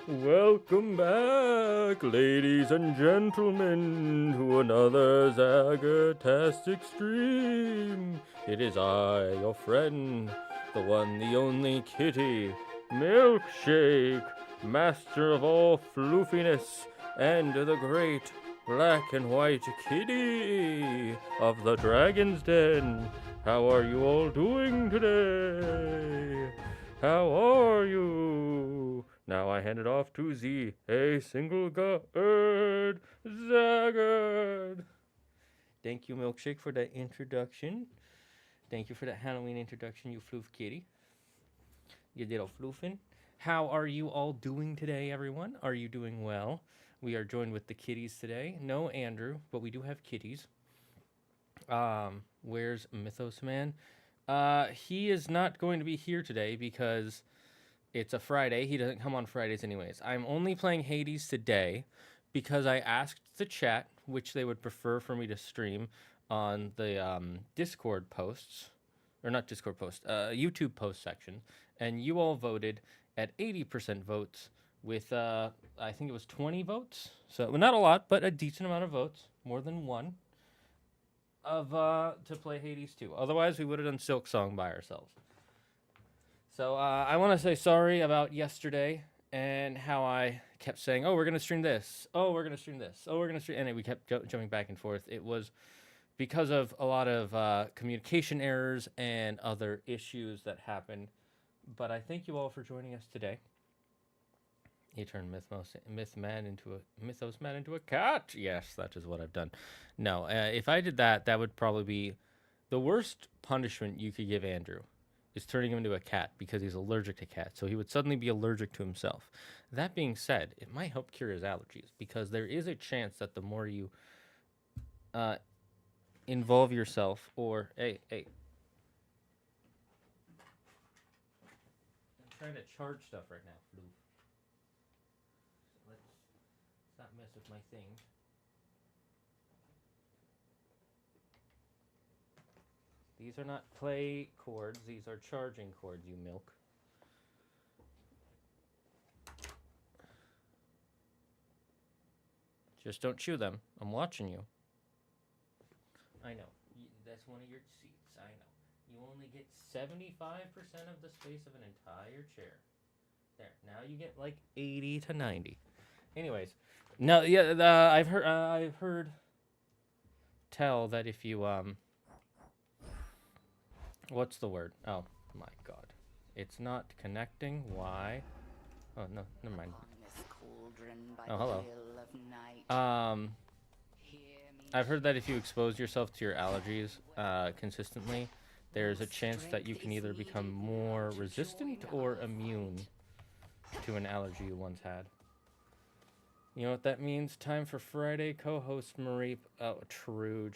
Welcome back, ladies and gentlemen, to another Zagatastic stream. It is I, your friend, the one, the only Kitty, Milkshake, master of all floofiness, and the great black and white Kitty of the Dragon's Den. How are you all doing today? How are you? Now I hand it off to Z, a single guard, Zaggard. Thank you, Milkshake, for that introduction. Thank you for that Halloween introduction, you floof kitty. You did a floofing. How are you all doing today, everyone? Are you doing well? We are joined with the kitties today. No Andrew, but we do have kitties. Where's Mythos Man? He is not going to be here today because it's a Friday. He doesn't come on Fridays anyways. I'm only playing Hades today because I asked the chat which they would prefer for me to stream on the Discord posts, or not Discord posts, YouTube post section, and you all voted at 80% votes with I think it was 20 votes. So not a lot, but a decent amount of votes, more than one, of to play Hades 2. Otherwise, we would have done Silk Song by ourselves. So I want to say sorry about yesterday and how I kept saying, oh, we're going to stream this. Oh, we're going to stream this. Oh, we're going to stream. And we kept jumping back and forth. It was because of a lot of communication errors and other issues that happened. But I thank you all for joining us today. You turned Mythos Man into a cat. Yes, that is what I've done. No, if I did that, that would probably be the worst punishment you could give Andrew. Is turning him into a cat because he's allergic to cats. So he would suddenly be allergic to himself. That being said, it might help cure his allergies because there is a chance that the more you involve yourself or... Hey. I'm trying to charge stuff right now, Floof. Let's not mess with my thing. These are not play cords. These are charging cords, you milk. Just don't chew them. I'm watching you. I know. That's one of your seats. I know. You only get 75% of the space of an entire chair. There. Now you get like 80 to 90. Anyways. No, yeah, I've heard tell that if you what's the word? Oh my god. It's not connecting. Why? Oh no, never mind. Oh, hello. I've heard that if you expose yourself to your allergies consistently, there's a chance that you can either become more resistant or immune to an allergy you once had. You know what that means? Time for Friday. Co-host Mareep. Oh, Truge.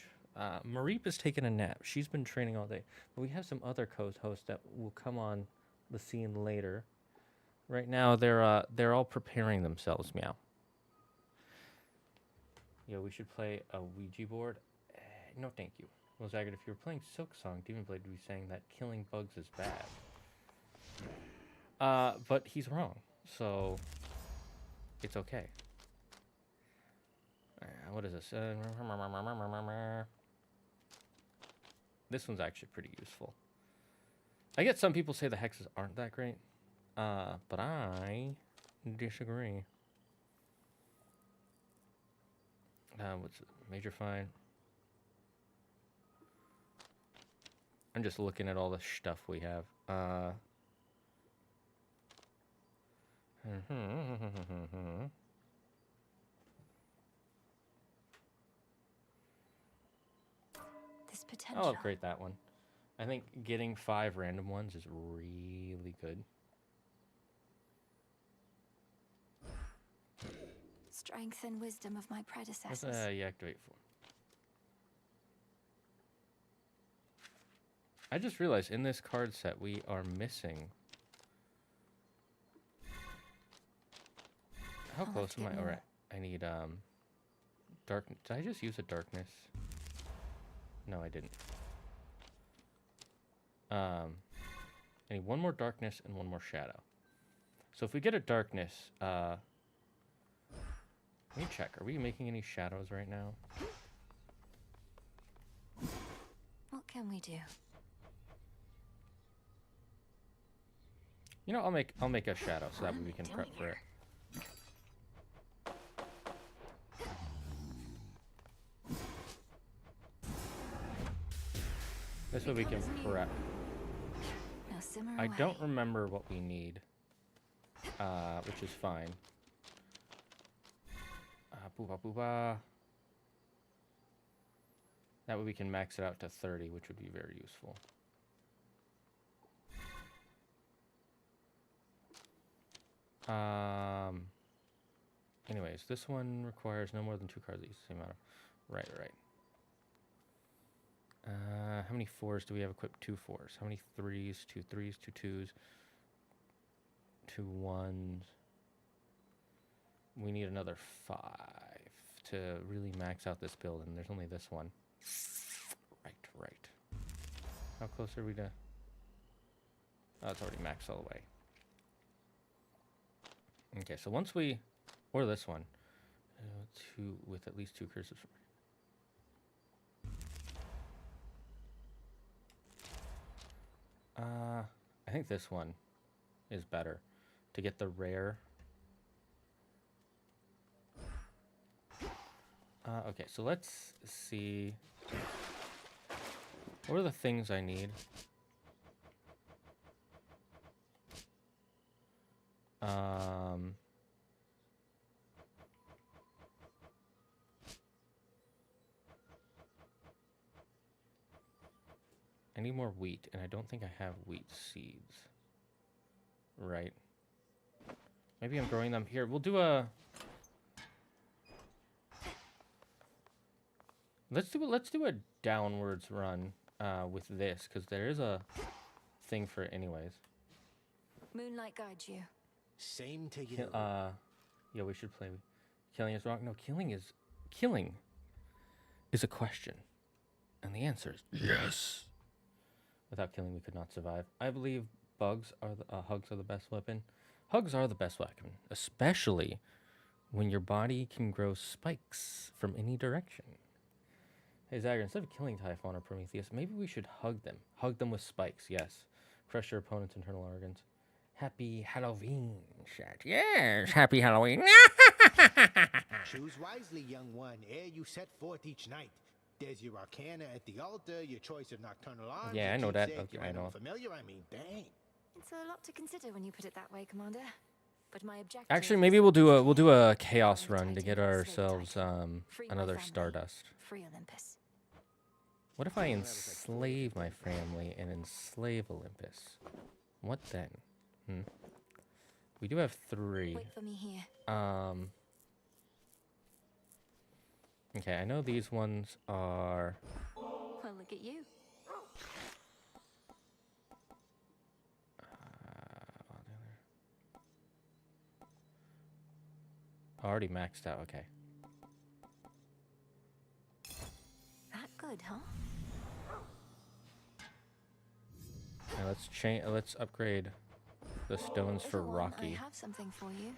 Mareep is taking a nap. She's been training all day. But we have some other co-hosts that will come on the scene later. Right now, they're all preparing themselves. Meow. Yo, we should play a Ouija board. No, thank you. Well, Zaggard, if you were playing Silk Song, Demon Blade would be saying that killing bugs is bad. But he's wrong. So, it's okay. What is this? This one's actually pretty useful. I get some people say the hexes aren't that great, but I disagree. What's it? Major Fine? I'm just looking at all the stuff we have. I'll upgrade that one. I think getting 5 random ones is really good. Strength and wisdom of my predecessors. Let's you activate 4. I just realized in this card set we are missing. How close am I? Alright. I need dark. Did I just use a darkness? No, I didn't. I need one more darkness and one more shadow. So if we get a darkness, let me check. Are we making any shadows right now? What can we do? You know, I'll make a shadow so that way we can prep for it. This way we can prep. Now simmer I away. don't remember what we need, which is fine. Booba booba. That way we can max it out to 30, which would be very useful. Anyways, this one requires no more than 2 cards each. Same amount of... Right. How many 4s do we have equipped? 2 4s. How many 3s? 2 3s, 2 2s, 2 1s. We need another 5 to really max out this build, and there's only this one. Right. How close are we to... Oh, it's already maxed all the way. Okay, so once we... Or this one. 2 with at least 2 curses. I think this one is better to get the rare. Okay, so let's see. What are the things I need? I need more wheat, and I don't think I have wheat seeds. Right. Maybe I'm growing them here. We'll do a... Let's do a downwards run with this, because there is a thing for it anyways. Moonlight guides you. Same to you. Yeah, we should play. Killing is wrong. No, killing is a question, and the answer is yes. Without killing, we could not survive. I believe hugs are the best weapon. Hugs are the best weapon, especially when your body can grow spikes from any direction. Hey, Zagger, instead of killing Typhon or Prometheus, maybe we should hug them. Hug them with spikes, yes. Crush your opponent's internal organs. Happy Halloween, chat. Yes, happy Halloween. Choose wisely, young one, ere you set forth each night. There's your arcana at the altar, your choice of nocturnal arms. Yeah, I know that. Okay, I know. Familiar, I mean, dang. It's a lot to consider when you put it that way, Commander. But my objective... Actually, maybe we'll do a chaos run to get ourselves another Stardust. Free Olympus. What if I enslave my family and enslave Olympus? What then? We do have 3. Wait for me here. Okay, I know these ones are... Well, look at you. Already maxed out, okay. That good, huh? Now let's upgrade the stones for Little one, Rocky. I have something for you.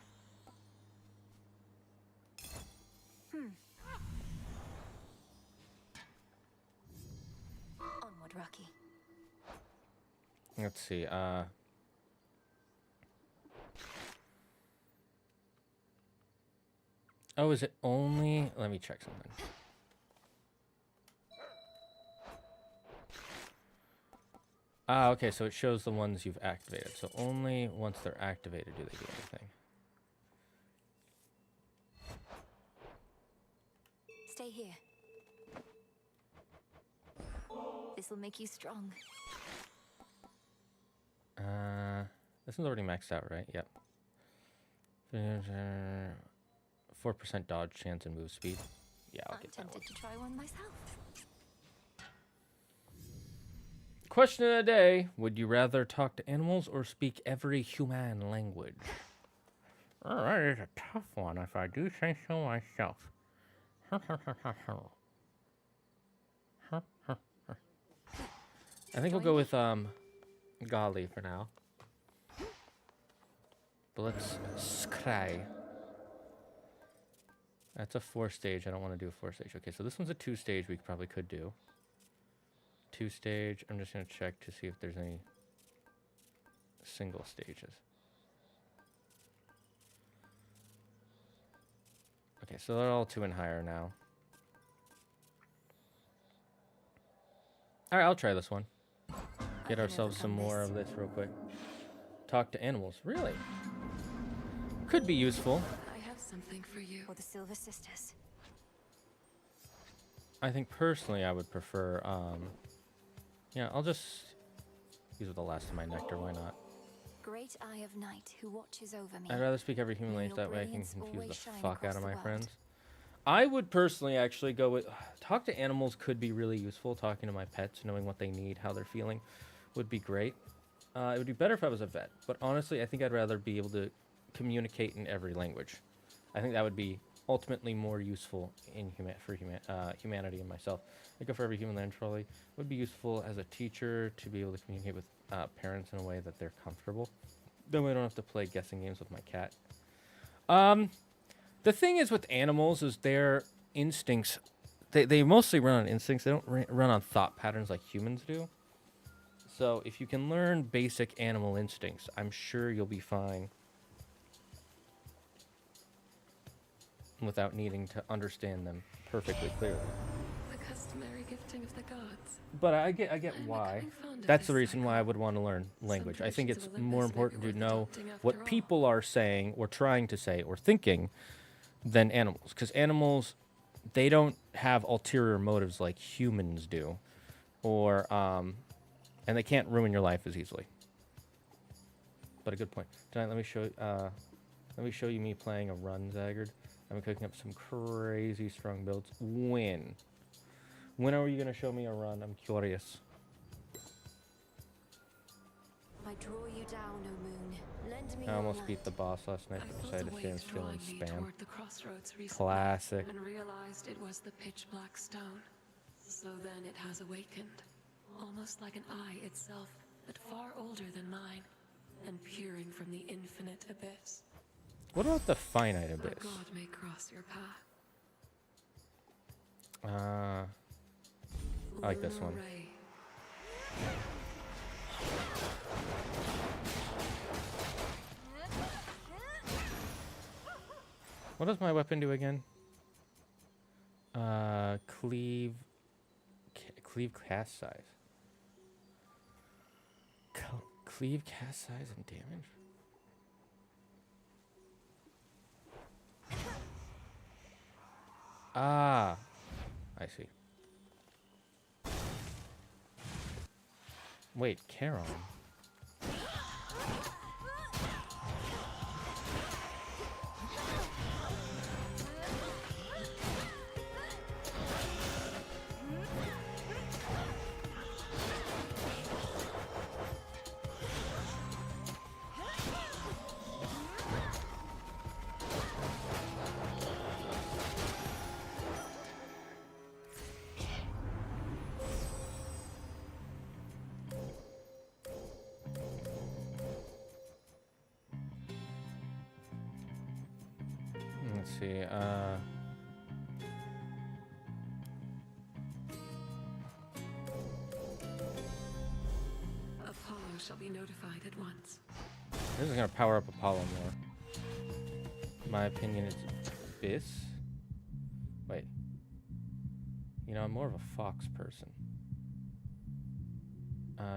Onward, Rocky. Let's see, oh, is it only... Let me check something. Okay, so it shows the ones you've activated. So only once they're activated do they do anything. Stay here. This will make you strong. This one's already maxed out, right? Yep. 4% dodge chance and move speed. Yeah, I'll I'm get that one. tempted to try one myself. Question of the day. Would you rather talk to animals or speak every human language? Alright, it's a tough one if I do say so myself. I think we'll go with Golly for now. But let's scry. That's a 4-stage. I don't want to do a 4-stage. Okay, so this one's a 2-stage. We probably could do 2-stage. I'm just gonna check to see if there's any single stages. Okay, so they're all 2 and higher now. All right, I'll try this one. Get ourselves some more of this real quick. Talk to animals. Really? Could be useful. I have something for you. Or the Silver Sisters. I think personally I would prefer, yeah, I'll just use the last of my nectar. Why not? Great Eye of Night who watches over me. I'd rather speak every human language. That way I can brilliance confuse always the shine fuck out across of the my world. friends. I would personally actually go with talk to animals. Could be really useful. Talking to my pets, knowing what they need, how they're feeling, would be great. It would be better if I was a vet, but honestly, I think I'd rather be able to communicate in every language. I think that would be ultimately more useful in humanity and myself. I go for every human language probably. Would be useful as a teacher to be able to communicate with parents in a way that they're comfortable. Then we don't have to play guessing games with my cat. The thing is with animals is their instincts, they mostly run on instincts. They don't run on thought patterns like humans do. So if you can learn basic animal instincts, I'm sure you'll be fine without needing to understand them perfectly clearly. The customary gifting of the gods. But I get why. That's the reason why I would want to learn language. I think it's more important to know what people are saying or trying to say or thinking than animals. Because animals, they don't have ulterior motives like humans do. Or, and they can't ruin your life as easily. But a good point. Tonight, let me show you me playing a run, Zaggard. I'm cooking up some crazy strong builds. When? When are you going to show me a run? I'm curious. I draw you down, O moon. Lend me I almost your beat light. the boss last night. I Decided felt to a stand wave still and drawing me spam. toward the crossroads recently, Classic. and realized it was the pitch black stone. So then it has awakened, almost like an eye itself, but far older than mine, and peering from the infinite abyss. What about the finite A abyss? god may cross your path. I like this one. Ray. What does my weapon do again? Cleave cast size. Cleave cast size and damage? Ah, I see. Wait, Charon. Let's see, Apollo shall be notified at once. this is gonna power up Apollo more. My opinion is Abyss. Wait. You know, I'm more of a fox person.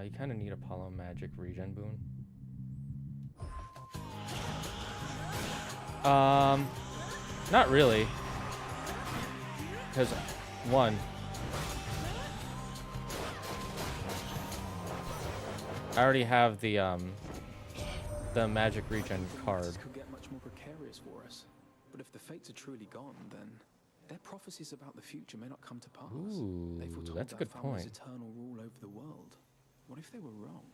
You kind of need Apollo magic regen boon. Not really. Because, one, I already have the magic regen card. This could get much more precarious for us. But if the fates are truly gone, then their prophecies about the future may not come to pass. Ooh, They foretold that's a our good family's point. eternal rule over the world. What if they were wrong?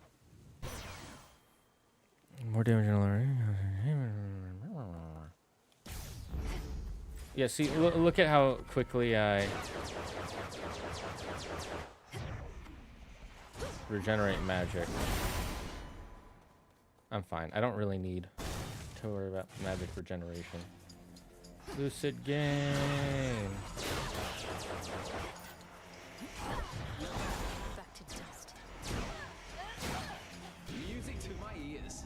More damage already. Yeah, see, look at how quickly I regenerate magic. I'm fine. I don't really need to worry about magic regeneration. Lucid game. Back to dust. Music to my ears.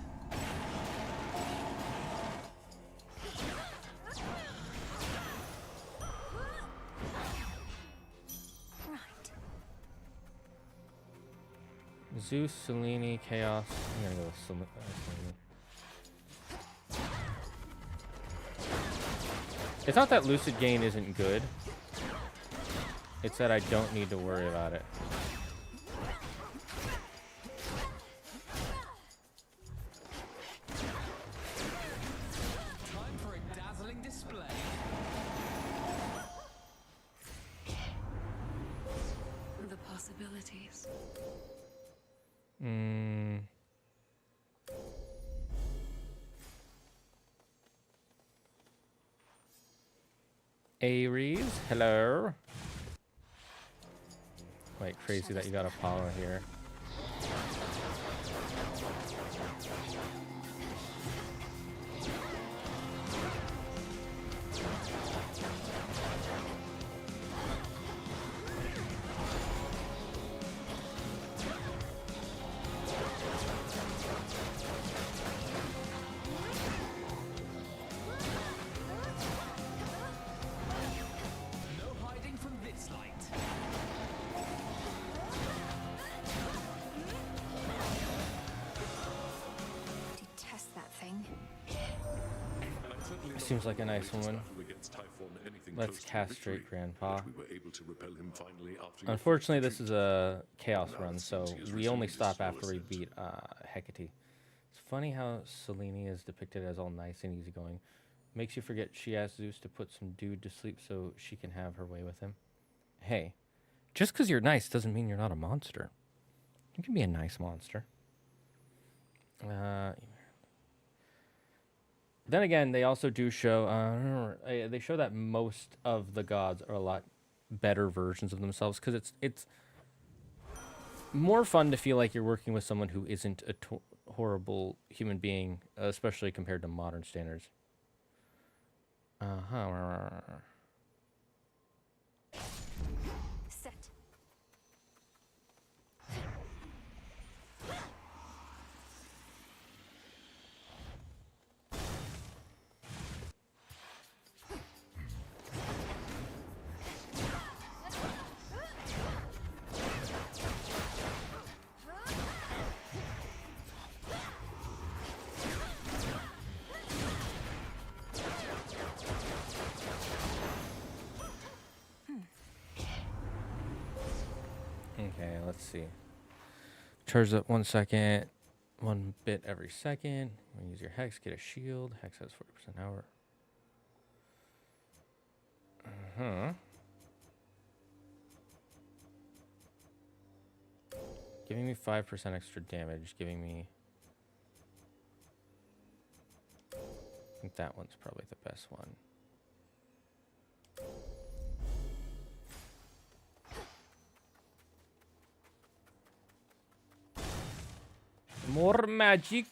Right. Zeus, Selene, Chaos. I'm gonna go with Selene. It's not that Lucid Gain isn't good. It's that I don't need to worry about it. Time for a dazzling display. The possibilities. Aries, hello. Wait, crazy that you got Apollo here. No hiding from this light. Detest that thing. Seems like a nice woman. Let's Let's castrate Grandpa. We were able to repel him finally after Unfortunately, this is a chaos run, so we only stop after we beat Hecate. It's funny how Selene is depicted as all nice and easygoing. Makes you forget she asked Zeus to put some dude to sleep so she can have her way with him. Hey, just because you're nice doesn't mean you're not a monster. You can be a nice monster. Then again, they also do show. They show that most of the gods are a lot better versions of themselves because it's more fun to feel like you're working with someone who isn't a horrible human being, especially compared to modern standards. Set. Okay, let's see. Charge up 1 second. 1 bit every second. When you use your Hex, get a shield. Hex has 40% hour. Giving me 5% extra damage. Giving me... I think that one's probably the best one. More magic.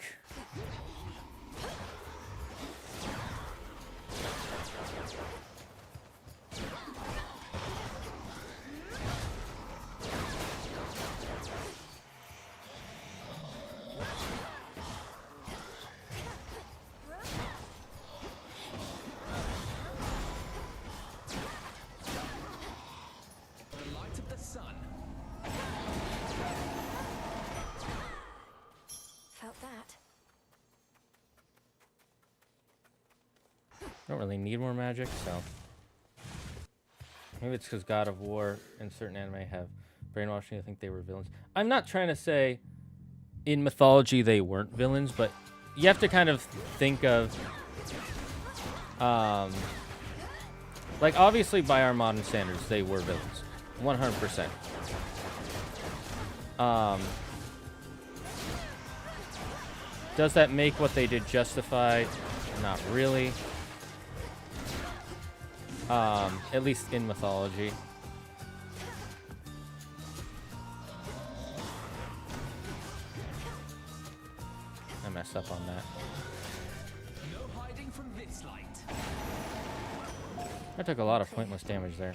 The light of the sun. Felt that. Don't really need more magic, so maybe it's because God of War and certain anime have brainwashed me to think they were villains. I'm not trying to say in mythology they weren't villains, but you have to kind of think of like obviously by our modern standards they were villains, 100%. Does that make what they did justified? Not really. At least in mythology. I messed up on that. No I took a lot of pointless damage there.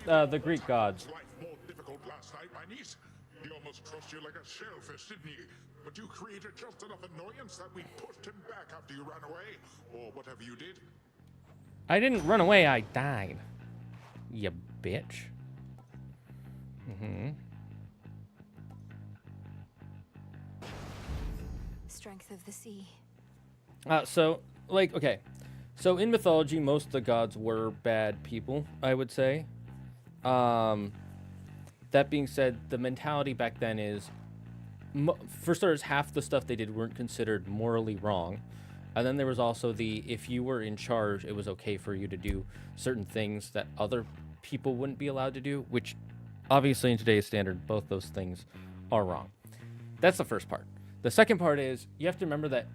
The Greek gods. Life more difficult last night, my niece. He almost crushed you like a shellfish, didn't he? But you created just enough annoyance that we pushed him back after you ran away, or whatever you did. I didn't run away, I died. You bitch. Strength of the sea. So, like, okay. So in mythology, most of the gods were bad people, I would say. That being said, the mentality back then is, for starters, half the stuff they did weren't considered morally wrong. And then there was also the, if you were in charge, it was okay for you to do certain things that other people wouldn't be allowed to do, which obviously in today's standard, both those things are wrong. That's the first part. The second part is, you have to remember that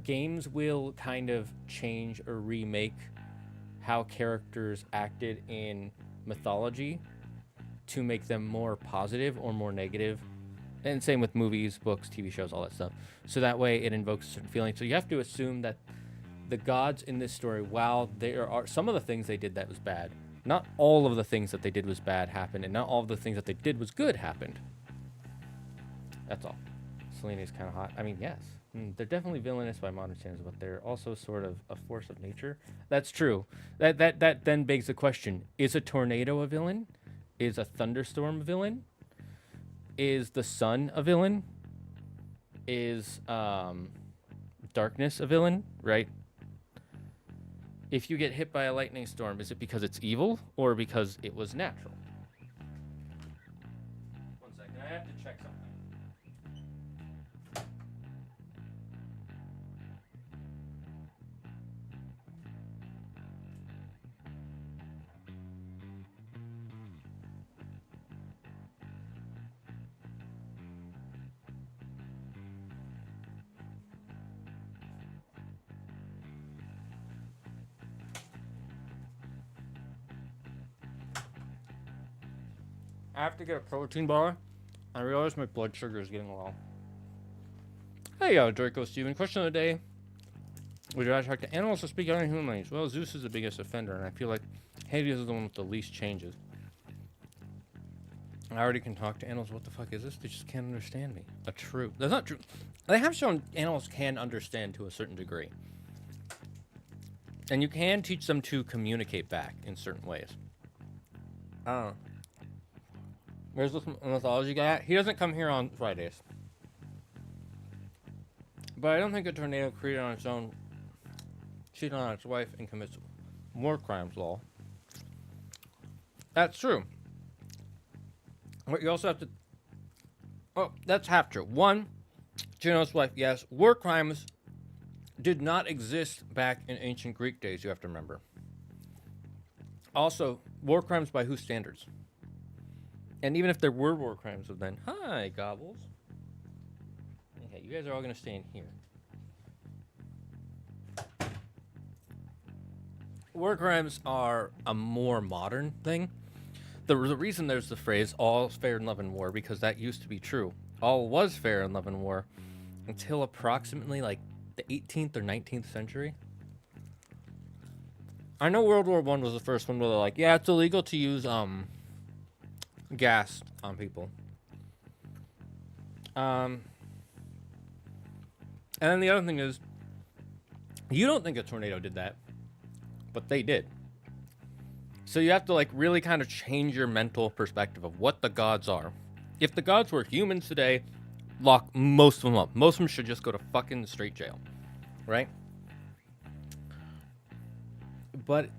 games will kind of change or remake how characters acted in mythology to make them more positive or more negative. And same with movies, books, TV shows, all that stuff. So that way it invokes a certain feeling. So you have to assume that the gods in this story, while there are some of the things they did that was bad, not all of the things that they did was bad happened, and not all of the things that they did was good happened. That's all. Selena's kind of hot. I mean, yes. They're definitely villainous by modern standards, but they're also sort of a force of nature. That's true. That then begs the question, is a tornado a villain? Is a thunderstorm a villain? Is the sun a villain? Is darkness a villain, right? If you get hit by a lightning storm, is it because it's evil or because it was natural? One second, I have to check something. I have to get a protein bar. I realize my blood sugar is getting low. Hey, Draco Steven. Question of the day. Would you attract to animals or speak out in human language? Well, Zeus is the biggest offender, and I feel like Hades is the one with the least changes. I already can talk to animals. What the fuck is this? They just can't understand me. True. That's not true. They have shown animals can understand to a certain degree. And you can teach them to communicate back in certain ways. Where's this mythology guy at? He doesn't come here on Fridays. But I don't think a tornado created on its own, cheated on its wife, and commits war crimes, lol. That's true. But you also have to... Oh, that's half true. One, cheating on its wife, yes. War crimes did not exist back in ancient Greek days, you have to remember. Also, war crimes by whose standards? And even if there were war crimes of then, hi, Gobbles. Okay, you guys are all going to stay in here. War crimes are a more modern thing. The reason there's the phrase, all's fair in love and war, because that used to be true. All was fair in love and war until approximately like the 18th or 19th century. I know World War I was the first one where they're like, yeah, it's illegal to use, gas on people. And then the other thing is, you don't think a tornado did that, but they did. So you have to like really kind of change your mental perspective of what the gods are. If the gods were humans today, lock most of them up. Most of them should just go to fucking straight jail, right? But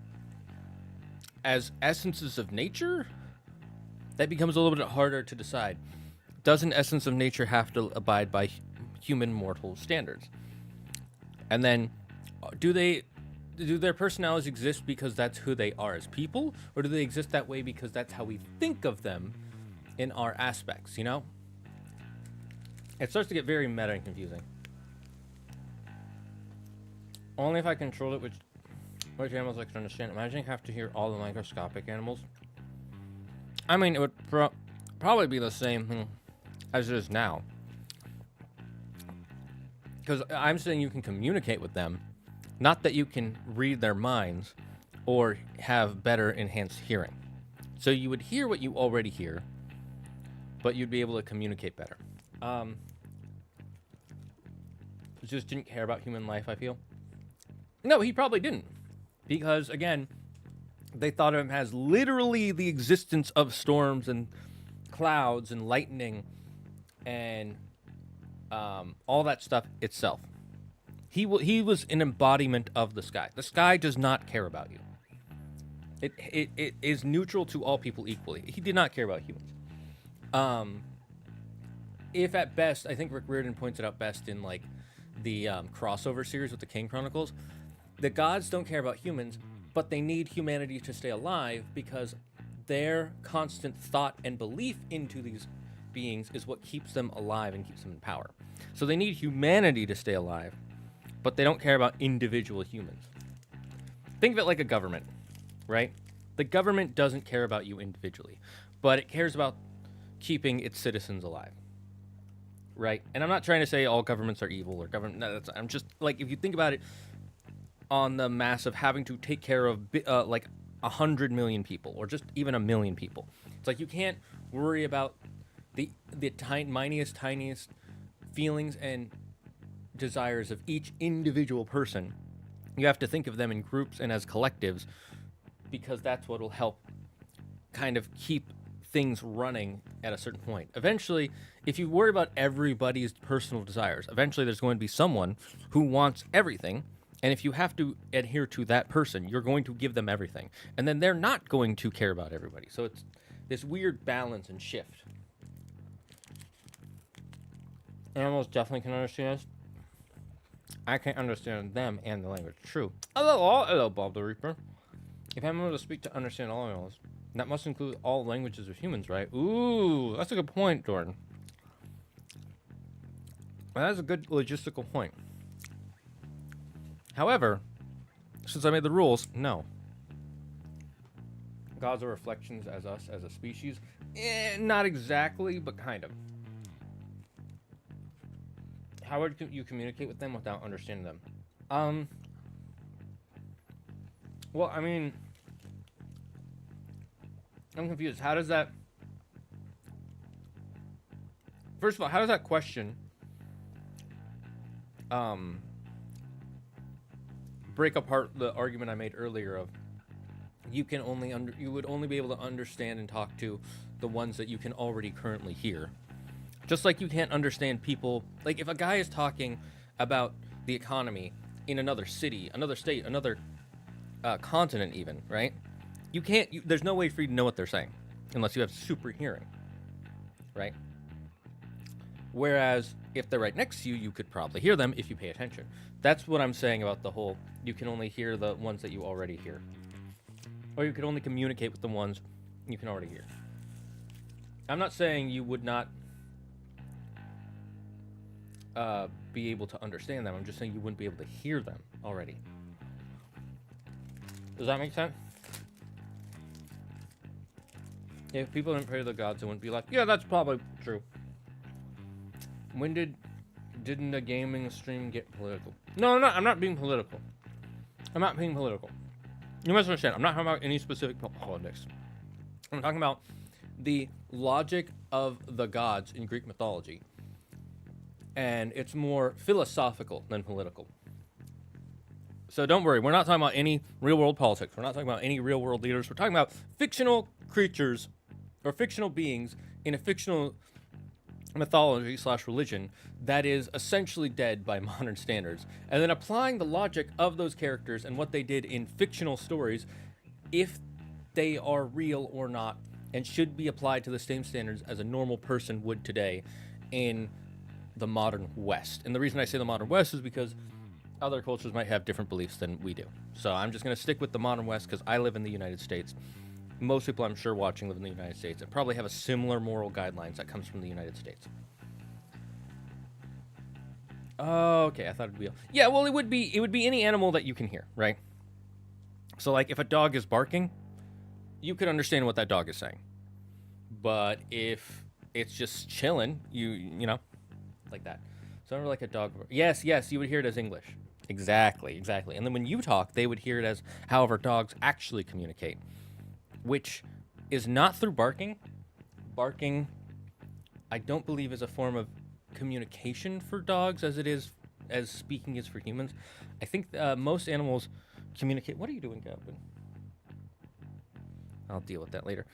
as essences of nature, that becomes a little bit harder to decide. Does an essence of nature have to abide by human mortal standards? And then, do their personalities exist because that's who they are as people? Or do they exist that way because that's how we think of them in our aspects, you know? It starts to get very meta and confusing. Only if I control it, which animals I can understand. Imagine you have to hear all the microscopic animals. I mean, it would probably be the same thing as it is now. Because I'm saying you can communicate with them. Not that you can read their minds. or have better enhanced hearing. So you would hear what you already hear, but you'd be able to communicate better. Just didn't care about human life, I feel. No, he probably didn't. Because, again, they thought of him as literally the existence of storms and clouds and lightning and all that stuff itself. He was an embodiment of the sky. The sky does not care about you. It is neutral to all people equally. He did not care about humans. If at best, I think Rick Riordan points it out best in like the crossover series with the King Chronicles, the gods don't care about humans, but they need humanity to stay alive because their constant thought and belief into these beings is what keeps them alive and keeps them in power. So they need humanity to stay alive, but they don't care about individual humans. Think of it like a government, right? The government doesn't care about you individually, but it cares about keeping its citizens alive, right? And I'm not trying to say all governments are evil or government. No, I'm just like, if you think about it on the mass of having to take care of like 100 million people or just even 1 million people, it's like you can't worry about the tiniest feelings and desires of each individual person. You have to think of them in groups and as collectives, because that's what will help kind of keep things running at a certain point. Eventually, if you worry about everybody's personal desires, eventually there's going to be someone who wants everything, and if you have to adhere to that person, you're going to give them everything, and then they're not going to care about everybody. So it's this weird balance and shift. Animals definitely can understand us. I can't understand them and the language. True. Hello, Bob the Reaper. If I'm able to speak to understand all animals, that must include all languages of humans, right? Ooh, that's a good point, Jordan. That's a good logistical point. However, since I made the rules, no. Gods are reflections as us as a species. Not exactly, but kind of. How would you communicate with them without understanding them? Well, I mean, I'm confused. How does that... First of all, how does that question break apart the argument I made earlier of you would only be able to understand and talk to the ones that you can already currently hear. Just like you can't understand people, like if a guy is talking about the economy in another city, another state, another continent even, right? There's no way for you to know what they're saying unless you have super hearing, right? Whereas if they're right next to you, you could probably hear them if you pay attention. That's what I'm saying about the whole, you can only hear the ones that you already hear. Or you could only communicate with the ones you can already hear. I'm not saying you would not be able to understand them. I'm just saying you wouldn't be able to hear them already. Does that make sense? If people didn't pray to the gods, it wouldn't be like, yeah, that's probably true. When didn't the gaming stream get political? No, I'm not being political. I'm not being political. You must understand, I'm not talking about any specific politics. I'm talking about the logic of the gods in Greek mythology. And it's more philosophical than political. So don't worry, we're not talking about any real-world politics. We're not talking about any real-world leaders. We're talking about fictional creatures or fictional beings in a fictional mythology / religion that is essentially dead by modern standards. And then applying the logic of those characters and what they did in fictional stories, if they are real or not, and should be applied to the same standards as a normal person would today in the modern West. And the reason I say the modern West is because other cultures might have different beliefs than we do. So I'm just going to stick with the modern West because I live in the United States. Most people I'm sure watching live in the United States and probably have a similar moral guidelines that comes from the United States. Okay, I thought it'd be... Yeah, well, it would be any animal that you can hear, right? So, like, if a dog is barking, you could understand what that dog is saying. But if it's just chilling, you know, like that. So, like a dog... Yes, you would hear it as English. Exactly, exactly. And then when you talk, they would hear it as however dogs actually communicate, which is not through barking. Barking, I don't believe, is a form of communication for dogs as it is, as speaking is for humans. I think most animals communicate. What are you doing, Captain? I'll deal with that later.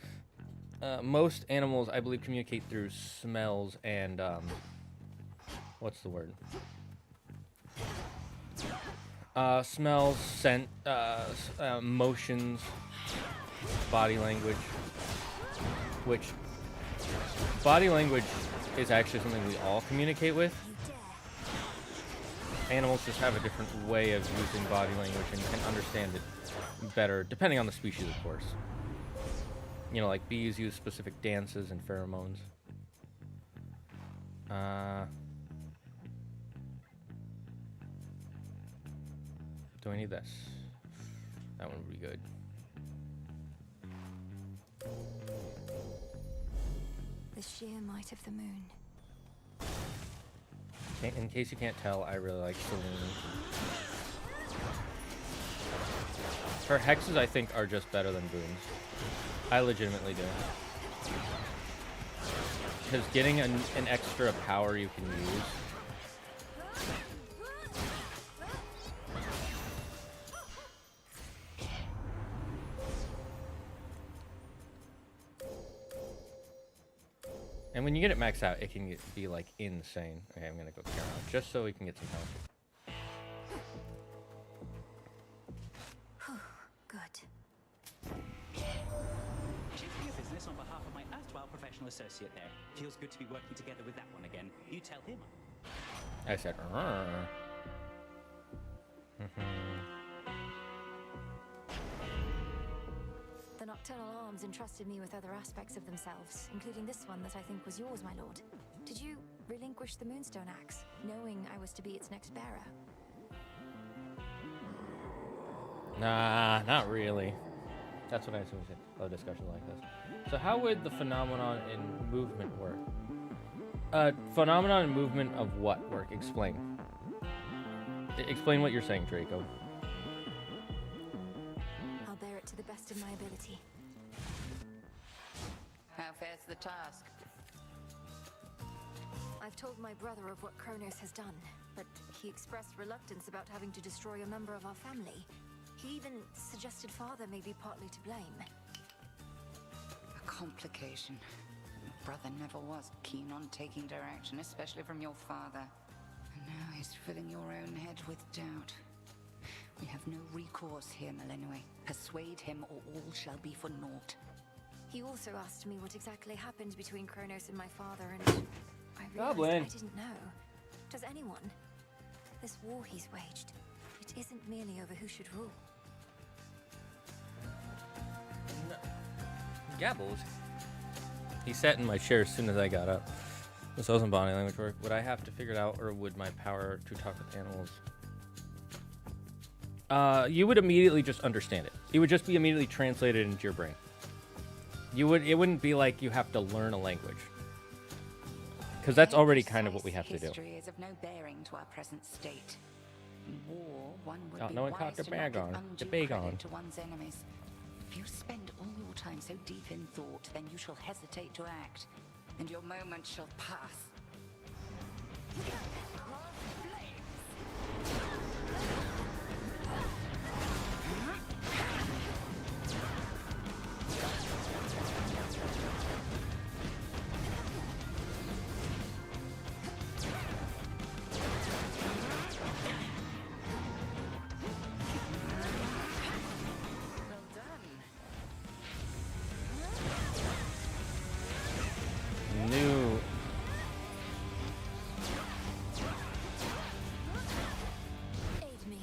Most animals, I believe, communicate through smells and what's the word? Smells, scent, motions, body language. Which body language is actually something we all communicate with. Animals just have a different way of using body language and can understand it better, depending on the species, of course. You know, like bees use specific dances and pheromones. Do I need this? That one would be good. The sheer might of the moon. In case you can't tell, I really like Selene. Her hexes, I think, are just better than boons. I legitimately do. Because getting an extra power you can use. And when you get it maxed out, it can be like insane. Okay, I'm gonna go Karen out just so we can get some health. Good. Choosing your business on behalf of my erstwhile professional associate there. Feels good to be working together with that one again. You tell him. I said, The nocturnal arms entrusted me with other aspects of themselves, including this one that I think was yours, my lord. Did you relinquish the Moonstone Axe, knowing I was to be its next bearer? Nah, not really. That's what I assume in a discussion like this. So how would the phenomenon in movement work? Phenomenon in movement of what work? Explain. Explain what you're saying, Draco. I'll bear it to the best of my ability. How fares the task? I've told my brother of what Kronos has done, but he expressed reluctance about having to destroy a member of our family. He even suggested father may be partly to blame. A complication. Your brother never was keen on taking direction, especially from your father. And now he's filling your own head with doubt. We have no recourse here, Melenue. Persuade him or all shall be for naught. He also asked me what exactly happened between Kronos and my father, and I realized I didn't know. Does anyone? This war he's waged, it isn't merely over who should rule. No. Gabbles. He sat in my chair as soon as I got up. This wasn't body language work. Would I have to figure it out, or would my power to talk with animals? You would immediately just understand it. It would just be immediately translated into your brain. It wouldn't be like you have to learn a language. Because that's already kind of what we have to do. History is of no bearing to our present state. In war, one would Oh, be no one wise caught the to bag not on. give The undue bag credit on. to one's enemies. If you spend all your time so deep in thought, then you shall hesitate to act, and your moment shall pass. Well done. New. Aid me.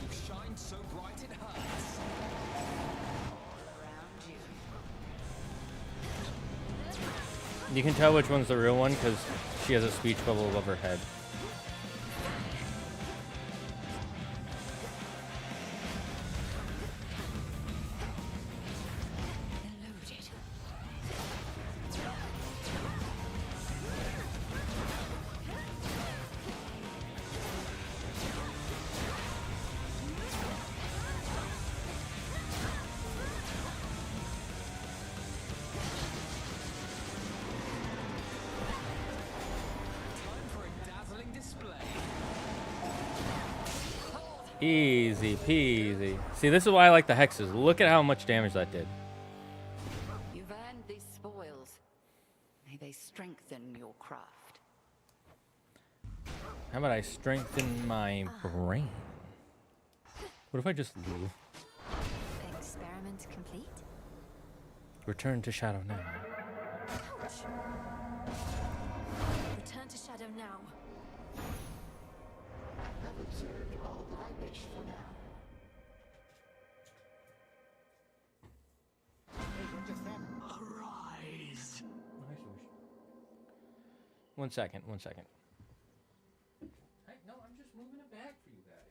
You shine so bright it hurts. All around you. You can tell which one's the real one because she has a speech bubble above her head. Loaded. Easy peasy. See, this is why I like the hexes. Look at how much damage that did. You've earned these spoils. May they strengthen your craft. How about I strengthen my brain? What if I just leave? Experiment complete? Return to Shadow now. Ouch. Return to Shadow now. I've observed all that I wish for now. Arise. One second. Hey, no, I'm just moving it back for you guys.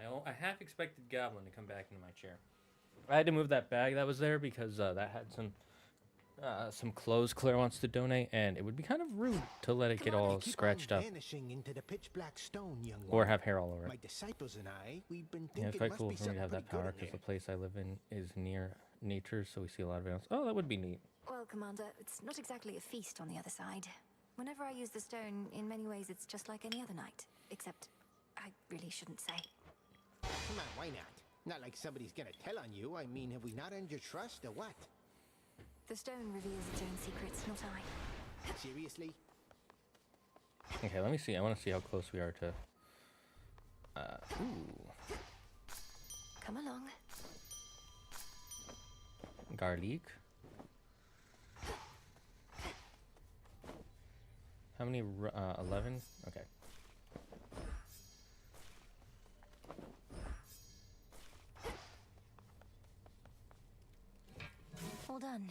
Oh, I half expected Goblin to come back into my chair. I had to move that bag that was there because that had some clothes Claire wants to donate, and it would be kind of rude to let it get all scratched up Into the pitch black stone, young or one. have hair all over My it. disciples and I, we've been Yeah, thinking it's quite must cool be for me to have something that power pretty because good the place I live in is near nature, so we see a lot of animals. Oh, that would be neat. Well, Commander, it's not exactly a feast on the other side. Whenever I use the stone, in many ways it's just like any other night. Except, I really shouldn't say. Come on, why not? Not like somebody's gonna tell on you. I mean, have we not earned your trust, or what? The stone reveals its own secrets, not I. Seriously? Okay, let me see. I want to see how close we are to... ooh. Come along. Garlic. How many? 11? Okay. All done.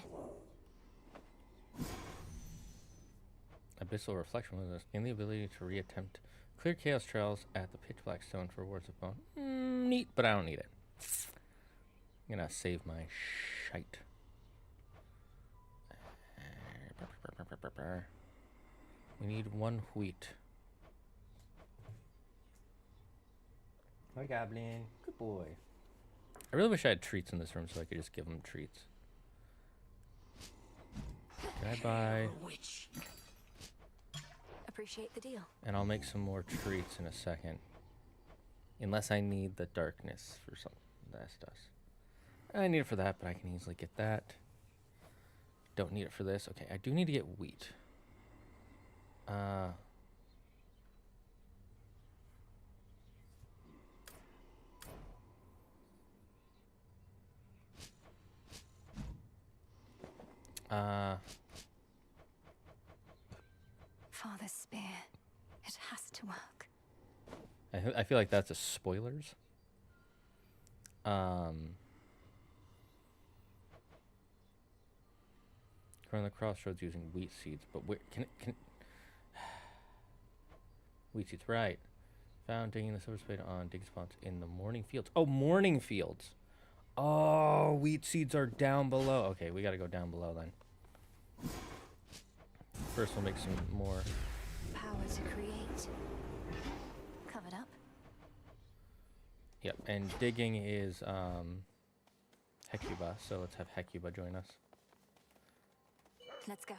Abyssal Reflection was this. Gain the ability to reattempt clear chaos trails at the pitch black stone for wards of bone. Neat, but I don't need it. I'm gonna save my shite. We need 1 wheat. Hi, Goblin. Good boy. I really wish I had treats in this room so I could just give them treats. Can I buy... Appreciate the deal. And I'll make some more treats in a second. Unless I need the darkness for some that stuff. I need it for that, but I can easily get that. Don't need it for this. Okay, I do need to get wheat. Father's spear. It has to work. I feel like that's a spoilers. Going the crossroads using wheat seeds, but where can wheat seeds, right? Found digging the silver spade on dig spots in the morning fields. Oh, morning fields. Oh, wheat seeds are down below. Okay, we gotta go down below then. First we'll make some more. Power to create. Covered up. Yep, and digging is Hecuba, so let's have Hecuba join us. Let's go.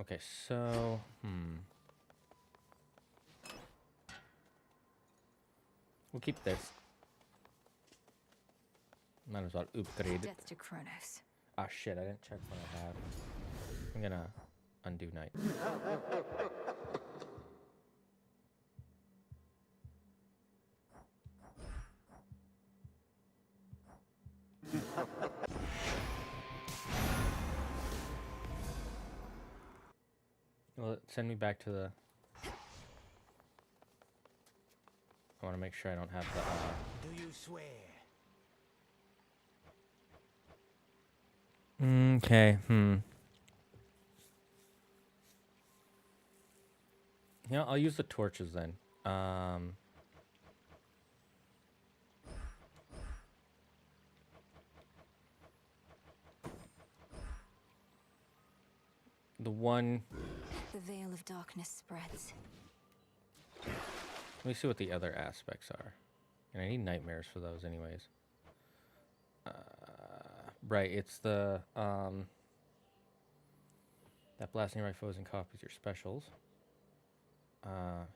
Okay, so we'll keep this. Might as well upgrade it. Death to Kronos. Ah shit, I didn't check what I have. I'm gonna undo night. Well, send me back to the... I want to make sure I don't have the... Do you swear? Okay, Yeah, I'll use the torches then. the one. The veil of darkness spreads. Let me see what the other aspects are. And I need nightmares for those, anyways. Right, it's the that blasting my foes and copies your specials. I'm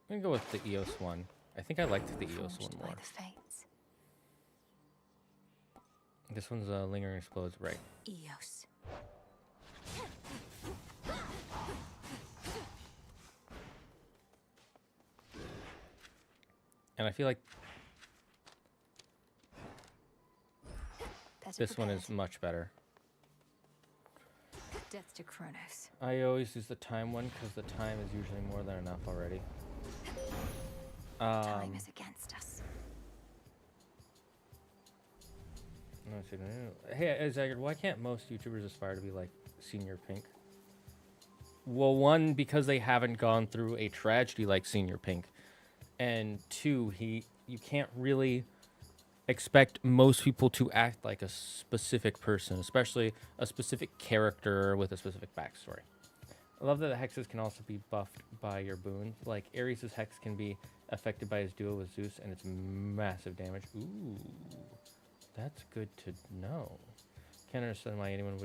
gonna go with the EOS one. I think I liked the EOS one more. This one's lingering explodes, right? EOS. And I feel like this one is much better. Death to Kronos. I always use the time one because the time is usually more than enough already. Time is against us. Hey, Zagard, why can't most YouTubers aspire to be like Senior Pink? Well, one, because they haven't gone through a tragedy like Senior Pink. And two, you can't really expect most people to act like a specific person, especially a specific character with a specific backstory. I love that the hexes can also be buffed by your boons. Like Ares' hex can be affected by his duo with Zeus, and it's massive damage. Ooh, that's good to know. Can't understand why anyone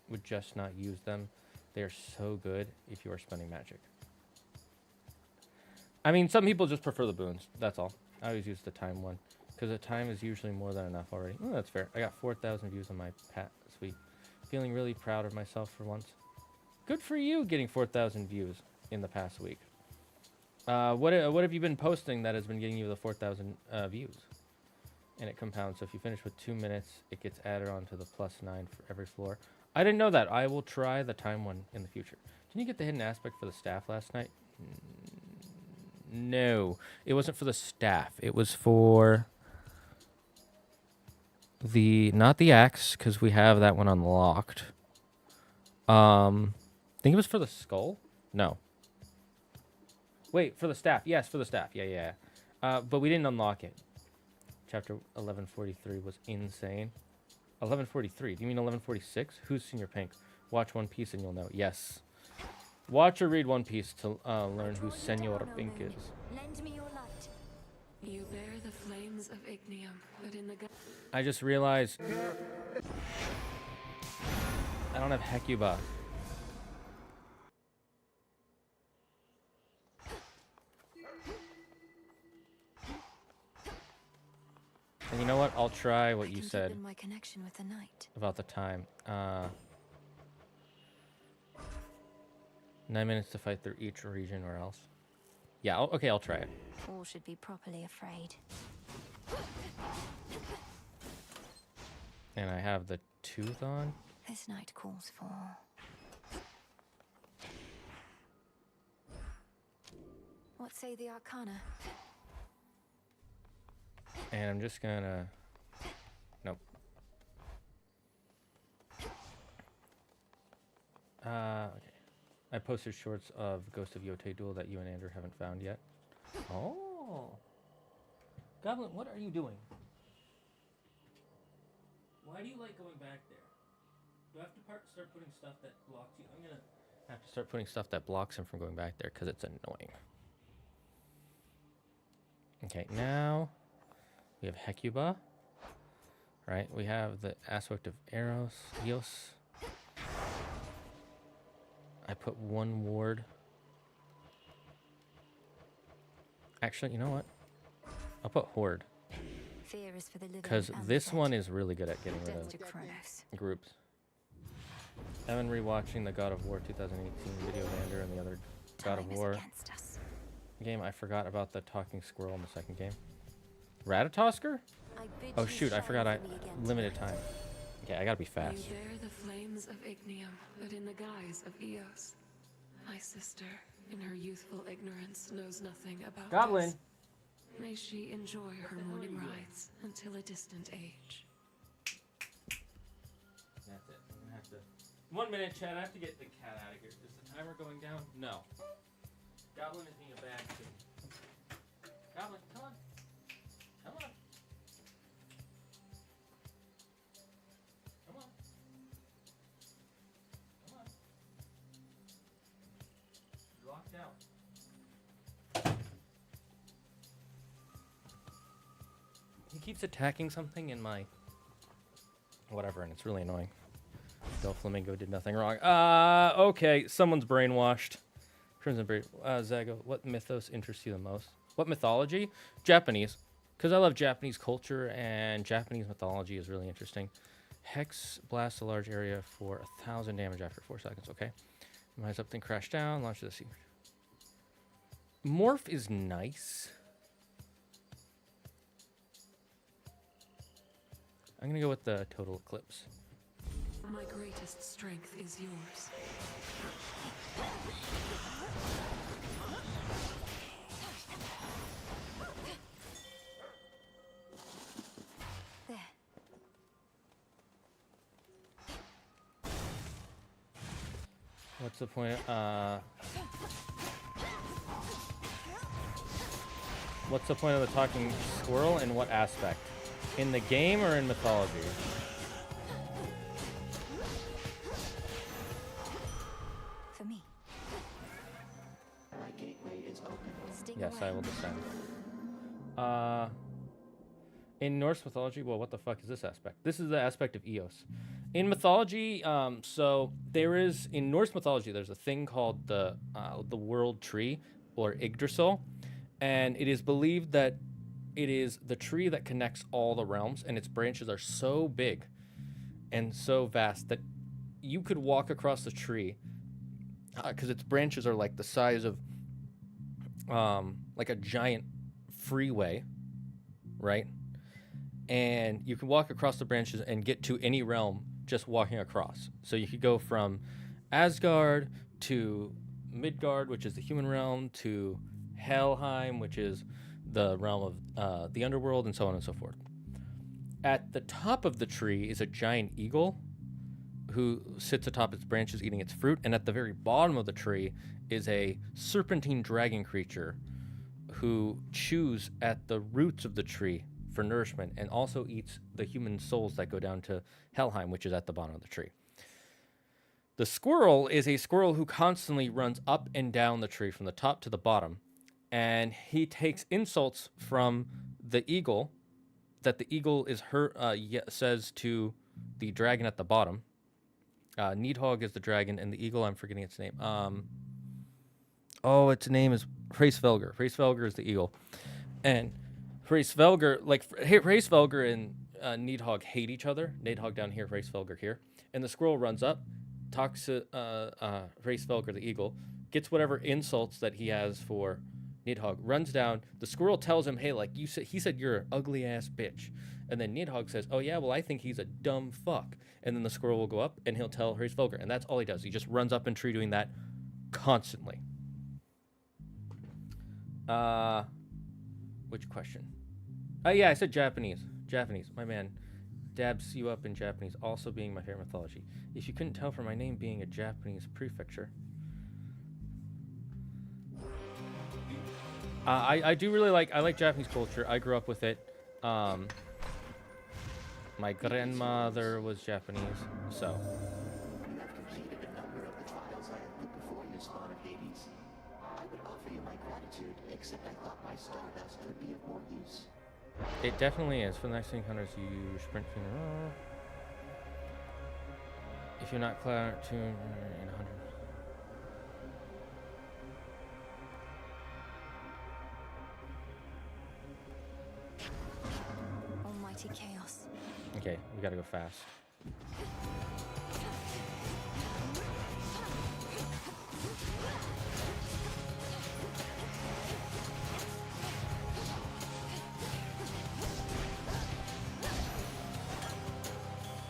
would just not use them. They are so good if you are spending magic. I mean, some people just prefer the boons. That's all. I always use the time one because the time is usually more than enough already. Oh, that's fair. I got 4,000 views on my pat. Sweet. Feeling really proud of myself for once. Good for you getting 4,000 views in the past week. What have you been posting that has been getting you the 4,000 views? And it compounds. So if you finish with 2 minutes, it gets added on to the +9 for every floor. I didn't know that. I will try the time one in the future. Didn't you get the hidden aspect for the staff last night? No, it wasn't for the staff. It was for the, not the axe, because we have that one unlocked. I think it was for the skull. No. Wait, for the staff. Yes, for the staff. Yeah. But we didn't unlock it. Chapter 1143 was insane. 1143. Do you mean 1146? Who's Senior Pink? Watch One Piece and you'll know. Yes. Watch or read One Piece to learn who Senor Pink is. Lend me your light. You bear the flames of ignium, but in the I just realized I don't have Hecuba. And you know what? I'll try what you said my connection with the night. about the time. 9 minutes to fight through each region or else. Yeah, okay, I'll try it. All should be properly afraid. And I have the tooth on. This night calls for... What say the Arcana? And I'm just gonna... Nope. Okay. I posted shorts of Ghost of Yotei Duel that you and Andrew haven't found yet. Oh. Goblin, what are you doing? Why do you like going back there? Do I have to start putting stuff that blocks you? I'm gonna have to start putting stuff that blocks him from going back there because it's annoying. Okay, now we have Hecuba. Right, we have the aspect of Eos. I put one ward. Actually, you know what? I'll put Horde. Fear is for the living. Because this one is really good at getting rid of groups. I've been rewatching the God of War 2018 video Vander and the other God of War game. I forgot about the talking squirrel in the second game. Ratatosker? Oh shoot, I forgot I limited time. Okay, I gotta be fast. You bear the flames of ignium, but in the guise of Eos. My sister, in her youthful ignorance, knows nothing about Goblin. this. May she enjoy her morning rides until a distant age. That's it. I'm gonna have to... 1 minute, Chad. I have to get the cat out of here. Is the timer going down? No. Goblin is being a bad kid. Goblin, come on. Come on. Come on. Come on. keeps attacking something in my whatever, and it's really annoying. Del Flamingo did nothing wrong. Okay, someone's brainwashed. Crimson Braid. Zago, what mythos interests you the most? What mythology? Japanese. Because I love Japanese culture, and Japanese mythology is really interesting. Hex blasts a large area for 1,000 damage after 4 seconds. Okay. Rise up, then crash down. Launch the sea. Morph is nice. I'm going to go with the total eclipse. My greatest strength is yours. There. What's the point? What's the point of the talking squirrel? In what aspect? In the game or in mythology? For me. My gateway is open. Sting Yes, away. I will descend. In Norse mythology, well, what the fuck is this aspect? This is the aspect of Eos. In mythology, so there is, in Norse mythology, there's a thing called the world tree, or Yggdrasil, and it is believed that it is the tree that connects all the realms, and its branches are so big and so vast that you could walk across the tree, because its branches are like the size of like a giant freeway, right? And you can walk across the branches and get to any realm just walking across. So you could go from Asgard to Midgard, which is the human realm, to Helheim, which is the realm of the underworld, and so on and so forth. At the top of the tree is a giant eagle who sits atop its branches eating its fruit, and at the very bottom of the tree is a serpentine dragon creature who chews at the roots of the tree for nourishment and also eats the human souls that go down to Helheim, which is at the bottom of the tree. The squirrel is a squirrel who constantly runs up and down the tree from the top to the bottom, and he takes insults from the eagle that the eagle is says to the dragon at the bottom. Needhog is the dragon, and the eagle, I'm forgetting its name. Its name is Hraesvelgr. Hraesvelgr is the eagle. And Hraesvelgr, Hraesvelgr and Needhog hate each other. Needhog down here, Hraesvelgr here. And the squirrel runs up, talks to Hraesvelgr, the eagle, gets whatever insults that he has for Needhog, runs down. The squirrel tells him, hey, he said you're an ugly ass bitch. And then Needhog says, oh yeah, well, I think he's a dumb fuck. And then the squirrel will go up and he'll tell Hraesvelgr, and that's all he does. He just runs up in tree doing that constantly. Which question? Yeah, I said Japanese. Japanese. My man dabs you up in Japanese, also being my favorite mythology. If you couldn't tell from my name being a Japanese prefecture. I do really like Japanese culture. I grew up with it. My grandmother was Japanese, so. You have completed a number of the trials I have put before you, Spawn of Hades. I would offer you my gratitude, except I thought my stardust would be of more use. It definitely is. For the next 100, you sprint funeral. If you're not clear to in 100. Almighty chaos. Okay, we gotta go fast.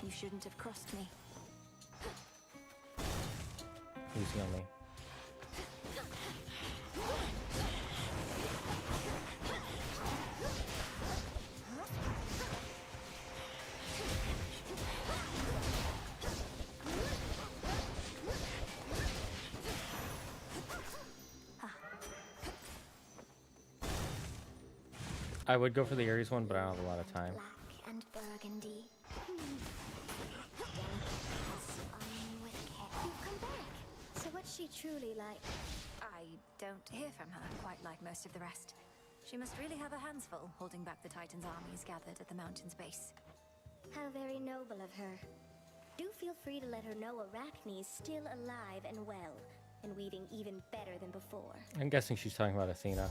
You shouldn't have crossed me. Easy on me. I would go for the Ares one, but I don't have a lot of time. Black and burgundy. You've come back. So what's she truly like? I don't hear from her quite like most of the rest. She must really have her hands full, holding back the Titan's armies gathered at the mountain's base. How very noble of her. Do feel free to let her know Arachne's still alive and well, and weaving even better than before. I'm guessing she's talking about Athena.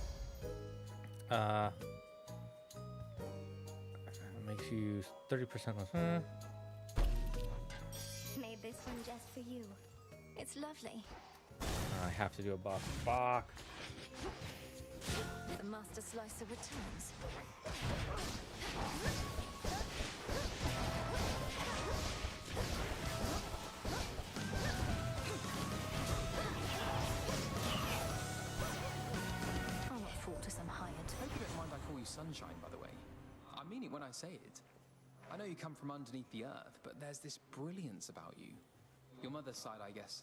Makes you 30% less. Made this one just for you. It's lovely. I have to do a boss. Fuck. The Master Slicer returns. I'll not fall to some hired. Hope you don't mind I call you Sunshine, by the way. I mean it when I say it. I know you come from underneath the earth, but there's this brilliance about you. Your mother's side, I guess.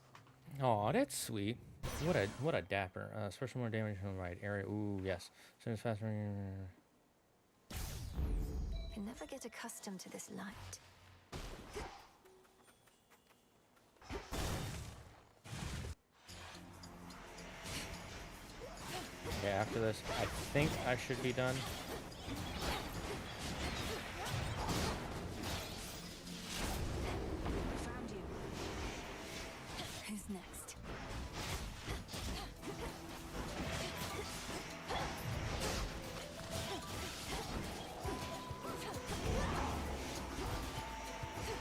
Oh, that's sweet. What a dapper. Special more damage from the right area. Ooh, yes. Soon as faster. Can never get accustomed to this light. Okay, after this, I think I should be done. Found you. Who's next?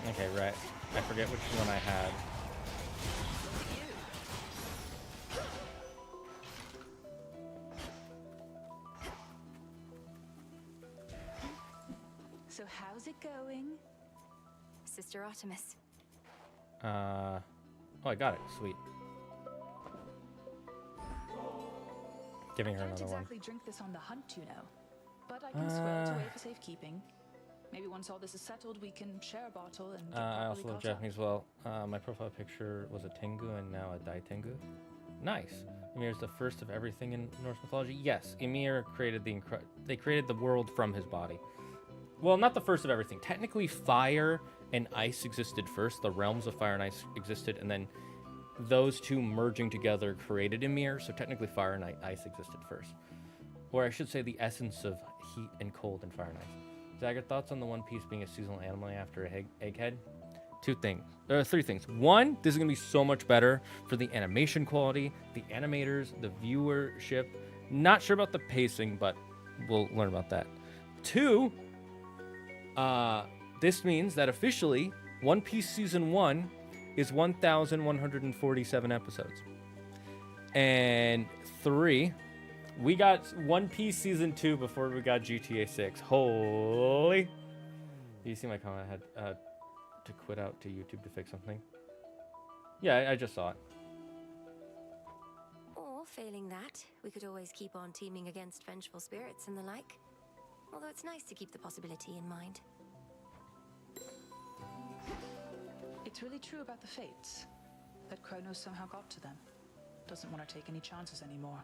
Okay, right. I forget which one I had. So how's it going? Sister Artemis. Oh, I got it. Sweet. Giving her I can't another one. exactly drink this on the hunt, you know. But I can swear it away for safekeeping. Maybe once all this is settled, we can share a bottle and get I properly also love caught up. Japanese well. My profile picture was a Tengu and now a Dai Tengu. Nice. Ymir's the first of everything in Norse mythology. Yes, Ymir created they created the world from his body. Well, not the first of everything. Technically, fire and ice existed first. The realms of fire and ice existed, and then those two merging together created Ymir. So technically, fire and ice existed first. Or I should say the essence of heat and cold and fire and ice. Zagger, thoughts on the One Piece being a seasonal anime after Egghead? Three things. One, this is going to be so much better for the animation quality, the animators, the viewership. Not sure about the pacing, but we'll learn about that. Two, this means that officially One Piece Season 1 is 1,147 episodes. And three, we got One Piece Season 2 before we got GTA 6. Holy. You see my comment? I had to quit out to YouTube to fix something. Yeah, I just saw it. Or, failing that, we could always keep on teaming against vengeful spirits and the like. Although it's nice to keep the possibility in mind. It's really true about the Fates. That Kronos somehow got to them. Doesn't want to take any chances anymore.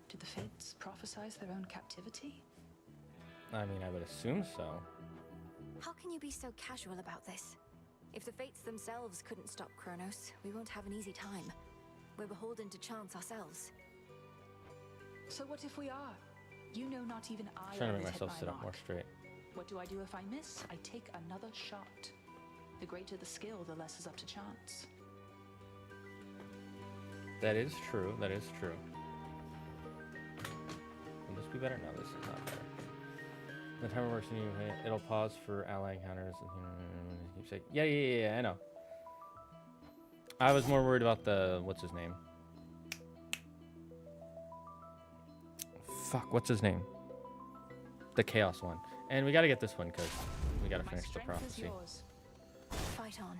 Did the Fates prophesize their own captivity? I mean, I would assume so. How can you be so casual about this? If the Fates themselves couldn't stop Kronos, we won't have an easy time. We're beholden to chance ourselves. So what if we are? You know not even I Trying to make always hit myself my sit up mark. more straight. What do I do if I miss? I take another shot. The greater the skill, the less is up to chance. That is true. That is true. Will this be better? No, this is not better. The timer works and it'll pause for ally encounters. Keep saying, yeah, I know. I was more worried about the, what's his name? Fuck, what's his name? The Chaos one. And we gotta get this one because we gotta finish the prophecy. Fight on.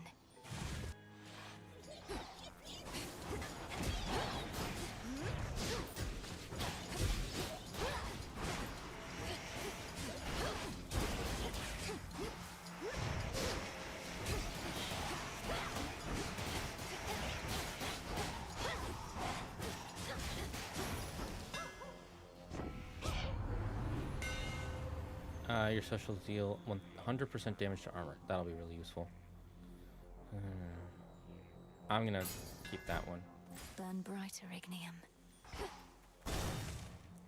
Your specials deal 100% damage to armor. That'll be really useful. I'm gonna keep that one. Burn brighter, Ignium.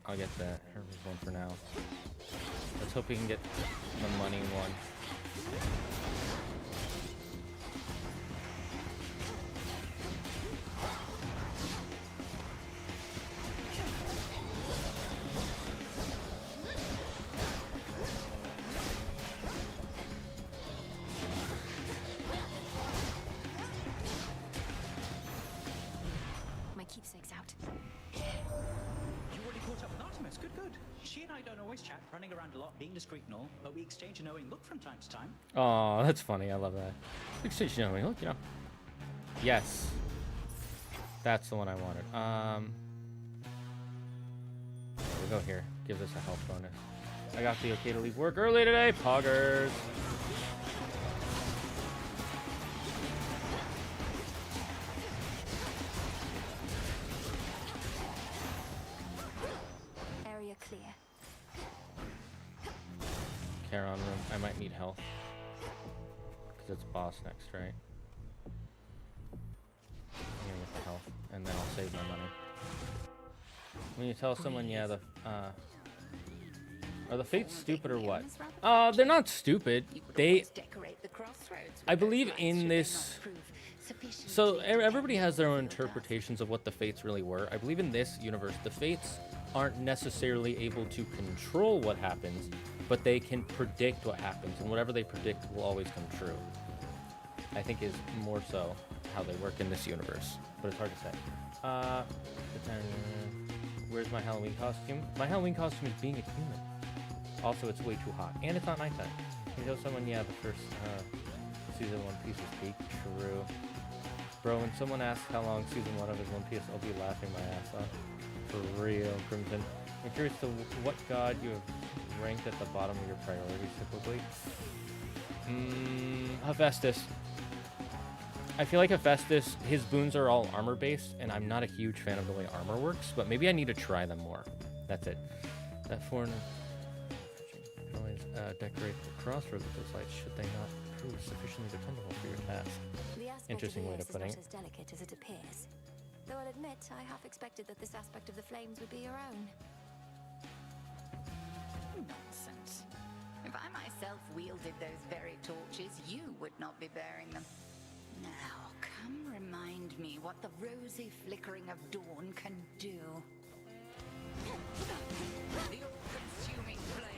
I'll get that herbivore one for now. Let's hope we can get the money one. My keepsake's out. You already caught up with Artemis. Good, good. She and I don't always chat, running around a lot, being discreet and all, but we exchange a knowing look from time to time. Oh, that's funny. I love that. Exchange knowing look, you know. Yes. That's the one I wanted. There we go here. Gives us a health bonus. I got the okay to leave work early today. Poggers. Area clear. Charon room. I might need health. Because it's boss next, right? I'm gonna get the health. And then I'll save my money. When you tell someone, yeah, the are the fates stupid or what? They're not stupid. I believe in this. So everybody has their own interpretations of what the fates really were. I believe in this universe, the fates aren't necessarily able to control what happens, but they can predict what happens, and whatever they predict will always come true. I think is more so how they work in this universe, but it's hard to say. Where's my Halloween costume? My Halloween costume is being a human. Also, it's way too hot, and it's not nighttime. You tell someone, yeah, the first season One Piece is peak. True. Bro, when someone asks how long season 1 of his One Piece, I'll be laughing my ass off. For real, Crimson. I'm curious to what god you have ranked at the bottom of your priorities typically. Hephaestus. I feel like Hephaestus, his boons are all armor based, and I'm not a huge fan of the way armor works, but maybe I need to try them more. That's it. That foreigner can always decorate the crossroads with those lights should they not prove sufficiently dependable for your task. The aspect Interesting of way the to put is it. not as delicate as it appears. Though I'll admit, I half expected that this aspect of the flames would be your own. Nonsense. If I myself wielded those very torches, you would not be bearing them. Now, come remind me what the rosy flickering of dawn can do. The all-consuming flame.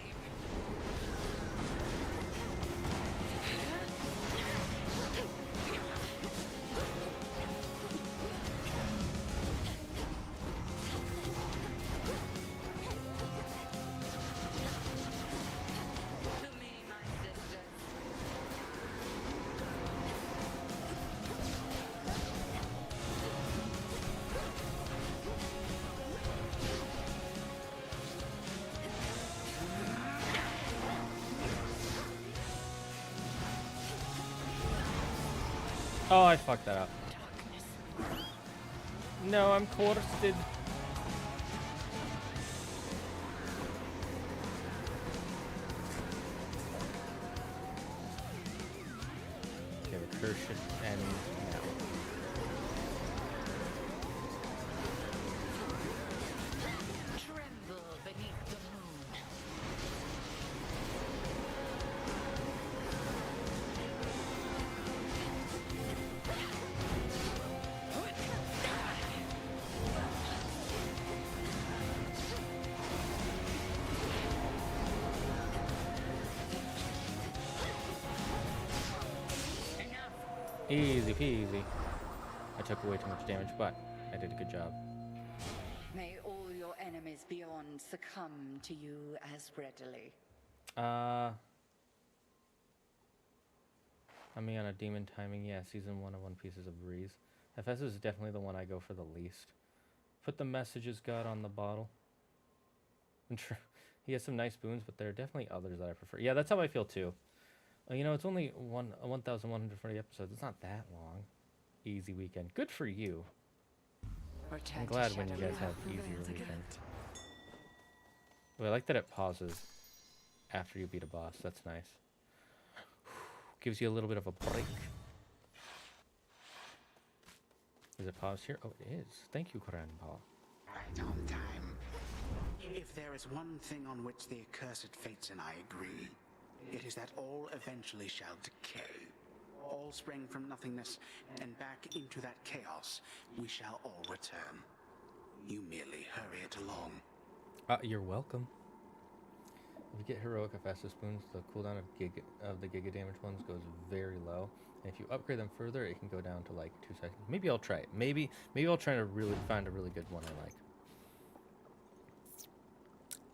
Oh, I fucked that up. No, I'm corsted. Okay, the curse should end now. Tremble beneath the moon. Easy peasy. I took away too much damage, but I did a good job. May all your enemies beyond succumb to you as readily. I mean, on a demon timing, yeah, season 1 of One Piece is a breeze. Hephaestus is definitely the one I go for the least. Put the messages god on the bottle. He has some nice boons, but there are definitely others that I prefer. Yeah, that's how I feel too. You know, it's only 1,140 episodes. It's not that long. Easy weekend. Good for you. I'm glad when you guys have easier weekends. Well, I like that it pauses after you beat a boss. That's nice. Gives you a little bit of a break. Is it paused here? Oh, it is. Thank you, Grandpa. Right on time. If there is one thing on which the accursed fates and I agree. It is that all eventually shall decay. All sprang from nothingness, and back into that chaos we shall all return. You merely hurry it along. You're welcome. If you get heroic Hephaestus spoons, the cooldown of the Giga damage ones goes very low. And if you upgrade them further, it can go down to like 2 seconds. Maybe I'll try it. Maybe I'll try to really find a really good one I like.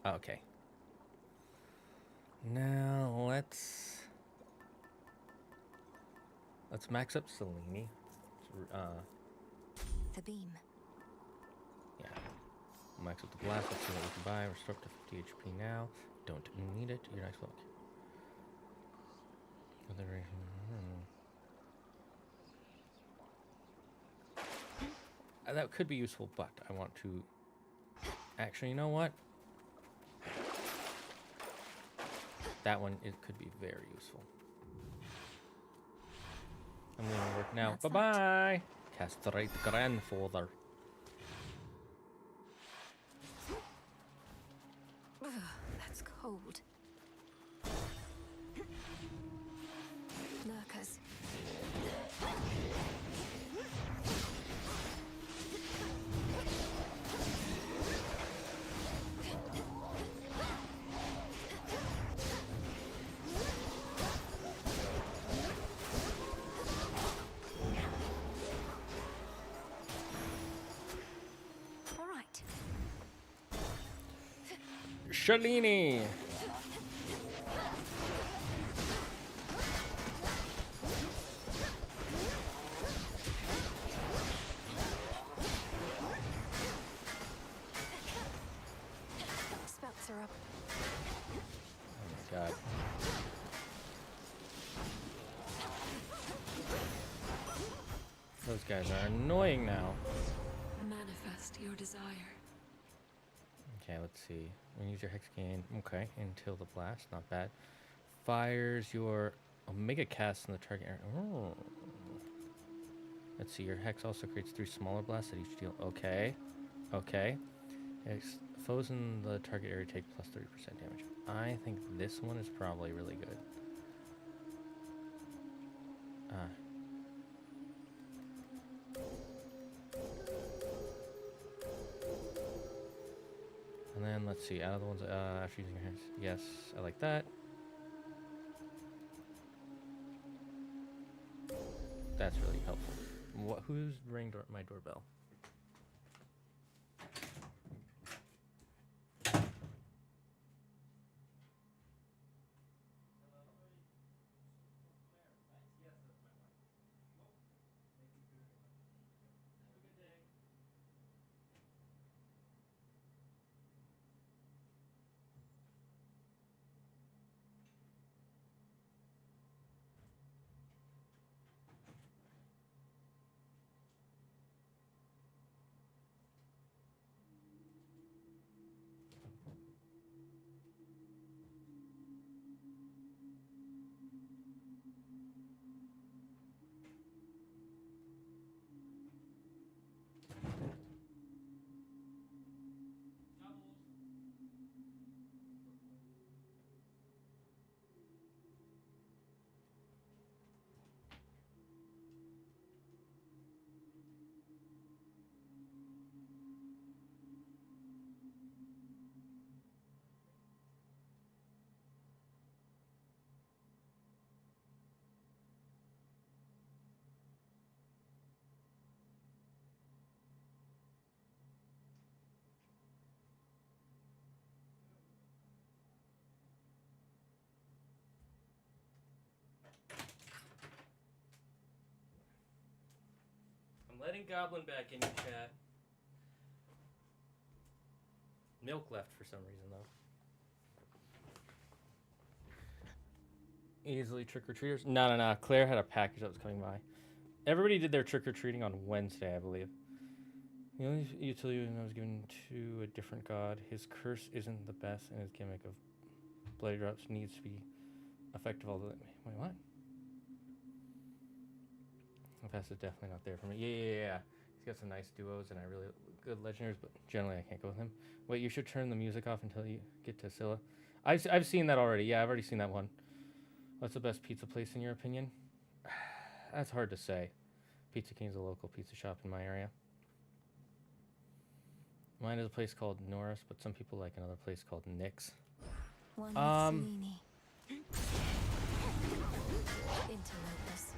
Okay. Now let's max up Selene. The beam. Yeah. Max up the blast. Let's see what we can buy. We're stuck to 50 HP now. Don't need it. Your next look. That could be useful, but I want to... Actually, you know what? That one, it could be very useful. I'm going to work now. Bye-bye! Castrate grandfather. That's cold. Lurkers. All right. Shalini! Spouts are up. Oh my god. Those guys are annoying now. Manifest your desire. Okay, let's see. When you use your hex gain, okay, until the blast, not bad. Fires your omega cast in the target area. Oh. Let's see, your hex also creates 3 smaller blasts at each deal. Okay, okay. Foes in the target area take plus 30% damage. I think this one is probably really good. And then let's see, out of the ones after using your hex. Yes, I like that. That's really helpful. Who's ringing my doorbell? I'm letting Goblin back in your chat. Milk left for some reason, though. Easily trick-or-treaters? No. Claire had a package that was coming by. Everybody did their trick-or-treating on Wednesday, I believe. The only utility I was given to a different god. His curse isn't the best, and his gimmick of bloody drops needs to be effective all the... Wait, what? The pass is definitely not there for me. Yeah. He's got some nice duos and I really good legendaries, but generally I can't go with him. Wait, you should turn the music off until you get to Scylla. I've seen that already. Yeah, I've already seen that one. What's the best pizza place in your opinion? That's hard to say. Pizza King's a local pizza shop in my area. Mine is a place called Norris, but some people like another place called Nick's. One with Selene. Interlopers.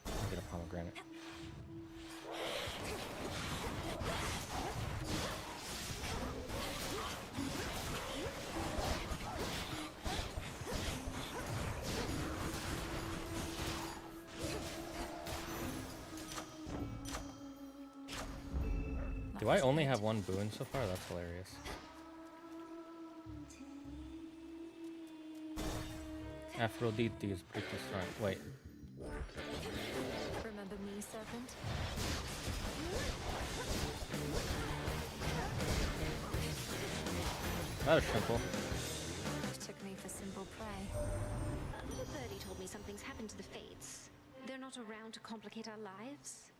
I'll get a pomegranate. Do I only have one boon so far? That's hilarious. Aphrodite is pretty strong. Wait. Remember me, serpent? That was simple. Took me for simple prey. A little birdie told me something's happened to the Fates. They're not around to complicate our lives.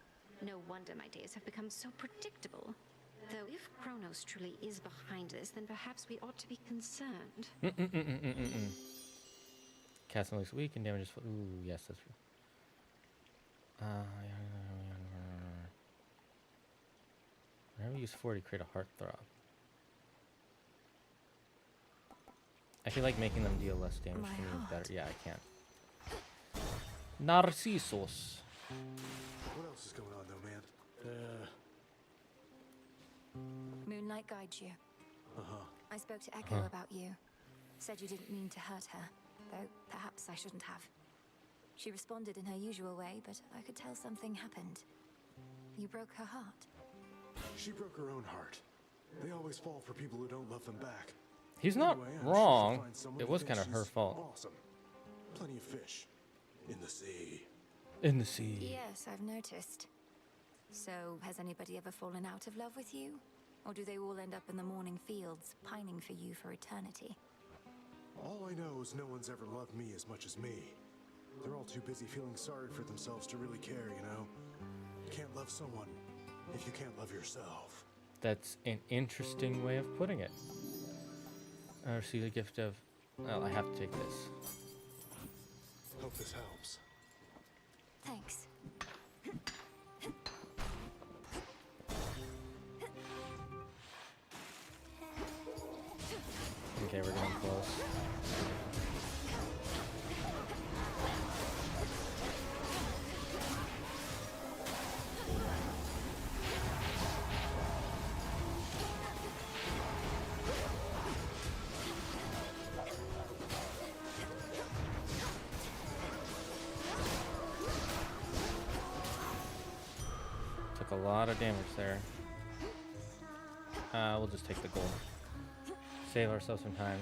No wonder my days have become so predictable. Though if Kronos truly is behind this, then perhaps we ought to be concerned. Casting looks weak and damages. Ooh, yes, that's true. Whenever you use 4 to create a heartthrob. I feel like making them deal less damage to me is better. Yeah, I can. Narcissus. What else is going on, though, man? Moonlight guides you. I spoke to Echo about you. Said you didn't mean to hurt her, though perhaps I shouldn't have. She responded in her usual way, but I could tell something happened. You broke her heart. She broke her own heart. They always fall for people who don't love them back. He's not wrong. It was kind of her fault. Awesome. Plenty of fish. In the sea. In the sea. Yes, I've noticed. So, has anybody ever fallen out of love with you? Or do they all end up in the morning fields, pining for you for eternity? All I know is no one's ever loved me as much as me. They're all too busy feeling sorry for themselves to really care, you know? You can't love someone if you can't love yourself. That's an interesting way of putting it. I receive the gift of... Well, I have to take this. Hope this helps. Thanks. Okay, we're getting close. Took a lot of damage there. We'll just take the gold. Save ourselves some time.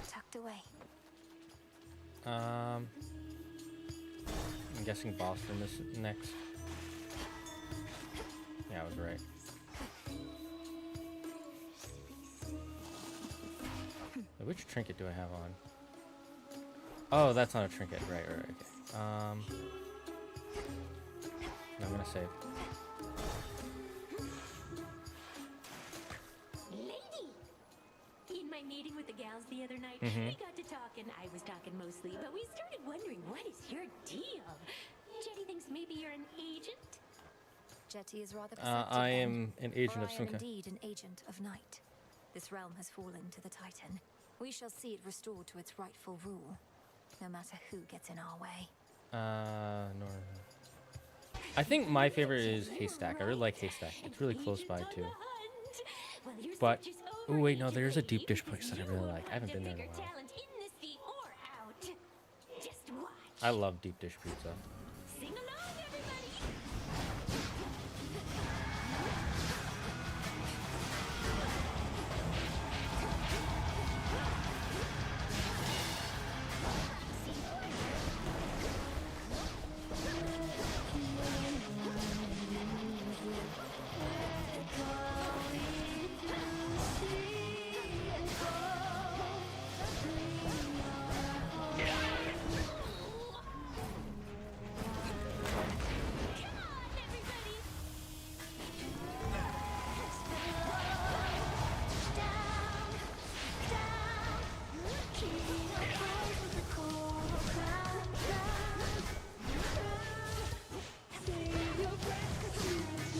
Tucked away. I'm guessing boss room is next. Yeah, I was right. Which trinket do I have on? Oh, that's not a trinket. Right, okay. I'm gonna save. Lady! In my meeting with the gals the other night, Mm-hmm. we got to talking. I was talking mostly, but we started wondering, what is your deal? Jetty thinks maybe you're an agent? Jetty is rather I am an agent of I some am kind. indeed an agent of night. This realm has fallen to the Titan. We shall see it restored to its rightful rule, no matter who gets in our way. No. I think my favorite is Haystack. I really like Haystack. It's really close by too. Well, your But, search is oh over, wait, no, Agent there's a Lady. deep dish place that I You really won't like. I haven't find been there in a bigger while. talent in the sea or out. Just watch. I love deep dish pizza. Sing along, everybody.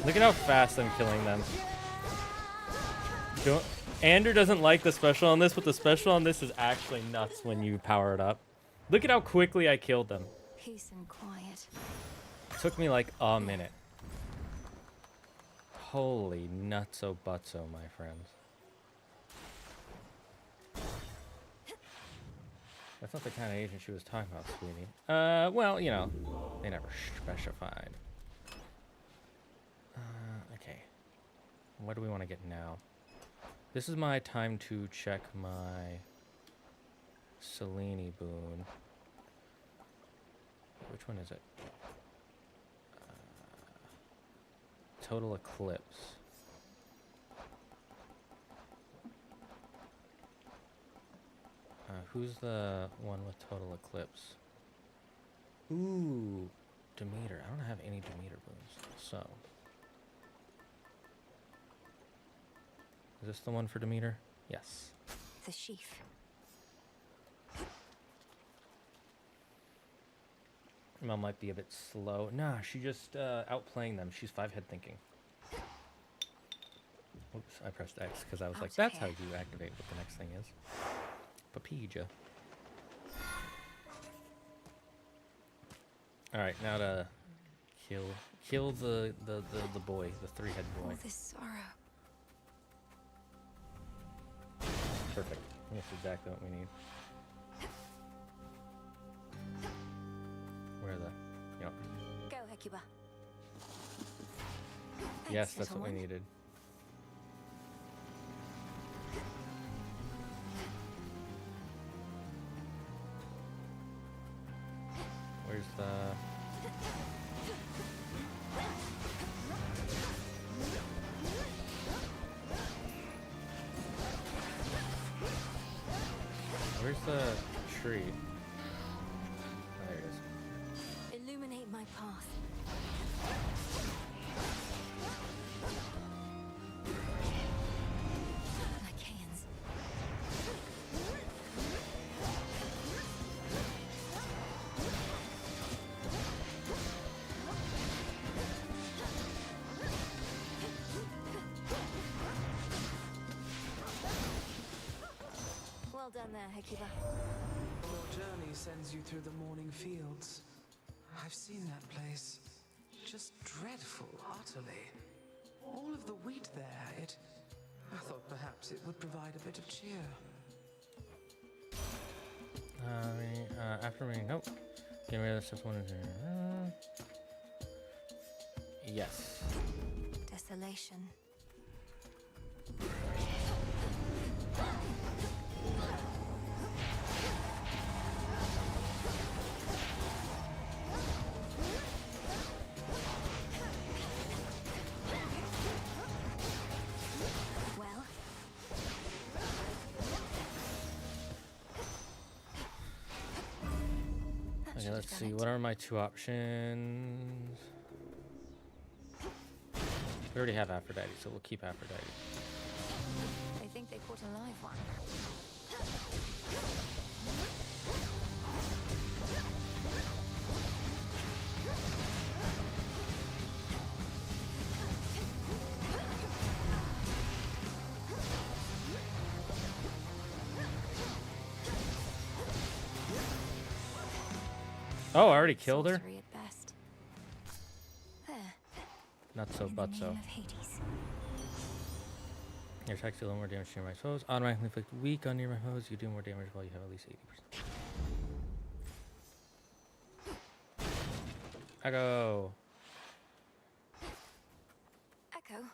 Look at how fast I'm killing them. Andrew doesn't like the special on this, but the special on this is actually nuts when you power it up. Look at how quickly I killed them. Peace and quiet. Took me like a minute. Holy nutso butso, my friends. That's not the kind of agent she was talking about, sweetie. Well, you know, they never specified. Okay. What do we want to get now? This is my time to check my Selene boon. Which one is it? Total Eclipse. Who's the one with Total Eclipse? Ooh, Demeter. I don't have any Demeter boons, so. Is this the one for Demeter? Yes. The sheaf. Mom might be a bit slow. Nah, she just outplaying them. She's 5-head thinking. Oops, I pressed X because I was like, that's how you activate what the next thing is. Papija. Alright, now to kill the boy, the 3-head boy. All this sorrow. Perfect. That's exactly what we need. Where are the... Yep. Go, Hecuba. Yes, that's what we needed. Where's the... Where's the tree? Oh, there it is. Illuminate my path. Lycaeans. Well done there, Hecuba. Your journey sends you through the morning fields. I've seen that place. Just dreadful, utterly. All of the wheat there, I thought perhaps it would provide a bit of cheer. After reading... Nope. Get rid of the stuff one. Yes. Desolation. Okay, let's see. What are my 2 options? We already have Aphrodite, so we'll keep Aphrodite. I think they caught a live one. Oh, I already killed her? Sorcery at best. There. Not so, but so. Your attacks deal more damage to nearby foes. Automatically inflict weak on nearby foes. You do more damage while you have at least 80%. Echo. Echo?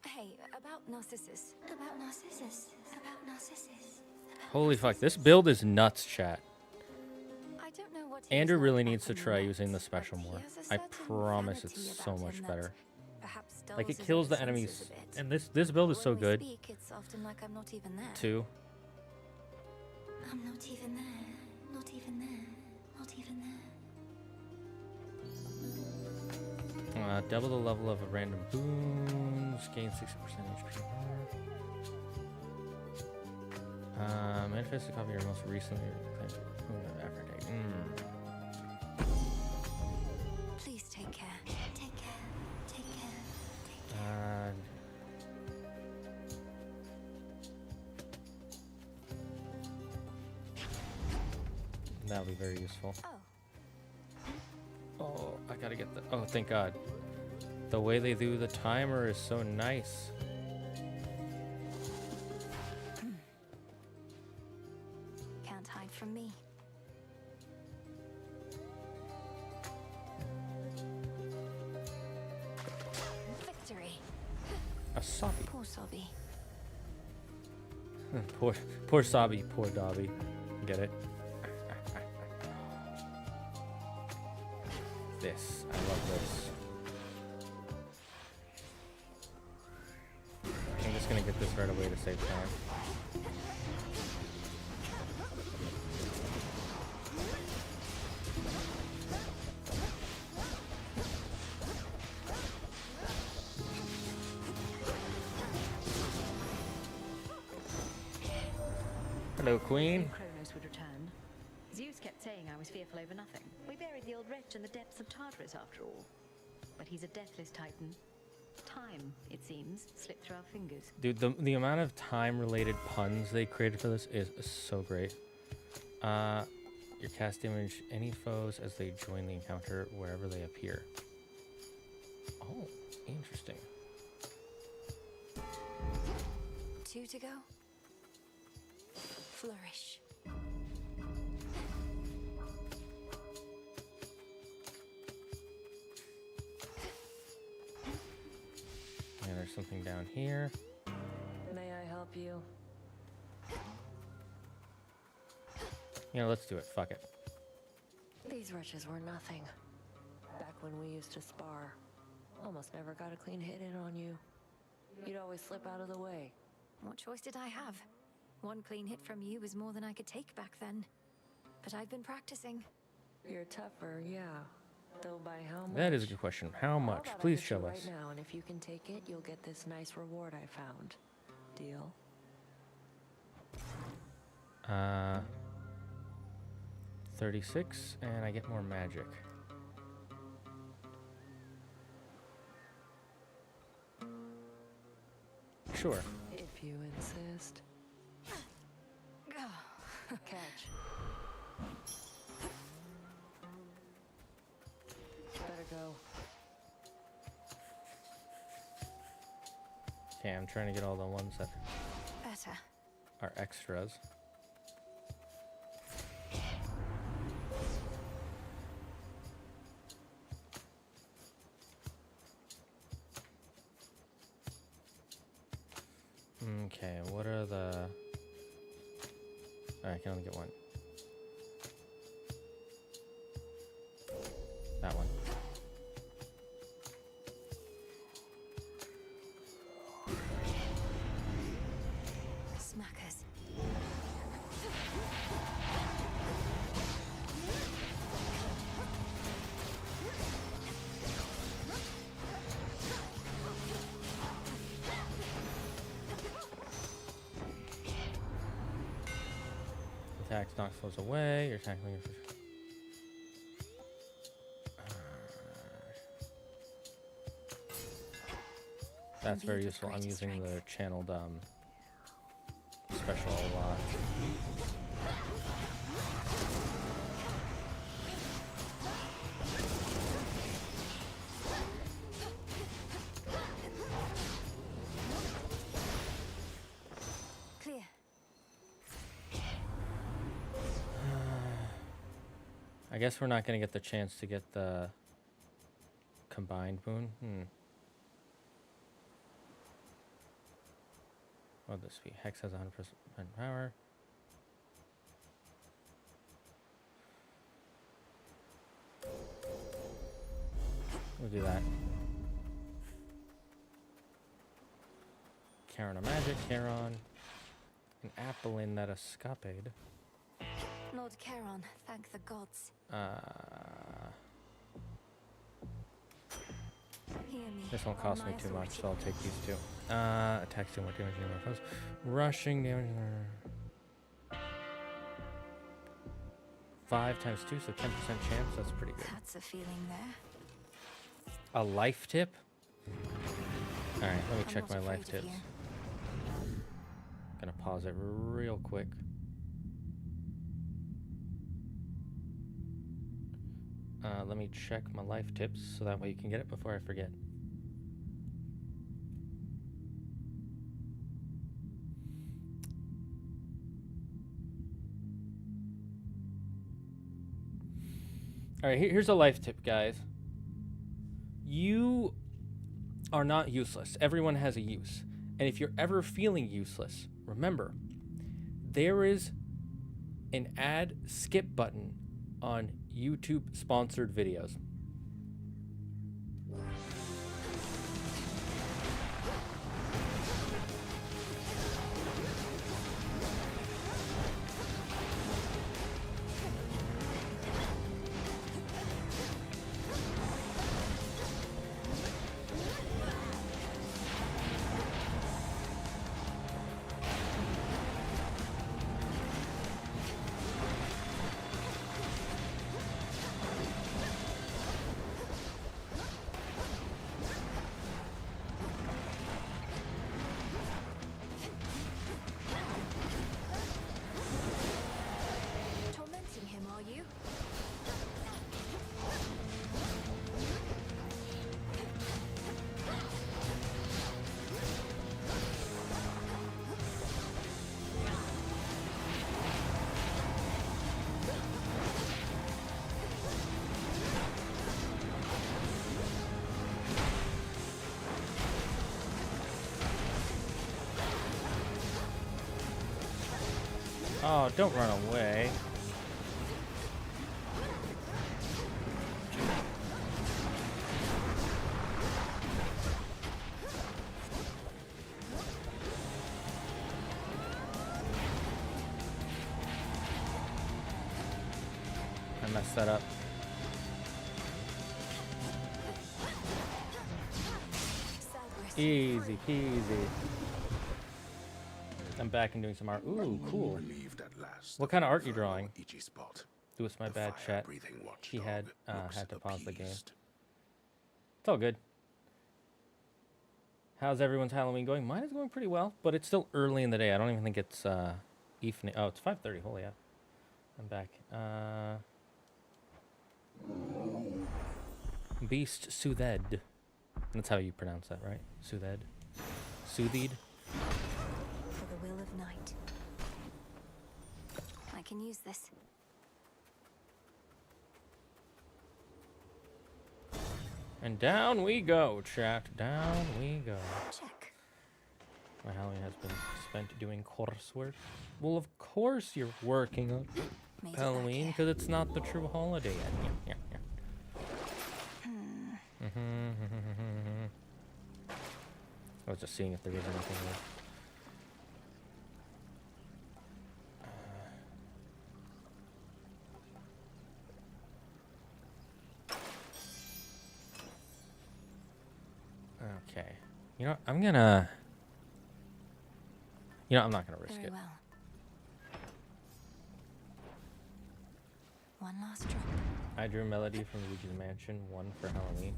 Hey, about Narcissus. About Narcissus. About Narcissus. Holy fuck, this build is nuts, chat. I don't know what he Andrew was like really back needs to when we try met, using the but special he more. has a I certain promise vanity it's so about much him that better. perhaps Like, it dulls kills his the enemies. senses a bit. And this build is When so we good, speak, it's often like I'm not even there. too. I'm not even there. Not even there. Not even there. Double the level of a random boons. Gain 60% HP. Manifest a copy of your most recently after date. Please take care. Take care. Take care. Take care. That'll be very useful. Oh. Oh, I gotta get the. Oh, thank God. The way they do the timer is so nice. Can't hide from me. Victory. A Sobby. Poor Sobby. poor Sobby, poor Dobby. Get it? This. I love this. I'm just gonna get this right away to save time. Hello, Queen. Kronos would return. Zeus kept saying I was fearful over nothing. We buried the old wretch in the depths of Tartarus after all. But he's a deathless titan. Time, it seems, slipped through our fingers. Dude, the amount of time-related puns they created for this is so great. Your cast damage any foes as they join the encounter wherever they appear. Oh, interesting. 2 to go. Flourish. Yeah, there's something down here. May I help you? Yeah, let's do it. Fuck it. These wretches were nothing. Back when we used to spar, almost never got a clean hit in on you. You'd always slip out of the way. What choice did I have? One clean hit from you was more than I could take back then. But I've been practicing. You're tougher, yeah. Though by how much? That is a good question. How much? about I Please hit you show right us. now, and if you can take it, you'll get this nice reward I found. Deal? 36, and I get more magic. Sure. If you insist. Catch. Better go. Okay, I'm trying to get all the ones that Better. are extras. Okay, what are the... Alright, I can only get one. That one. Smackers. Attacks knocks foes away. You're tackling your... That's very useful. I'm using the channeled special a lot. I guess we're not going to get the chance to get the combined boon. What would this be? Hex has 100% power. We'll do that. Charon a magic, Charon. An apple in that escapade. Lord Charon, thank the gods. Hear me. This won't cost me too much, so I'll take these two. Attacks do more damage than my foes. Rushing damage. 5 times 2, so 10% chance. That's pretty good. That's a feeling there. A life tip? Alright, let me check my life tips. Gonna pause it real quick. Let me check my life tips so that way you can get it before I forget. Alright, here's a life tip, guys. You are not useless. Everyone has a use. And if you're ever feeling useless, remember, there is an ad skip button on YouTube sponsored videos. Oh, don't run away. I messed that up. Easy peasy. I'm back and doing some art. Ooh, cool. What kind of art you drawing? It was my bad, chat. He had to pause the game. It's all good. How's everyone's Halloween going? Mine is going pretty well, but it's still early in the day. I don't even think it's evening. Oh, it's 5:30. Holy yeah. I'm back. Beast Soothed. That's how you pronounce that, right? Soothed. Soothed. For the will of night. I can use this. And down we go, chat. Down we go. Check. My Halloween has been spent doing coursework. Well, of course you're working on Halloween, because it's not the true holiday yet. I was just seeing if there was anything there. Okay. You know, I'm gonna... You know, I'm not gonna risk Very it. well. One last drop. I drew Melody from Luigi's Mansion 1 for Halloween.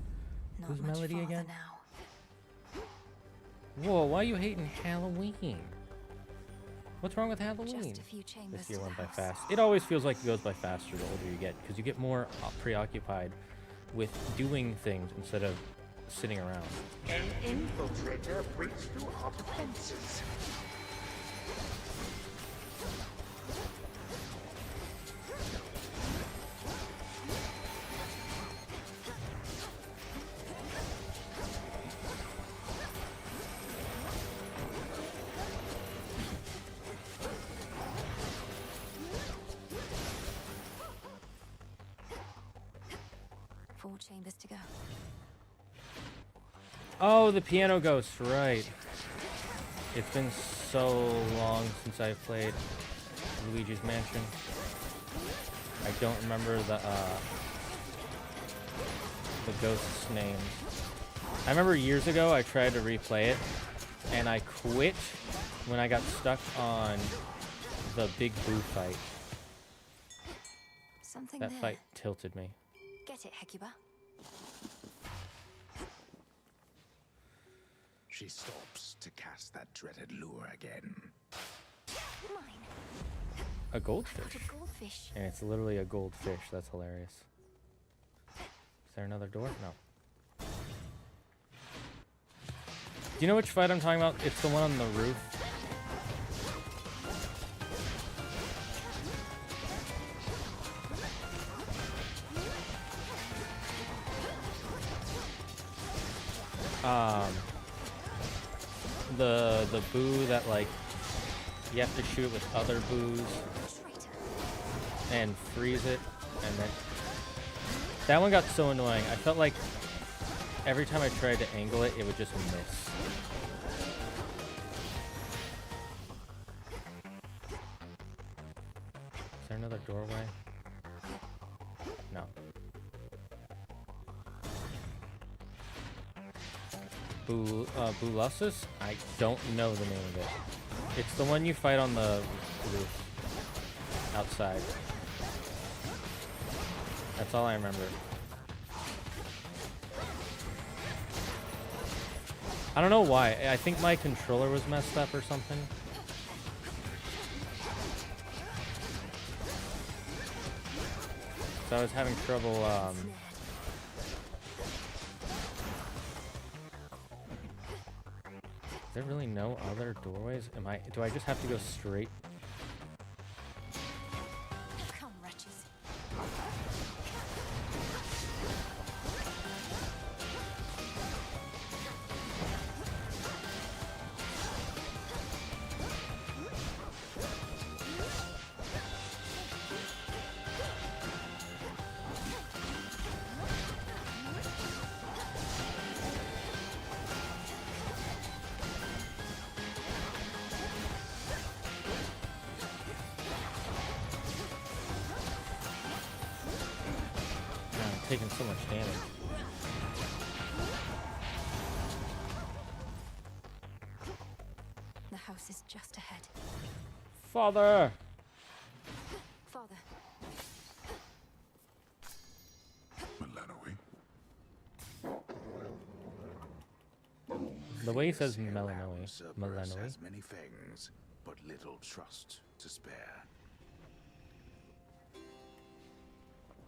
Not Who's much Melody farther again? now. Whoa, why are you hating Halloween? What's wrong with Halloween? Just a few chambers This year to went the by house. fast. It always feels like it goes by faster the older you get, because you get more preoccupied with doing things instead of sitting around. An infiltrator breaks through our defenses. chambers to go. Oh, the piano ghost, right. It's been so long since I played Luigi's Mansion. I don't remember the ghost's names. I remember years ago I tried to replay it, and I quit when I got stuck on the big boo fight. Something That there. fight tilted me. Get it, Hecuba. She stops to cast that dreaded lure again. Mine. A goldfish. A goldfish. And it's literally a goldfish. That's hilarious. Is there another door? No. Do you know which fight I'm talking about? It's the one on the roof. The boo that, like, you have to shoot it with other boos and freeze it, and then that one got so annoying. I felt like every time I tried to angle it, it would just miss. Is there another doorway? No. Bulusus? I don't know the name of it. It's the one you fight on the roof. Outside. That's all I remember. I don't know why. I think my controller was messed up or something. So I was having trouble, Is there really no other doorways? Do I just have to go straight? Come, wretches. Taking so much damage. The house is just ahead. Father! Father. The way he says Melanoe. Cerberus has many fangs, but little trust to spare.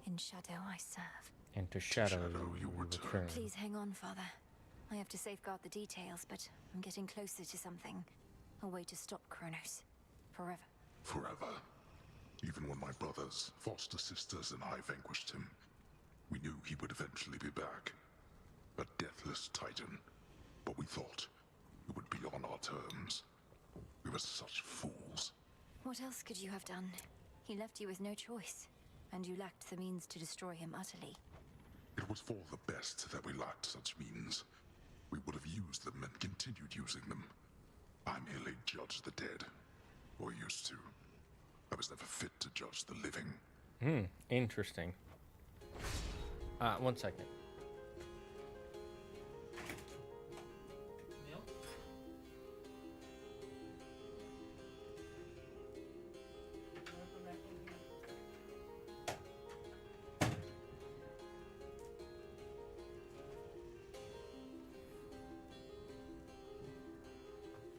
In shadow I serve. And to shadow you return. Please hang on, Father. I have to safeguard the details, but I'm getting closer to something. A way to stop Kronos. Forever. Forever. Even when my brothers, foster sisters, and I vanquished him, we knew he would eventually be back. A deathless titan. But we thought it would be on our terms. We were such fools. What else could you have done? He left you with no choice, and you lacked the means to destroy him utterly. It was for the best that we lacked such means. We would have used them and continued using them. I merely judge the dead. Or used to. I was never fit to judge the living. Interesting. 1 second.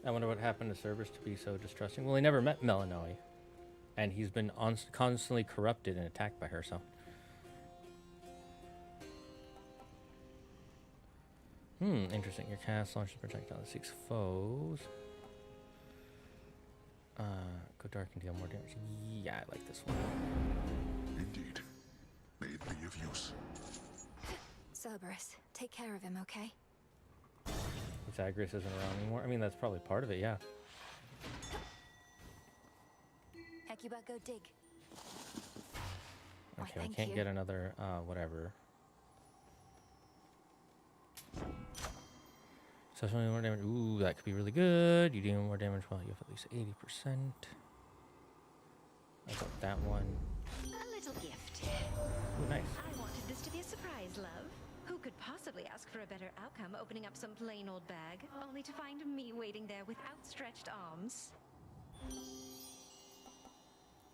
I wonder what happened to Cerberus to be so distrusting. Well, he never met Melanoe, and he's been constantly corrupted and attacked by her, so. Interesting. Your cast launches projectile that seeks foes. Go dark and deal more damage. Yeah, I like this one. Indeed. May it be of use. Cerberus, take care of him, okay? Zagreus isn't around anymore. I mean, that's probably part of it, yeah. Hecuba, go dig. Okay, I can't get another, whatever. Special more damage. Ooh, that could be really good. You deal more damage while you have at least 80%. I got that one. A little gift. Ooh, nice. I wanted this to be a surprise, love. Who could possibly ask for a better outcome opening up some plain old bag, only to find me waiting there with outstretched arms?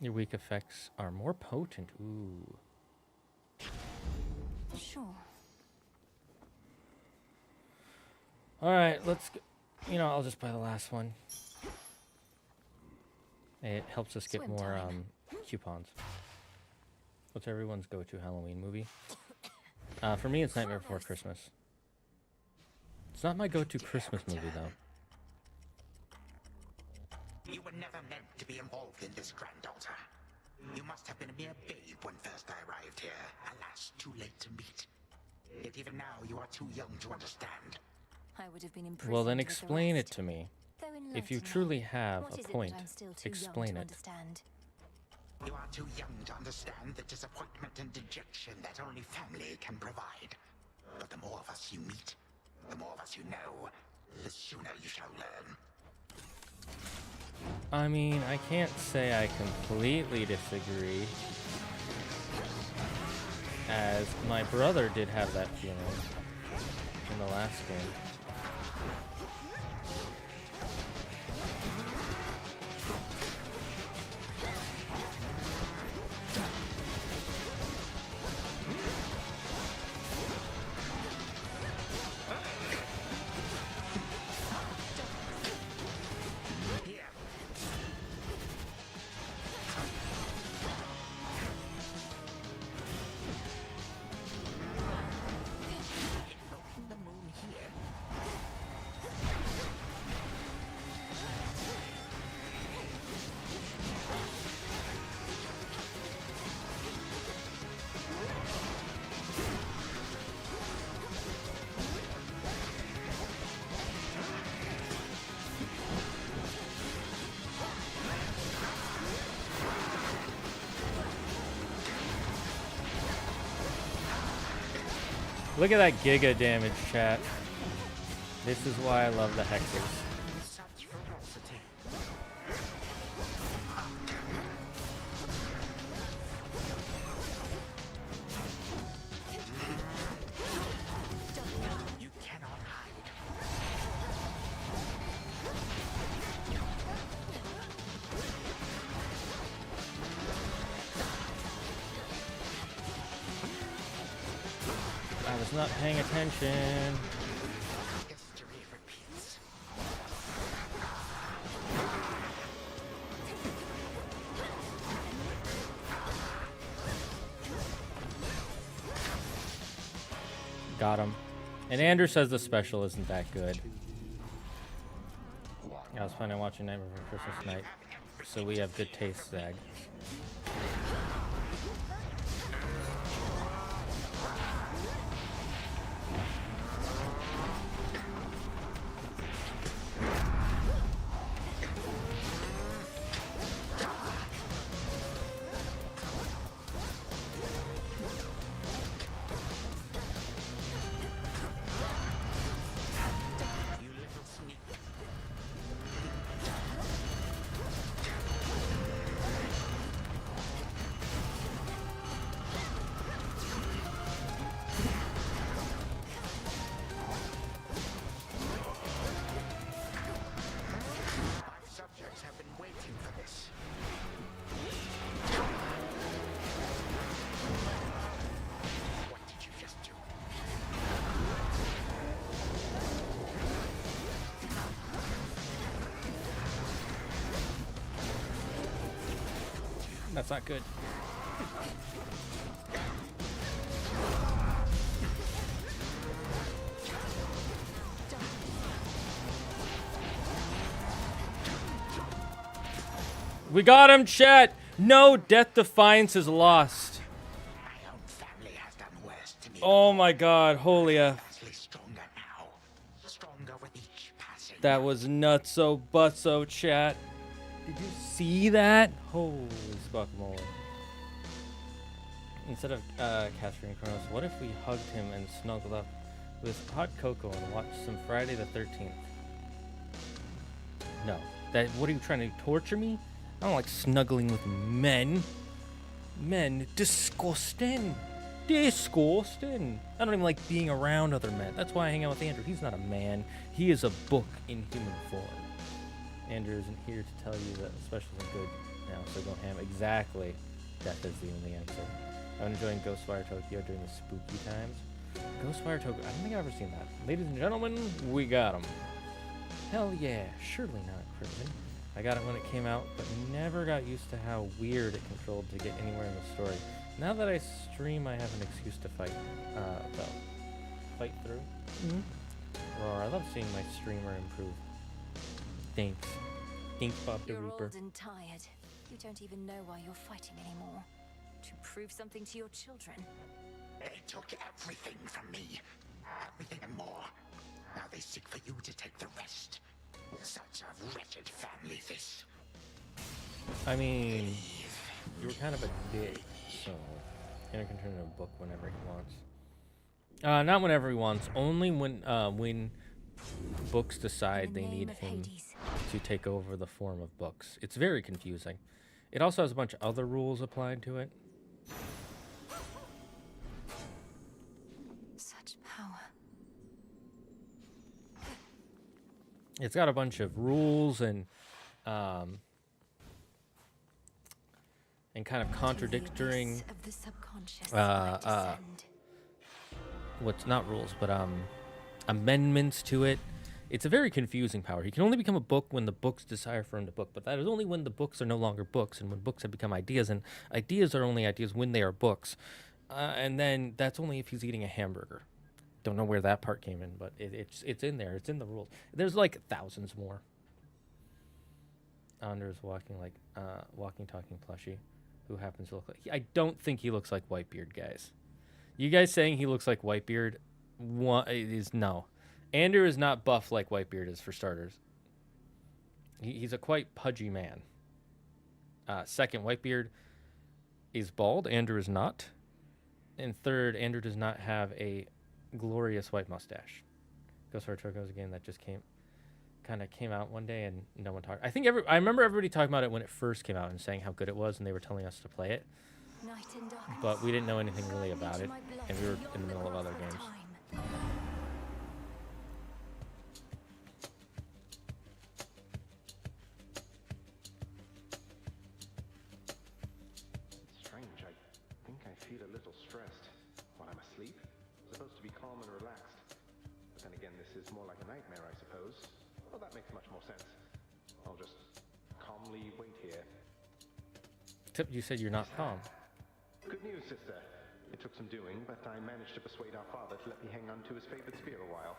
Your weak effects are more potent. Ooh. Sure. All right, let's go. You know, I'll just buy the last one. It helps us get Swim more time. coupons. What's everyone's go-to Halloween movie? For me, it's Nightmare Before Christmas. It's not my go-to Christmas movie, though. You were never meant to be involved in this, granddaughter. You must have been a mere babe when first I arrived here. Alas, too late to meet. Yet even now, you are too young to understand. I would have been imprisoned. Well, then with the explain it rest. to me. Though If you enlighten me. truly have What a is it that point, I'm still too explain young to it. understand? You are too young to understand the disappointment and dejection that only family can provide. But the more of us you meet, the more of us you know, the sooner you shall learn. I mean, I can't say I completely disagree, as my brother did have that feeling in the last game. Look at that giga damage, chat. This is why I love the hexers. Such ferocity. You cannot hide. I was not paying attention. History repeats. Got him. And Andrew says the special isn't that good. I was planning on watching Nightmare Before Christmas night, so we have good taste, Zag. You little sneak. My subjects have been waiting for this. What did you just do? That's not good. We got him, chat! No, Death Defiance is lost. My own family has done worse to me. Oh my god, Holia. Vastly stronger now. Stronger with each passing. That was nutso butso, chat. Did you see that? Holy guacamole. Instead of capturing Kronos, what if we hugged him and snuggled up with hot cocoa and watch some Friday the 13th. No. What are you trying to torture me? I don't like snuggling with men. Men, disgusting. Disgusting. I don't even like being around other men. That's why I hang out with Andrew. He's not a man. He is a book in human form. Andrew isn't here to tell you that specials are good now, so go ham. Exactly. Death is the only answer. I'm enjoying Ghostwire Tokyo during the spooky times. Ghostwire Tokyo. I don't think I've ever seen that. Ladies and gentlemen, we got him. Hell yeah. Surely not, Crimson. I got it when it came out, but never got used to how weird it controlled to get anywhere in the story. Now that I stream, I have an excuse to fight, fight through. Roar, I love seeing my streamer improve. Thanks. Thanks, Bob the You're Reaper. old and tired. You don't even know why you're fighting anymore. To prove something to your children. They took everything from me. Everything and more. Now they seek for you to take the rest. Such a wretched family, this. I mean, you were kind of a dick, so Anakin can turn into a book whenever he wants. Not whenever he wants. Only when books decide they need him to take over the form of books. It's very confusing. It also has a bunch of other rules applied to it. Such power. It's got a bunch of rules and kind of contradicting what's not rules, but amendments to it. It's a very confusing power. He can only become a book when the books desire for him to book, but that is only when the books are no longer books and when books have become ideas, and ideas are only ideas when they are books. And then that's only if he's eating a hamburger. Don't know where that part came in, but it's in there. It's in the rules. There's like thousands more. Anders walking talking plushie, who happens to look like. I don't think he looks like Whitebeard, guys. You guys saying he looks like Whitebeard, is no. Andrew is not buff like Whitebeard is, for starters. He's a quite pudgy man. Second, Whitebeard is bald. Andrew is not. And third, Andrew does not have a glorious white mustache. Ghostwire Tokyo is a game that just came out one day and no one talked. I remember everybody talking about it when it first came out and saying how good it was, and they were telling us to play it. But we didn't know anything really about it, and we were in the middle of other games. Strange, I think I feel a little stressed. While I'm asleep? Supposed to be calm and relaxed. But then again, this is more like a nightmare, I suppose. Well, that makes much more sense. I'll just calmly wait here. Except you said you're not calm. Good news, sister. It took some doing, but I managed to persuade our father to let me hang on to his favorite spear a while.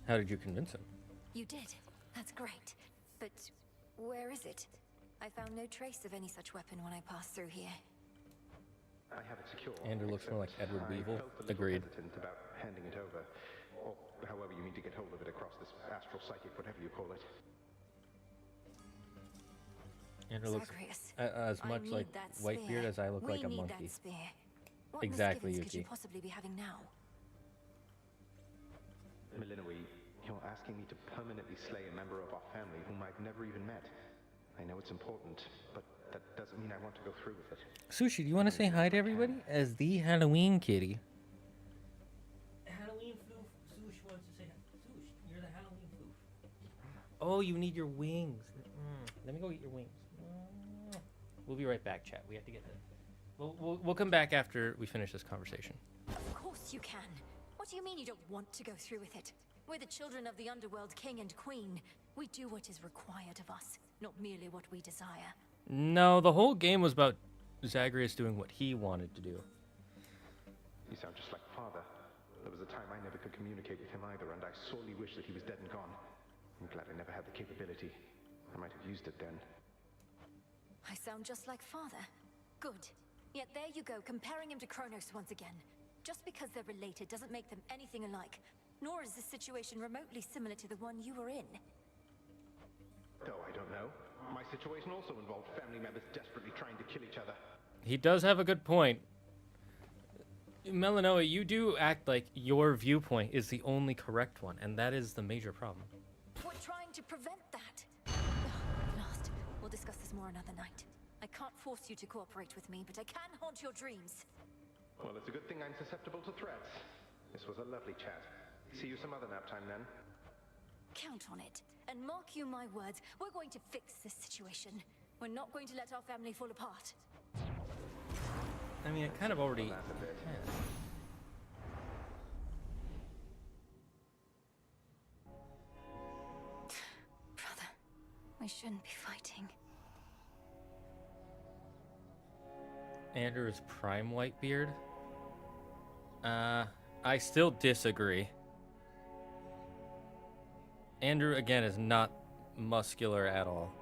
How did you convince him? You did. That's great. But where is it? I found no trace of any such weapon when I passed through here. I have it secure. Andrew looks more like Edward Weevil. I felt a little Agreed. hesitant about handing it over, or however you need to get hold of it across this astral psychic, whatever you call it. Andrew looks Zagreus, as I much need like that Whitebeard spear. as I look We like a need monkey. that spear. What Exactly, misgivings could you Yuki. possibly be having now? Melinoe, you're asking me to permanently slay a member of our family whom I've never even met. I know it's important, but that doesn't mean I want to go through with it. Sushi, do you want to say hi to everybody? As the Halloween kitty. Halloween floof. Sush wants to say hi. Sush, you're the Halloween floof. Oh, you need your wings. Let me go get your wings. We'll be right back, chat. We have to get that. We'll come back after we finish this conversation. Of course you can. What do you mean you don't want to go through with it? We're the children of the underworld king and queen. We do what is required of us, not merely what we desire. No, the whole game was about Zagreus doing what he wanted to do. You sound just like father. There was a time I never could communicate with him either, and I sorely wish that he was dead and gone. I'm glad I never had the capability. I might have used it then. I sound just like father. Good. Yet there you go, comparing him to Kronos once again. Just because they're related doesn't make them anything alike. Nor is this situation remotely similar to the one you were in. Oh, I don't know. My situation also involved family members desperately trying to kill each other. He does have a good point. Melanoa, you do act like your viewpoint is the only correct one, and that is the major problem. We're trying to prevent that. Last, we'll discuss this more another night. I can't force you to cooperate with me, but I can haunt your dreams. Well, it's a good thing I'm susceptible to threats. This was a lovely chat. See you some other nap time then. Count on it. And mark you my words, we're going to fix this situation. We're not going to let our family fall apart. I mean, it kind of already... Brother, we shouldn't be fighting. Andrew is prime Whitebeard? I still disagree. Andrew, again, is not muscular at all.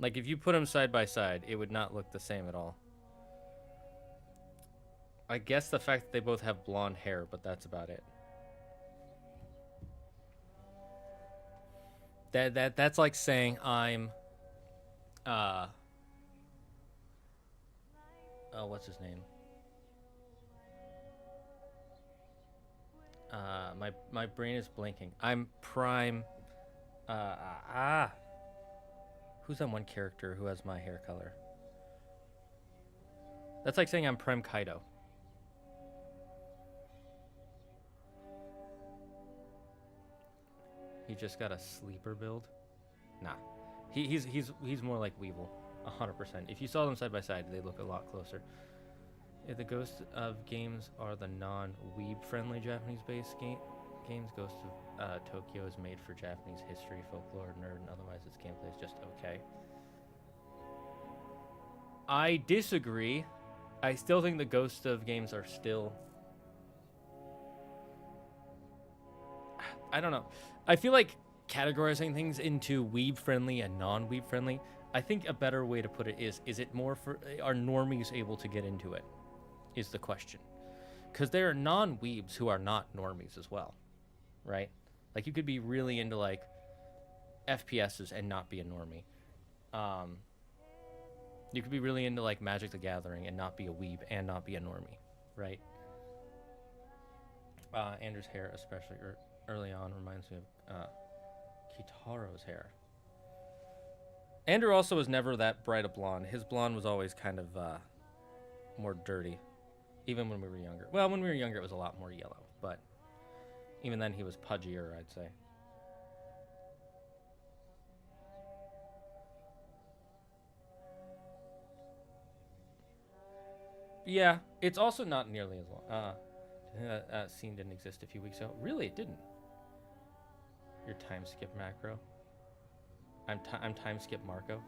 Like, if you put them side by side, it would not look the same at all. I guess the fact that they both have blonde hair, but that's about it. That's like saying I'm oh, what's his name? My brain is blinking. I'm prime who's that one character who has my hair color? That's like saying I'm prime Kaido. He just got a sleeper build? Nah. He's more like Weevil. 100%. If you saw them side by side, they look a lot closer. If the Ghost of games are the non-weeb friendly Japanese-based games, Ghost of Tokyo is made for Japanese history, folklore, nerd, and otherwise its gameplay is just okay. I disagree. I still think the Ghost of games are still... I don't know. I feel like categorizing things into weeb-friendly and non-weeb-friendly, I think a better way to put it is it more for... Are normies able to get into it? Is the question. Because there are non-weebs who are not normies as well. Right? Like, you could be really into, like, FPSs and not be a normie. You could be really into, like, Magic the Gathering and not be a weeb and not be a normie. Right? Andrew's hair, especially early on, reminds me of Kitaro's hair. Andrew also was never that bright a blonde. His blonde was always kind of more dirty. Even when we were younger. Well, when we were younger, it was a lot more yellow. But even then, he was pudgier, I'd say. Yeah, it's also not nearly as long. That scene didn't exist a few weeks ago. Really, it didn't. Your time skip macro. I'm time skip Marco.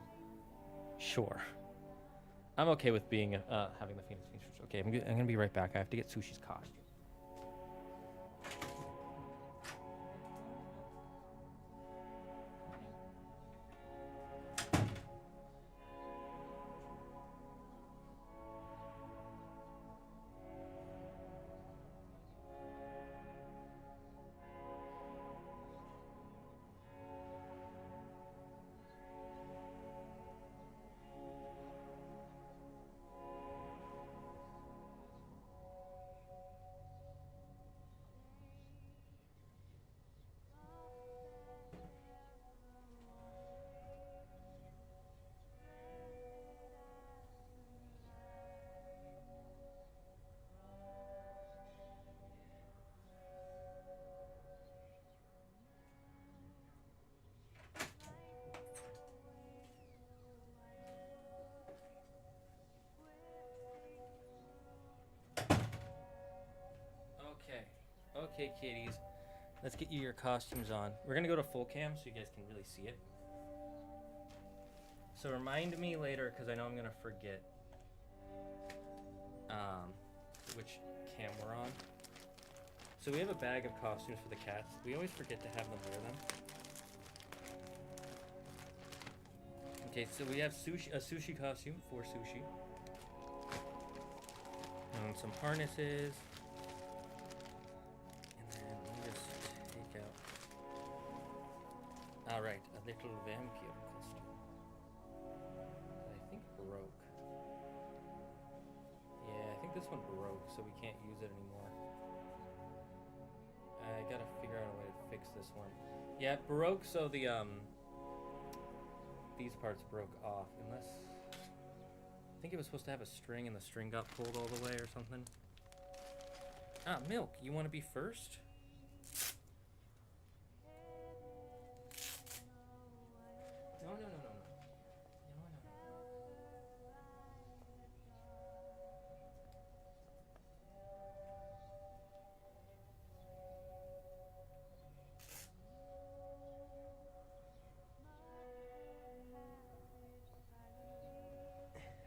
Sure. I'm okay with being having the Phoenix features. Okay, I'm gonna be right back. I have to get Sushi's costume. Okay, kitties. Let's get you your costumes on. We're gonna go to full cam so you guys can really see it. So remind me later, because I know I'm gonna forget which cam we're on. So we have a bag of costumes for the cats. We always forget to have them wear them. Okay, so we have a sushi costume for Sushi. And some harnesses. Alright, a little vampire costume. broke. Yeah, I think this one broke, so we can't use it anymore. I gotta figure out a way to fix this one. Yeah, it broke, so the these parts broke off. Unless I think it was supposed to have a string, and the string got pulled all the way or something. Ah, Milk, you want to be first? No.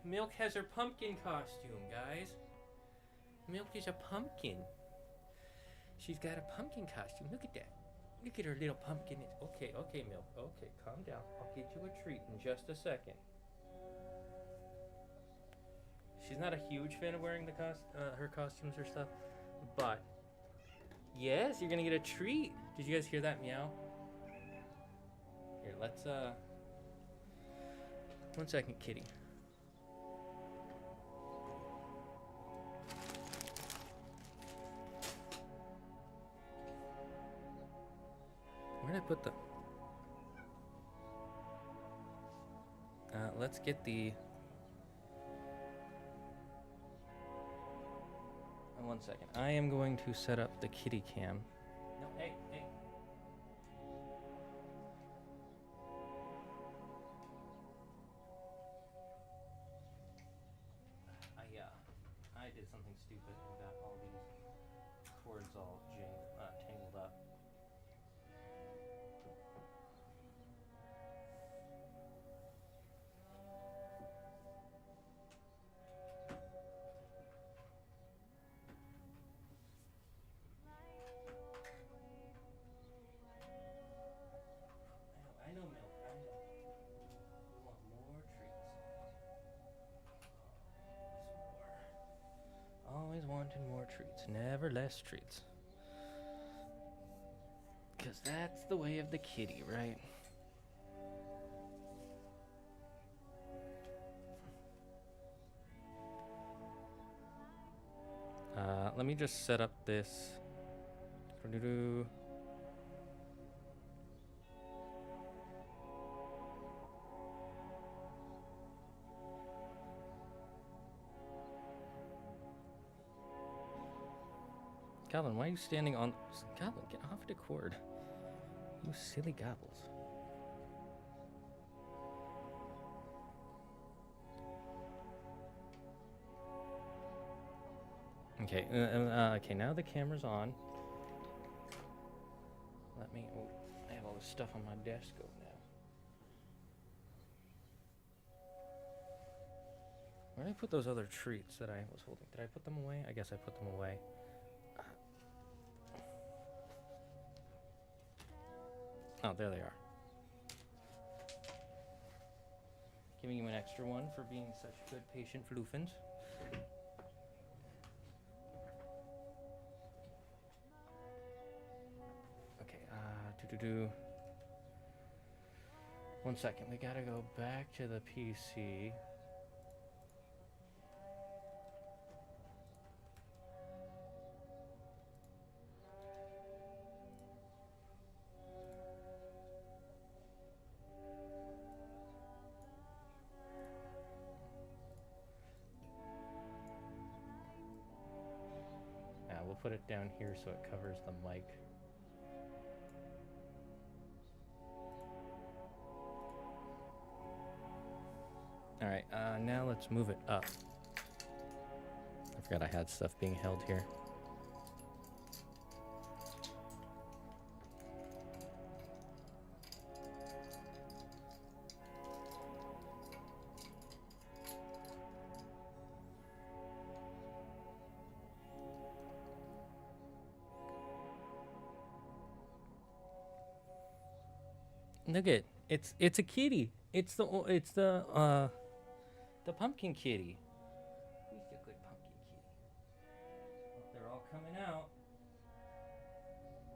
Milk has her pumpkin costume, guys. Milk is a pumpkin. She's got a pumpkin costume. Look at that. Look at her little pumpkin. Okay, Milk. Okay, calm down. I'll get you a treat in just a second. She's not a huge fan of wearing the her costumes or stuff, but yes, you're gonna get a treat. Did you guys hear that meow? Here, let's 1 second, kitty. Where did I put the... let's get the... 1 second. I am going to set up the kitty cam. No, hey. I did something stupid and got all these cords all tangled up. I know, Milk. I know. You want more treats. Always wanting more treats. Never less treats. Because that's the way of the kitty, right? Let me just set up this. Calvin, why are you standing on... Calvin, get off the cord. You silly gobbles. Okay, okay, now the camera's on. Let me... Oh, I have all this stuff on my desk now. Where did I put those other treats that I was holding? Did I put them away? I guess I put them away. Oh, there they are. Giving you an extra one for being such good patient floofins. Okay, 1 second, we gotta go back to the PC. We'll put it down here so it covers the mic. Alright, now let's move it up. I forgot I had stuff being held here. Look at it's a kitty. It's the pumpkin kitty. Who's the good pumpkin kitty? Oh, they're all coming out.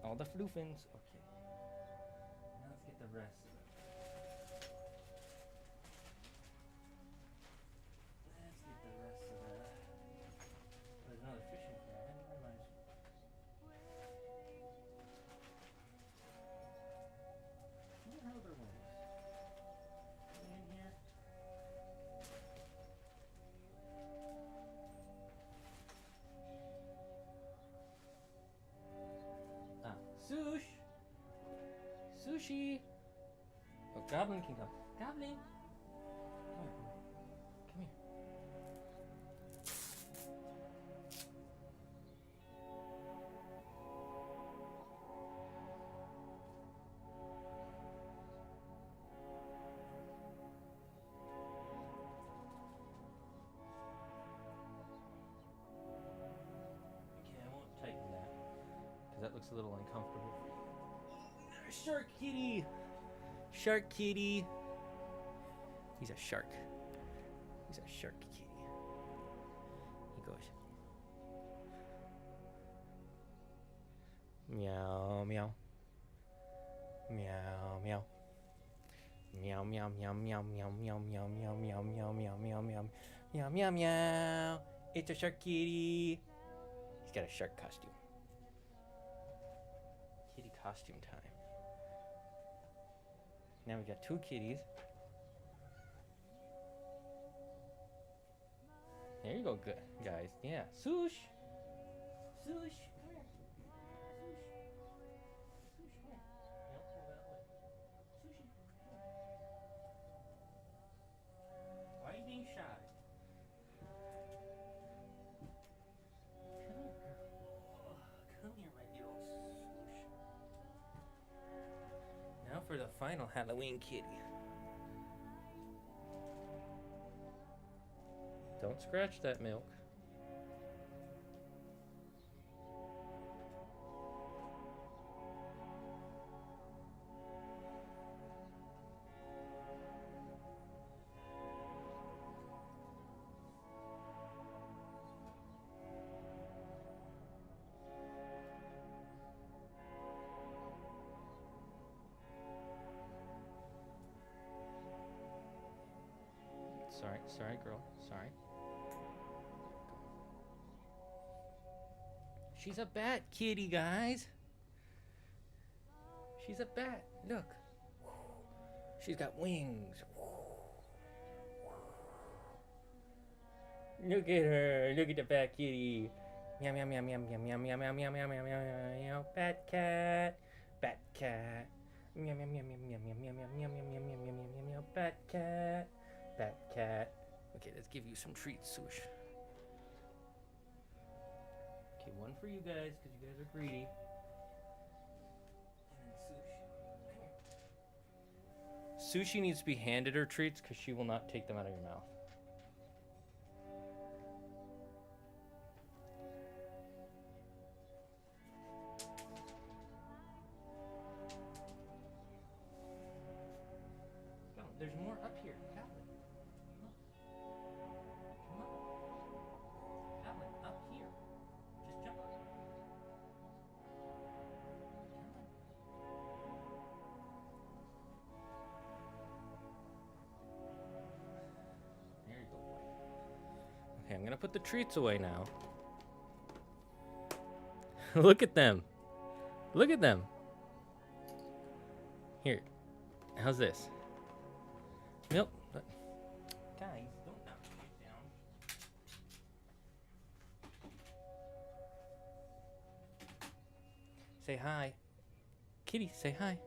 All the floofins. Okay. Now let's get the rest of them. Sushi! Oh, Goblin can come. Goblin! Come here. Come here. Okay, I won't tighten that because that looks a little uncomfortable. Shark kitty! Shark kitty! He's a shark. He's a shark kitty. He goes. Meow, meow. Meow, meow. Meow, meow, meow, meow, meow, meow, meow, meow, meow, meow, meow, meow, meow, meow, meow, meow. It's a shark kitty. He's got a shark costume. Kitty costume time. Now we got 2 kitties. There you go, good guys. Yeah, Swoosh. Swoosh, come here. Swoosh. Swoosh, come here. Nope, go that way. Sushi, come here. Why are you being shy? Come here, girl. Come here, my little Swoosh. Now for the final Halloween kitty. Don't scratch that milk. Sorry, girl. Sorry. She's a bat kitty, guys. She's a bat. Look. She's got wings. Look at her. Look at the bat kitty. Meow, meow, meow, meow, meow, meow, meow, meow, meow, meow, meow, meow, meow. Bat cat. Bat cat. Meow, meow, meow, meow, meow, meow, meow, meow, meow, meow, meow, meow, meow, meow, meow. Bat cat. Bat cat. Okay, let's give you some treats, Swoosh. Okay, one for you guys, because you guys are greedy. And then Sushi. Sushi needs to be handed her treats, because she will not take them out of your mouth. No, there's more up here. Okay, I'm gonna put the treats away now. Look at them. Look at them. Here. How's this? Nope. Guys, don't knock it down. Say hi. Kitty, say hi.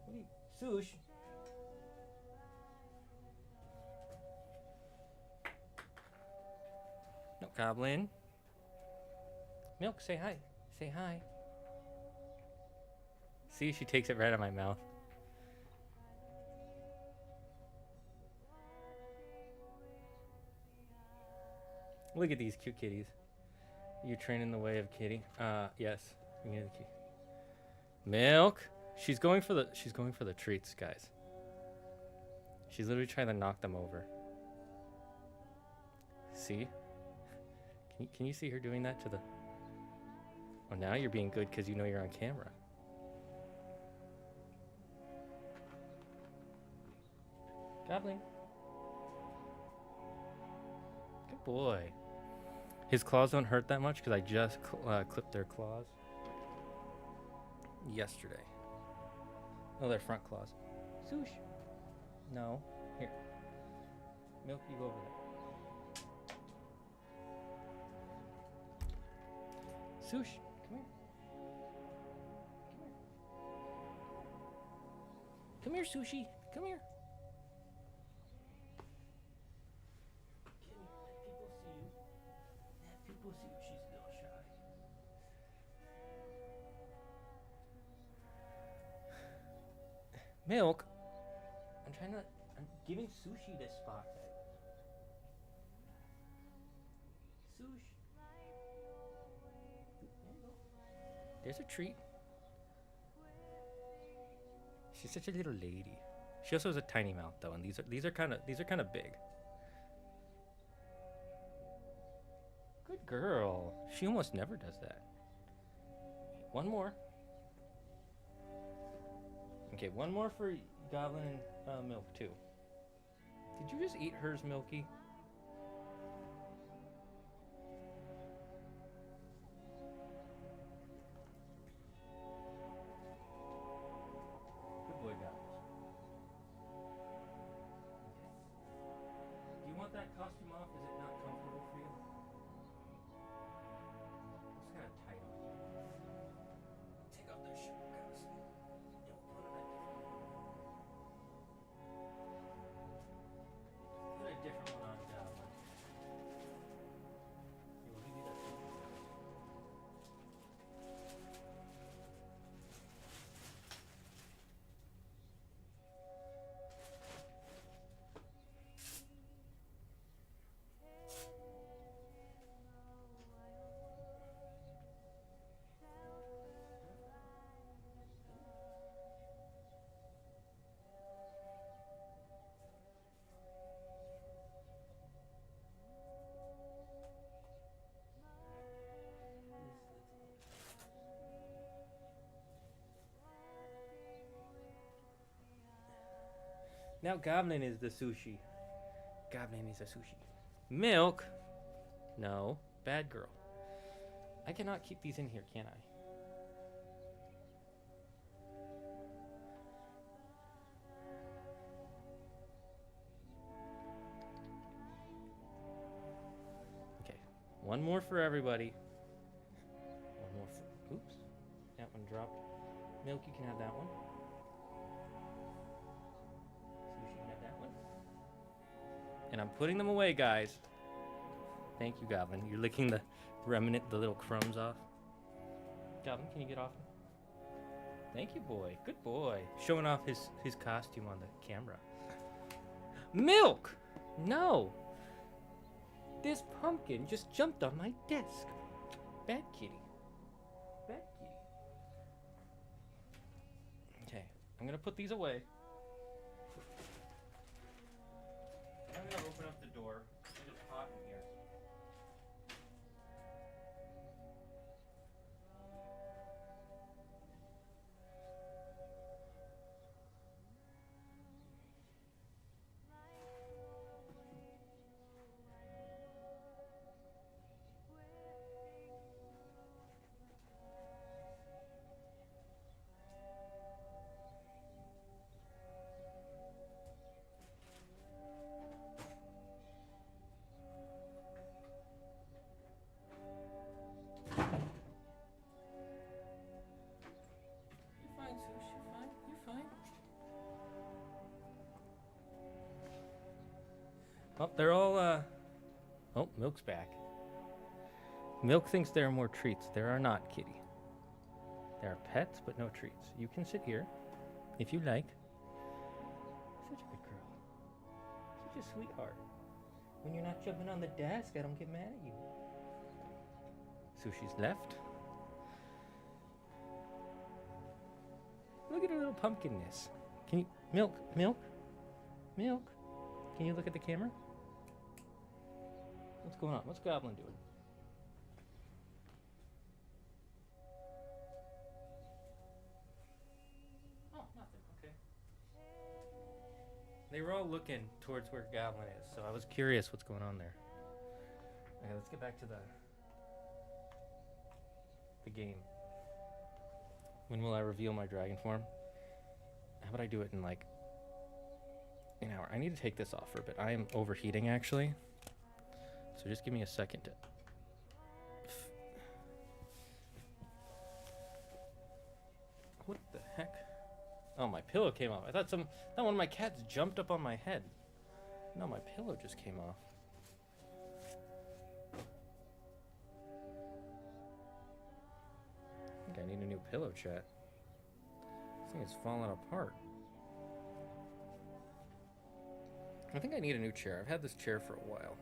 What are you? Swoosh. No, Goblin. Milk, say hi. Say hi. See, she takes it right out of my mouth. Look at these cute kitties. You're training the way of kitty. Yes. Milk. She's going for the treats, guys. She's literally trying to knock them over. See? Can you see her doing that to the... Oh, now you're being good because you know you're on camera. Goblin. Good boy. His claws don't hurt that much because I just clipped their claws yesterday. Oh, their front claws. Swoosh. No. Here. Milk, you go over there. Swoosh, come here. Come here, Sushi. Come here. People see you. People see you. She's a little shy. Milk. I'm giving Sushi this spot. Sushi. There you go. There's a treat. She's such a little lady. She also has a tiny mouth though, and these are kind of big. Good girl. She almost never does that. One more. Okay, one more for Goblin and Milk too. Did you just eat hers, Milky? Good boy, Goblin. Okay. Do you want that costume off? Is it not comfortable for you? It's kind of tight on you. Take off that shirt, guys. Yeah, we'll put it at different. Put a different one on Goblin. Here, we'll give you that one. Now Goblin is the sushi. Goblin is a sushi. Milk? No. Bad girl. I cannot keep these in here, can I? Okay. One more for everybody. One more for... Oops. That one dropped. Milk, you can have that one. And I'm putting them away, guys. Thank you, Goblin. You're licking the remnant, the little crumbs off. Goblin, can you get off? Thank you, boy. Good boy. Showing off his costume on the camera. Milk! No! This pumpkin just jumped on my desk. Bad kitty. Bad kitty. Okay, I'm gonna put these away. I'm gonna open up the door. It's hot in here. Oh, they're all, Oh, Milk's back. Milk thinks there are more treats. There are not, kitty. There are pets, but no treats. You can sit here, if you like. Such a good girl. Such a sweetheart. When you're not jumping on the desk, I don't get mad at you. Sushi's left. Look at her little pumpkinness. Can you... Milk? Can you look at the camera? What's going on? What's Goblin doing? Oh, nothing. Okay. They were all looking towards where Goblin is, so I was curious what's going on there. Okay, let's get back to the game. When will I reveal my dragon form? How about I do it in like an hour? I need to take this off for a bit. I am overheating actually. So just give me a second to... What the heck? Oh, my pillow came off. I thought one of my cats jumped up on my head. No, my pillow just came off. I think I need a new pillow, chat. This thing is falling apart. I think I need a new chair. I've had this chair for a while.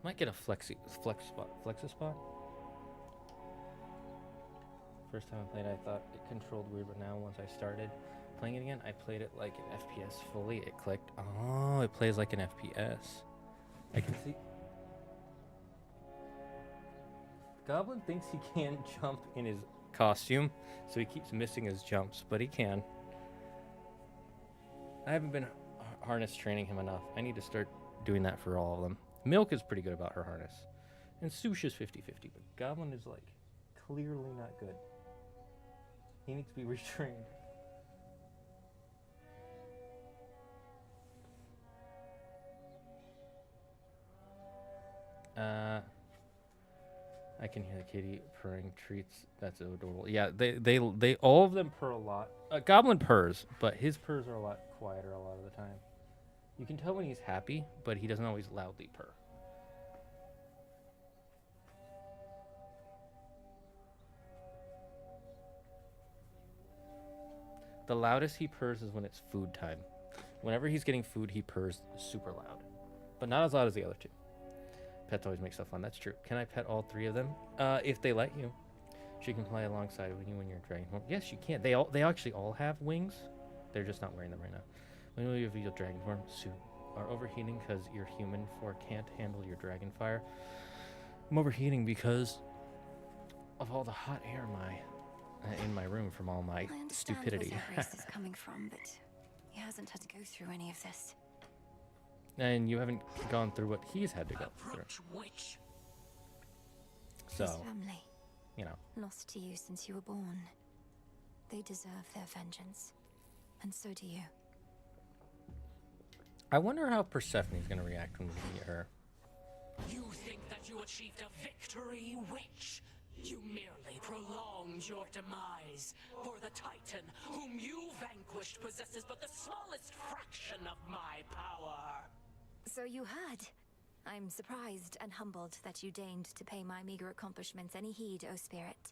Might get a flex spot. First time I played, I thought it controlled weird, but now once I started playing it again, I played it like an FPS fully. It clicked. Oh, it plays like an FPS. I can see. Goblin thinks he can't jump in his costume, so he keeps missing his jumps, but he can. I haven't been harness training him enough. I need to start doing that for all of them. Milk is pretty good about her harness. And Sush is 50-50, but Goblin is like clearly not good. He needs to be retrained. I can hear the kitty purring treats. That's adorable. Yeah, they all of them purr a lot. Goblin purrs, but his purrs are a lot quieter a lot of the time. You can tell when he's happy, but he doesn't always loudly purr. The loudest he purrs is when it's food time. Whenever he's getting food, he purrs super loud, but not as loud as the other two. Pets always make stuff fun. That's true. Can I pet all three of them? If they let you. She can play alongside with you when you're dragging form. Yes, you can. They actually all have wings. They're just not wearing them right now. When will you reveal dragon form? Soon. Are overheating because your human form can't handle your dragon fire? I'm overheating because of all the hot air in my room from all my stupidity. Where Ares is coming from, but he hasn't had to go through any of this. And you haven't gone through what he's had to go through. Witch. So, His family, you know. lost to you since you were born. They deserve their vengeance, and so do you. I wonder how Persephone's gonna react when we meet her. You think that you achieved a victory, witch? You merely prolonged your demise, for the Titan whom you vanquished possesses but the smallest fraction of my power. So you heard. I'm surprised and humbled that you deigned to pay my meager accomplishments any heed, O Spirit.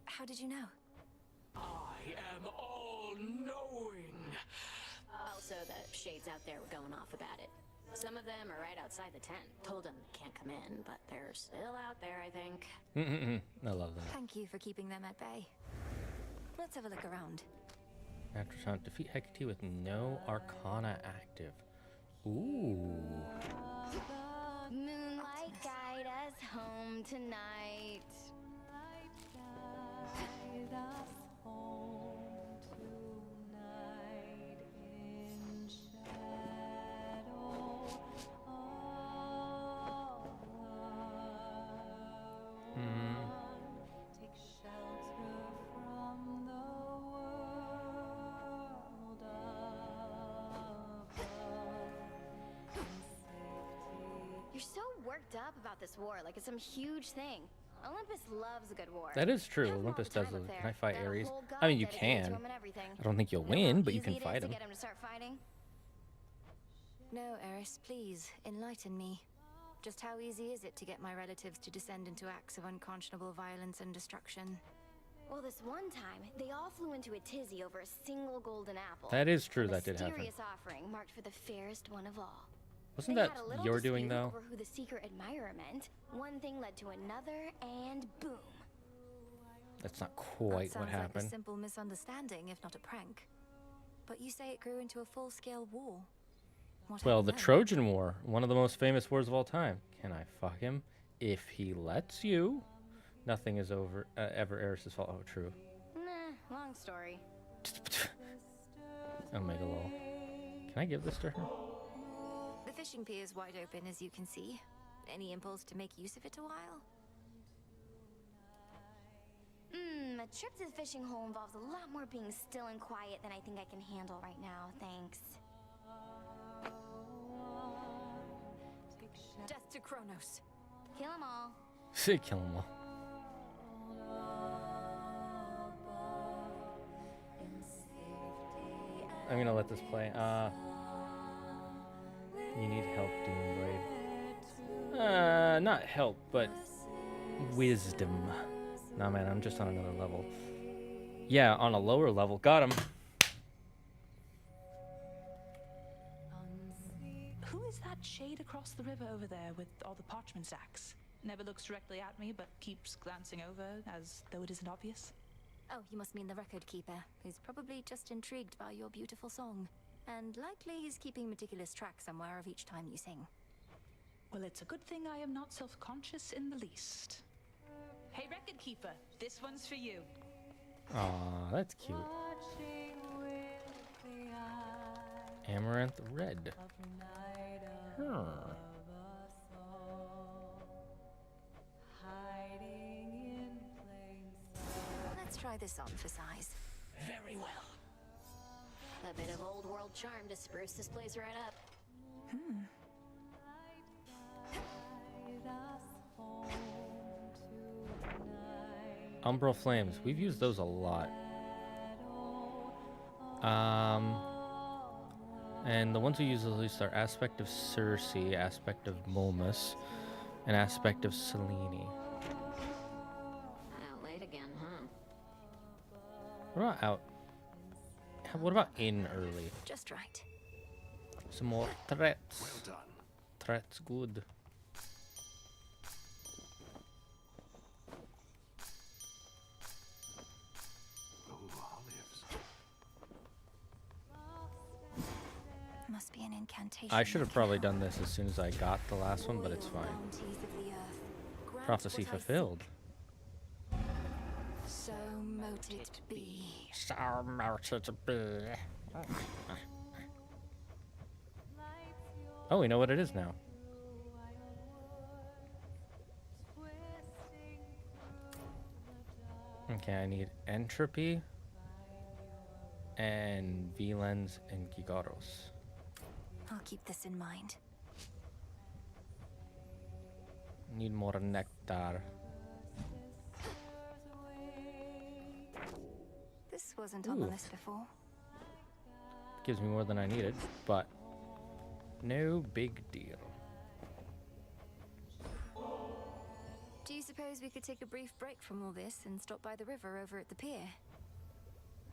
How did you know? I am all-knowing. Also, the shades out there were going off about it. Some of them are right outside the tent. Told them they can't come in, but they're still out there, I think. I love that. Thank you for keeping them at bay. Let's have a look around. After time, defeat Hecate with no Arcana active. Ooh. Moonlight, guide us home tonight. Guide us home tonight in shadow Take shelter from the world above. You're so worked up about this war, like it's some huge thing. Olympus loves a good war. That is true. Olympus does. Can I fight Ares? I mean, you can. I don't think you'll win, but you can fight him. No, Eris, please, enlighten me. Just how easy is it to get my relatives to descend into acts of unconscionable violence and destruction? Well, this one time, they all flew into a tizzy over a single golden apple. That is true. That did happen. A mysterious offering marked for the fairest one of all. Wasn't that your doing, though? Over who the secret admirer meant. One thing led to another, and boom. That's not quite that what happened. Like a simple misunderstanding, if not a prank. But you say it grew into a full-scale war. Well, the Trojan War, one of the most famous wars of all time. Can I fuck him? If he lets you. Nothing is ever Eris's fault. Oh, true. Nah, long story. Omega lol. Can I give this to her? The fishing pier is wide open, as you can see. Any impulse to make use of it a while? A trip to the fishing hole involves a lot more being still and quiet than I think I can handle right now, thanks. Death to Kronos. Kill them all. Kill them all. I'm gonna let this play. You need help, Doomblade. Not help, but wisdom. Nah, man, I'm just on another level. Yeah, on a lower level. Got him. Who is that shade across the river over there with all the parchment sacks? Never looks directly at me, but keeps glancing over as though it isn't obvious. Oh, you must mean the record keeper, who's probably just intrigued by your beautiful song. And likely he's keeping meticulous track somewhere of each time you sing. Well, it's a good thing I am not self-conscious in the least. Hey, record keeper, this one's for you. Aw, that's cute. Amaranth red. Huh. Let's try this on for size. Very well. A bit of old world charm to spruce this place right up. Umbral flames. We've used those a lot. And the ones we use the least are Aspect of Circe, Aspect of Momus, and Aspect of Selene. Out late again, huh? What about out? What about in early? Just right. Some more threats. Well done. Threats good. Must be an incantation. I should have probably done this as soon as I got the last one, but it's fine. Prophecy fulfilled. So mote it be. So mote it be. Oh, we know what it is now. Okay, I need entropy and V-lens and Gigaros. I'll keep this in mind. Need more nectar. This wasn't on the Ooh. list before. Gives me more than I needed, but no big deal. Do you suppose we could take a brief break from all this and stop by the river over at the pier?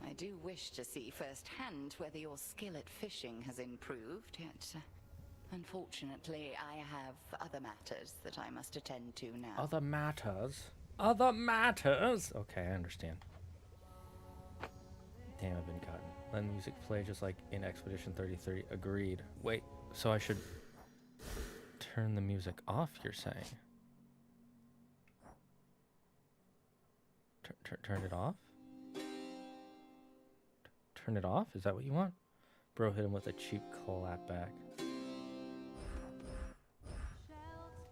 I do wish to see firsthand whether your skill at fishing has improved, yet unfortunately I have other matters that I must attend to now. Other matters? Other matters? Okay, I understand. Damn, I've been gotten. Let the music play just like in Expedition 3030. Agreed. Wait, so I should turn the music off, you're saying? Turn it off? Turn it off? Is that what you want? Bro hit him with a cheap clapback.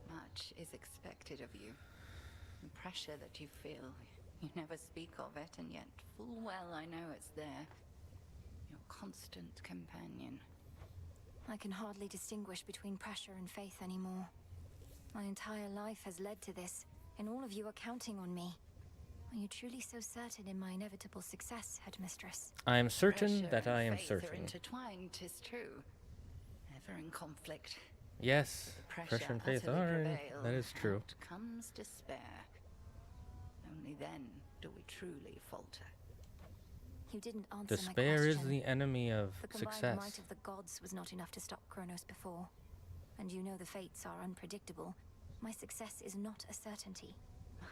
Much is expected of you. The pressure that you feel, you never speak of it, and yet full well I know it's there. Your constant companion. I can hardly distinguish between pressure and faith anymore. My entire life has led to this, and all of you are counting on me. Are you truly so certain in my inevitable success, headmistress? I am certain Pressure that I and am faith certain. are intertwined, 'tis true. Ever in conflict. Yes, Pressure pressure and faith utterly are. prevail, That is true. out comes despair. Only then do we truly falter. You didn't answer Despair my is question. the enemy of The combined success. might of the gods was not enough to stop Kronos before. And you know the fates are unpredictable. My success is not a certainty.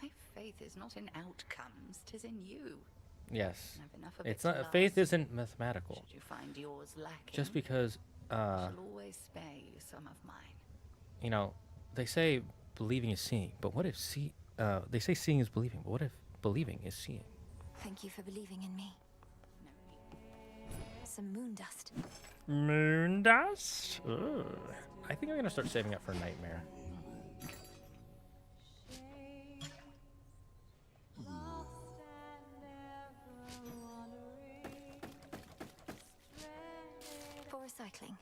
My faith is not in outcomes, 'tis in you. Yes. Have enough of It's it to not. Faith last. isn't mathematical. Should you find yours lacking, Just because, I shall always spare you some of mine. you know, they say believing is seeing, but what if they say seeing is believing, but what if believing is seeing? Thank you for believing in me. Some moon dust. Moon dust? Ugh. I think I'm gonna start saving up for Nightmare. For recycling.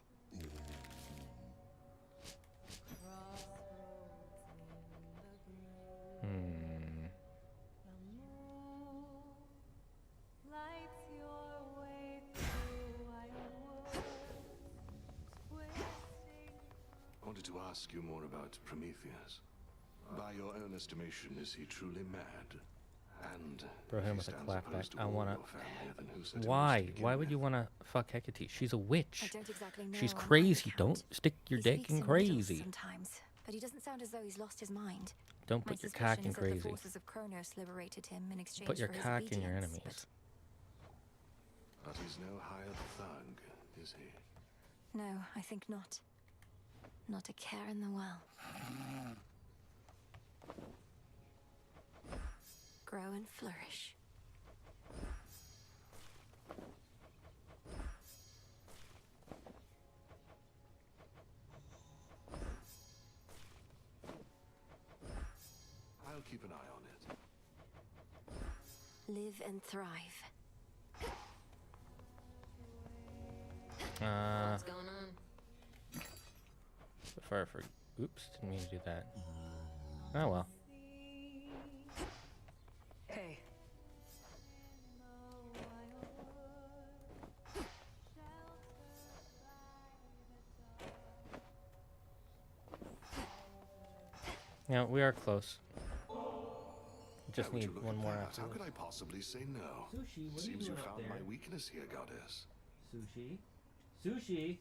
ask you more about Prometheus. By your own estimation, is he truly mad? And Bro, if him he with a stands clapback. opposed to I all wanna. your family, then who set him loose Why? to begin Why would with? you wanna fuck Hecate? She's a witch. I don't exactly know She's on either crazy. count. Don't stick your He dick speaks in in riddles crazy. sometimes, but he doesn't sound as though he's lost his mind. Don't My put your cock suspicion in is that the crazy. forces of Kronos liberated him in exchange Put your for his cock in your obedience, enemies. But he's no hired thug, is he? No, I think not. Not a care in the world. Grow and flourish. I'll keep an eye on it. Live and thrive. What's going on? Before I forget. Oops, didn't mean to do that. Oh well. Hey. Yeah, we are close. Just How would you need look one at more that? after How this. could I possibly say no? Sushi, what are you Seems you doing up found there? my weakness here, goddess. Sushi. Sushi!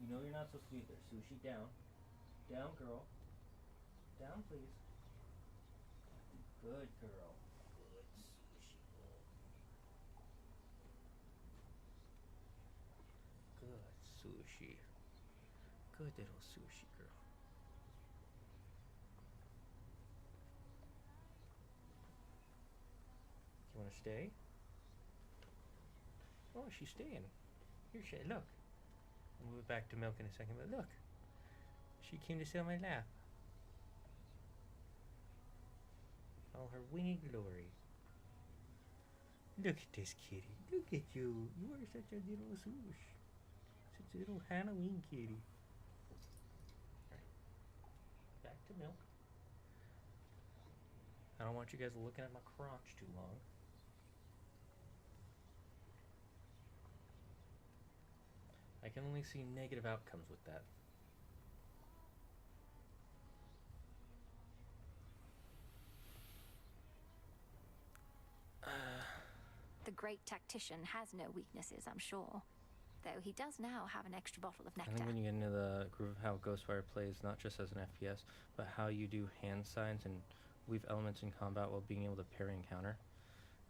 You know you're not supposed to be there. Sushi, down. Down, girl. Down, please. Good girl. Good sushi girl. Good sushi. Good little sushi girl. You want to stay? Oh, she's staying. Here, look. I'll move it back to milk in a second, but look. She came to sit on my lap. All her wingy glory. Look at this kitty. Look at you. You are such a little swoosh. Such a little Halloween kitty. Alright. Back to milk. I don't want you guys looking at my crotch too long. I can only see negative outcomes with that. The great tactician has no weaknesses, I'm sure. Though he does now have an extra bottle of I nectar. think when you get into the groove of how Ghostwire plays, not just as an FPS, but how you do hand signs and weave elements in combat while being able to parry and counter,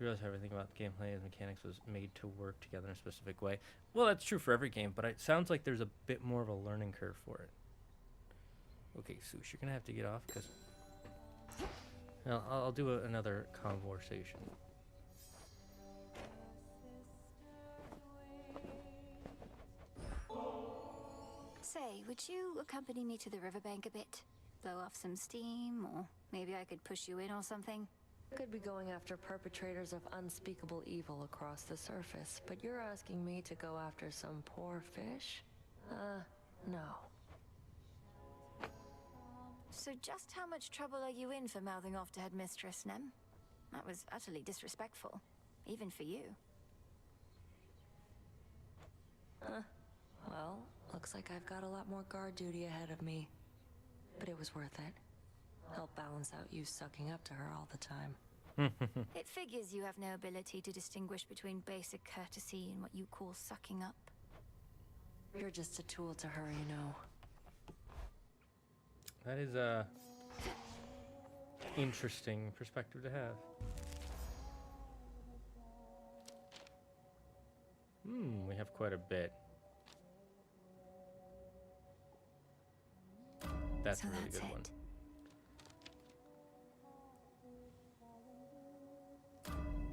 you realize how everything about the gameplay and mechanics was made to work together in a specific way. Well, that's true for every game, but it sounds like there's a bit more of a learning curve for it. Okay, Sush, you're gonna have to get off because I'll do another conversation. Say, would you accompany me to the riverbank a bit? Blow off some steam, or maybe I could push you in or something? Could be going after perpetrators of unspeakable evil across the surface, but you're asking me to go after some poor fish? No. So just how much trouble are you in for mouthing off to Headmistress Nem? That was utterly disrespectful, even for you. Well, looks like I've got a lot more guard duty ahead of me. But it was worth it. Help balance out you sucking up to her all the time. It figures you have no ability to distinguish between basic courtesy and what you call sucking up. You're just a tool to her, you know. That is a interesting perspective to have. We have quite a bit. That's a really good one.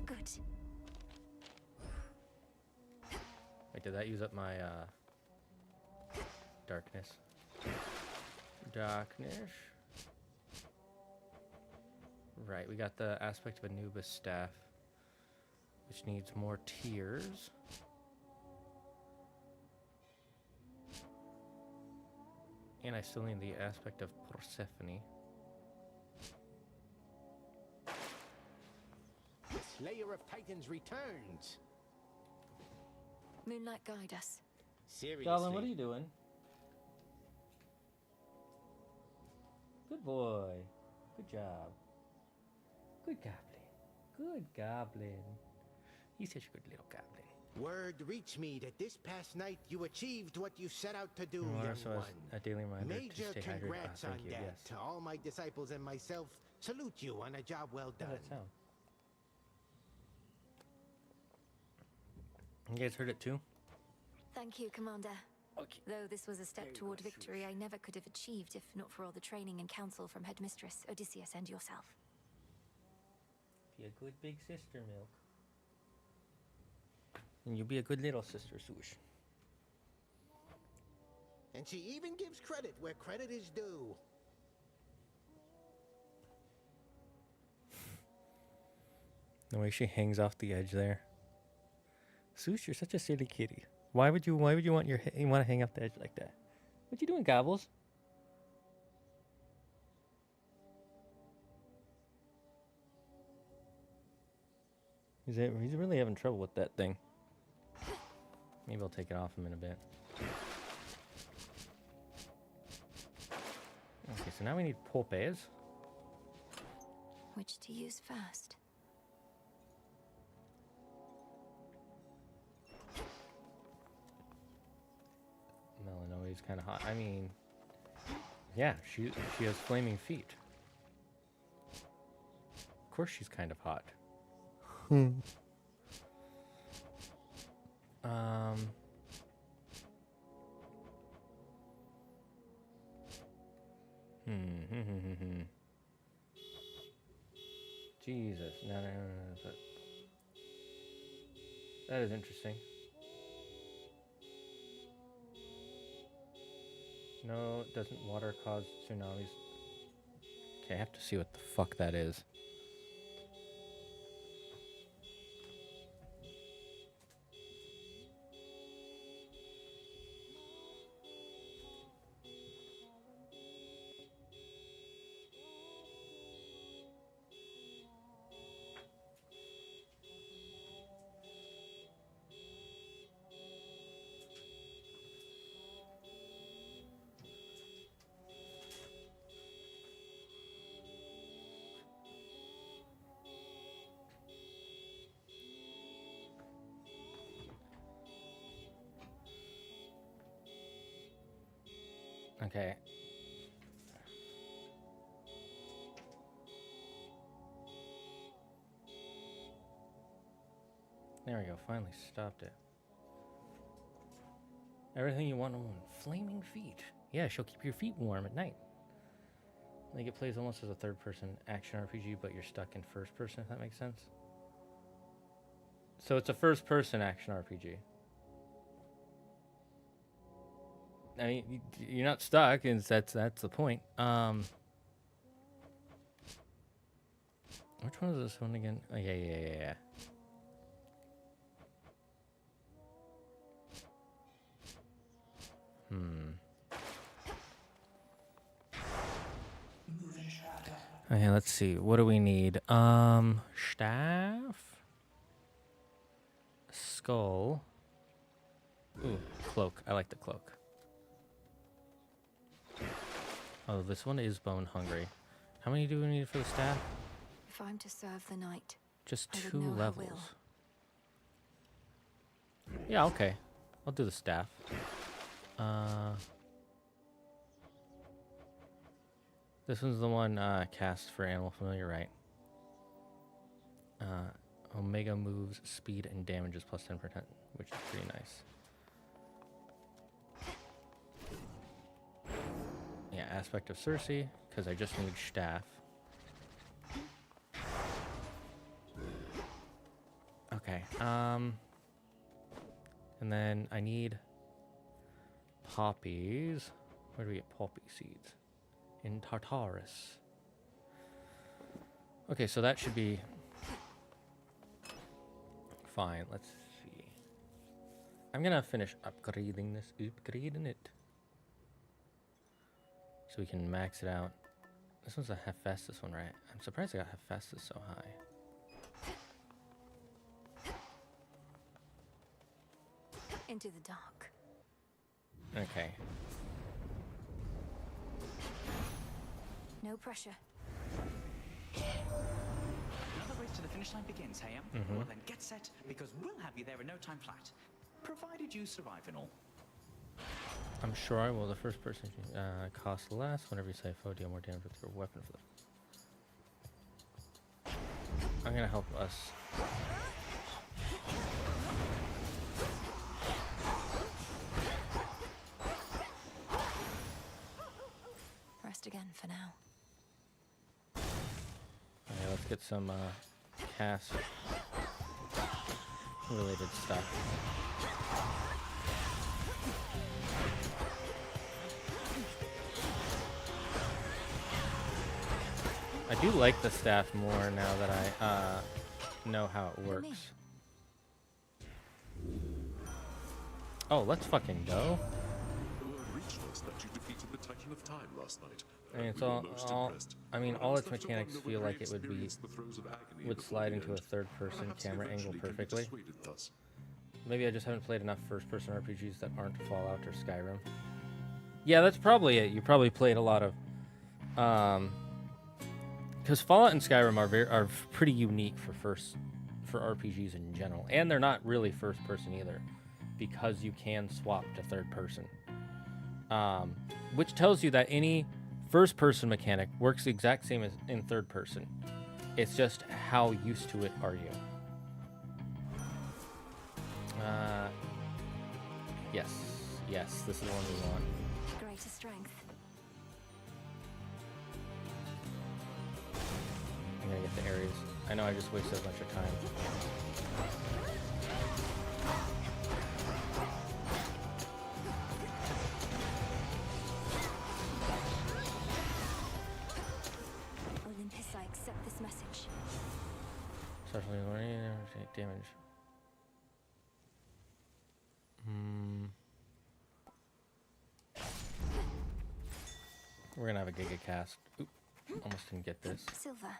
Good. Wait, did that use up my darkness? Darkness. Right, we got the aspect of Anubis staff, which needs more tears. And I still need the aspect of Persephone. The Slayer of Titans returns. Moonlight, guide us. Seriously. Darling, what are you doing? Good boy. Good job. Good goblin. Good goblin. He's such a good little goblin. Word reached me that this past night you achieved what you set out to do, You are young so one. a daily reminder to Major stay hydrated. congrats on Thank you. that. Yes. To all my disciples and myself, salute you on a job well How done. does that sound? You guys heard it too? Thank you, Commander. Okay. Though this was a step toward victory I never could have achieved if not for all the training and counsel from Headmistress, Odysseus, and yourself. Be a good big sister, Milk. And you'll be a good little sister, Swoosh. And she even gives credit where credit is due. The way she hangs off the edge there. Swoosh, you're such a silly kitty. Why would you want you want to hang off the edge like that? What you doing, Gobbles? He's really having trouble with that thing. Maybe I'll take it off him in a bit. Okay, so now we need popes. Which to use first? Melanoi's kind of hot. I mean, yeah, she has flaming feet. Of course she's kind of hot. Jesus, no. That is interesting. No, doesn't water cause tsunamis? Okay, I have to see what the fuck that is. Okay. There we go, finally stopped it. Everything you want in one. Flaming feet. Yeah, she'll keep your feet warm at night. Like, it plays almost as a third-person action RPG, but you're stuck in first person, if that makes sense. So it's a first-person action RPG. I mean, you're not stuck, and that's the point. Which one is this one again? Oh, yeah. Okay, let's see. What do we need? Staff? Skull. Ooh, cloak. I like the cloak. Oh, this one is bone hungry. How many do we need for the staff? If I'm to serve the night, Just I would 2 know her levels. will. Yeah, okay. I'll do the staff. This one's the one cast for Animal Familiar, right? Omega moves, speed, and damages plus 10%, which is pretty nice. Yeah, Aspect of Cersei, because I just need staff. Okay, and then I need poppies. Where do we get poppy seeds? In Tartarus. Okay, so that should be fine. Let's see. I'm gonna finish upgrading it. So we can max it out. This one's a Hephaestus one, right? I'm surprised I got Hephaestus so high. Into the dark. Okay. No pressure. Another race to the finish line begins, hey? Mhm. Well then, get set, because we'll have you there in no time flat. Provided you survive and all. I'm sure I will. The first person costs less whenever you say foe, deal more damage with your weapon for the... I'm gonna help us. Rest again for now. Okay, let's get some cast related stuff. I do like the staff more now that I know how it works. Oh, let's fucking go. The word reached us that you defeated the Titan of Time last night. I mean, it's We were all most I mean, When all was its left to mechanics wonder feel whether like he it would be experienced the throes of agony would before slide the into a end. third-person Perhaps he camera angle eventually can be perfectly. dissuaded thus. Maybe I just haven't played enough first-person RPGs that aren't Fallout or Skyrim. Yeah, that's probably it. You probably played a lot of, because Fallout and Skyrim are pretty unique for RPGs in general, and they're not really first-person either, because you can swap to third-person, which tells you that any first-person mechanic works the exact same as in third-person. It's just how used to it are you. Yes, this is the one we want. Greater strength. I'm gonna get the areas. I know I just wasted a bunch of time. Olympus, I accept this message. Especially learning damage. We're gonna have a gigacast. Oop, almost didn't get this. Silver.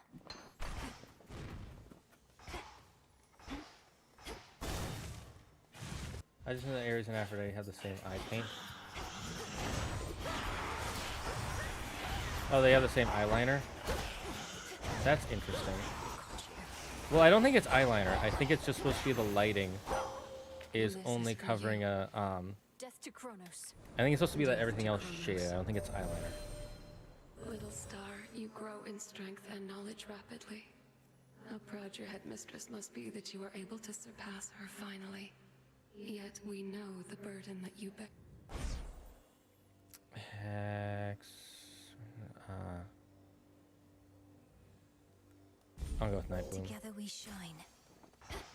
I just know that Ares and Aphrodite have the same eye paint. Oh, they have the same eyeliner? That's interesting. Well, I don't think it's eyeliner. I think it's just supposed to be the lighting is only covering a, Death to Kronos. I think it's supposed to be that everything else shaded. I don't think it's eyeliner. Little star, you grow in strength and knowledge rapidly. How proud your headmistress must be that you are able to surpass her finally. Yet we know the burden that you bear. Hex. I'll go with Night Bloom. Together we shine.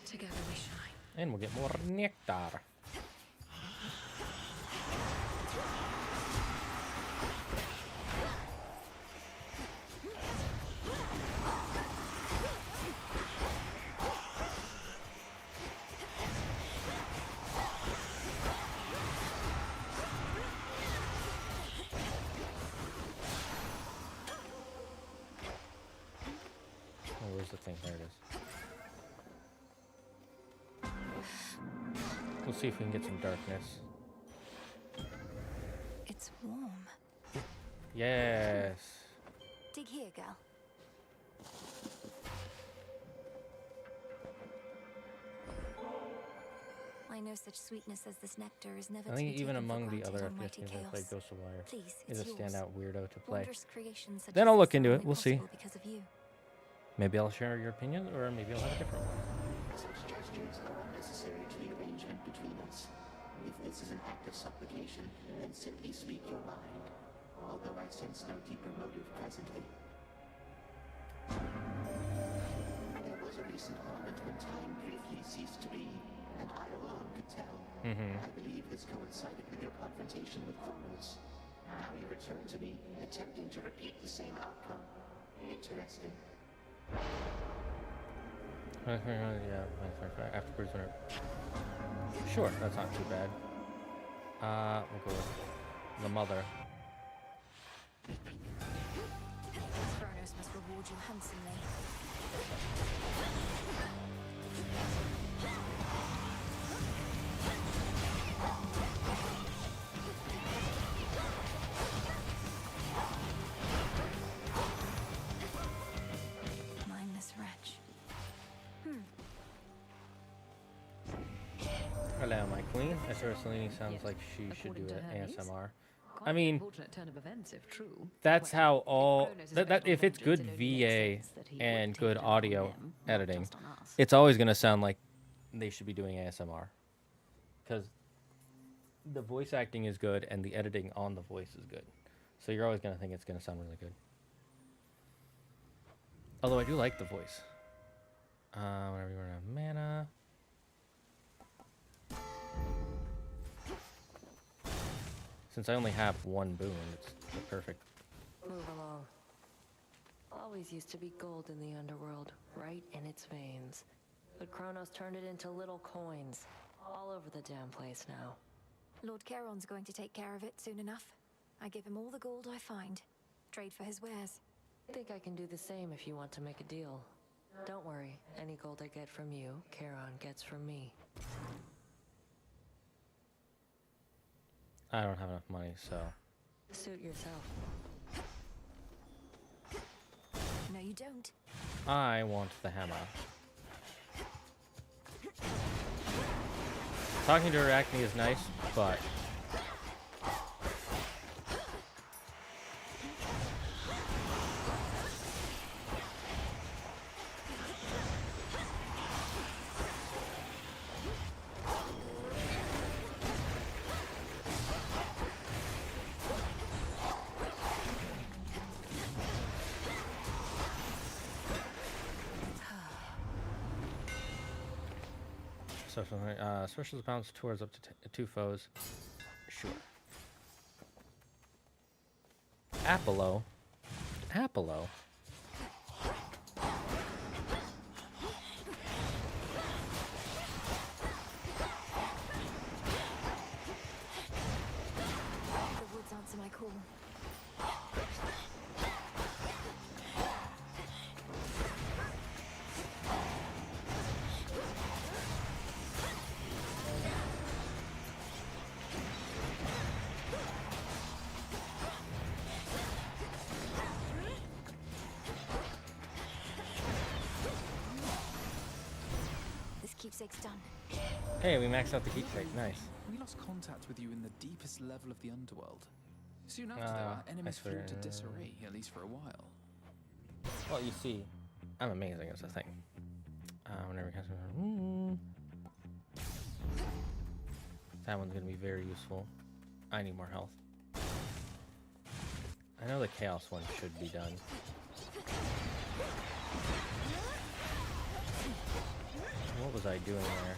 Together we shine. And we'll get more nectar. Oh, where's the thing? There it is. We'll see if we can get some darkness. It's warm. Yes. Dig here, girl. I know such sweetness as this nectar is never I to think be even taken for among the granted other on FPS mighty games I chaos. played, Ghost of Wire Please, is a it's yours. standout weirdo to play. Wondrous creations such Then as I'll this look into are it. only We'll see. possible because of you. Maybe I'll share your opinion, or maybe I'll have a different one. Such gestures are unnecessary to the arrangement between us. If this is an act of supplication, then simply speak your mind. Although I sense no deeper motive presently. There was a recent moment when time briefly ceased to be, and I alone could tell. I believe this coincided with your confrontation with Kronos. Now you return to me, attempting to repeat the same outcome. Interesting. Yeah, afterwards, whenever. Sure, that's not too bad. We'll go with the mother. Kronos must reward you handsomely. Hello, my queen. Rosalini sounds like she should do an ASMR. I mean, Turn of events, if true. that's how all that if it's good VA and good audio editing, it's always gonna sound like they should be doing ASMR, because the voice acting is good and the editing on the voice is good. So you're always gonna think it's gonna sound really good. Although I do like the voice. Whenever you run out of mana. Since I only have one boon, it's the perfect. Move along. Always used to be gold in the underworld, right in its veins. But Kronos turned it into little coins. All over the damn place now. Lord Charon's going to take care of it soon enough. I give him all the gold I find. Trade for his wares. I think I can do the same if you want to make a deal. Don't worry, any gold I get from you, Charon gets from me. I don't have enough money, so. Suit yourself. No, you don't. I want the hammer. Talking to Arachne is nice, but special bounce towards up to 2 foes. Sure. Apollo. Apollo. The woods answer my call. Keepsake's done. Hey, we maxed out the keepsake. Nice. We lost contact with you in the deepest level of the underworld. Soon after, our enemies flew into disarray, at least for a while. Well, you see, I'm amazing as a thing. Whenever it comes to that one's gonna be very useful. I need more health. I know the chaos one should be done. What was I doing there?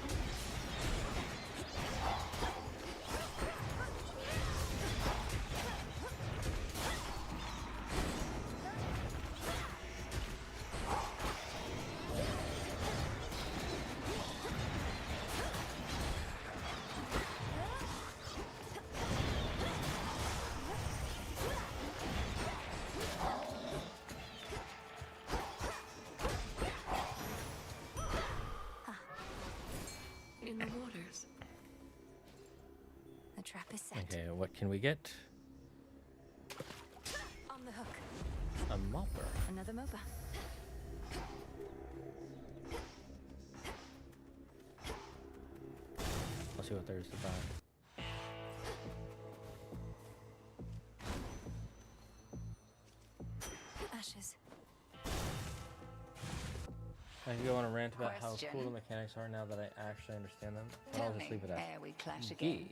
In the waters. The trap is set. Okay, what can we get? On the hook. A mopper. Another moper. Let's see what there is to buy. Ashes. I could go on a rant about how cool the mechanics are now that I actually understand them, but I'll just leave it at ere we clash again.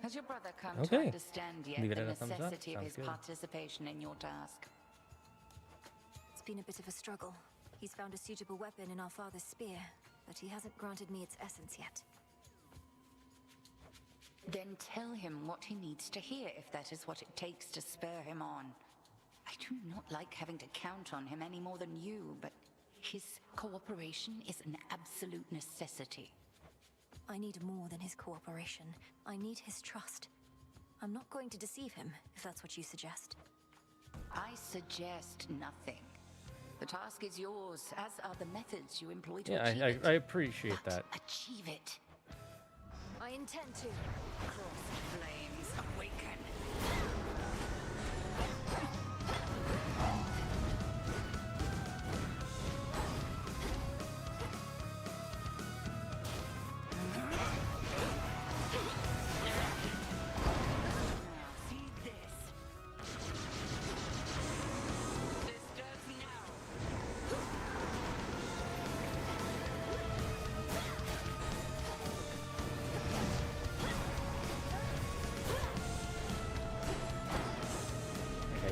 Has your brother come to Okay. understand yet Leave it the at a thumbs up. necessity of Sounds his good. participation in your task? It's been a bit of a struggle. He's found a suitable weapon in our father's spear, but he hasn't granted me its essence yet. Then tell him what he needs to hear if that is what it takes to spur him on. I do not like having to count on him any more than you, but his cooperation is an absolute necessity. I need more than his cooperation. I need his trust. I'm not going to deceive him, if that's what you suggest. I suggest nothing. The task is yours, as are the methods you employ to achieve Yeah, it. I appreciate that. Achieve it. I intend to. Cross flames awaken.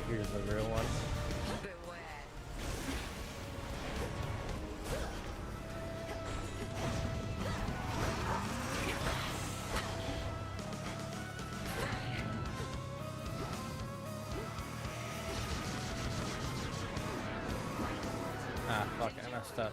here's the real one. Ah, fuck, I messed up.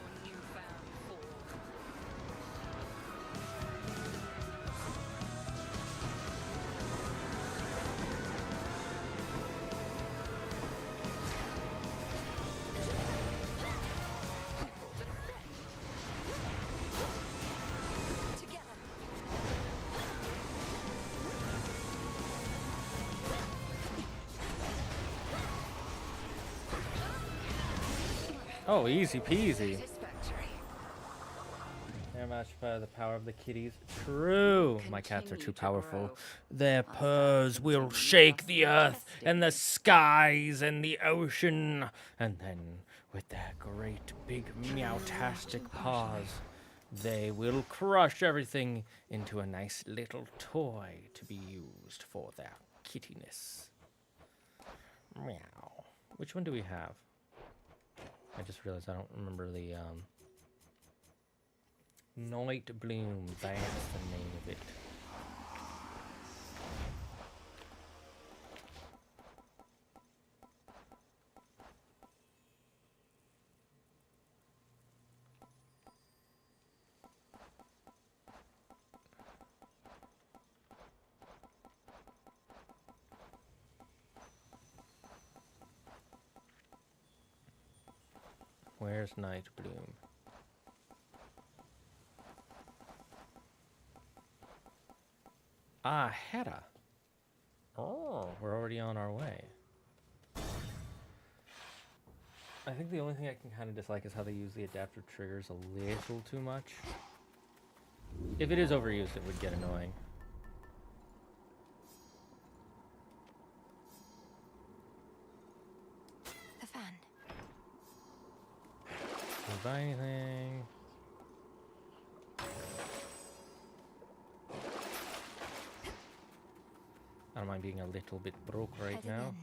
Oh, easy peasy. They're matched by the power of the kitties. True. My cats are too powerful. Their purrs will shake the earth and the skies and the ocean. And then, with their great big meow-tastic paws, they will crush everything into a nice little toy to be used for their kittiness. Meow. Which one do we have? I just realized I don't remember the Night Bloom. That's the name of it. Where's Night Bloom? Ah, Hedda. Oh, we're already on our way. I think the only thing I can kind of dislike is how they use the adaptive triggers a little too much. If it is overused, it would get annoying. The fan. Don't buy anything. I don't mind being a little bit broke right now.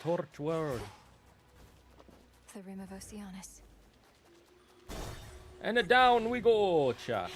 Torch world. The rim of Oceanus. And down we go, cha.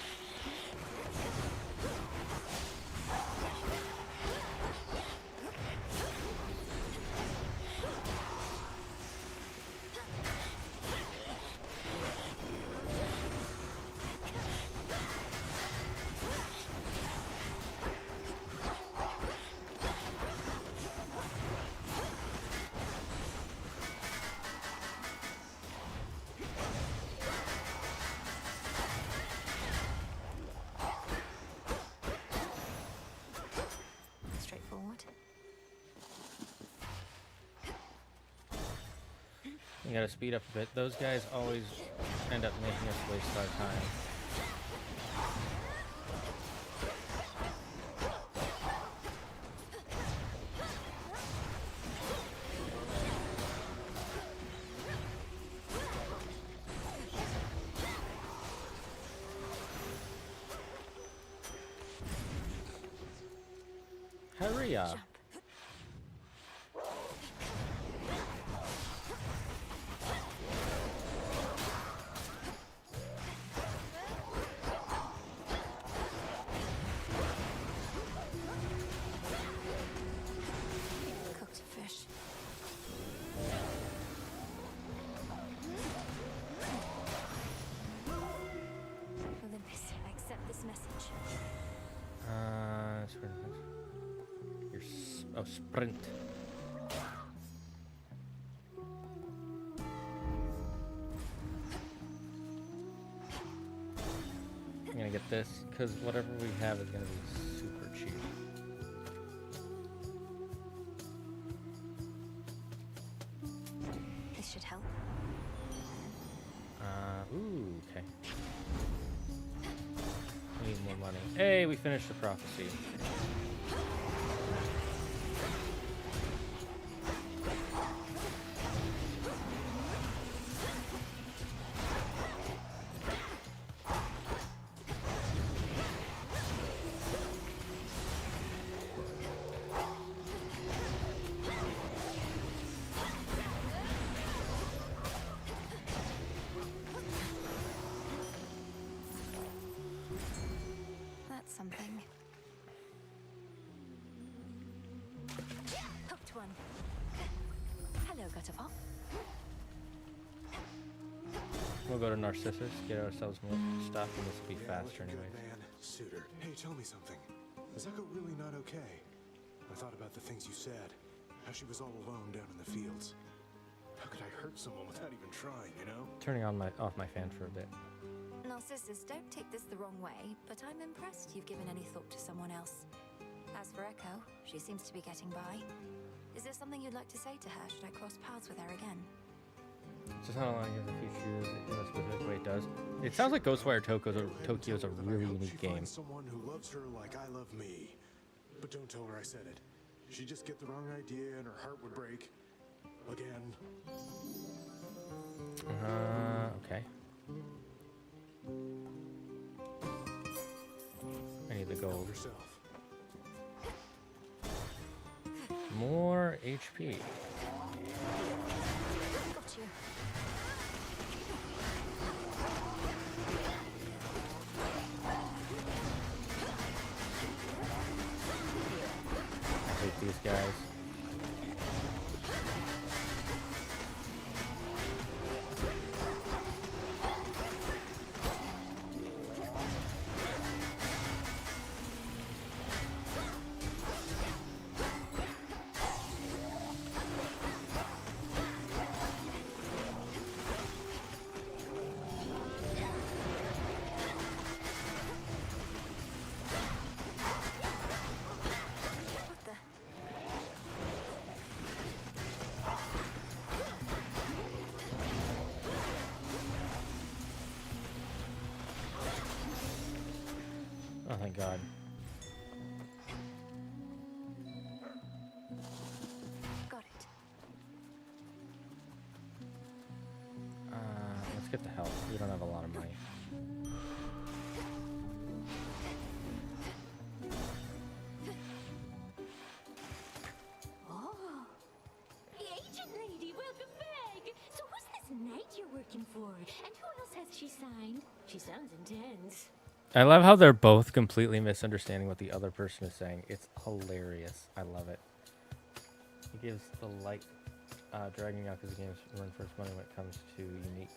We gotta speed up a bit. Those guys always end up making us waste our time. Hurry up. Oh, sprint. I'm gonna get this, because whatever we have is gonna be super cheap. This should help. Ooh, okay. We need more money. Hey, we finished the prophecy. We'll go to Narcissus, get ourselves more stuff, and this will be faster anyway. Suitor. Hey, tell me something. Is Echo really not okay? I thought about the things you said. How she was all alone down in the fields. How could I hurt someone without even trying, you know? Turning on off my fan for a bit. Narcissus, don't take this the wrong way, but I'm impressed you've given any thought to someone else. As for Echo, she seems to be getting by. Is there something you'd like to say to her should I cross paths with her again? Just how long gives a few shoes in a specific way it does. It sounds like Ghostwire Tokyo is a really unique game. Someone who loves her like I love me. But don't tell her I said it. She'd just get the wrong idea and her heart would break. Again. Okay. I need the gold. More HP. Got you. Take these guys. Oh, thank God. Got it. Let's get the health. We don't have a lot of money. Oh, the agent lady, welcome back. So who's this knight you're working for? And who else has she signed? She sounds intense. I love how they're both completely misunderstanding what the other person is saying. It's hilarious. I love it. It gives the light dragging out because the game's run for its money when it comes to unique.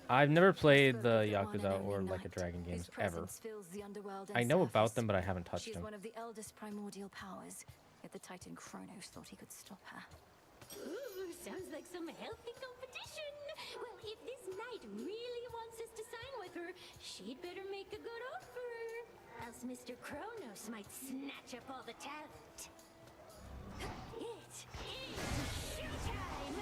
I've never played the Yakuza or like a Dragon games ever. I know about them, but I haven't touched them. She's one of the eldest primordial powers, yet the Titan Kronos thought he could stop her. Ooh, sounds like some healthy competition. Well, if this knight really wants us to sign with her, she'd better make a good offer. Else Mr. Kronos might snatch up all the talent. It is showtime!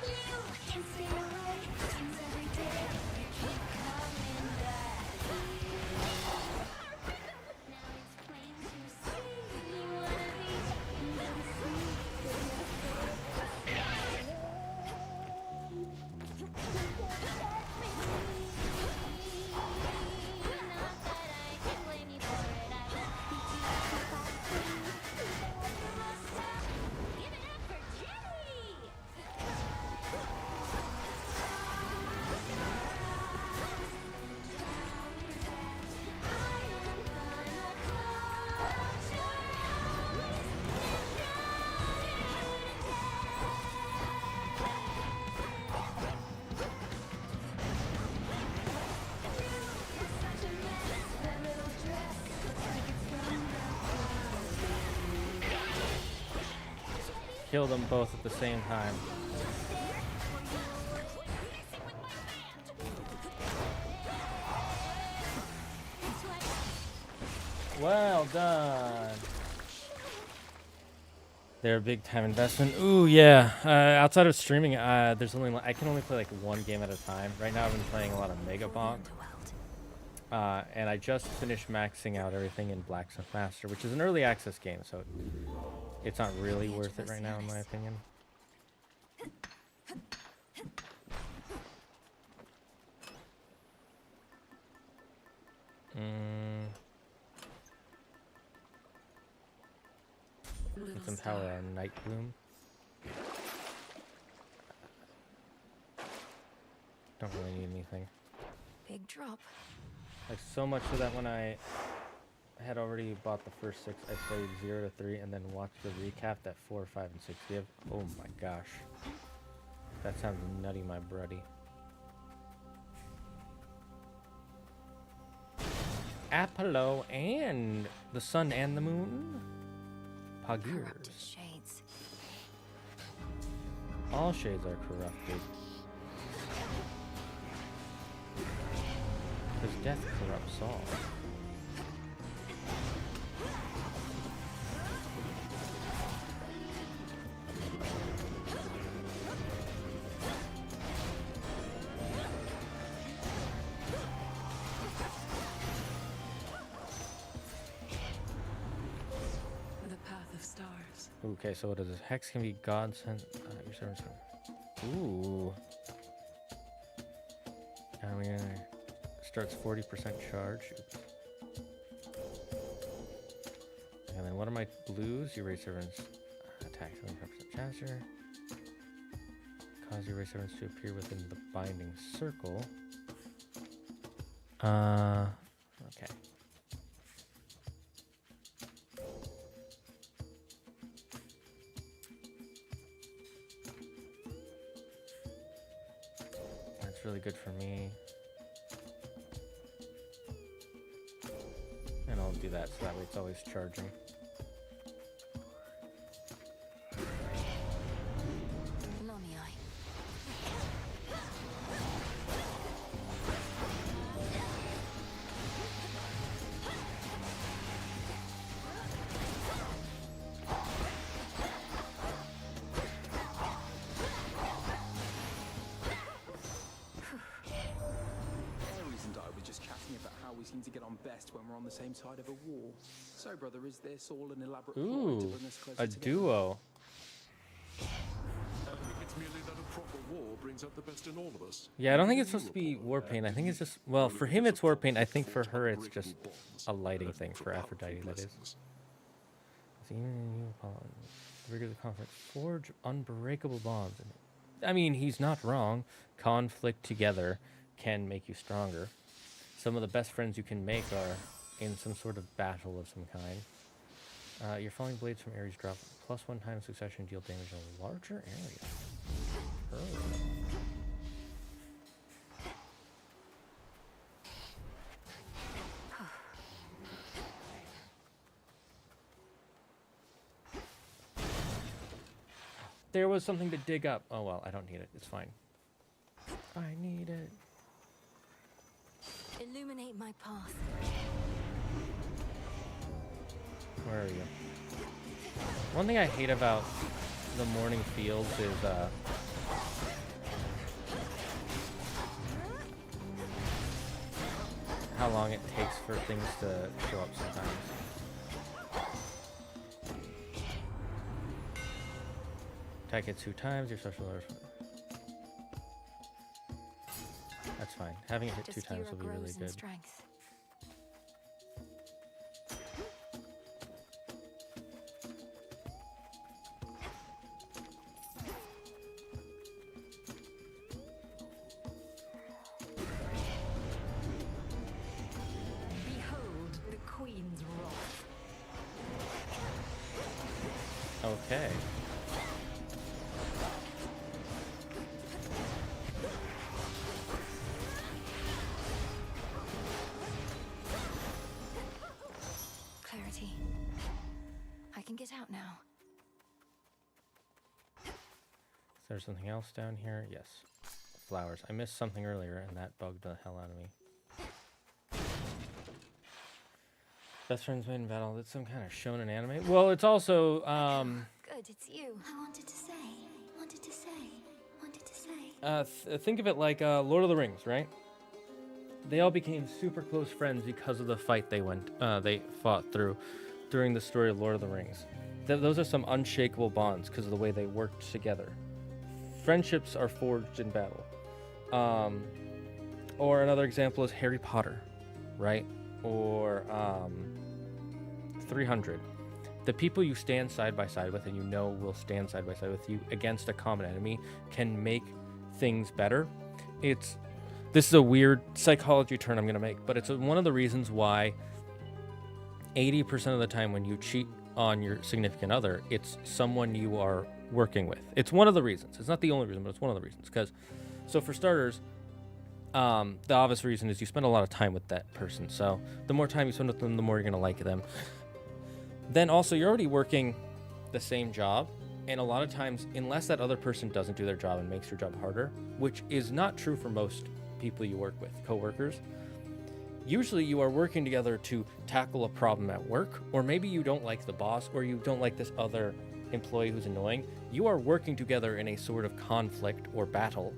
You can stay away, seems every day you keep coming back. Now it's plain to see you wanna be Kill them both at the same time. Well done. They're a big time investment. Ooh, yeah. Outside of streaming, there's only I can only play like one game at a time. Right now, I've been playing a lot of Mega Bonk. And I just finished maxing out everything in Blacksmith Master, which is an early access game, so it's not really worth it right now, in my opinion. Let's empower our Night Bloom. Don't really need anything. Big drop. Like so much so that when I I had already bought the first 6. I played 0 to 3 and then watched the recap that 4, 5, and 6 give. Oh my gosh. That sounds nutty, my bruddy. Apollo and the sun and the moon. Pagirs. Shades. All shades are corrupted. Because death corrupts all. Okay, so what is this? Hex can be God sent. Your servants. Ooh. And we starts 40% charge. Oops. And then what are my blues? Your race servants attack 75% faster. Cause your race servants to appear within the binding circle. Okay. Really good for me. And I'll do that so that way it's always charging. To get on best when we're on the same side of a war. So, brother, is this all an elaborate plot to bring us closer a together? duo. I think it's merely that a proper war brings out the best in all of us. Yeah, I don't think it's supposed to be war paint. I think it's just, well, for him it's war paint. I think for her it's just a lighting thing for Aphrodite, that is. The rigors of conflict forge unbreakable bonds. I mean, he's not wrong. Conflict together can make you stronger. Some of the best friends you can make are in some sort of battle of some kind. Your falling blades from Ares drop +1 time succession, deal damage in a larger area. Oh. There was something to dig up. Oh well, I don't need it. It's fine. I need it. Illuminate my path. Where are you? One thing I hate about the morning fields is how long it takes for things to show up sometimes. Attack it 2 times, your special orders. That's fine. Having it hit 2 times will be really good. Behold the Queen's wrath. Okay. Get out now. Is there something else down here? Yes. Flowers. I missed something earlier and that bugged the hell out of me. Best friends made in battle. That's some kind of shonen anime. Well, it's also Good, it's you. I wanted to say. Think of it like Lord of the Rings, right? They all became super close friends because of the fight they fought through during the story of Lord of the Rings. Those are some unshakable bonds because of the way they worked together. Friendships are forged in battle. Or another example is Harry Potter, right? Or 300. The people you stand side by side with and you know will stand side by side with you against a common enemy can make things better. This is a weird psychology turn I'm going to make, but it's one of the reasons why 80% of the time when you cheat on your significant other, it's someone you are working with. It's one of the reasons. It's not the only reason, but it's one of the reasons. So for starters, the obvious reason is you spend a lot of time with that person. So the more time you spend with them, the more you're going to like them. Then also, you're already working the same job. And a lot of times, unless that other person doesn't do their job and makes your job harder, which is not true for most people you work with, coworkers, usually you are working together to tackle a problem at work, or maybe you don't like the boss, or you don't like this other employee who's annoying. You are working together in a sort of conflict or battle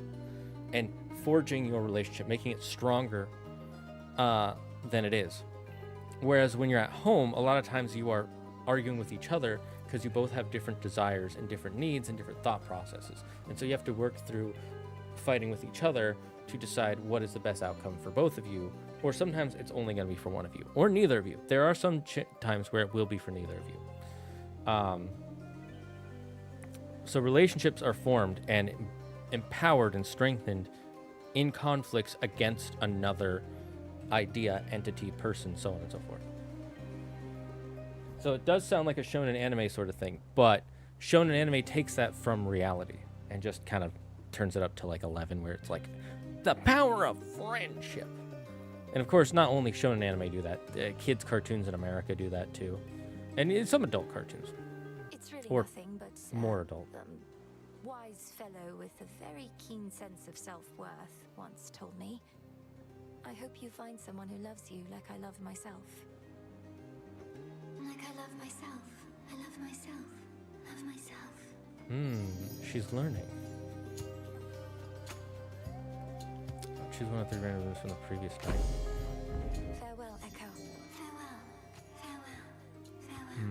and forging your relationship, making it stronger than it is. Whereas when you're at home, a lot of times you are arguing with each other because you both have different desires and different needs and different thought processes. And so you have to work through fighting with each other to decide what is the best outcome for both of you. Or sometimes it's only going to be for one of you, or neither of you. There are some times where it will be for neither of you. So relationships are formed and empowered and strengthened in conflicts against another idea, entity, person, so on and so forth. So it does sound like a shonen anime sort of thing, but shonen anime takes that from reality and just kind of turns it up to like 11, where it's like the power of friendship. And of course, not only shonen anime do that, kids' cartoons in America do that too, and some adult cartoons. It's really or nothing but more adult. Wise fellow with a very keen sense of self-worth once told me, I hope you find someone who loves you like I love myself. Like I love myself. I love myself. Love myself. She's learning. Choose one of the randoms from the previous night. Farewell, Echo. Farewell. Farewell. Farewell.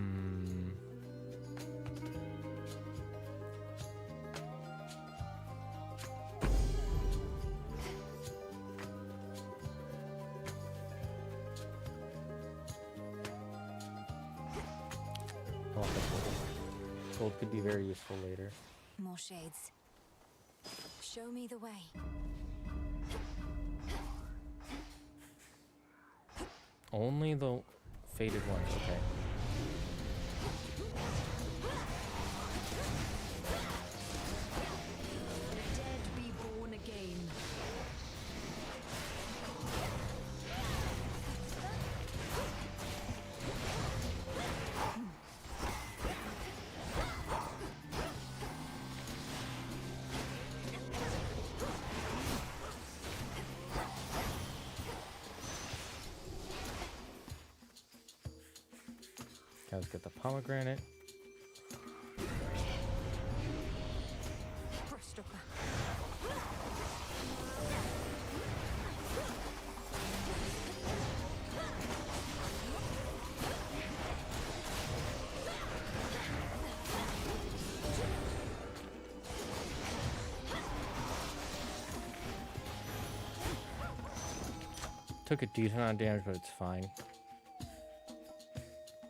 I want that gold. Gold could be very useful later. More shades. Show me the way. Only the faded ones, okay. Dead be born again. Let's get the pomegranate. Took a decent amount of damage, but it's fine.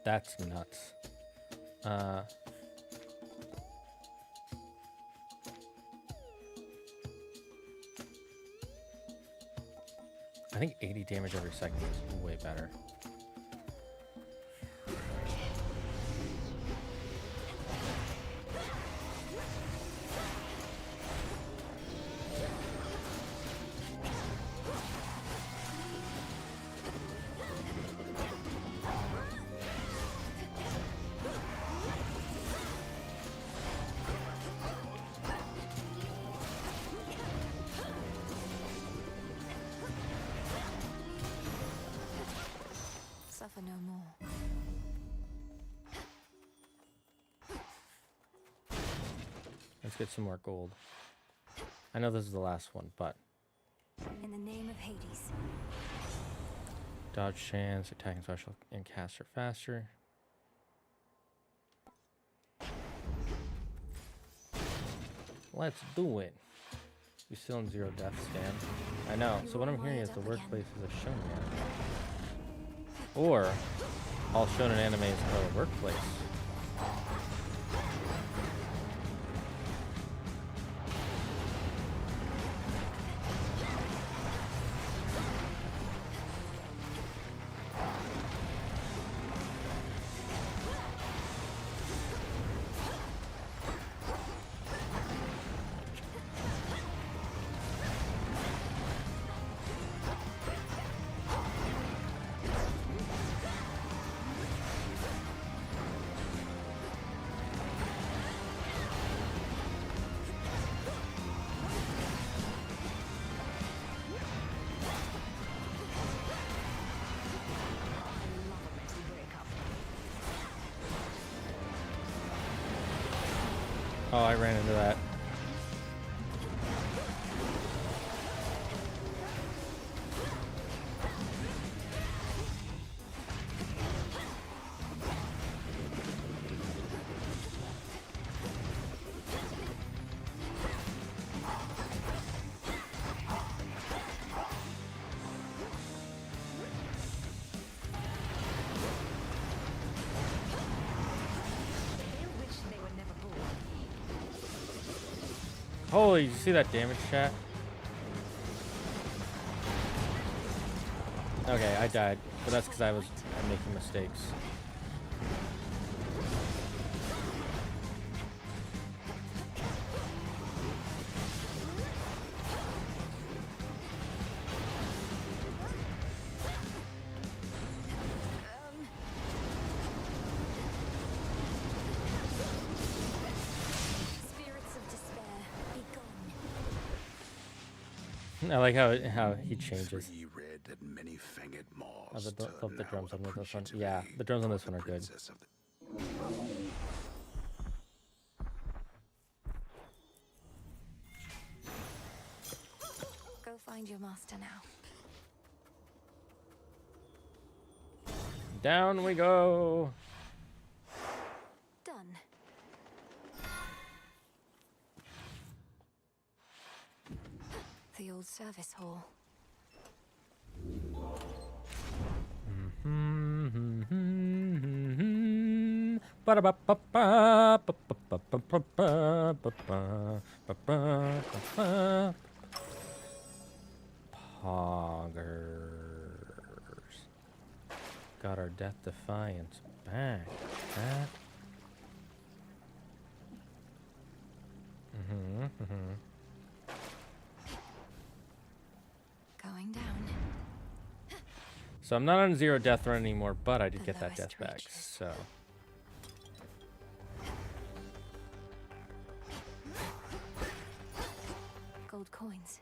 That's nuts. I think 80 damage every second is way better. Suffer no more. Let's get some more gold. I know this is the last one, but In the name of Hades. dodge chance, attacking special, and caster faster. Let's do it. We still in 0 death stand. I know. So what I'm hearing is the workplace is a shonen anime. Or all shonen animes are a workplace. Oh, I ran into that. Holy, did you see that damage, chat? Okay, I died, but that's because I'm making mistakes. I like how he changes. Oh, the drums on this one. Yeah, the drums on this one are good. Go find your master now. Down we go. Done. The old service hall. Poggers. Got our Death Defiance back. Going down. So I'm not on 0 death run anymore, but I did get that death back, so. Gold coins.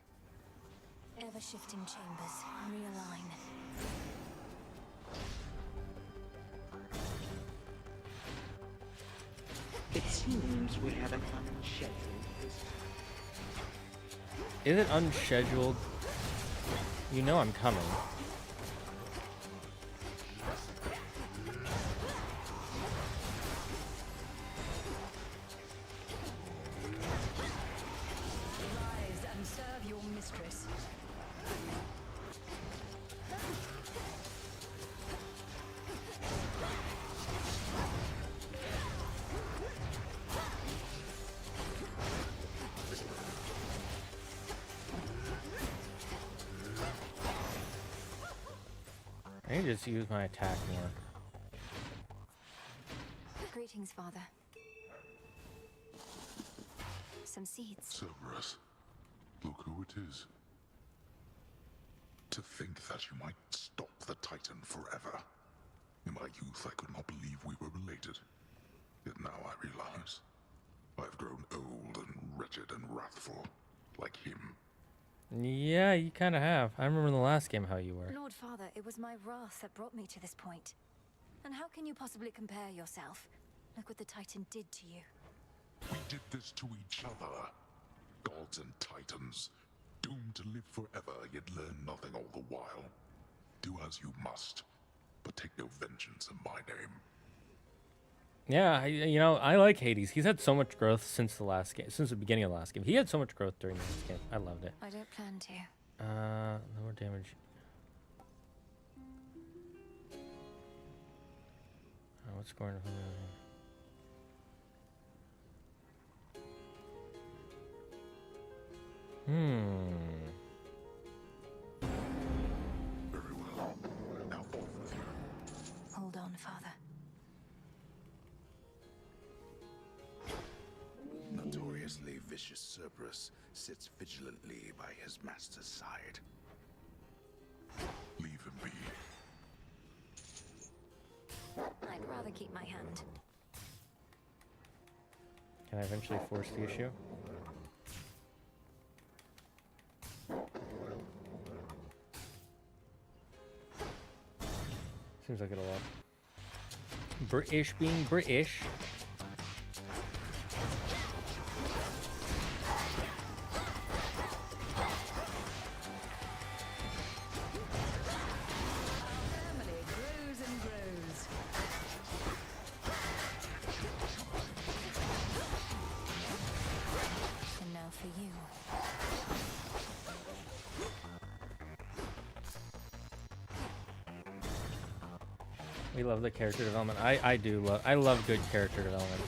Ever-shifting chambers. Realign. It seems we have an unscheduled visit. Is it unscheduled? You know I'm coming. Rise and serve your mistress. I need to just use my attack more. Greetings, Father. Some seeds. Cerberus, look who it is. To think that you might stop the Titan forever. In my youth, I could not believe we were related. Yet now I realize I've grown old and wretched and wrathful, like him. Yeah, you kind of have. I remember in the last game how you were. Lord Father, it was my wrath that brought me to this point. And how can you possibly compare yourself? Look what the Titan did to you. We did this to each other. Gods and Titans, doomed to live forever, yet learn nothing all the while. Do as you must, but take no vengeance in my name. Yeah, you know, I like Hades. He's had so much growth since the last game, since the beginning of the last game. He had so much growth during this game. I loved it. I don't plan to. No more damage. What's going on here? Very well. Now off with you. Hold on, Father. Notoriously vicious Cerberus sits vigilantly by his master's side. Leave him be. I'd rather keep my hand. Can I eventually force the issue? Seems like it'll work. British being British. We love the character development. I do love. I love good character development.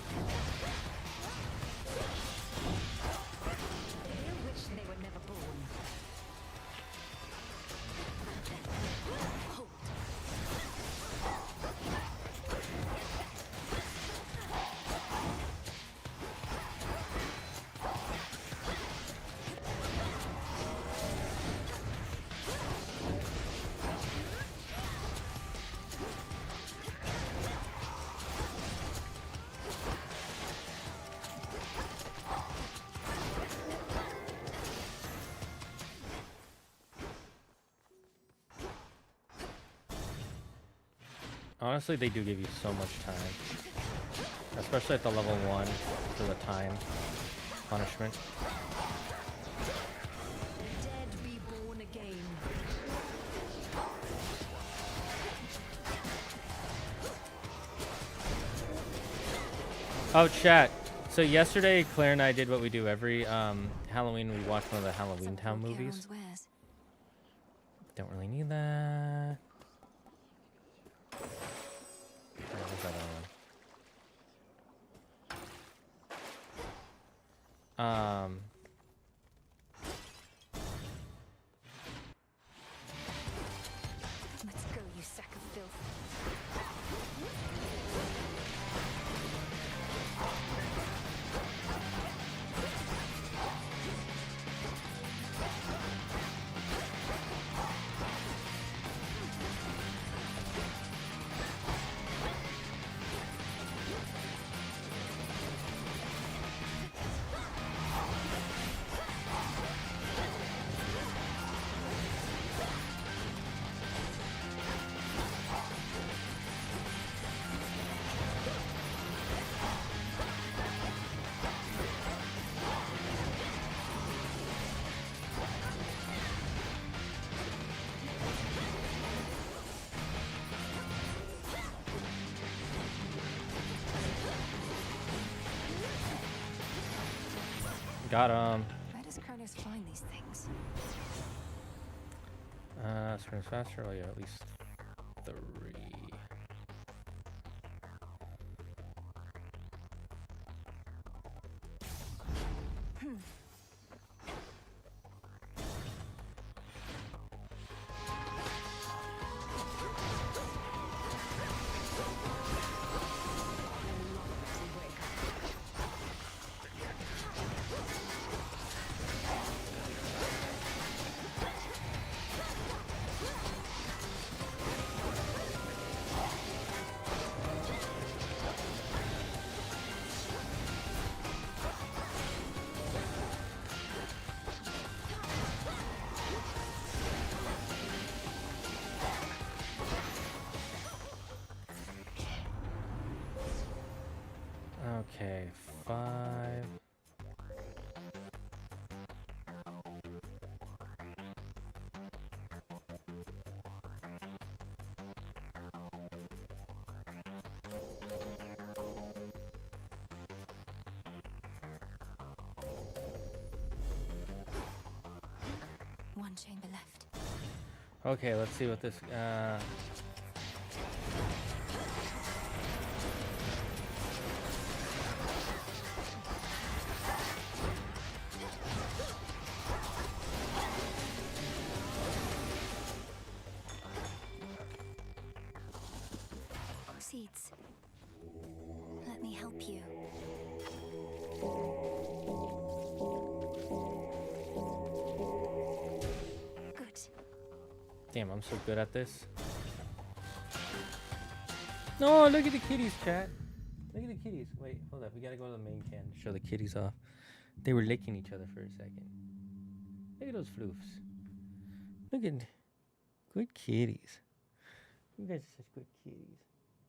Honestly, they do give you so much time. Especially at the level 1 for the time punishment. Dead reborn again. Oh, chat. So yesterday, Claire and I did what we do every Halloween. We watched one of the Halloween Town movies. Don't really need that. Where's that other one? Let's go, you sack of filth. Got him. Where does Kronos find these things? Springs faster. Oh yeah, at least 3. Okay, 5. One chamber left. Okay, let's see what this. Seeds. Let me help you. Good. Damn, I'm so good at this. No, look at the kitties, chat. Look at the kitties. Wait, hold up. We gotta go to the main can to show the kitties off. They were licking each other for a second. Look at those floofs. Look at good kitties. You guys are such good kitties.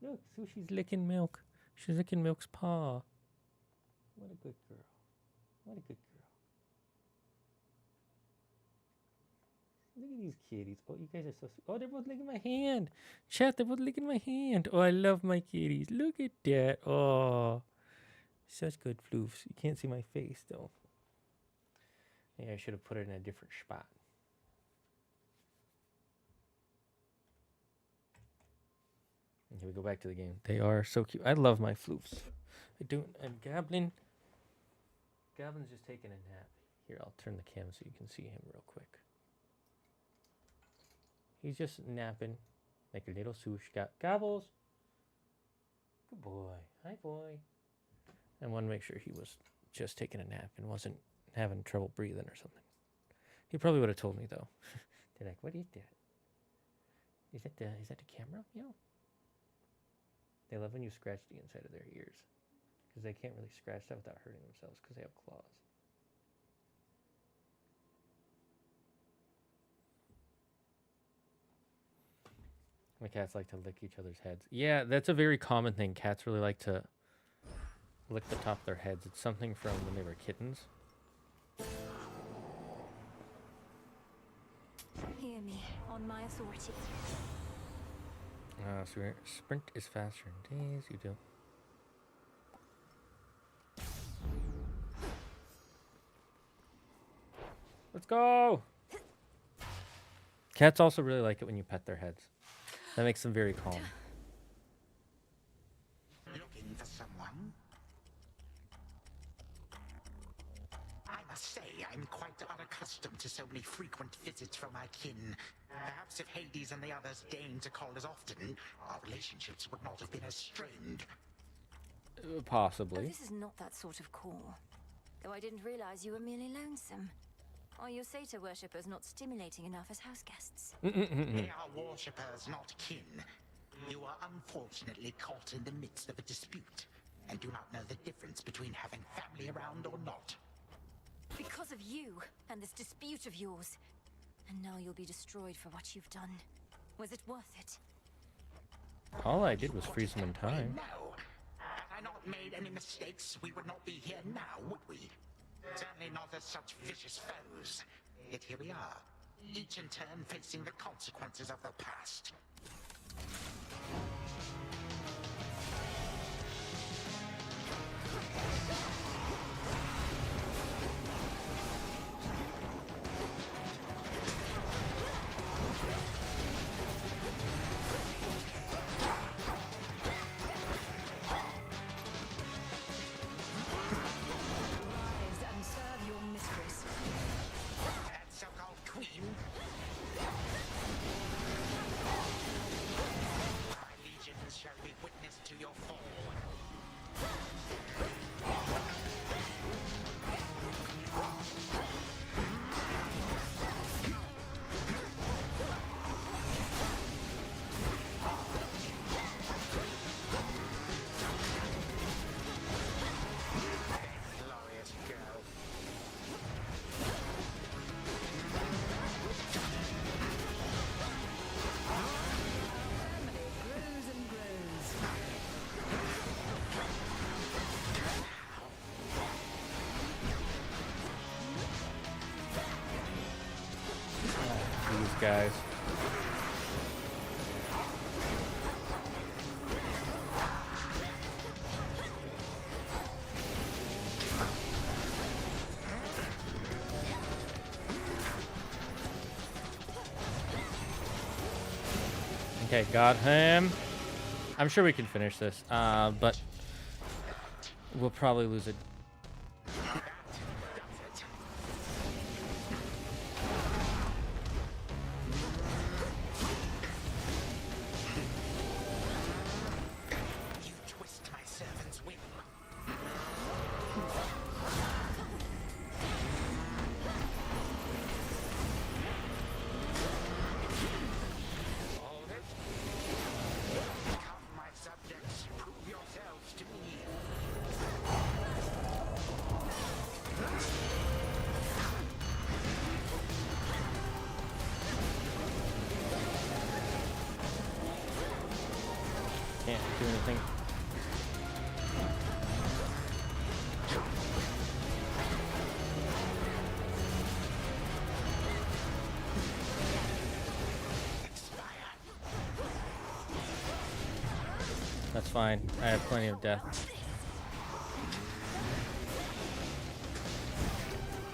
Look, Sushi's licking Milk. She's licking Milk's paw. What a good girl. What a good girl. Look at these kitties. Oh, you guys are so sweet. Oh, they're both licking my hand. Chat, they're both licking my hand. Oh, I love my kitties. Look at that. Oh, such good floofs. You can't see my face, though. Maybe I should have put it in a different spot. Here we go back to the game. They are so cute. I love my floofs. I do. And Goblin's just taking a nap. Here, I'll turn the cam so you can see him real quick. He's just napping like a little swoosh. Gobbles. Good boy. Hi, boy. I want to make sure he was just taking a nap and wasn't having trouble breathing or something. He probably would have told me, though. They're like, what is that? Is that the camera? Yeah. They love when you scratch the inside of their ears. Because they can't really scratch that without hurting themselves because they have claws. The cats like to lick each other's heads. Yeah, that's a very common thing. Cats really like to lick the top of their heads. It's something from when they were kittens. Hear me, on my authority. So sprint is faster in days. You do. Let's go! Cats also really like it when you pet their heads. That makes them very calm. Looking for someone? I must say, I'm quite unaccustomed to so many frequent visits from my kin. Perhaps if Hades and the others deigned to call as often, our relationships would not have been as strained. Possibly. Oh, this is not that sort of call. Though I didn't realize you were merely lonesome. Are your satyr worshippers not stimulating enough as house guests? They are worshippers, not kin. You are unfortunately caught in the midst of a dispute, and do not know the difference between having family around or not. Because of you, and this dispute of yours. And now you'll be destroyed for what you've done. Was it worth it? All I did was freeze them in time. No. Had I not made any mistakes, we would not be here now, would we? Certainly not as such vicious foes. Yet here we are, each in turn facing the consequences of the past. Guys. Okay, got him. I'm sure we can finish this, but we'll probably lose it. Can't do anything. That's fine. I have plenty of death.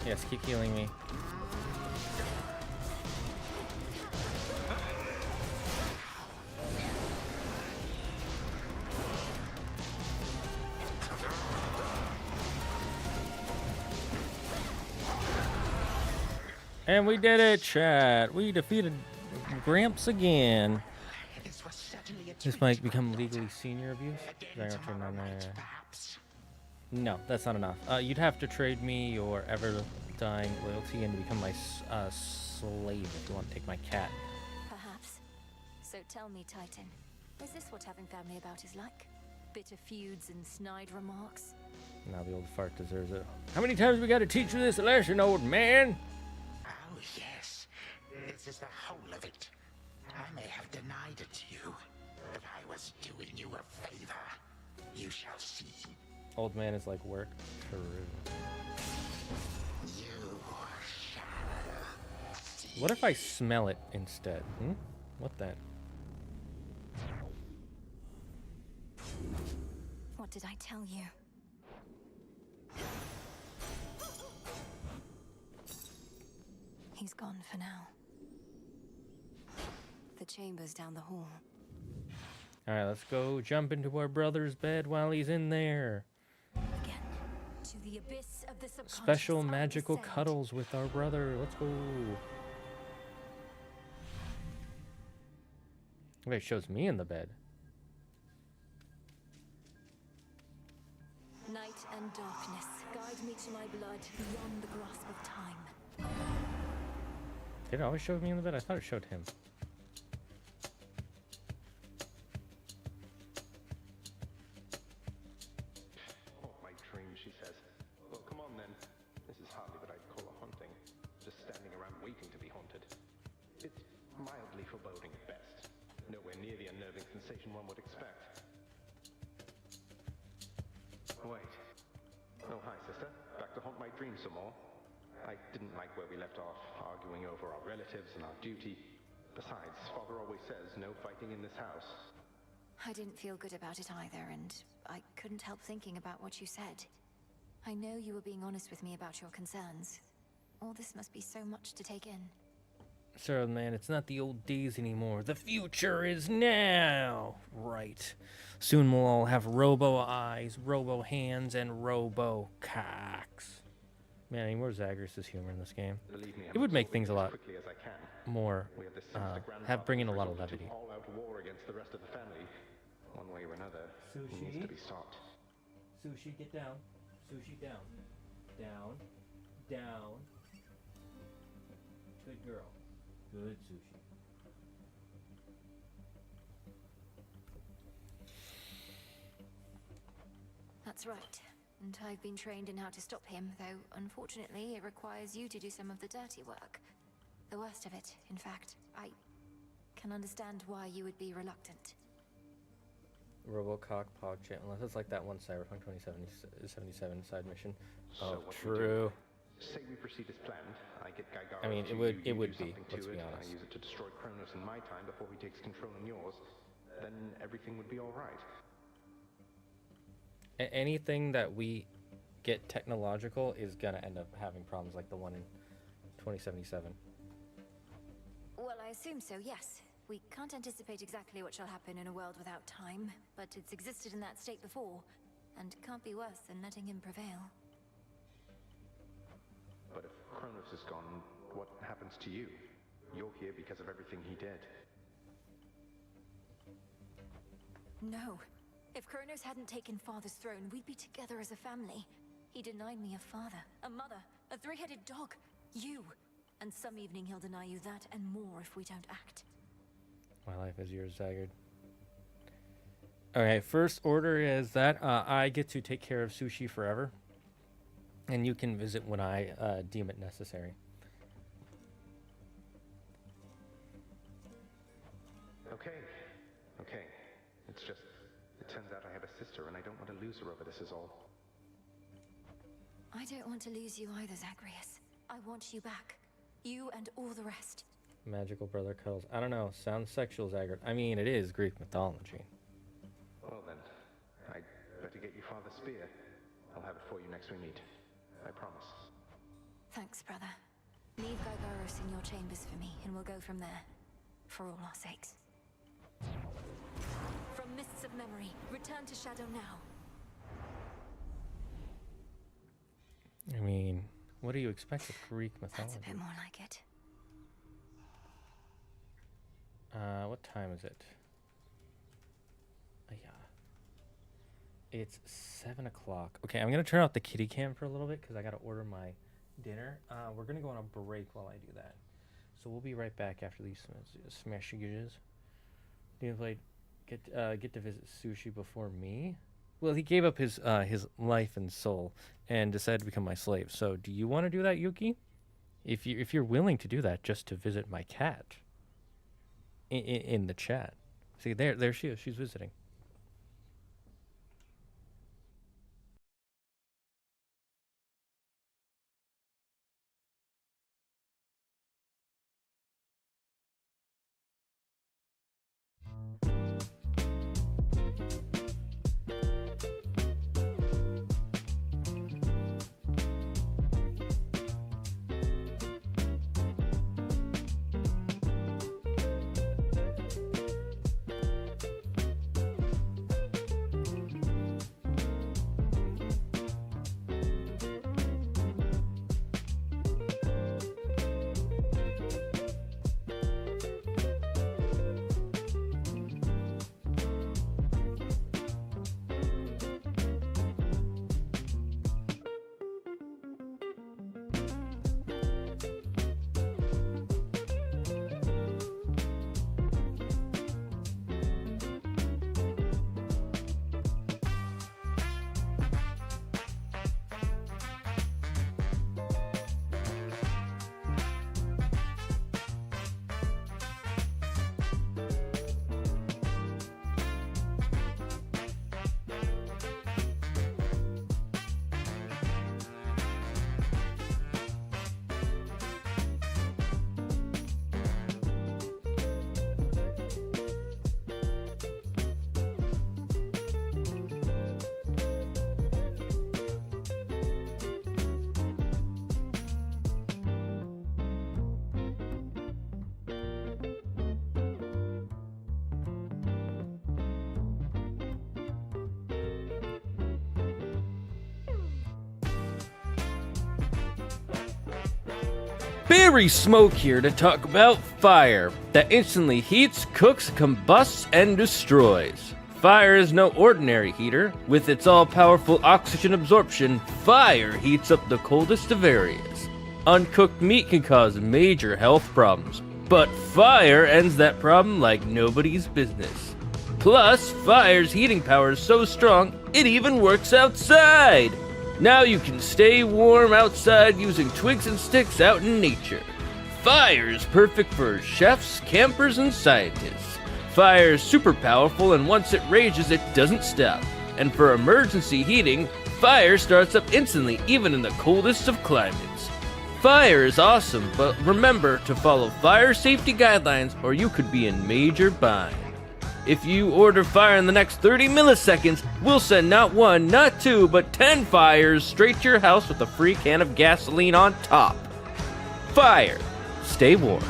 Yes, keep healing me. And we did it, chat. We defeated Gramps again. This might become legally senior abuse. No, that's not enough. You'd have to trade me your ever-dying loyalty and become my slave if you want to take my cat. Perhaps. So tell me, Titan, is this what having family about is like? Bitter feuds and snide remarks? Now the old fart deserves it. How many times we got to teach you this lesson, old man? Oh, yes. This is the whole of it. I may have denied it to you, but I was doing you a favor. You shall see. Old man is like work. True. You shall see. What if I smell it instead? What then? What did I tell you? He's gone for now. The chamber's down the hall. Alright, let's go jump into our brother's bed while he's in there. Again, to the abyss of the subconscious. Special magical cuddles with our brother. Let's go. Wait, it shows me in the bed. Night and darkness, guide me to my blood beyond the grasp of time. Did it always show me in the bed? I thought it showed him. Oh, my dream, she says. Well, come on then. This is hardly what I'd call a haunting. Just standing around waiting to be haunted. It's mildly foreboding at best. Nowhere near the unnerving sensation one would expect. Wait. Oh, hi, sister. Back to haunt my dreams some more. I didn't like where we left off, arguing over our relatives and our duty. Besides, Father always says no fighting in this house. I didn't feel good about it either, and I couldn't help thinking about what you said. I know you were being honest with me about your concerns. All this must be so much to take in. Sir, man, it's not the old days anymore. The future is now. Right. Soon we'll all have robo eyes, robo hands, and robo cocks. Man, I need more Zagreus' humor in this game. It would make things a lot more, bring in a lot of levity. All-out war against the rest of the family. One way or another, it needs to be stopped. Sushi, get down. Sushi, down. Down. Down. Good girl. Good Sushi. That's right. And I've been trained in how to stop him, though unfortunately it requires you to do some of the dirty work. The worst of it, in fact. I can understand why you would be reluctant. Robocock PogChamp, unless it's like that one Cyberpunk 2077 side mission. So Oh, what true. Say we proceed as planned. I get Gygaros. I mean, it would be, let's be honest. I use it to destroy Kronos in my time before he takes control in yours. Then everything would be all right. Anything that we get technological is gonna end up having problems like the one in 2077. Well, I assume so, yes. We can't anticipate exactly what shall happen in a world without time, but it's existed in that state before, and can't be worse than letting him prevail. But if Kronos is gone, what happens to you? You're here because of everything he did. No. If Kronos hadn't taken Father's throne, we'd be together as a family. He denied me a father, a mother, a three-headed dog, you. And some evening he'll deny you that and more if we don't act. My life is yours, Zagard. Okay, first order is that I get to take care of Sushi forever. And you can visit when I deem it necessary. Okay. It's just, it turns out I have a sister and I don't want to lose her over this is all. I don't want to lose you either, Zagreus. I want you back. You and all the rest. Magical brother cuddles. I don't know. Sounds sexual, Zagard. I mean, it is Greek mythology. Well then, I'd better get you Father's spear. I'll have it for you next we meet. I promise. Thanks, brother. Leave Gygaros in your chambers for me, and we'll go from there. For all our sakes. From mists of memory, return to Shadow now. I mean, What do you expect of Greek mythology? That's a bit more like it. What time is it? Yeah. It's 7 o'clock. Okay, I'm going to turn off the kitty cam for a little bit because I got to order my dinner. We're going to go on a break while I do that. So we'll be right back after these smashages. Get to visit Sushi before me? Well, he gave up his life and soul and decided to become my slave. So do you want to do that, Yuki? If you're willing to do that just to visit my cat in the chat. See, there she is. She's visiting. Berry Smoke here to talk about fire that instantly heats, cooks, combusts, and destroys. Fire is no ordinary heater. With its all-powerful oxygen absorption, fire heats up the coldest of areas. Uncooked meat can cause major health problems, but fire ends that problem like nobody's business. Plus, fire's heating power is so strong, it even works outside! Now you can stay warm outside using twigs and sticks out in nature. Fire is perfect for chefs, campers, and scientists. Fire is super powerful, and once it rages, it doesn't stop. And for emergency heating, fire starts up instantly, even in the coldest of climates. Fire is awesome, but remember to follow fire safety guidelines or you could be in major bind. If you order fire in the next 30 milliseconds, we'll send not 1, not 2, but 10 fires straight to your house with a free can of gasoline on top. Fire. Stay warm.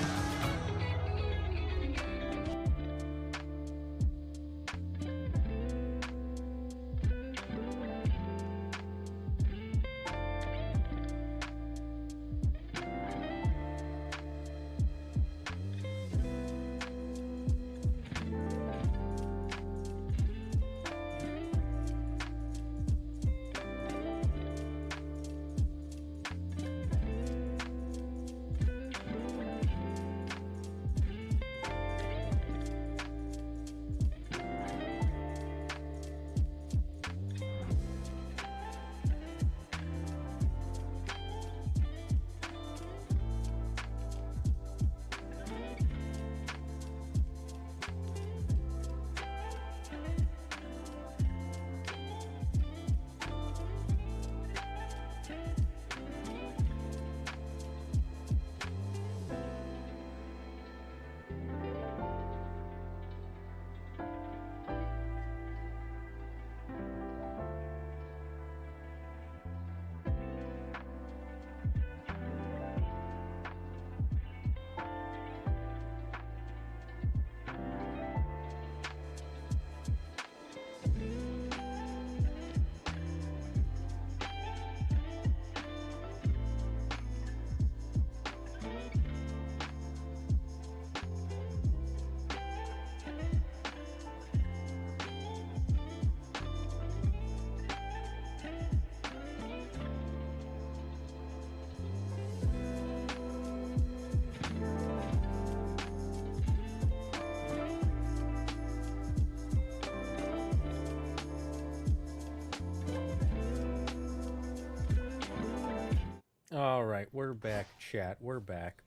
right, we're back, chat. We're back.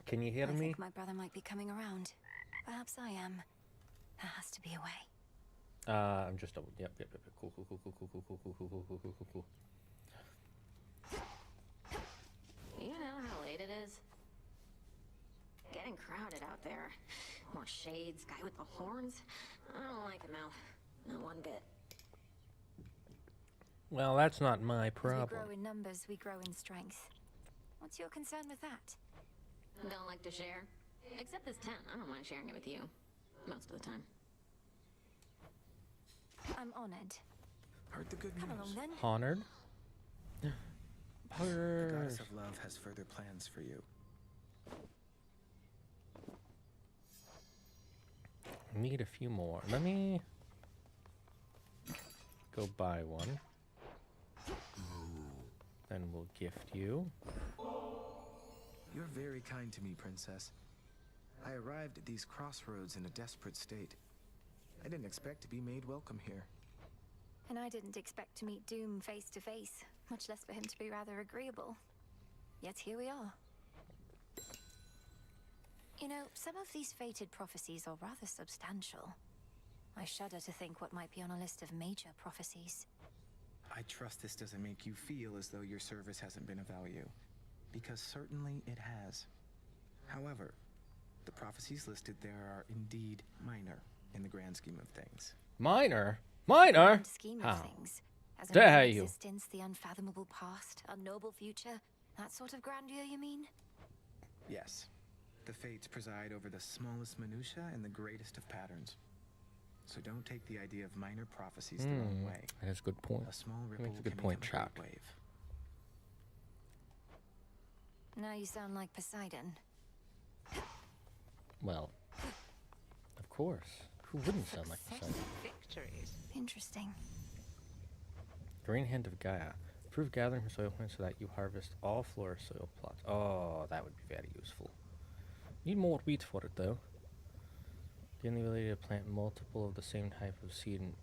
Can you hear me? I think my brother might be coming around. Perhaps I am. There has to be a way. I'm just double. Yep. Cool. You know how late it is? Getting crowded out there. More shades, guy with the horns. I don't like him, Al. Not one bit. Well, that's not my problem. As we grow in numbers, we grow in strength. What's your concern with that? Don't like to share? Except this tent. I don't mind sharing it with you. Most of the time. I'm honored. Heard the good news. Come along then. Honored? The goddess of love has further plans for you. Need a few more. Let me go buy one. Then we'll gift you. You're very kind to me, Princess. I arrived at these crossroads in a desperate state. I didn't expect to be made welcome here. And I didn't expect to meet Doom face to face, much less for him to be rather agreeable. Yet here we are. You know, some of these fated prophecies are rather substantial. I shudder to think what might be on a list of major prophecies. I trust this doesn't make you feel as though your service hasn't been of value, because certainly it has. However, the prophecies listed there are indeed minor in the grand scheme of things. Minor? Minor? Grand scheme of things. As a Dare mere you? existence, the unfathomable past, a noble future, that sort of grandeur, you mean? Yes. The fates preside over the smallest minutiae and the greatest of patterns. So don't take the idea of minor prophecies the wrong way. That's a good point. A small ripple Makes a good can point, become a chat. great wave. Now you sound like Poseidon. Well, of course. Who wouldn't sound like Poseidon? Victories. Interesting. Green Hand of Gaia. Improve gathering for soil plants so that you harvest all flora soil plots. Oh, that would be very useful. Need more wheat for it, though. Gain the ability to plant multiple of the same type of seed in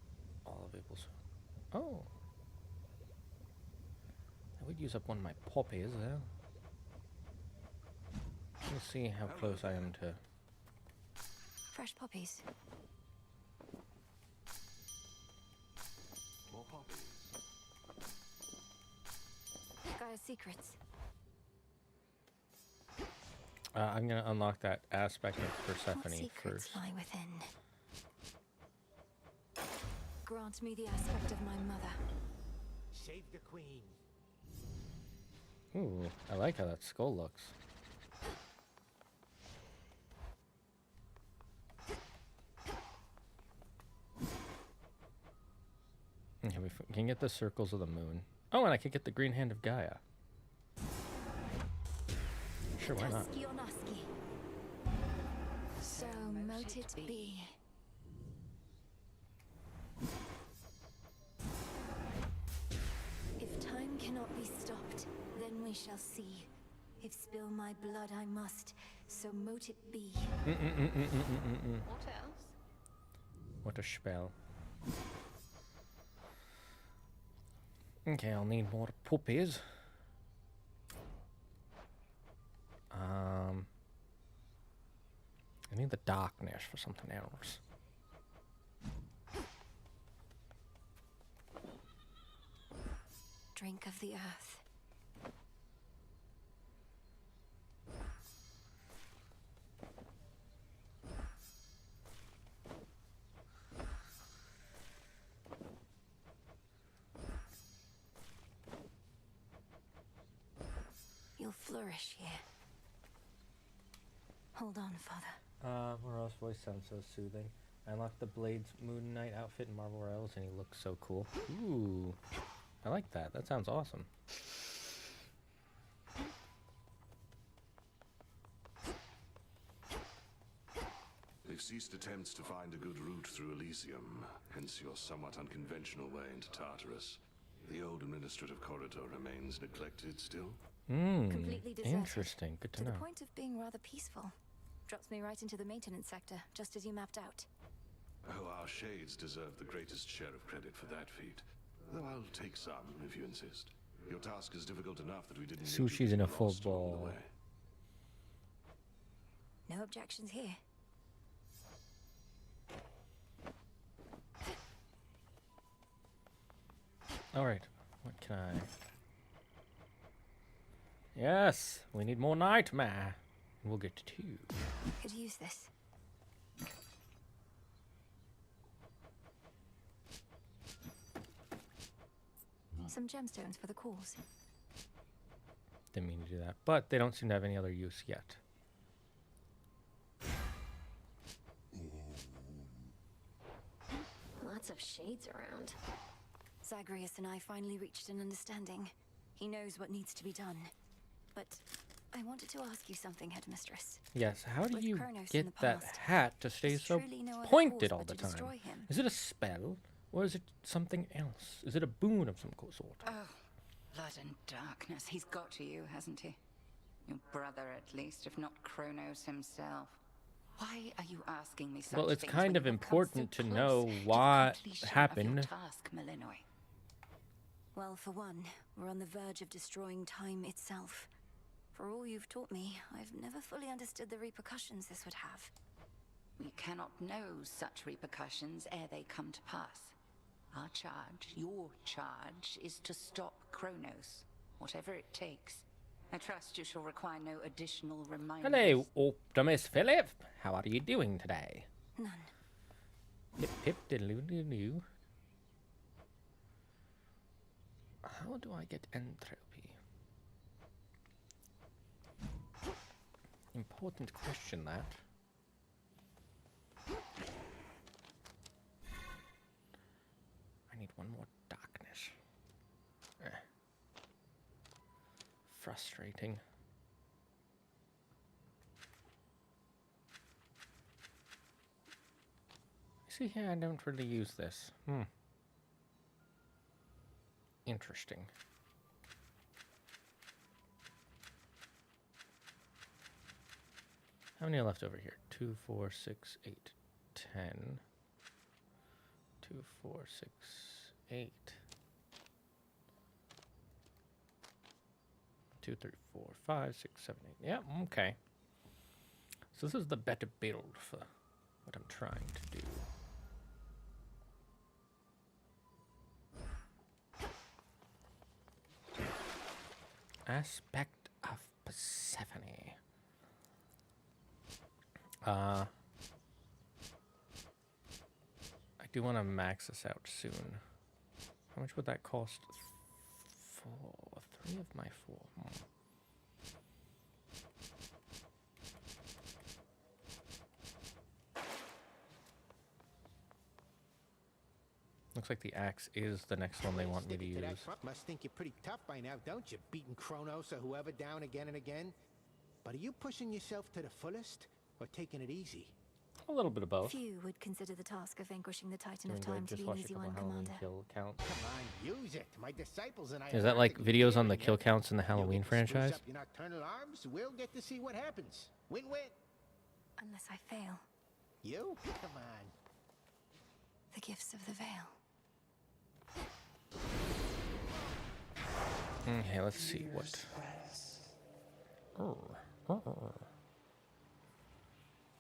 all available soil. Oh. That would use up one of my poppies, though. Let's see how close I am to... Fresh poppies. More poppies. Gaia's secrets. I'm gonna unlock that aspect of What Persephone secrets first. lie within? Grant me the aspect of my mother. Save the queen. Ooh, I like how that skull looks. Okay, we can get the circles of the moon. Oh, and I can get the green hand of Gaia. Sure, why not? So mote it be. If time cannot be stopped, then we shall see. If spill my blood I must, so mote it be. What else? What a spell. Okay, I'll need more puppies. I need the darkness for something else. Drink of the earth. You'll flourish here. Hold on, Father. Morel's voice sounds so soothing. I unlocked the Blade's Moon Knight outfit in Marvel Royals, and he looks so cool. Ooh, I like that. That sounds awesome. They've ceased attempts to find a good route through Elysium, hence your somewhat unconventional way into Tartarus. The old administrative corridor remains neglected still. Completely deserted. Interesting. Good to know. the point of being rather peaceful. Drops me right into the maintenance sector, just as you mapped out. Oh, our shades deserve the greatest share of credit for that feat. Though I'll take some, if you insist. Your task is difficult enough that we didn't. Sushi's in a full bowl. No objections here. All right. What can I? Yes, we need more nightmare. We'll get to 2. Could use this. Some gemstones for the cause. Didn't mean to do that, but they don't seem to have any other use yet. Lots of shades around. Zagreus and I finally reached an understanding. He knows what needs to be done. But I wanted to ask you something, Headmistress. Yes, how do With you Kronos in get the that past, hat to stay there's so truly no other pointed cause all but the to destroy time? him. Is it a spell, or is it something else? Is it a boon of some sort? Oh, blood and darkness. He's got to you, hasn't he? Your brother, at least, if not Kronos himself. Why are you asking me such Well, it's things kind when of you have come important so to close know to the what completion of happened. your task, Malinois? Well, for one, we're on the verge of destroying time itself. For all you've taught me, I've never fully understood the repercussions this would have. We cannot know such repercussions ere they come to pass. Our charge, your charge, is to stop Kronos, whatever it takes. I trust you shall require no additional reminders. Hello, Optimus Philip. How are you doing today? None. Pip pip diddle doo. How do I get entropy? Important question, that. I need one more darkness. Frustrating. See here, I don't really use this. Interesting. How many are left over here? 2, 4, 6, 8, 10. 2, 4, 6, 8. 2, 3, 4, 5, 6, 7, 8. Yeah, okay. So this is the better build for what I'm trying to do. Aspect of Persephone. I do want to max this out soon. How much would that cost? 3 of my 4. Looks like the axe is the next one they want me to use. Must think you're pretty tough by now, don't you? Beating Kronos or whoever down again and again. But are you pushing yourself to the fullest or taking it easy? A little bit of both. Few would consider the task of vanquishing the Titan of Doing Time good. to Just be an watch a easy couple one, Halloween Commander. kill counts. Come on, use it. My disciples and I. Is that like videos on the kill counts in the Halloween franchise? Up your nocturnal arms, we'll get to see what happens. Win-win. Unless I fail. You? Come on. The gifts of the veil. Okay, let's see what.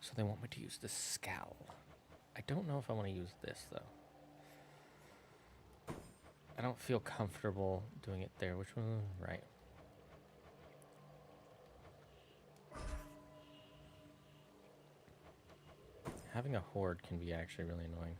So they want me to use the scowl. I don't know if I want to use this though. I don't feel comfortable doing it there. Which one? Right. Having a horde can be actually really annoying.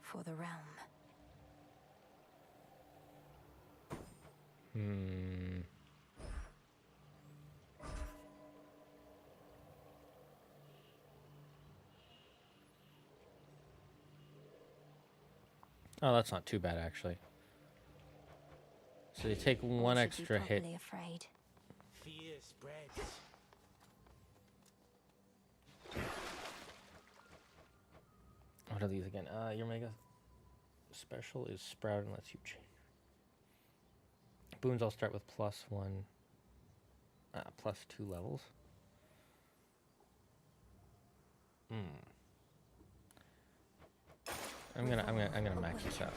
For the realm. Oh, that's not too bad, actually. So they take one extra hit. Afraid. Fear spreads. What are these again? Your mega special is Sprout and lets you change. Boons all start with +1, +2 levels. I'm gonna max this out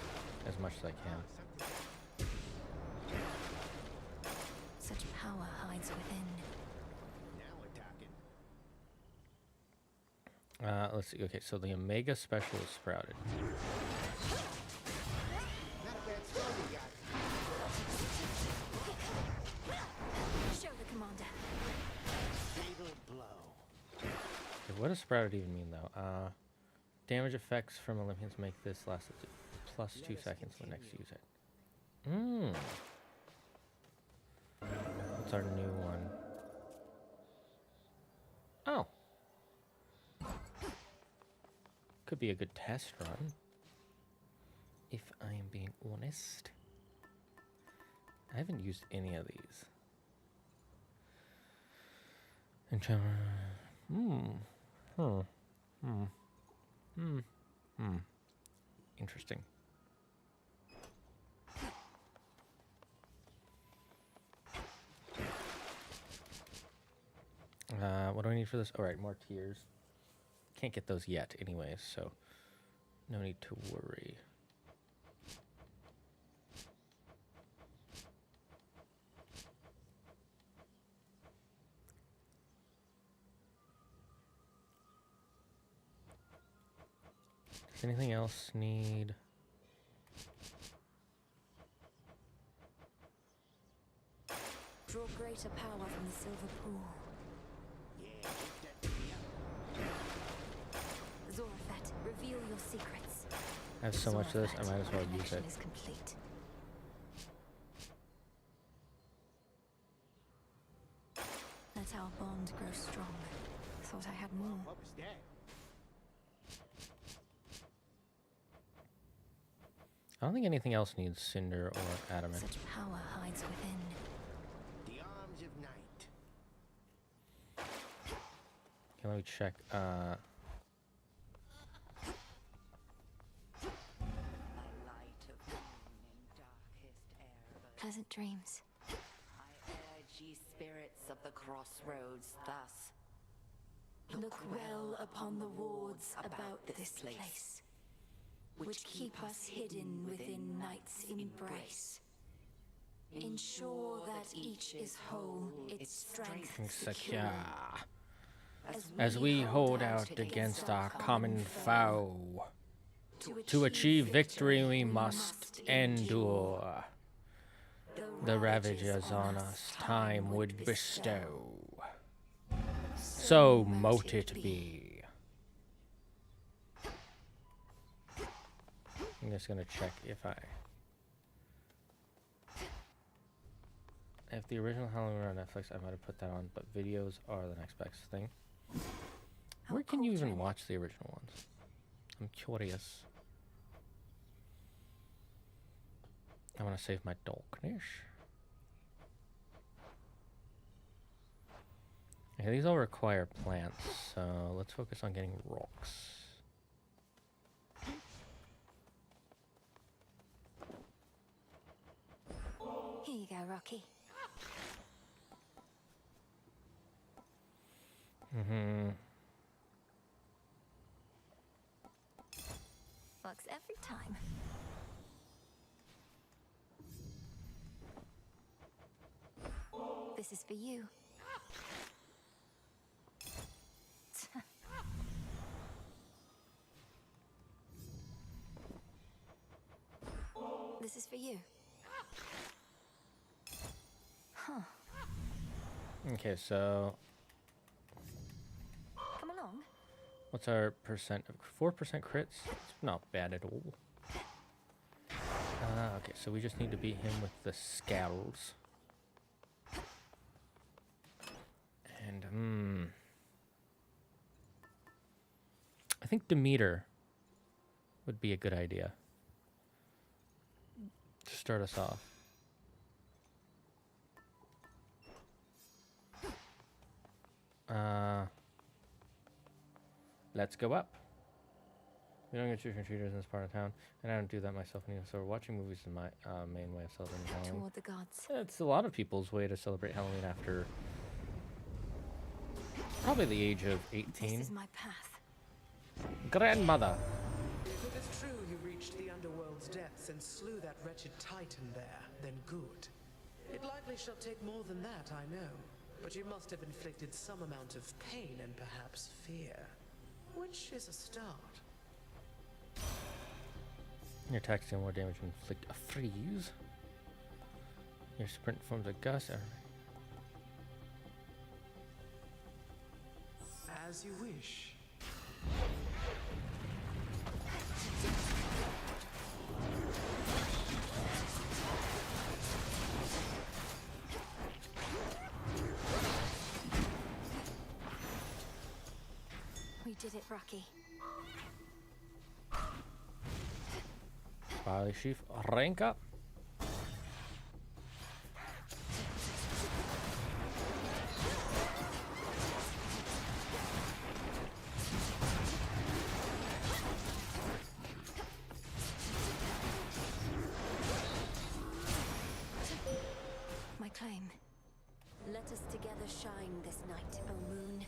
as much as I can. Such power hides within. Now we're talking. Let's see. Okay, so the Omega special is sprouted. Not a bad throw you got. Show the commander. Fatal blow. Okay, what does sprouted even mean, though? Damage effects from Olympians make this last +2 seconds when next use it. What's our new one? Oh. Could be a good test run. If I am being honest. I haven't used any of these. Interesting. What do I need for this? All right, more tiers. Can't get those yet anyways, so no need to worry. Does anything else need? Draw greater power from the silver pool. Yeah, keep that to me up. Zorafet, reveal your secrets. I have so much of this, I might as well use it. Is complete. Let our bond grow strong. Thought I had more. What was that? I don't think anything else needs cinder or adamant. Such power hides within. The arms of night. Okay, let me check. Pleasant dreams. I urge ye spirits of the crossroads thus. Look well upon the wards about this place, which keep us hidden within night's embrace. Ensure that each is whole, its strength secure. As we hold out against our common foe, to achieve victory we must endure the ravages on us time would bestow. So mote it be. I'm just gonna check if I the original Halloween on Netflix, I might have put that on, but videos are the next best thing. Where can you even watch the original ones? I'm curious. I want to save my darkness. Okay, these all require plants, so let's focus on getting rocks. Here you go, Rocky. Works every time. This is for you. This is for you. Huh. Okay, so Come along. what's our percent of 4% crits? It's not bad at all. Okay, so we just need to beat him with the scowls. And I think Demeter would be a good idea to start us off. Let's go up. We don't get trick-or-treaters in this part of town, and I don't do that myself anymore, so watching movies is my main way of celebrating Halloween. Toward the gods. It's a lot of people's way to celebrate Halloween after probably the age of 18. This is my path. Grandmother. If it is true you reached the underworld's depths and slew that wretched Titan there, then good. It likely shall take more than that, I know. But you must have inflicted some amount of pain and perhaps fear. Which is a start. Your attacks deal more damage and inflict a freeze. Your sprint forms a gust. As you wish. We did it, Wacky. Body sheaf, rank up. My claim. Let us together shine this night, O moon.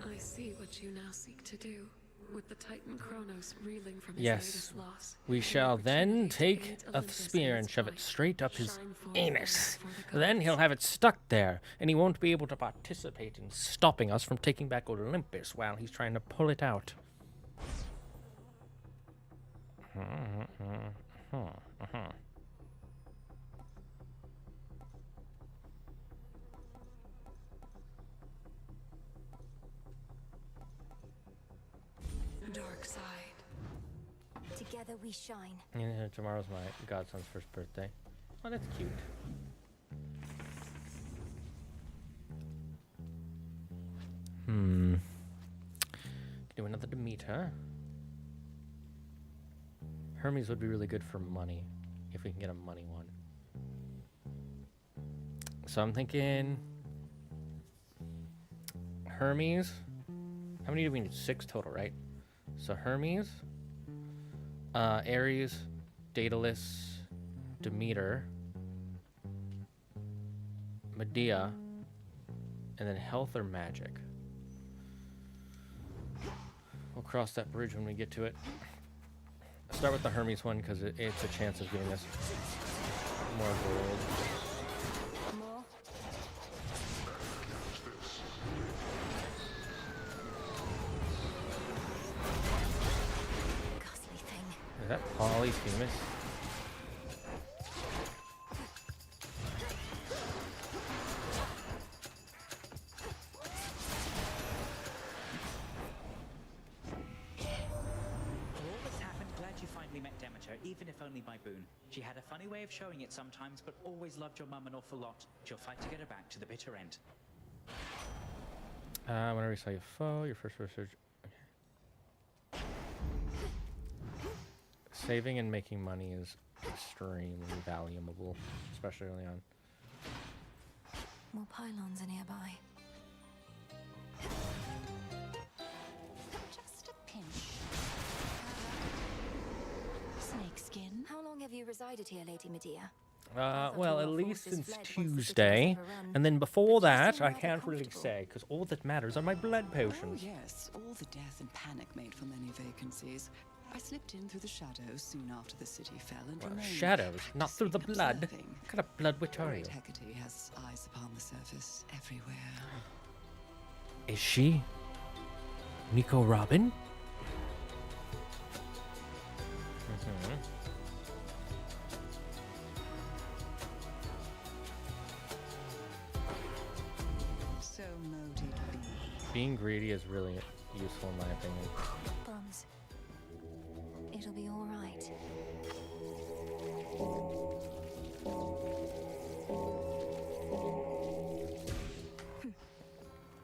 I see what you now seek to do. With the Titan Kronos reeling from his Yes, latest loss. we shall then take a spear and shove it straight up his anus. Then he'll have it stuck there, and he won't be able to participate in stopping us from taking back Olympus while he's trying to pull it out. Dark side. Together we shine. Yeah, tomorrow's my godson's first birthday. Oh, that's cute. Do another Demeter. Hermes would be really good for money, if we can get a money one. So I'm thinking Hermes. How many do we need? 6 total, right? So Hermes, Ares, Daedalus, Demeter, Medea, and then health or magic. We'll cross that bridge when we get to it. I'll start with the Hermes one because it's a chance of giving us more gold. More? Ghastly thing. Is that Polyphemus? Even if only by boon. She had a funny way of showing it sometimes, but always loved your mum an awful lot. She'll fight to get her back to the bitter end. Whenever you saw your foe, your first research. Okay. Saving and making money is extremely valuable, especially early on. More pylons are nearby. Just a pinch. Snakeskin. How long have you resided here, Lady Medea? Well, at least since Tuesday, and then before that, I can't really say, because all that matters are my blood potions. Oh, yes, all the death and panic made for many vacancies. I slipped in through the shadows soon after the city fell and remained Shadows, not through the blood. observing. What kind of blood witch are you? Hecate has eyes upon the surface everywhere. Is she Nico Robin? So mote it be. Being greedy is really useful in my opinion. Bums. It'll be all right.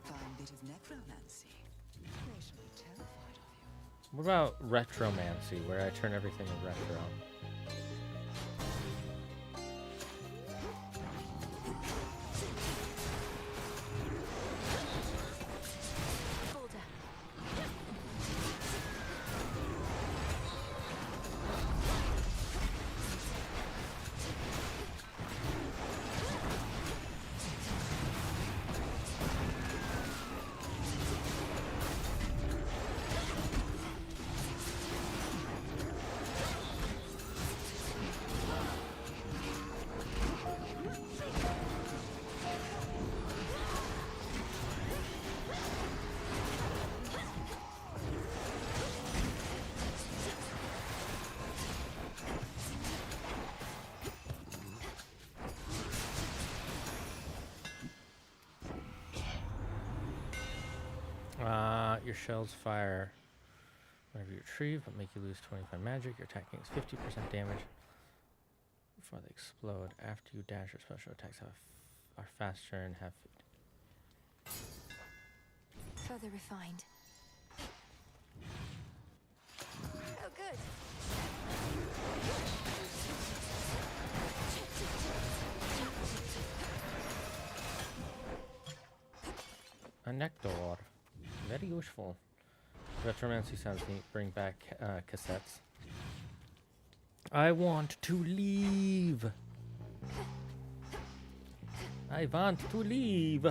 Fine bit of necromancy. Racially terrified of you. What about retromancy, where I turn everything retro? your shells fire whenever you retrieve, but make you lose 25 magic. Your attacking is 50% damage before they explode. After you dash, your special attacks are faster and have 50. Further refined. Oh, good. A nectar. Very useful. Retromancy sounds neat. Bring back cassettes. I want to leave. I want to leave.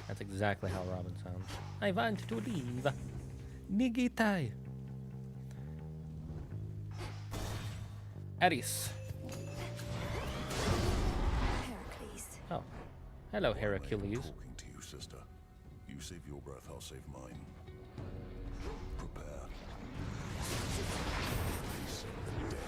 That's exactly how Robin sounds. I want to leave. Nigitai. Aris. Heracles. Oh. Hello, Heracles. Talking to you, sister. You save your breath, I'll save mine. Prepare. Face the dead.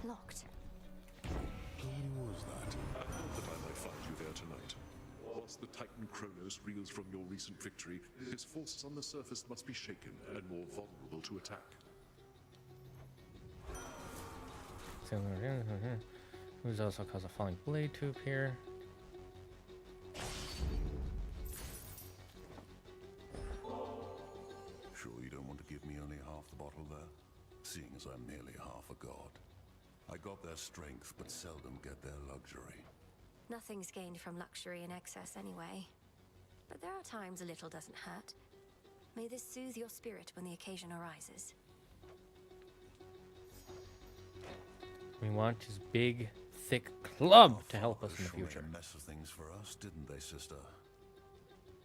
Locked. Who was that? I thought that I might find you there tonight. Whilst the Titan Kronos reels from your recent victory, his forces on the surface must be shaken and more vulnerable to attack. Who's also caused a falling blade to appear. Sure you don't want to give me only half the bottle there? Seeing as I'm nearly half a god. I got their strength, but seldom get their luxury. Nothing's gained from luxury in excess anyway. But there are times a little doesn't hurt. May this soothe your spirit when the occasion arises. We want his big, thick club to help us in the Sure made future. a mess of things for us, didn't they, sister?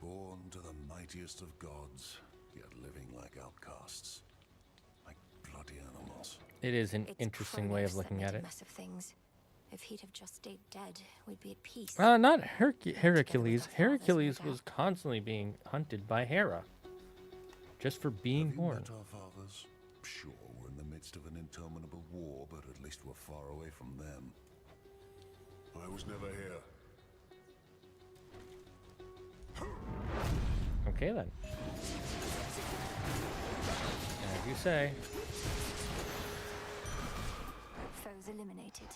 Born to the mightiest of gods, yet living like outcasts. Like bloody animals. It is an It's interesting way of Kronos that looking made at a it. mess of things. If he'd have just stayed dead, we'd be at peace. Not Heracles. Heracles was constantly being hunted by Hera. Just for being Have you born. met our fathers? Sure, we're in the midst of an interminable war, but at least we're far away from them. I was never here. Okay then. As you say. Foes eliminated.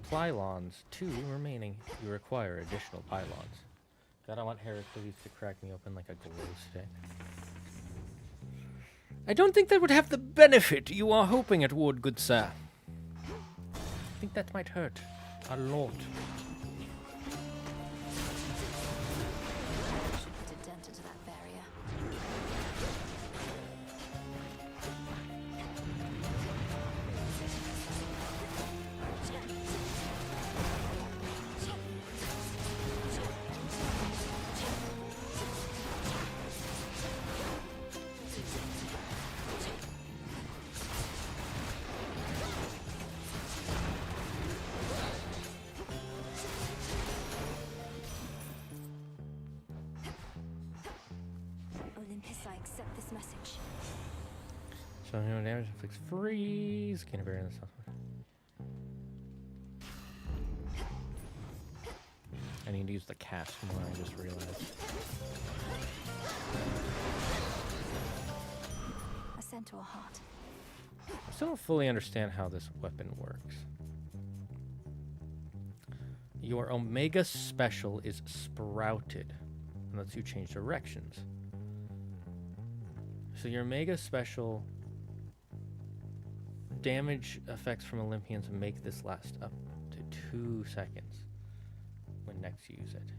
Pylons, 2 remaining. You require additional pylons. God, I want Heracles to crack me open like a glow stick. I don't think that would have the benefit you are hoping it would, good sir. I think that might hurt a lot. Should put a dent into that barrier. Olympus, I accept this message. So no damage, inflicts freeze. Gain a barrier in the south. I need to use the cast more, I just realized. A centaur heart. I still don't fully understand how this weapon works. Your Omega Special is sprouted. And lets you change directions. So your Omega Special damage effects from Olympians make this last up to 2 seconds when next you use it.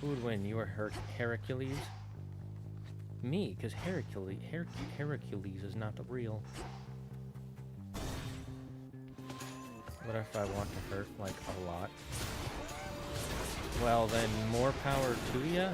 Who would win? You or Heracles? Me, because Heracles is not real. What if I want to hurt, like, a lot? Well, then more power to ya.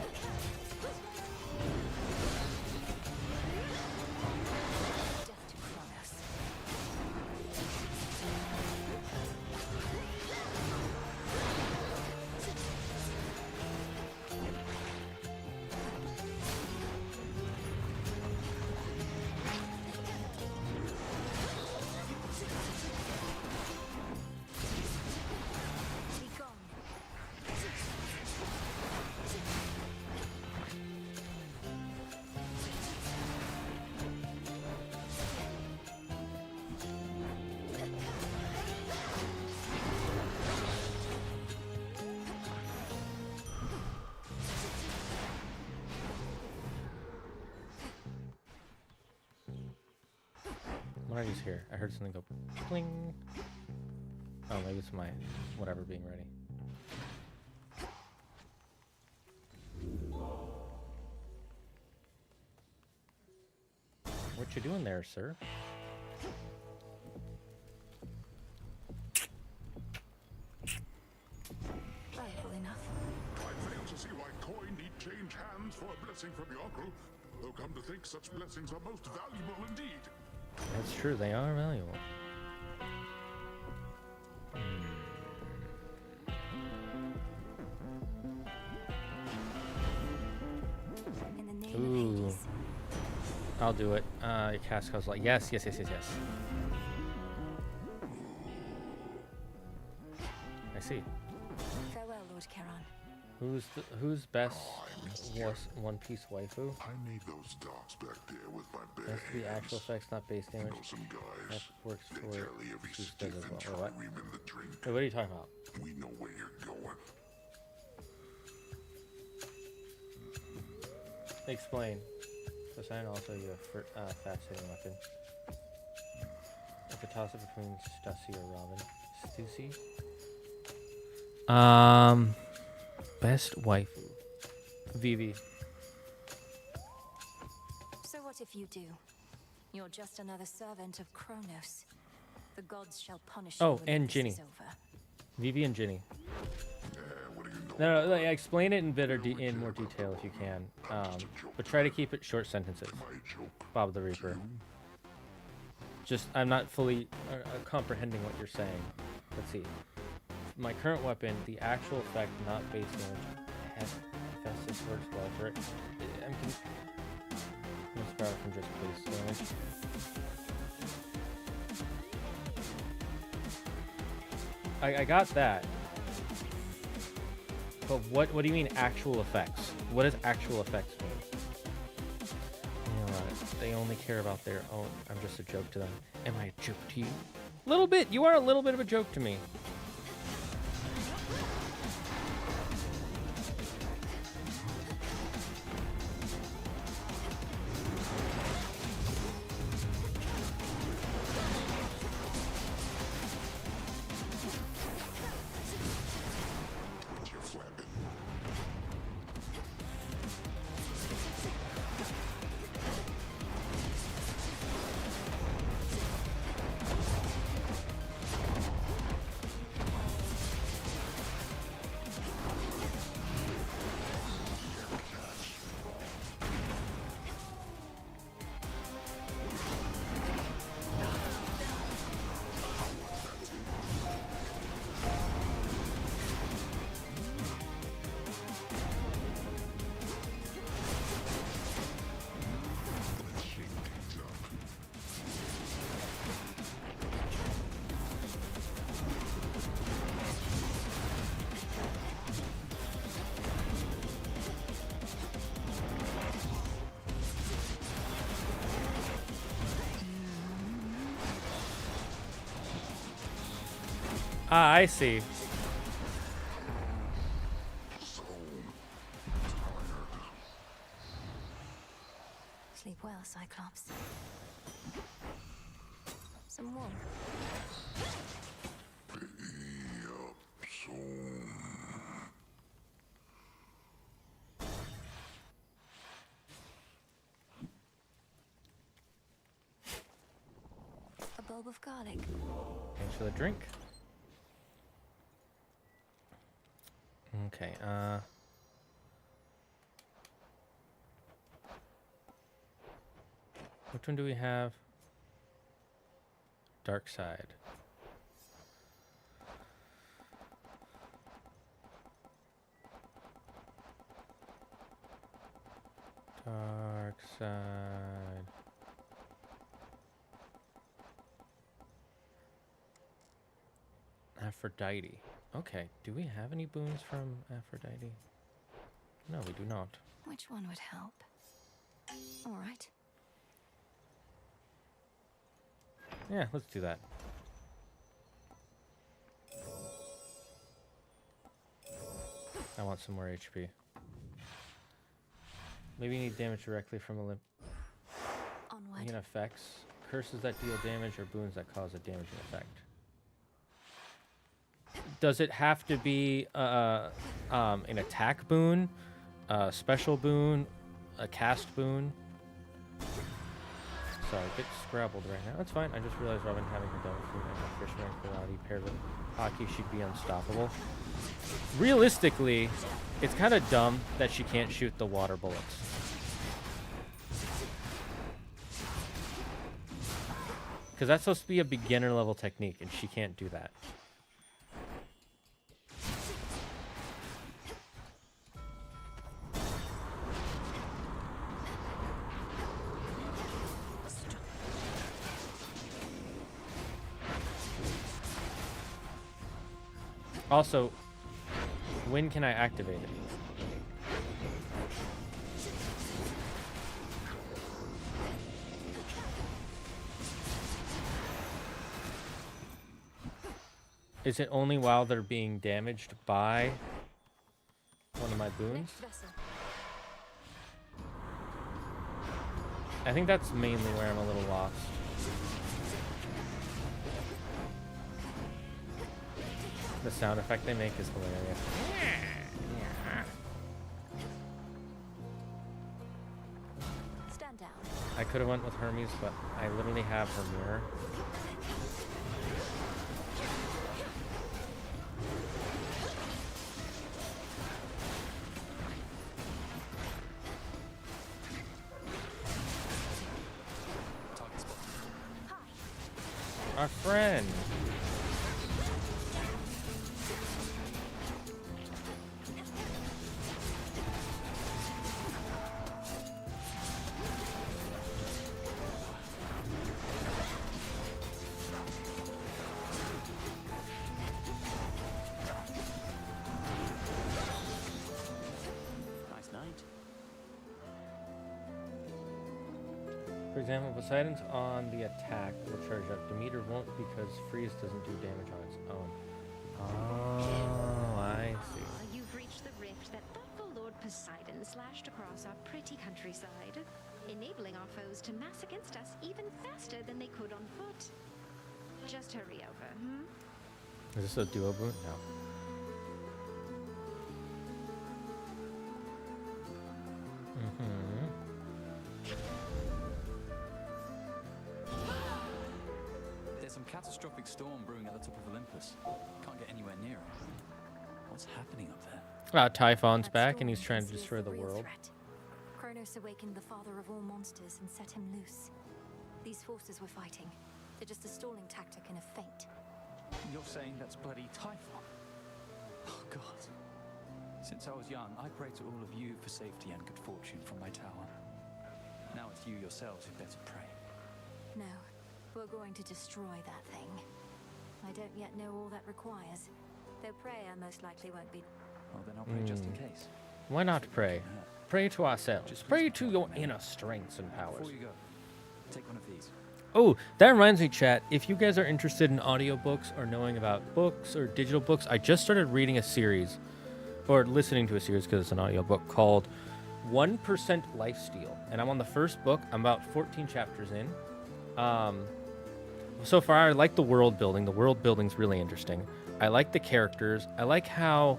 What I just hear? I heard something go pling. Oh, maybe it's my whatever being ready. What you doing there, sir? Valuable enough. I fail to see why coin need change hands for a blessing from your uncle. Though come to think, such blessings are most valuable indeed. That's true, they are valuable. Ooh. I'll do it. Casco's like, yes. I see. Farewell, Lord Charon. Who's best One Piece waifu? I made those dots back there with my bare That's the actual effects, not base damage. know some guys. That works They for tally every who's stiff does as and well. Or what? trireme in the drink. Wait, what are you talking about? We know where you're going. Explain. Poseidon also you a fast-hitting weapon. I could toss it between Stussy or Robin. Stussy? Best waifu. Vivi. So what if you do? You're just another servant of Kronos. The gods shall punish you. Oh, when and this Ginny. is over. Vivi and Ginny. No, like, explain it in in more detail if you can. But try to keep it short sentences. Bob the Reaper. Just, I'm not fully comprehending what you're saying. Let's see. My current weapon, the actual effect, not base damage. Festus works well for it. I'm spiral from just base damage. I got that. But what do you mean actual effects? What does actual effects mean? You know what? They only care about their own. I'm just a joke to them. Am I a joke to you? A little bit. You are a little bit of a joke to me. Ah, I see. Sleep well, Cyclops. Some wool. A bulb of garlic. Thanks for the drink. Okay, which one do we have? Dark side. Dark side. Aphrodite. Okay, do we have any boons from Aphrodite? No, we do not. Which one would help? All right. Yeah, let's do that. I want some more HP. Maybe you need damage directly from Olymp. Onward. Gain effects. Curses that deal damage or boons that cause a damaging effect. Does it have to be an attack boon, a special boon, a cast boon? Sorry, get scrabbled right now. That's fine. I just realized Robin having her devil fruit and her fish rank karate paired with hockey should be unstoppable. Realistically, it's kind of dumb that she can't shoot the water bullets. Because that's supposed to be a beginner level technique, and she can't do that. Also, when can I activate it? Is it only while they're being damaged by one of my boons? I think that's mainly where I'm a little lost. The sound effect they make is hilarious. Stand down. I could have went with Hermes, but I literally have her mirror. Our friend. For example, Poseidon's on the attack will charge up. Demeter won't because freeze doesn't do damage on its own. Oh, I see. You've reached the rift that thoughtful Lord Poseidon slashed across our pretty countryside, enabling our foes to mass against us even faster than they could on foot. Just hurry over, hmm? Is this a duo boot? No. There's some catastrophic storm brewing at the top of Olympus. Can't get anywhere near it. What's happening up there? Typhon's back and he's trying to destroy the world. Kronos awakened the father of all monsters and set him loose. These forces we're fighting, they're just a stalling tactic and a feint. You're saying that's bloody Typhon? Oh, God. Since I was young, I prayed to all of you for safety and good fortune from my tower. Now it's you yourselves who better pray. No, we're going to destroy that thing. I don't yet know all that requires. Though prayer most likely won't be... Well, then I'll pray just in case. Why not pray? Pray to ourselves. Pray to your inner strengths and powers. Before you go, take one of these. Oh, that reminds me, chat. If you guys are interested in audiobooks or knowing about books or digital books, I just started reading a series, or listening to a series because it's an audiobook, called 1% Lifesteal. And I'm on the first book. I'm about 14 chapters in. So far, I like the world building. The world building's really interesting. I like the characters. I like how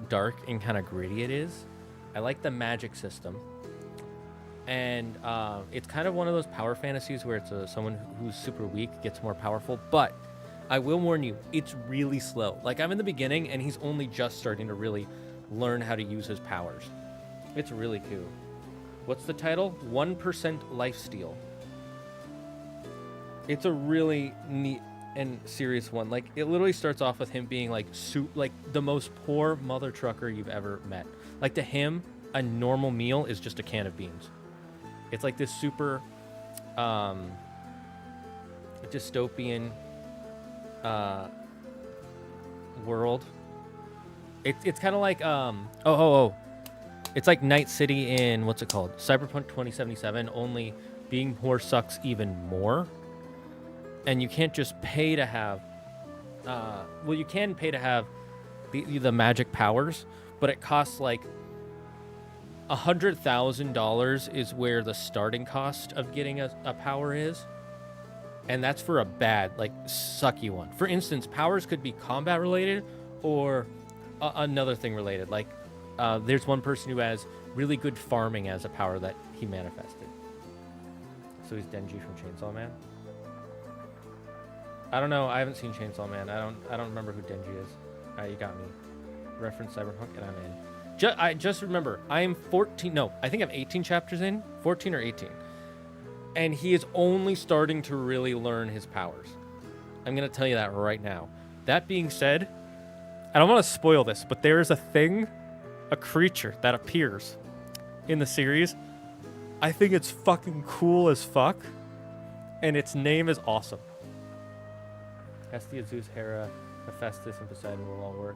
dark and kind of gritty it is. I like the magic system. And it's kind of one of those power fantasies where it's someone who's super weak gets more powerful. But I will warn you, it's really slow. Like, I'm in the beginning, and he's only just starting to really learn how to use his powers. It's really cool. What's the title? 1% Lifesteal. It's a really neat and serious one. Like, it literally starts off with him being like the most poor mother trucker you've ever met. Like, to him, a normal meal is just a can of beans. It's like this super dystopian world. It's kind of like it's like Night City in, what's it called, Cyberpunk 2077, only being poor sucks even more. And you can't just pay to have well, you can pay to have the magic powers, but it costs like $100,000 is where the starting cost of getting a power is. And that's for a bad, like, sucky one. For instance, powers could be combat related or another thing related. Like, there's one person who has really good farming as a power that he manifested. So he's Denji from Chainsaw Man. I don't know. I haven't seen Chainsaw Man. I don't remember who Denji is. You got me. Reference Cyberpunk, and I'm in. I just remember, I am 14. No, I think I'm 18 chapters in. 14 or 18. And he is only starting to really learn his powers. I'm going to tell you that right now. That being said, I don't want to spoil this, but there is a creature that appears in the series. I think it's fucking cool as fuck. And its name is awesome. Hestia, Zeus, Hera, Hephaestus, and Poseidon will all work.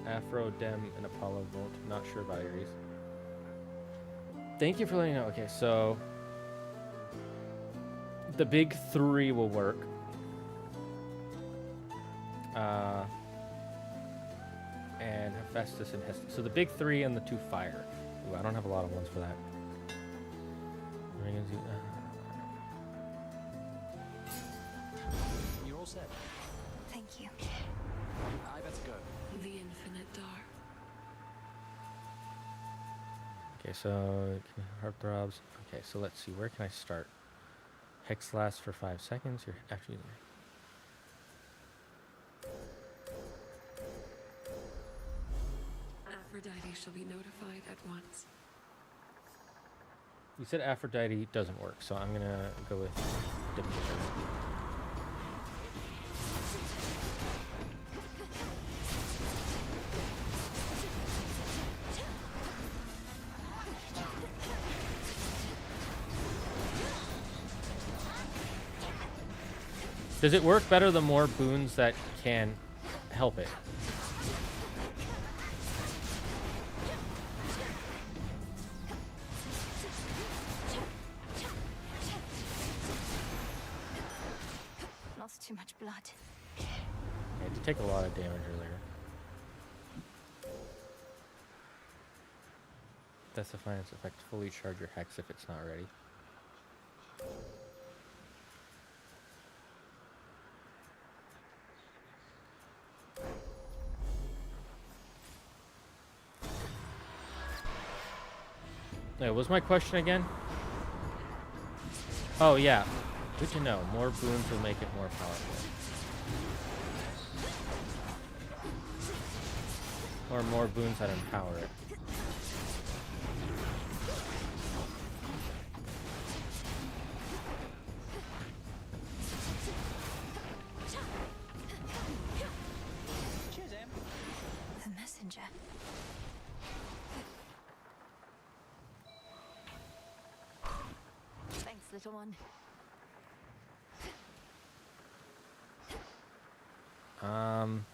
Aphro, Dem, and Apollo won't. Not sure about Ares. Thank you for letting me know. Okay, so the big three will work. And Hephaestus and Hestia. So the big three and the two fire. Ooh, I don't have a lot of ones for that. You're all set. Thank you. I better go. The infinite dark. Okay, so heartthrobs. Okay, so let's see. Where can I start? Hex lasts for 5 seconds. You're after you. Aphrodite shall be notified at once. You said Aphrodite doesn't work, so I'm gonna go with Demeter. Does it work better the more boons that can help it? Lost too much blood. I had to take a lot of damage earlier. That's the finance effect. Fully charge your hex if it's not ready. What was my question again? Oh, yeah. Good to know. More boons will make it more powerful. Or more boons that empower it. Cheers, Em. The messenger. Thanks, little one. I'm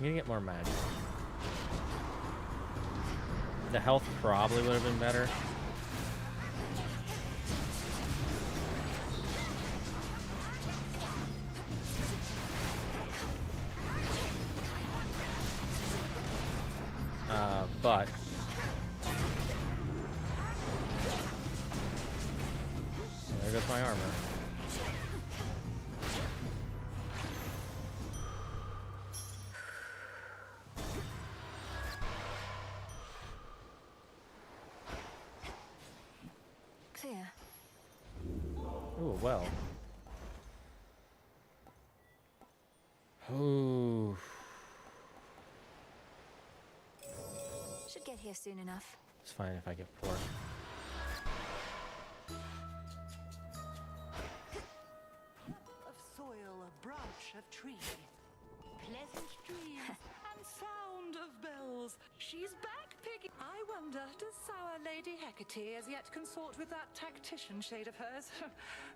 gonna get more magic. The health probably would have been better. But there goes my armor. Clear. Ooh, well. get here soon enough. It's fine if I get poor. Of soil, a branch of tree. Pleasant dreams and sound of bells. She's back, Piggy. I wonder, does sour Lady Hecate as yet consort with that tactician shade of hers?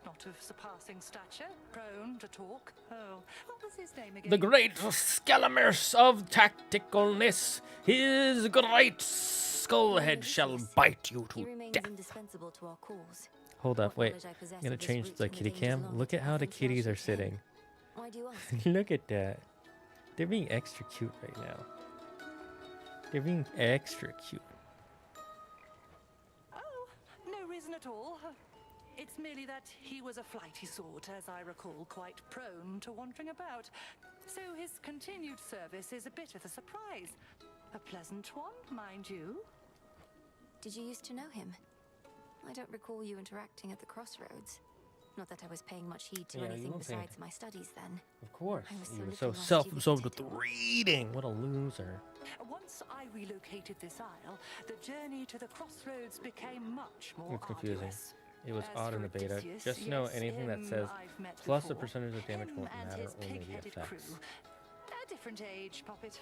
Not of surpassing stature, prone to talk. Oh, what was his name again? The great Scalamers of tacticalness. His great skullhead shall bite you He to remains death. indispensable to our cause. Hold up, What wait. knowledge I possess I'm gonna of this change route the and kitty dangers cam. along Look it, at how the Typhon shall kitties are share. sitting. Why do you ask? Look at that. They're being extra cute right now. They're being extra cute. Oh, no reason at all. It's merely that he was a flighty sort, as I recall, quite prone to wandering about. So his continued service is a bit of a surprise. A pleasant one, mind you. Did you used to know him? I don't recall you interacting at the crossroads. Not that I was paying much heed to Yeah, you anything weren't paying- besides my studies then. Of course. I was so You were little so last you self-absorbed with visited. reading. What a loser. Once I relocated this isle, the journey to the crossroads became much more It's confusing. arduous. It was As odd in for the beta. Odysseus, Just know yes, anything that him says I've met plus the before. percentage of damage Him won't and matter, his only the pig-headed effects. crew. A different age, puppet.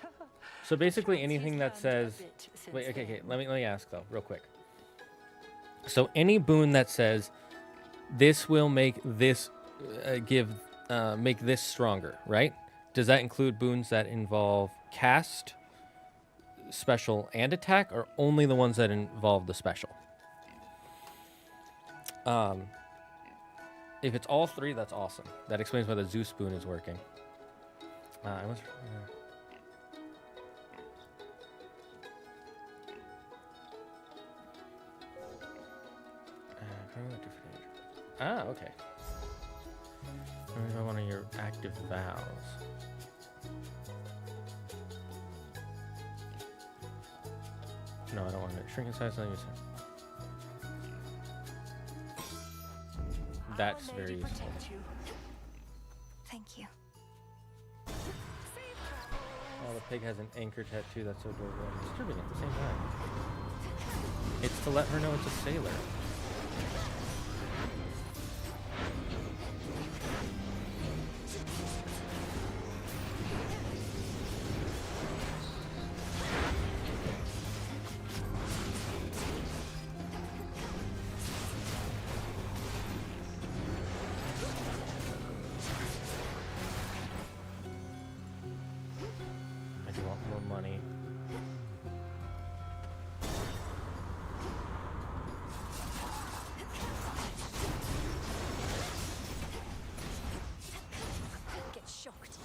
So basically Perhaps he's anything that learned a says bit since wait, okay, then. let me ask though, real quick. So any boon that says this will make this make this stronger, right? Does that include boons that involve cast, special, and attack, or only the ones that involve the special? If it's all three, that's awesome. That explains why the Zeus boon is working. I was. Okay. Remember one of your active vows. No, I don't want it. Shrink in size. That's very useful. Thank you. Oh, the pig has an anchor tattoo. That's so adorable. And disturbing at the same time. It's to let her know it's a sailor. I do want more money. Get shocked.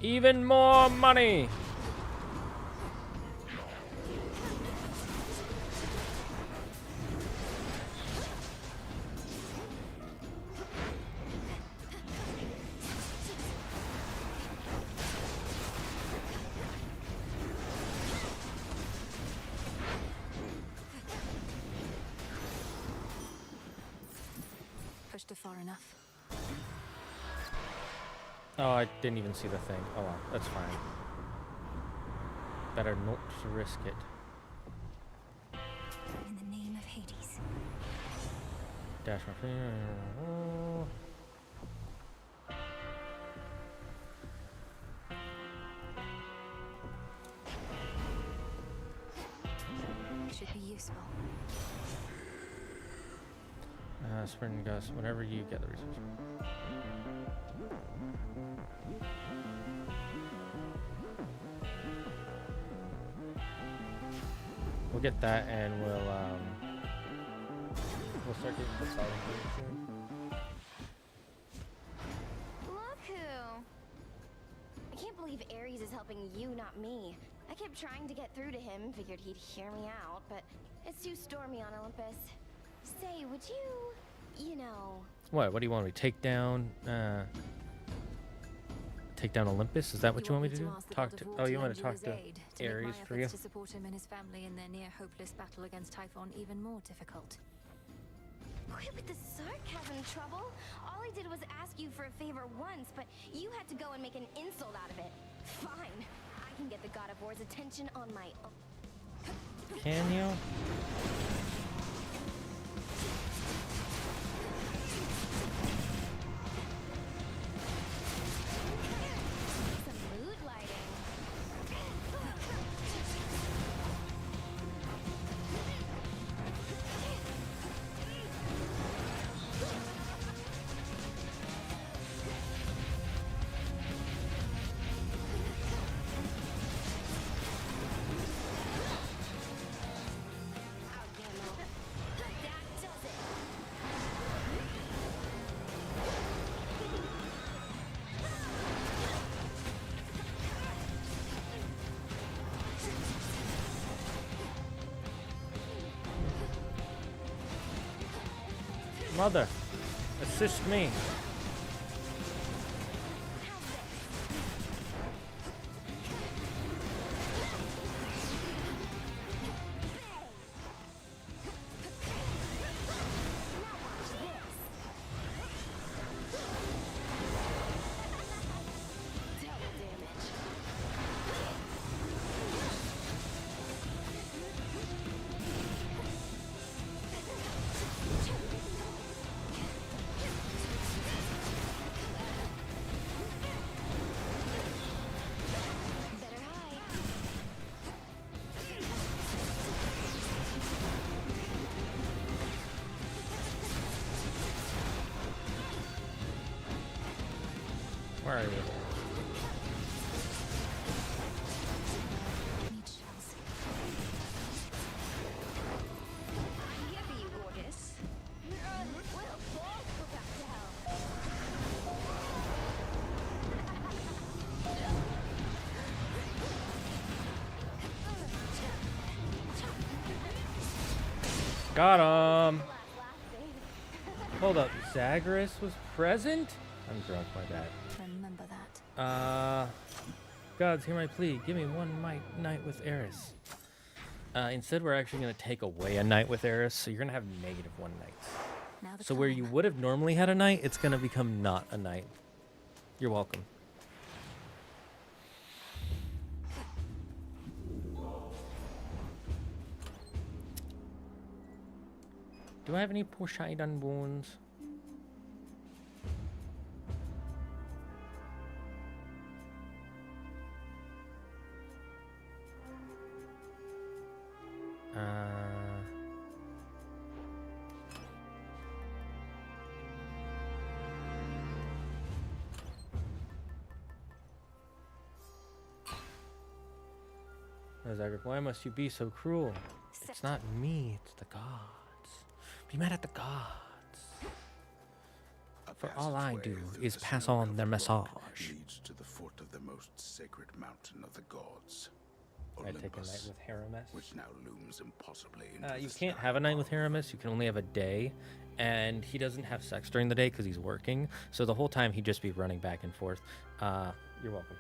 Even more money! Pushed her far enough. Oh, I didn't even see the thing. Oh well, that's fine. Better not to risk it. In the name of Hades. Dash my finger. Should be useful. Sprint and Gus, whenever you get the research. We'll get that and we'll start getting the side soon. Look who! I can't believe Ares is helping you, not me. I kept trying to get through to him, figured he'd hear me out, but it's too stormy on Olympus. Say, would you know... What do you want me to take down? take down Olympus? Is that what you want me to do? Talk to. Oh, you want to talk to Ares for you? To support him in his family in their near hopeless battle against Typhon even more difficult. Quit with the sarcasm, Trouble. All I did was ask you for a favor once, but you had to go and make an insult out of it. Fine. I can get the God of War's attention on my own. Can you? Some mood lighting. Mother, assist me. Where are you? I'm here for you, gorgeous. We'll both go back to hell. Got him. Hold up, Zagreus was present? I'm drunk, my bad. Remember that. Gods, hear my plea. Give me one night with Eris. Instead, we're actually going to take away a night with Eris, so you're going to have -1 nights. So where you would have normally had a night, it's going to become not a night. You're welcome. Do I have any Poseidon wounds? Zagreus, why must you be so cruel? It's not me, it's the gods. Be mad at the gods. For all I do is pass on their message. Leads to the foot of the most sacred mountain of the gods. I take a night with Heramis. Which now looms impossibly. You can't have a night with Heramis. You can only have a day, and he doesn't have sex during the day because he's working. So the whole time he'd just be running back and forth. You're welcome.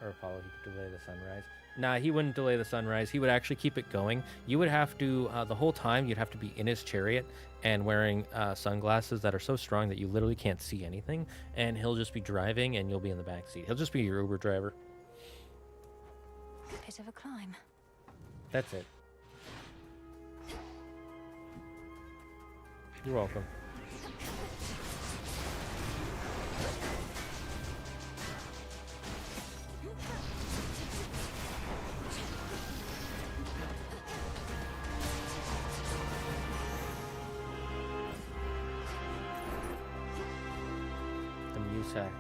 Or Apollo, he could delay the sunrise. Nah, he wouldn't delay the sunrise. He would actually keep it going. You would have to, the whole time, you'd have to be in his chariot and wearing sunglasses that are so strong that you literally can't see anything. And he'll just be driving, and you'll be in the back seat. He'll just be your Uber driver. Bit of a climb. That's it. You're welcome. The Musac.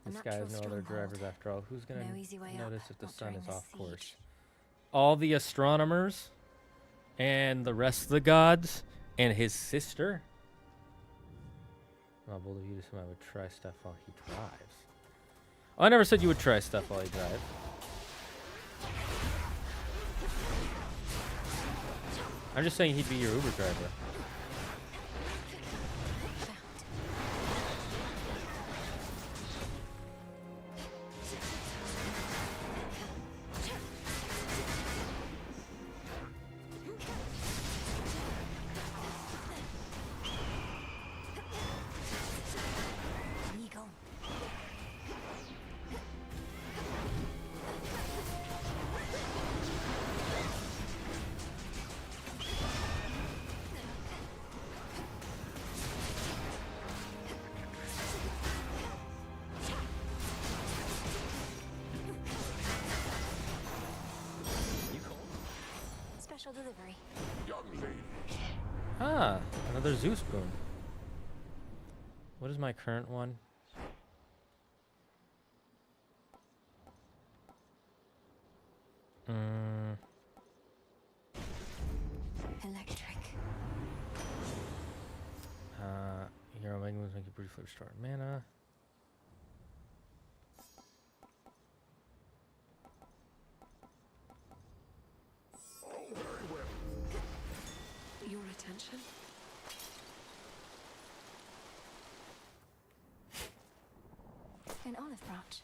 This guy has no other drivers after all. Who's gonna notice if the sun is off course? All the astronomers and the rest of the gods and his sister. Well, bold of you to assume I would try stuff while he drives. Oh, I never said you would try stuff while he drives. I'm just saying he'd be your Uber driver. Special delivery. Young lady. Ah, another Zeus boon. What is my current one? Electric. Hero Mega moves make you briefly restore mana. Your attention? An olive branch.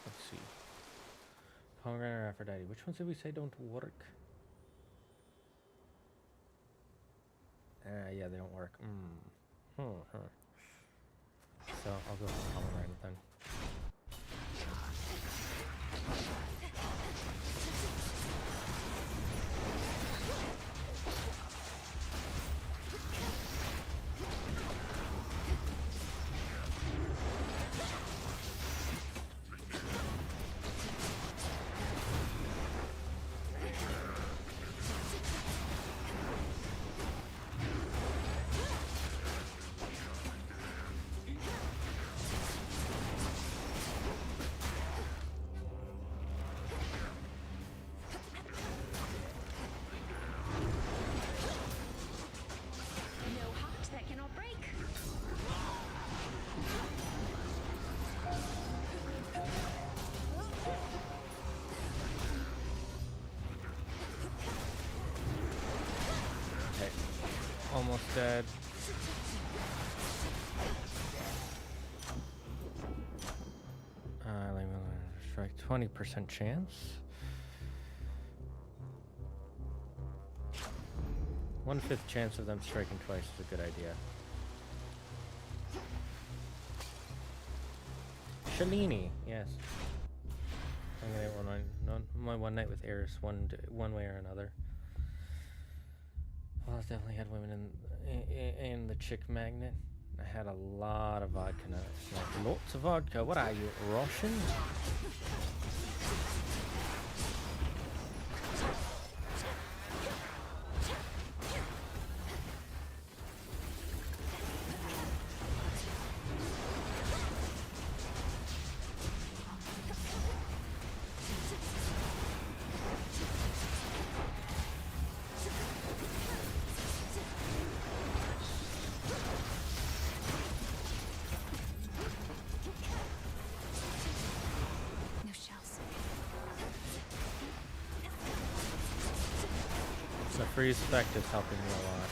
Let's see. Pomegranate or Aphrodite. Which ones did we say don't work? Yeah, they don't work. So I'll go with pomegranate then. Almost dead. Let me strike 20% chance. 1/5 chance of them striking twice is a good idea. Shalini, yes. I'm gonna get my one night with Eris one way or another. Well, I've definitely had women in the chick magnet. I had a lot of vodka nights. Like, lots of vodka. What are you, Russian? The freeze effect is helping me a lot.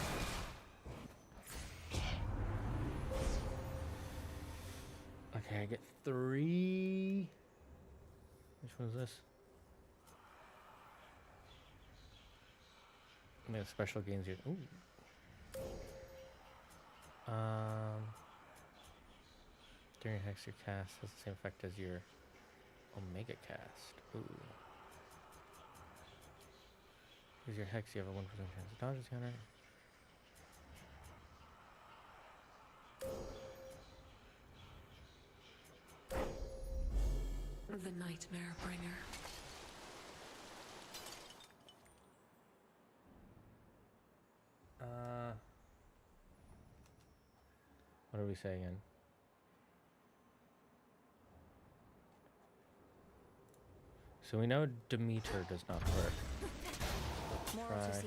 Okay, I get 3. Which one is this? Yeah, special gains here. Ooh. During Hex, your cast has the same effect as your Omega cast. Ooh. Use your Hex, you have a 1% chance of dodge this counter. The Nightmare Bringer. What do we say again? So we know Demeter does not work. Try.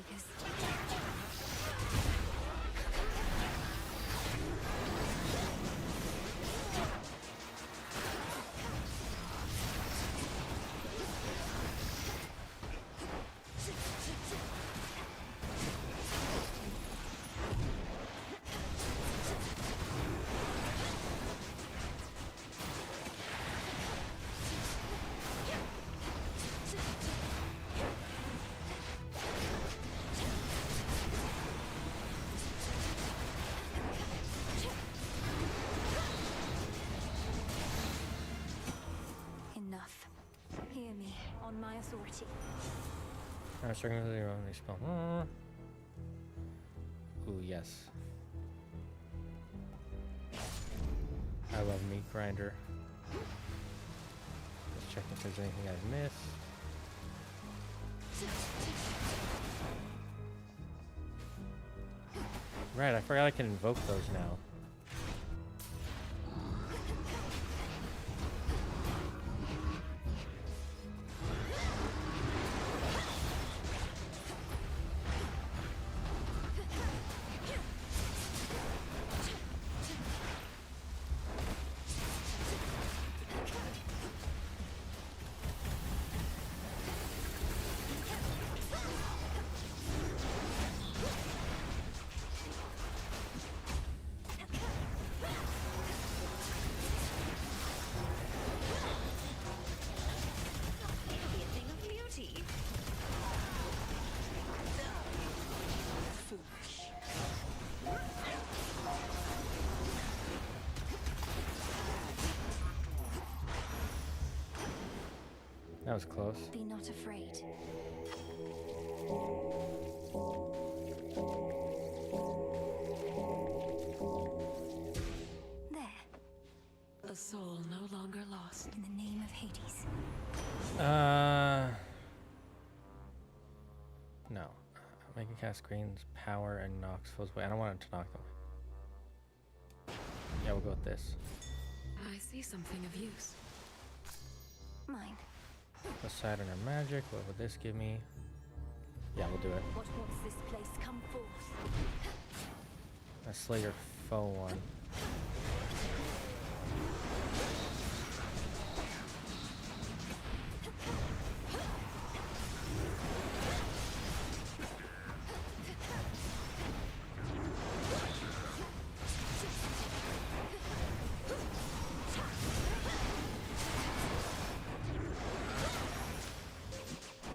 Hear me, on my authority. Alright, starting with your own spell. Ooh, yes. I love Meat Grinder. Check if there's anything I've missed. Right, I forgot I can invoke those now. That was close. Be not afraid. There. A soul no longer lost. In the name of Hades. No. Make a cast Green's power and knocks foes away. I don't want it to knock them away. Yeah, we'll go with this. I see something of use. Mine. Aside on our magic, what would this give me? Yeah, we'll do it. What wants this place? Come forth. A slay your foe one.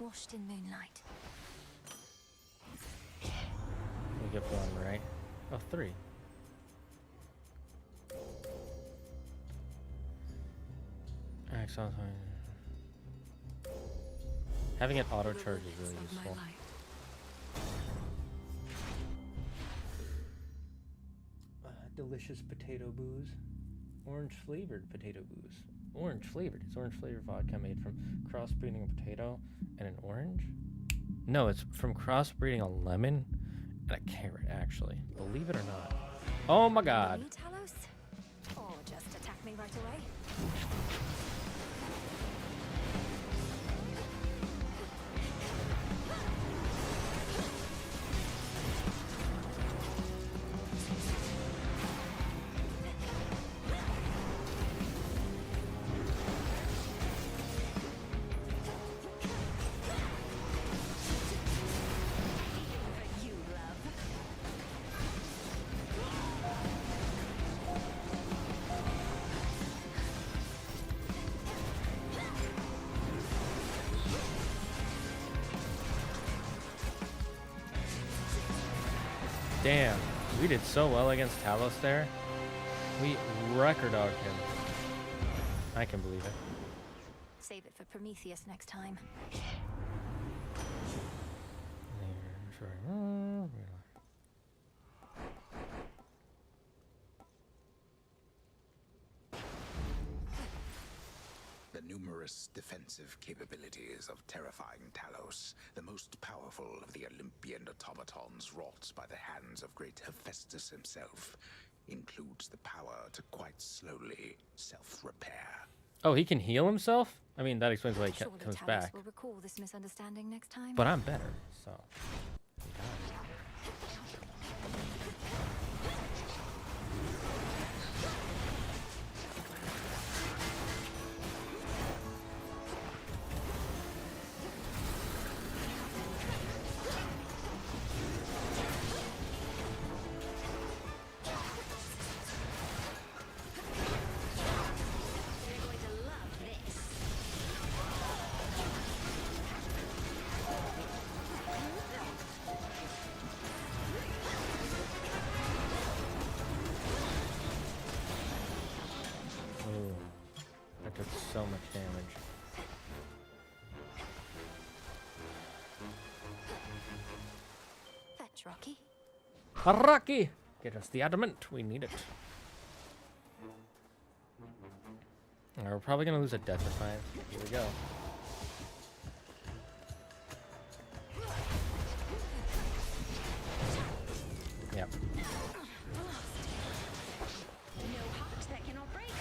Washed in moonlight. We get one, right? Oh, 3. Excellent. Having it auto charge is really useful. Delicious potato booze. Orange flavored potato booze. Orange flavored. It's orange flavored vodka made from crossbreeding a potato and an orange? No, it's from crossbreeding a lemon and a carrot, actually. Believe it or not. Oh my god. Talos? Or just attack me right away? Damn, we did so well against Talos there. We record dogged him. I can believe it. Save it for Prometheus next time. The numerous defensive capabilities of terrifying Talos, the most powerful of the Olympian automatons wrought by the hands of great Hephaestus himself, includes the power to quite slowly self-repair. Oh, he can heal himself? I mean, that explains why he Surely comes Talos back. will recall this misunderstanding next time. But I'm better, so. So much damage. Fetch, Rocky. Rocky! Get us the adamant. We need it. We're probably gonna lose a Death Defiance. Here we go. Yep. No heart that cannot break.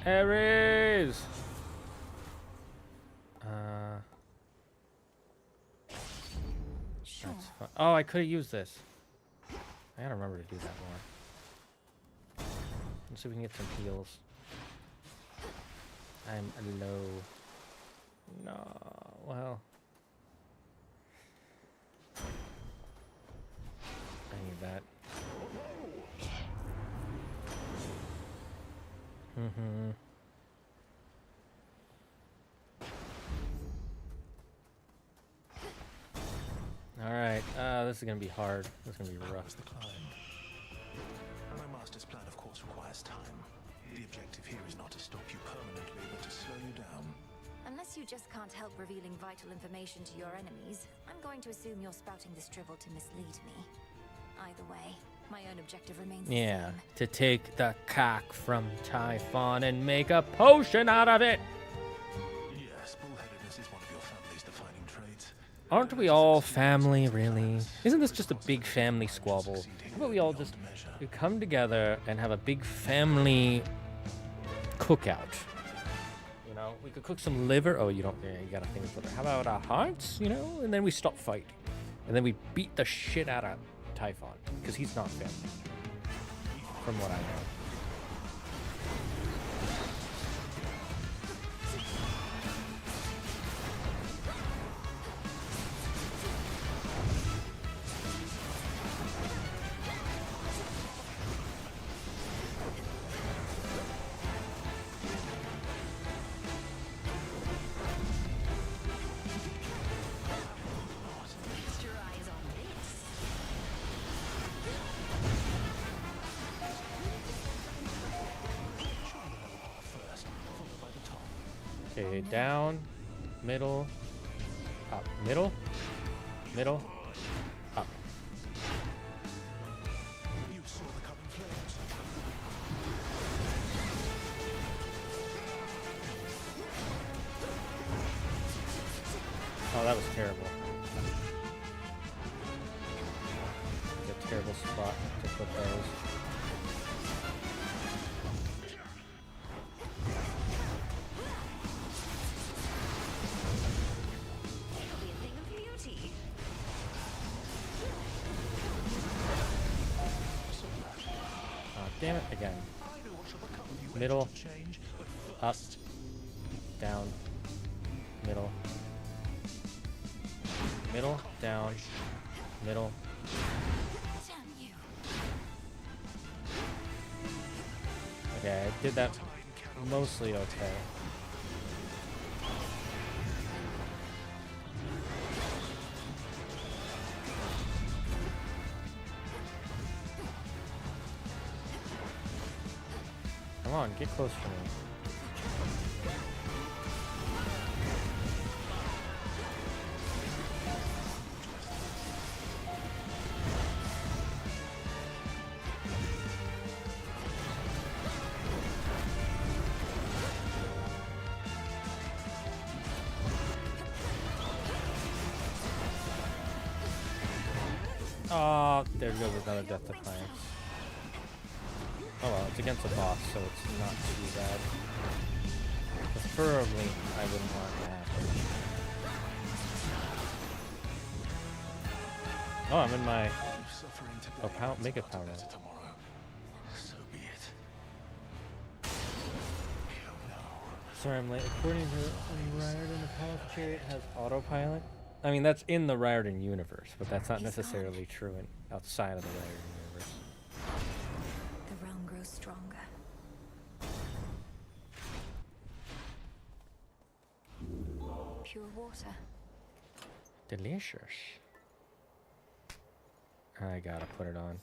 Ares! Sure. That's fun. Oh, I could have used this. I gotta remember to do that more. Let's see if we can get some heals. I'm low. No, well. I need that. Mm-hmm. Alright, this is gonna be hard. This is gonna be rough. The climb. My master's plan, of course, requires time. The objective here is not to stop you permanently, but to slow you down. Unless you just can't help revealing vital information to your enemies, I'm going to assume you're spouting this drivel to mislead me. Either way, my own objective remains the Yeah, same. to take the cock from Typhon and make a potion out of it! Yes, bullheadedness is one of your family's defining traits. Aren't we all family, really? Isn't this just a big family squabble? How about we all just come together and have a big family cookout? You know, we could cook some liver. Oh, you don't, yeah, you gotta think of liver. How about our hearts, you know? And then we stop fighting. And then we beat the shit out of Typhon, because he's not family, from what I know. Okay, down, middle, up, middle, middle, up. Oh, that was terrible. A terrible spot to put those. Damn it, again. Middle, up, down, middle, middle, down, middle. Okay, I did that mostly okay. Come on, get close to me. Oh, there goes another Death Defiance. Oh well, it's against a boss, so it's not too bad. Preferably, I wouldn't want it to happen. Oh, I'm in my Oh, make a power up. So be it. Sorry, I'm late. According to Riordan, the Palace Chariot has autopilot. I mean, that's in the Riordan universe, but that's not necessarily true outside of the Riordan universe. The realm grows stronger. Pure water. Delicious. I gotta put it on.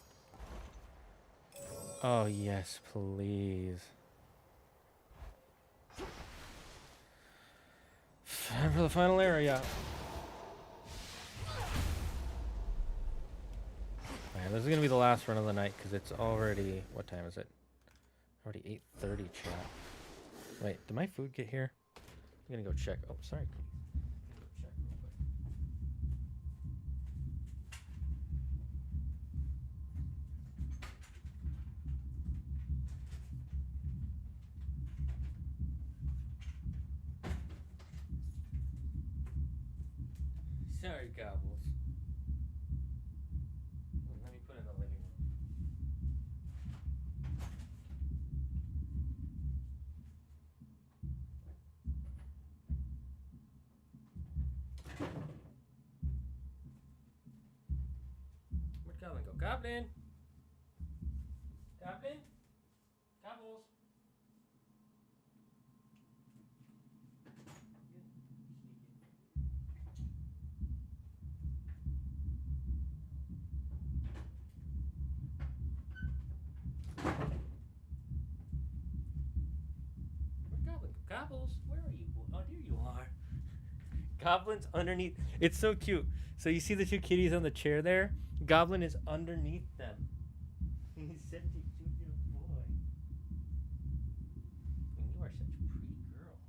Oh, yes, please. Time for the final area. Alright, this is gonna be the last run of the night because it's already. What time is it? Already 8:30, chat. Wait, did my food get here? I'm gonna go check. Oh, sorry. Sorry, Gobbles. Let me put it in the living room. Where'd Goblin go? Goblin! Goblin? Gobbles! Gobbles, where are you? Oh, there you are. Goblin's underneath. It's so cute. So you see the two kitties on the chair there? Goblin is underneath them. He's such a cute little boy. And you are such pretty girls.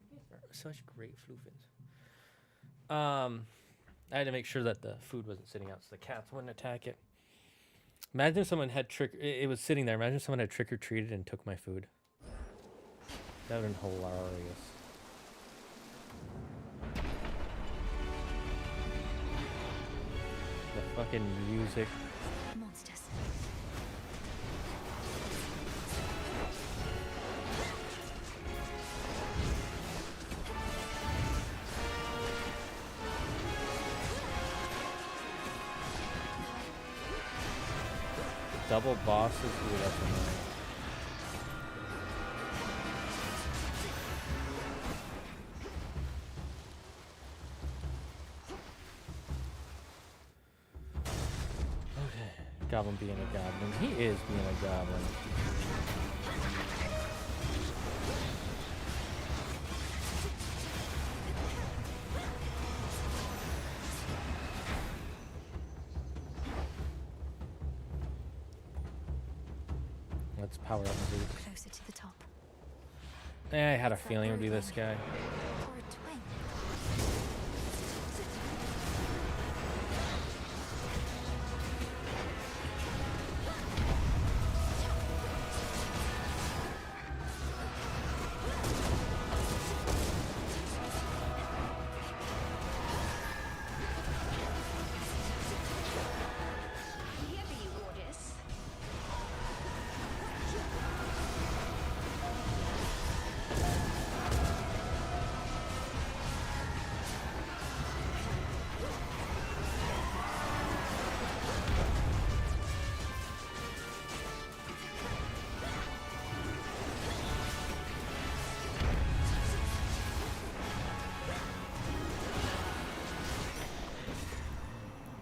You guys are such great floofins. I had to make sure that the food wasn't sitting out so the cats wouldn't attack it. Imagine if someone had it was sitting there. Imagine if someone had trick-or-treated and took my food. That would have been hilarious. The fucking music. Monsters. The double bosses. Ooh, that's annoying. Goblin being a goblin. He is being a goblin. Let's power up the boots. Closer to the top. I had a feeling it would be this guy. Or a twin.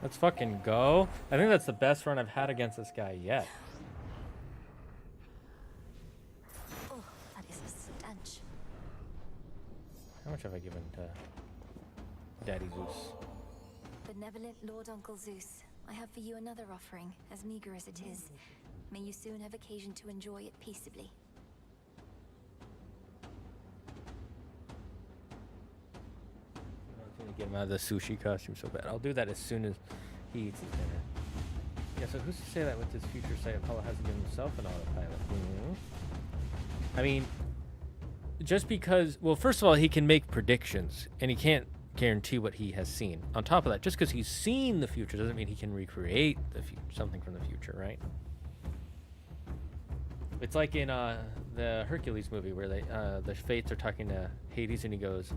Let's fucking go. I think that's the best run I've had against this guy yet. Oh, that is a stench. How much have I given to Daddy Zeus? Benevolent Lord Uncle Zeus, I have for you another offering, as meager as it is. May you soon have occasion to enjoy it peaceably. I'm gonna get him out of the sushi costume so bad. I'll do that as soon as he eats his dinner. Yeah, so who's to say that with his future sight, Apollo hasn't given himself an autopilot? I mean, just because, well, first of all, he can make predictions, and he can't guarantee what he has seen. On top of that, just because he's seen the future doesn't mean he can recreate the something from the future, right? It's like in the Hercules movie where the Fates are talking to Hades and he goes,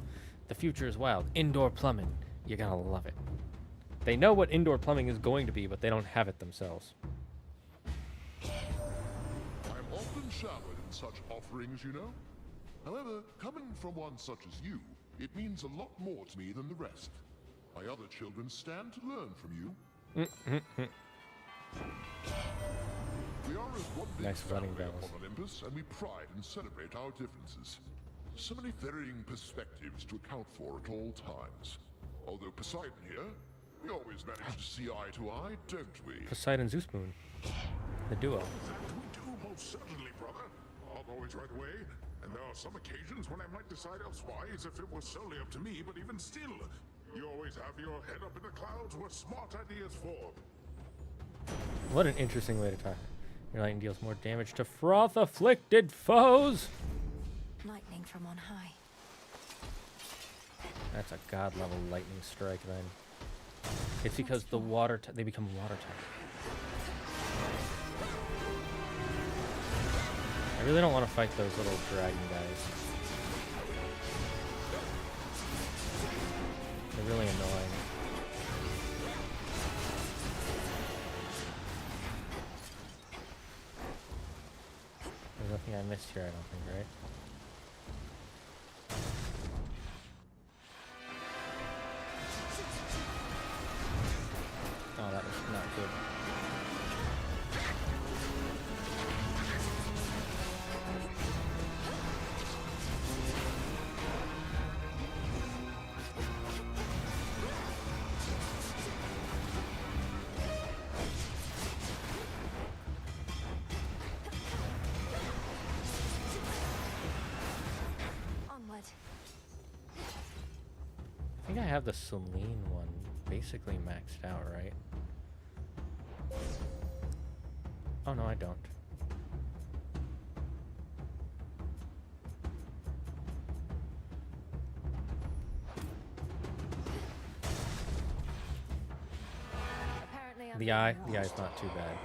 "The future is wild. Indoor plumbing. You're gonna love it." They know what indoor plumbing is going to be, but they don't have it themselves. I'm often showered in such offerings, you know. However, coming from one such as you, it means a lot more to me than the rest. My other children stand to learn from you. We are as one big Nice running family bells. upon Olympus, and we pride and celebrate our differences. So many varying perspectives to account for at all times. Although Poseidon here, we always manage to see eye to eye, don't we? Poseidon Zeus Moon. The duo. That we do, most certainly, brother. Not always right away, and there are some occasions when I might decide elsewise if it was solely up to me, but even still, you always have your head up in the clouds where smart ideas form. What an interesting way to talk. Your lightning deals more damage to froth-afflicted foes. Lightning from on high. That's a god-level lightning strike, then. It's because the water they become watertight. I really don't want to fight those little dragon guys. They're really annoying. There's nothing I missed here, I don't think, right? Oh, that was not good. Onward. I think I have the Celine one basically maxed out, right? Oh no, I don't. The eye's not too bad.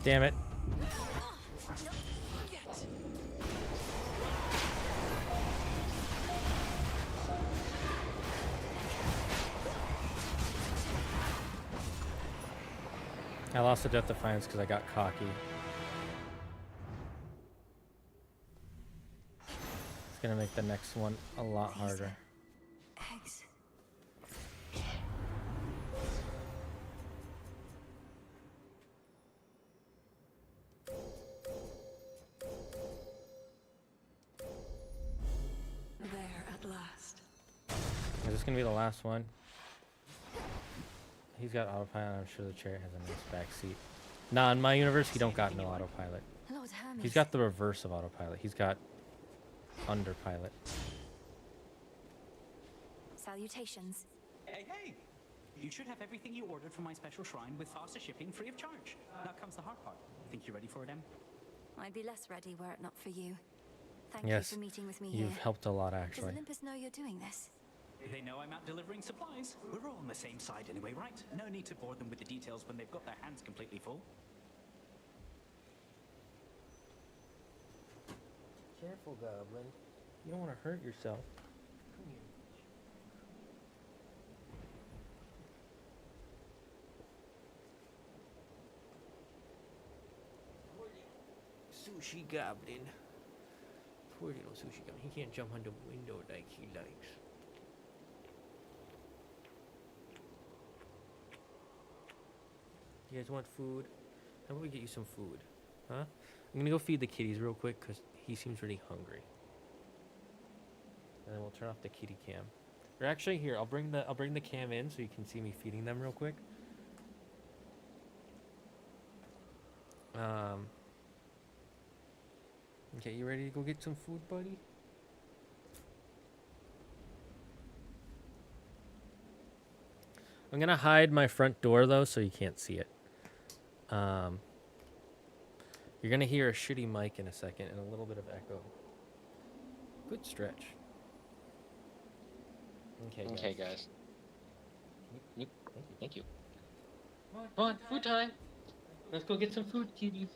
Damn it. I lost the Death Defiance because I got cocky. It's gonna make the next one a lot harder. Eggs. There at last. Is this gonna be the last one? He's got autopilot. I'm sure the chariot has a nice back seat. Nah, in my universe, he don't got no autopilot. Lord Hermes. He's got the reverse of autopilot. He's got underpilot. Salutations. Hey, hey! You should have everything you ordered from my special shrine with faster shipping free of charge. Now comes the hard part. Think you're ready for it, Em? I'd be less ready were it not for you. Thank Yes, you for meeting with me you've here. helped a lot, Does actually. Olympus know you're doing this? They know I'm out delivering supplies. We're all on the same side anyway, right? No need to bore them with the details when they've got their hands completely full. Careful, Goblin. You don't want to hurt yourself. Come here. Sushi Goblin. Poor little Sushi Goblin. He can't jump on the window like he likes. You guys want food? How about we get you some food? Huh? I'm gonna go feed the kitties real quick because he seems really hungry. And then we'll turn off the kitty cam. Or actually, here I'll bring the cam in so you can see me feeding them real quick. Okay, you ready to go get some food, buddy? I'm gonna hide my front door though, so you can't see it. You're gonna hear a shitty mic in a second and a little bit of echo. Good stretch. Okay, guys. Thank you. Come on, food time. Let's go get some food, kitties.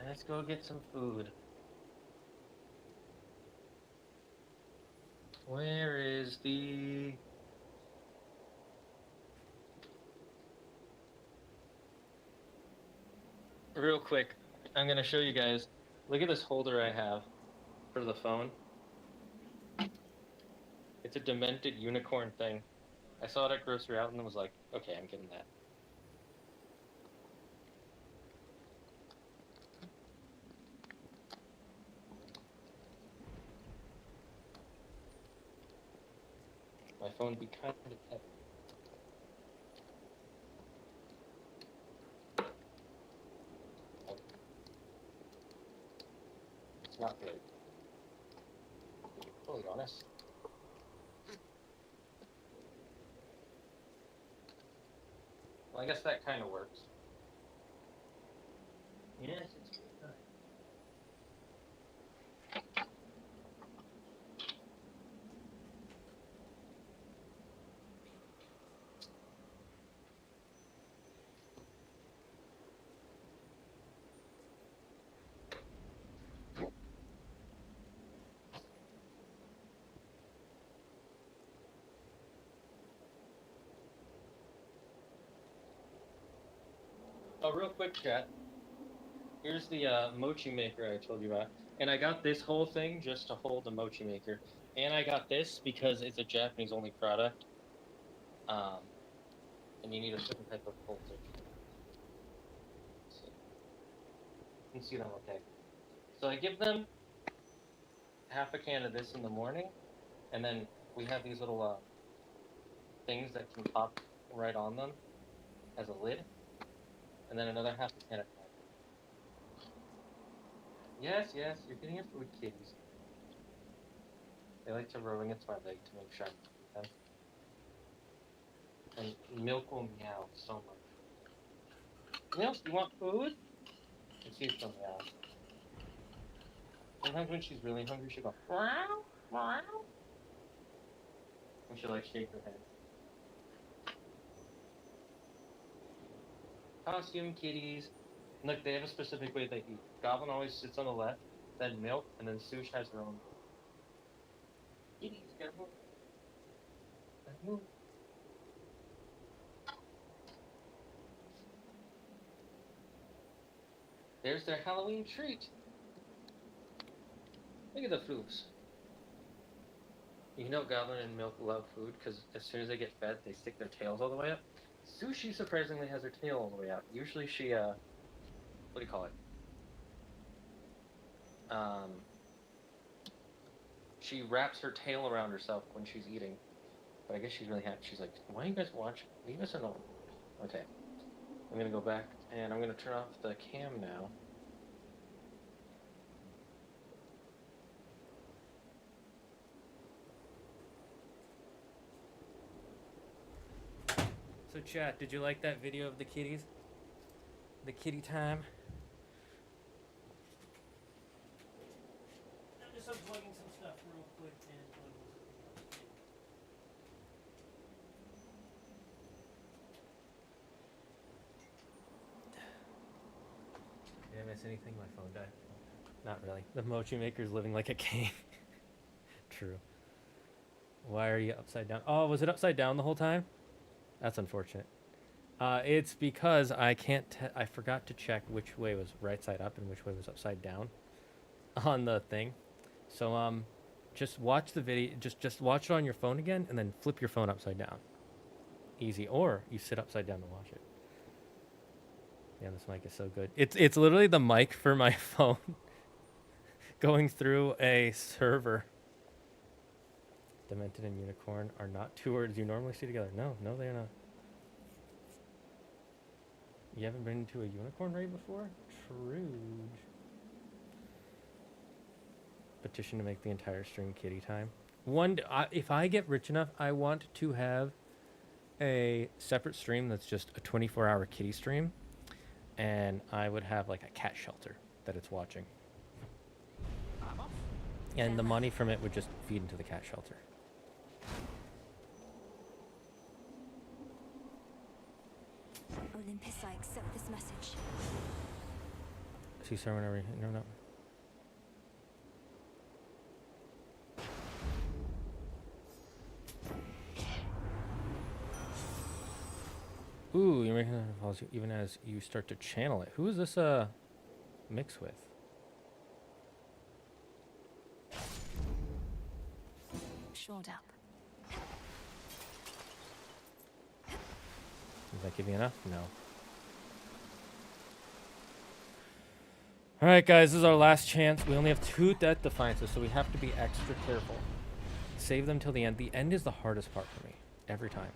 Let's go get some food. Where is the... Real quick, I'm gonna show you guys. Look at this holder I have for the phone. It's a demented unicorn thing. I saw it at Grocery Outlet and was like, okay, I'm getting that. My phone would be kind of heavy. It's not good. To be totally honest. Well, I guess that kind of works. Yes, it's good. Oh, real quick, chat. Here's the mochi maker I told you about. And I got this whole thing just to hold the mochi maker. And I got this because it's a Japanese-only product. And you need a certain type of voltage. So, you can see them okay. So I give them half a can of this in the morning. And then we have these little things that can pop right on them as a lid. And then another half a can of Yes, yes, you're getting your food, kitties. They like to rub against my leg to make sure I'm eating them. And Milk will meow so much. Milk, you want food? And she's so meow. Sometimes when she's really hungry, she'll go, meow, meow. And she'll like shake her head. Costume kitties. Look, they have a specific way they eat. Goblin always sits on the left, then Milk, and then Sush has her own. Kitties, gotta move. Gotta move. There's their Halloween treat. Look at the floofs. You know Goblin and Milk love food, because as soon as they get fed, they stick their tails all the way up. Sushi surprisingly has her tail all the way out. Usually she, what do you call it? She wraps her tail around herself when she's eating. But I guess she's really happy. She's like, why are you guys watching? Leave us alone. Okay. I'm gonna go back and I'm gonna turn off the cam now. So chat, did you like that video of the kitties? The kitty time. I'm just unplugging some stuff real quick and did I miss anything? My phone died. Not really. The mochi maker's living like a king. True. Why are you upside down? Oh, was it upside down the whole time? That's unfortunate. It's because I forgot to check which way was right side up and which way was upside down on the thing. So just watch the video. Just watch it on your phone again, and then flip your phone upside down. Easy. Or you sit upside down to watch it. Yeah, this mic is so good. It's literally the mic for my phone going through a server. Demented and unicorn are not two words you normally see together. No, they're not. You haven't been to a unicorn raid before? True. Petition to make the entire stream kitty time. If I get rich enough, I want to have a separate stream that's just a 24-hour kitty stream, and I would have like a cat shelter that it's watching. And the money from it would just feed into the cat shelter. Olympus, I accept this message. See, sir, whenever no. Ooh, you're making that falls even as you start to channel it. Who is this mix with? Shored up. Does that give you enough? No. Alright guys, this is our last chance. We only have 2 death defiances, so we have to be extra careful. Save them till the end. The end is the hardest part for me. Every time.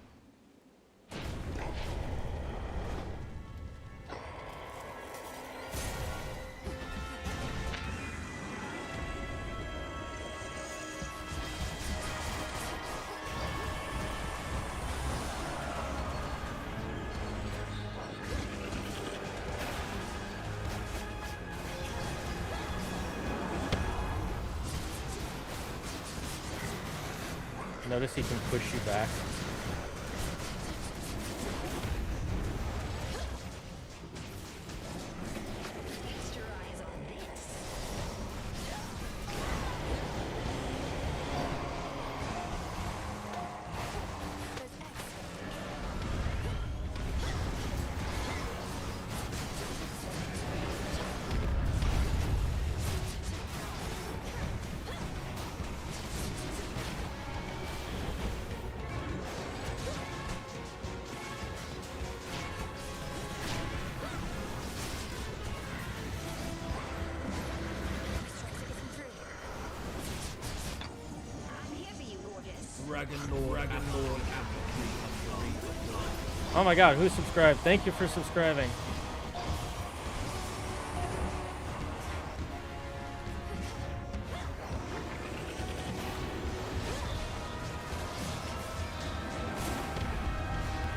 Notice he can push you back. Oh my god, who subscribed? Thank you for subscribing.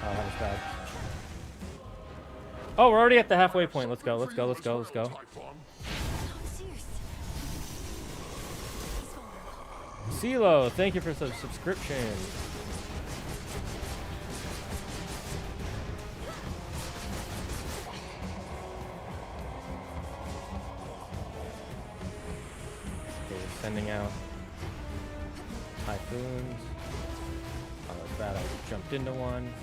Oh, that was bad. Oh, we're already at the halfway point. Let's go, let's go, let's go, let's go. CeeLo, thank you for the subscription. Sending out typhoons. Oh, that's bad. I jumped into one.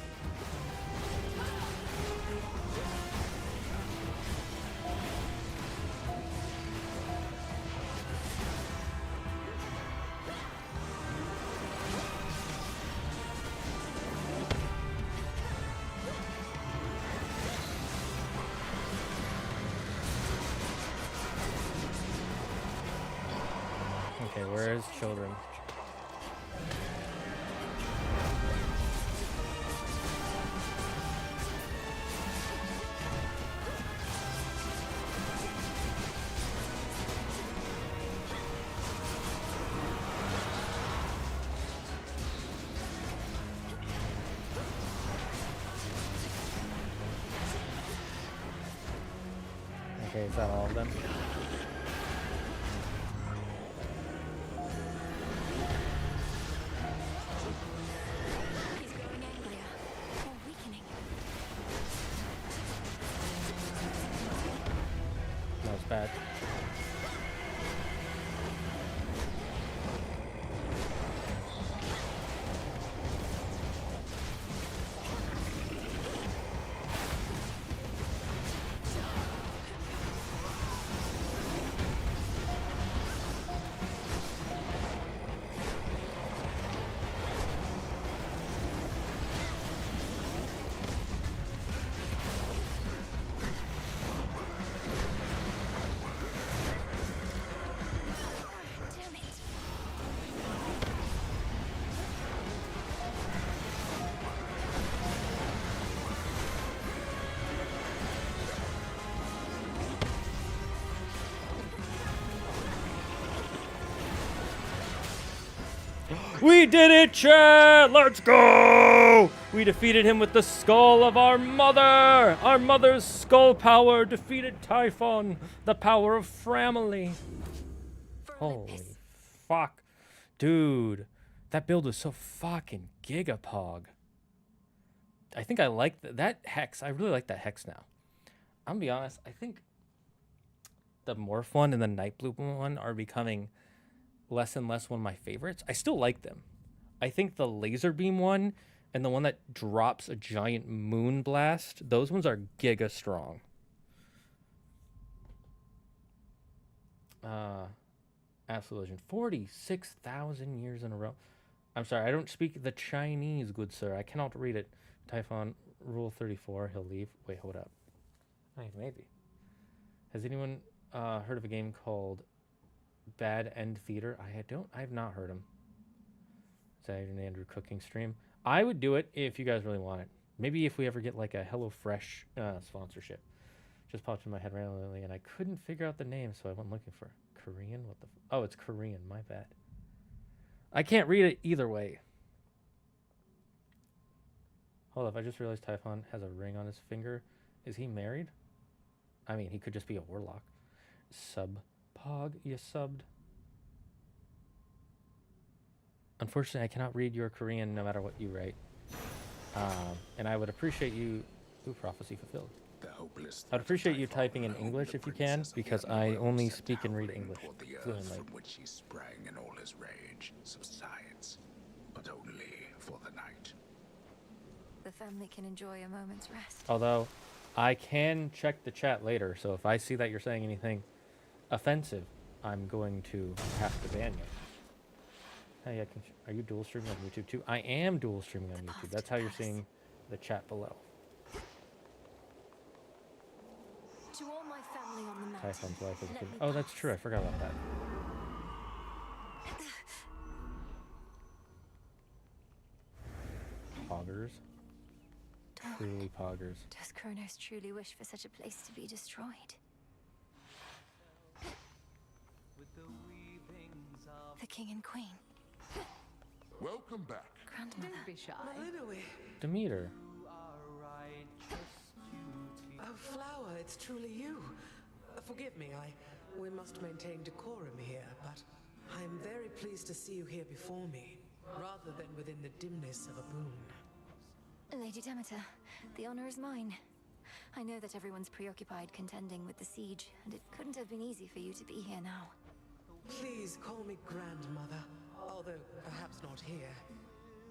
Okay, where is children? Okay, is that all of them? He's growing angrier, or weakening. That was bad. We did it, chat! Let's go! We defeated him with the skull of our mother! Our mother's skull power defeated Typhon, the power of family. Holy fuck. Dude, that build was so fucking gigapog. I think I like that hex. I really like that hex now. I'm gonna be honest, I think the morph one and the night blue one are becoming less and less one of my favorites. I still like them. I think the laser beam one and the one that drops a giant moon blast, those ones are giga strong. Absolute legend. 46,000 years in a row. I'm sorry, I don't speak the Chinese, good sir. I cannot read it. Typhon, rule 34, he'll leave. Wait, hold up. Hey, maybe. Has anyone heard of a game called Bad End Theater? I have not heard him. Is that an Andrew cooking stream? I would do it if you guys really want it. Maybe if we ever get like a HelloFresh sponsorship. Just popped in my head randomly and I couldn't figure out the name, so I went looking for Korean. What the? Oh, it's Korean. My bad. I can't read it either way. Hold up, I just realized Typhon has a ring on his finger. Is he married? I mean, he could just be a warlock. Pog, you subbed. Unfortunately, I cannot read your Korean no matter what you write. And I would appreciate you... Ooh, prophecy fulfilled. I would appreciate you typing in English if you can, because I only speak and read English fluently. From which he sprang in all his rage subsides, but only for the night. The family can enjoy a moment's rest. Although, I can check the chat later, so if I see that you're saying anything offensive, I'm going to have to ban you. Hey, are you dual streaming on YouTube too? I am dual streaming on YouTube. That's how you're seeing the chat below. To all my family on the mountain. Typhon's life is good. Oh, that's true. I forgot about that. Poggers. Truly poggers. Does Kronos truly wish for such a place to be destroyed? The king and queen. Welcome back. Grandmother. Don't be shy. Demeter. Oh, Flower, it's truly you. Forgive me, we must maintain decorum here, but I am very pleased to see you here before me, rather than within the dimness of a boon. Lady Demeter, the honor is mine. I know that everyone's preoccupied contending with the siege, and it couldn't have been easy for you to be here now. Please call me grandmother, although perhaps not here.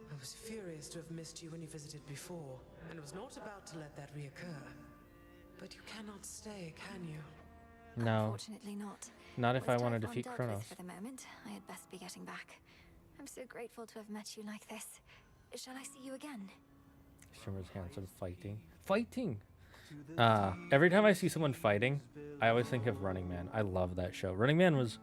I was furious to have missed you when you visited before, and was not about to let that reoccur. But you cannot stay, can you? No. Unfortunately not. Not if I want to Typhon defeat dealt Kronos. with for the moment, I had best be getting back. I'm so grateful to have met you like this. Shall I see you again? Streamer's handsome fighting. Fighting! Every time I see someone fighting, I always think of Running Man. I love that show. Running Man was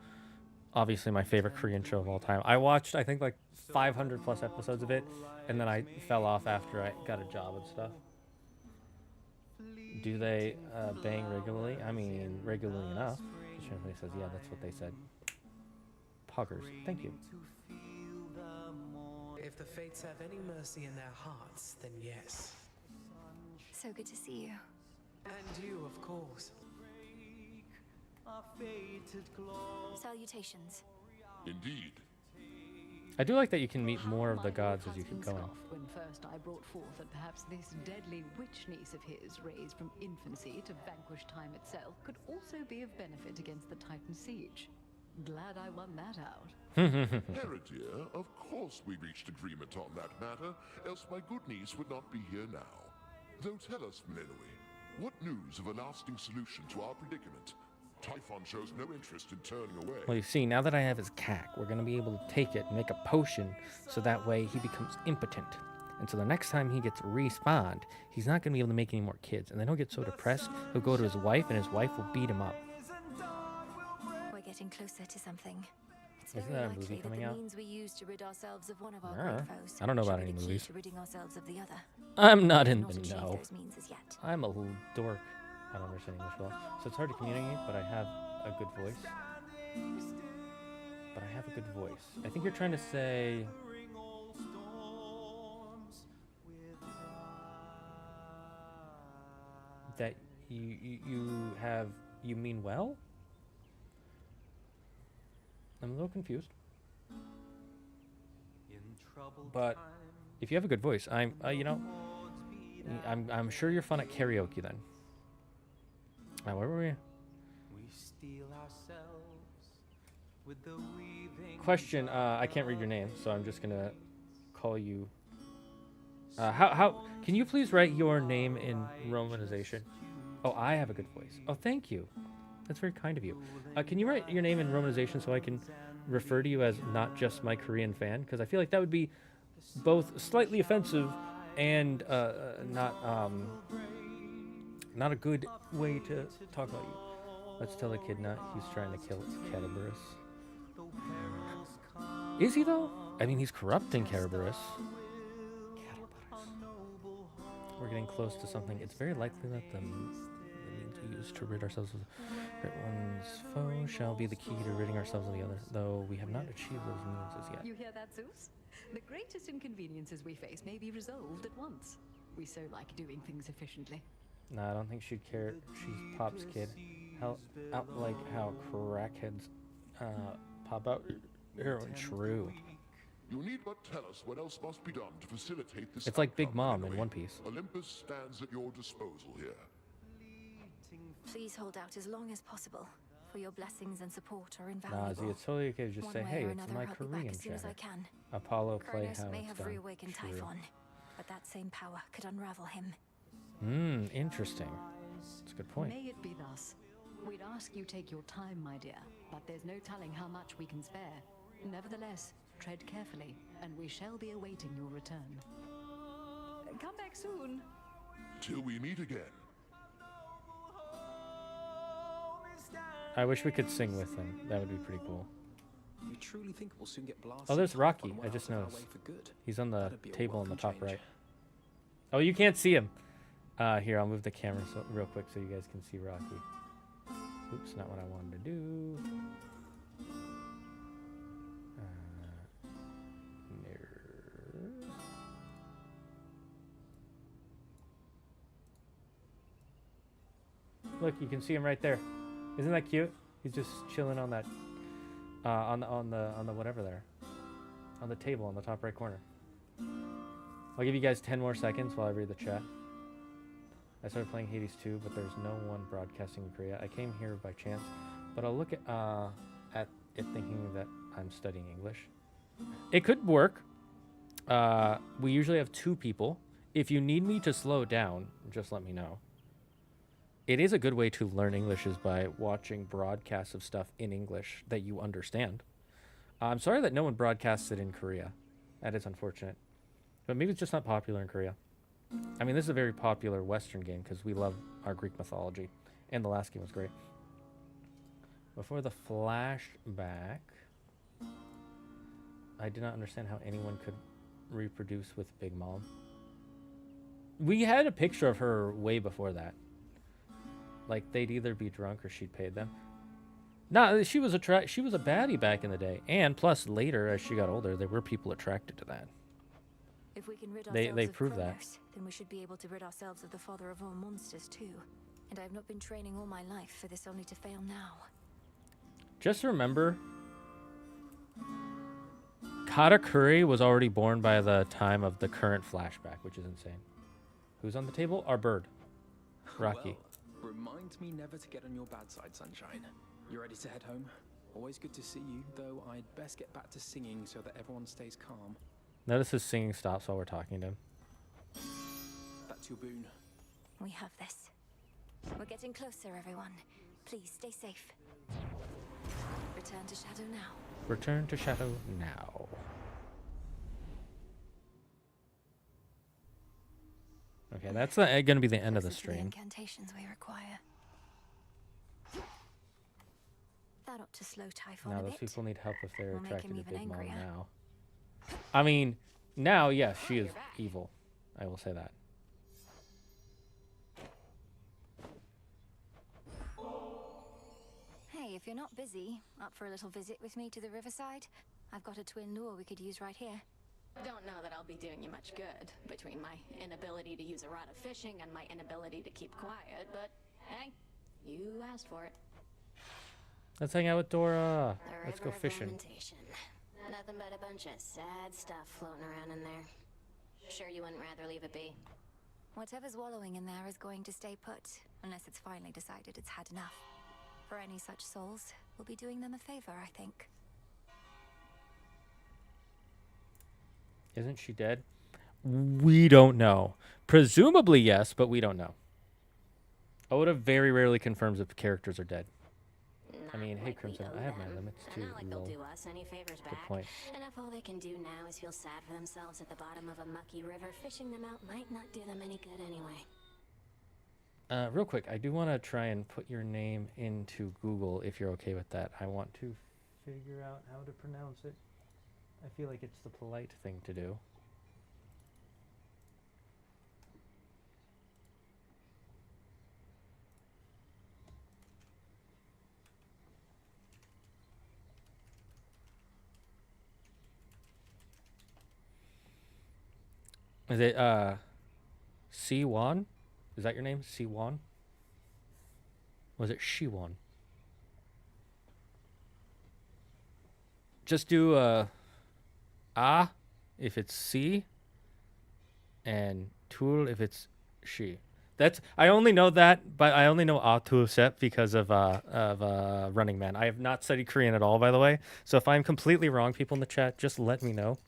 obviously my favorite Korean show of all time. I watched, I think, like 500 plus episodes of it, and then I fell off after I got a job and stuff. Do they bang regularly? I mean, regularly enough. She says, yeah, that's what they said. Poggers. Thank you. If the fates have any mercy in their hearts, then yes. So good to see you. And you, of course. Salutations. Indeed. I do like that you can meet more of the gods as you keep going. When first I brought forth that perhaps this deadly witch niece of his, raised from infancy to vanquish time itself, could also be of benefit against the Titan siege. Glad I won that out. Dear, of course we reached agreement on that matter, else my good niece would not be here now. Though tell us, Menelui, what news of a lasting solution to our predicament? Typhon shows no interest in turning away. Well, you see, now that I have his cack, we're going to be able to take it and make a potion so that way he becomes impotent. And so the next time he gets respawned, he's not going to be able to make any more kids. And then he'll get so depressed, he'll go to his wife, and his wife will beat him up. We're getting closer to something. It's Isn't very that a likely movie that coming the out? means we use to rid ourselves of one of our Nah, great foes I don't know should about be any the key movies. to ridding ourselves of the other. I'm not in Not the achieved know. those means as yet. I'm a little dork. I don't understand English well. So it's hard to communicate, but I have a good voice. But I have a good voice. I think you're trying to say... that you mean well? I'm a little confused. But if you have a good voice, I'm sure you're fun at karaoke then. Where were we? Question, I can't read your name, so I'm just gonna call you. How can you please write your name in romanization? Oh, I have a good voice. Oh, thank you. That's very kind of you. Can you write your name in romanization so I can refer to you as not just my Korean fan? Because I feel like that would be both slightly offensive and not a good way to talk about you. Let's tell the kid not he's trying to kill Cerberus. Is he though? I mean, he's corrupting Cerberus. We're getting close to something. It's very likely that the means we use to rid ourselves of the great one's foe shall be the key to ridding ourselves of the other, though we have not achieved those means as yet. You hear that, Zeus? The greatest inconveniences we face may be resolved at once. We so like doing things efficiently. No, I don't think she'd care. She's Pop's kid. Like how crackheads pop out heroin. True. You need but tell us what else must be done to facilitate this. It's like Big outcome, Mom in Menelui. One Piece. Olympus stands at your disposal here. Please hold out as long as possible, for your blessings and support are Nah, invaluable. Z, it's totally okay to just One say, way hey, or it's another, my I'll be back Korean as soon as I chatter. can. Apollo, play Kronos how may it's have done. reawakened True. Typhon, but that same power could unravel him. Interesting. That's a good point. May it be thus. We'd ask you take your time, my dear, but there's no telling how much we can spare. Nevertheless, tread carefully, and we shall be awaiting your return. Come back soon. Till we meet again. I wish we could sing with him. That would be pretty cool. You truly think we'll soon get blasted? Oh, there's Rocky. Typhon I well just out of our noticed. way for good? He's on the That'd be a table on the welcome top change. right. Oh, you can't see him. Here, I'll move the camera real quick so you guys can see Rocky. Oops, not what I wanted to do. Mirror. Look, you can see him right there. Isn't that cute? He's just chilling on that, on the whatever there, on the table on the top right corner. I'll give you guys 10 more seconds while I read the chat. I started playing Hades 2, but there's no one broadcasting in Korea. I came here by chance, but I'll look at it thinking that I'm studying English. It could work. We usually have 2 people. If you need me to slow down, just let me know. It is a good way to learn English is by watching broadcasts of stuff in English that you understand. I'm sorry that no one broadcasts it in Korea. That is unfortunate. But maybe it's just not popular in Korea. I mean, this is a very popular Western game because we love our Greek mythology. And the last game was great. Before the flashback, I did not understand how anyone could reproduce with Big Mom. We had a picture of her way before that. Like, they'd either be drunk or she'd paid them. No, she was a baddie back in the day. And plus, later, as she got older, there were people attracted to that. If we can rid They ourselves of proved that. Kronos, then we should be able to rid ourselves of the father of all monsters too. And I've not been training all my life for this only to fail now. Just remember, Katakuri was already born by the time of the current flashback, which is insane. Who's on the table? Our bird, Rocky. Well, remind me never to get on your bad side, Sunshine. You ready to head home? Always good to see you, though I'd best get back to singing so that everyone stays calm. Notice his singing stops while we're talking to him. That's your boon. We have this. We're getting closer, everyone. Please stay safe. Return to Shadow now. Return to Shadow now. Okay, that's going to be the end of the stream. Incantations we require. That ought to slow Typhon Now a those bit. people need help if they're Will make attracted him to even Big Mom angrier. now. I mean, now, yes, she is evil. I will say that. Hey, if you're not busy, up for a little visit with me to the riverside? I've got a twin lure we could use right here. Don't know that I'll be doing you much good between my inability to use a rod of fishing and my inability to keep quiet, but hey, you asked for it. Let's hang out with Dora. The Let's go river of fishing. lamentation. Nothing but a bunch of sad stuff floating around in there. Sure you wouldn't rather leave it be? Whatever's wallowing in there is going to stay put, unless it's finally decided it's had enough. For any such souls, we'll be doing them a favor, I think. Isn't she dead? We don't know. Presumably yes, but we don't know. Oda very rarely confirms if characters are dead. I mean, hey Crimson, I have my limits too. Not like they'll Lol. do us any favors Good back. point. And if all they can do now is feel sad for themselves at the bottom of a mucky river, fishing them out might not do them any good anyway. Real quick, I do want to try and put your name into Google if you're okay with that. I want to figure out how to pronounce it. I feel like it's the polite thing to do. Is it Siwon? Is that your name? Siwon? Was it Shiwon? Just do if it's C and Tul if it's she. That's I only know that, but I only know Tul Sep because of Running Man. I have not studied Korean at all, by the way. So if I'm completely wrong, people in the chat, just let me know.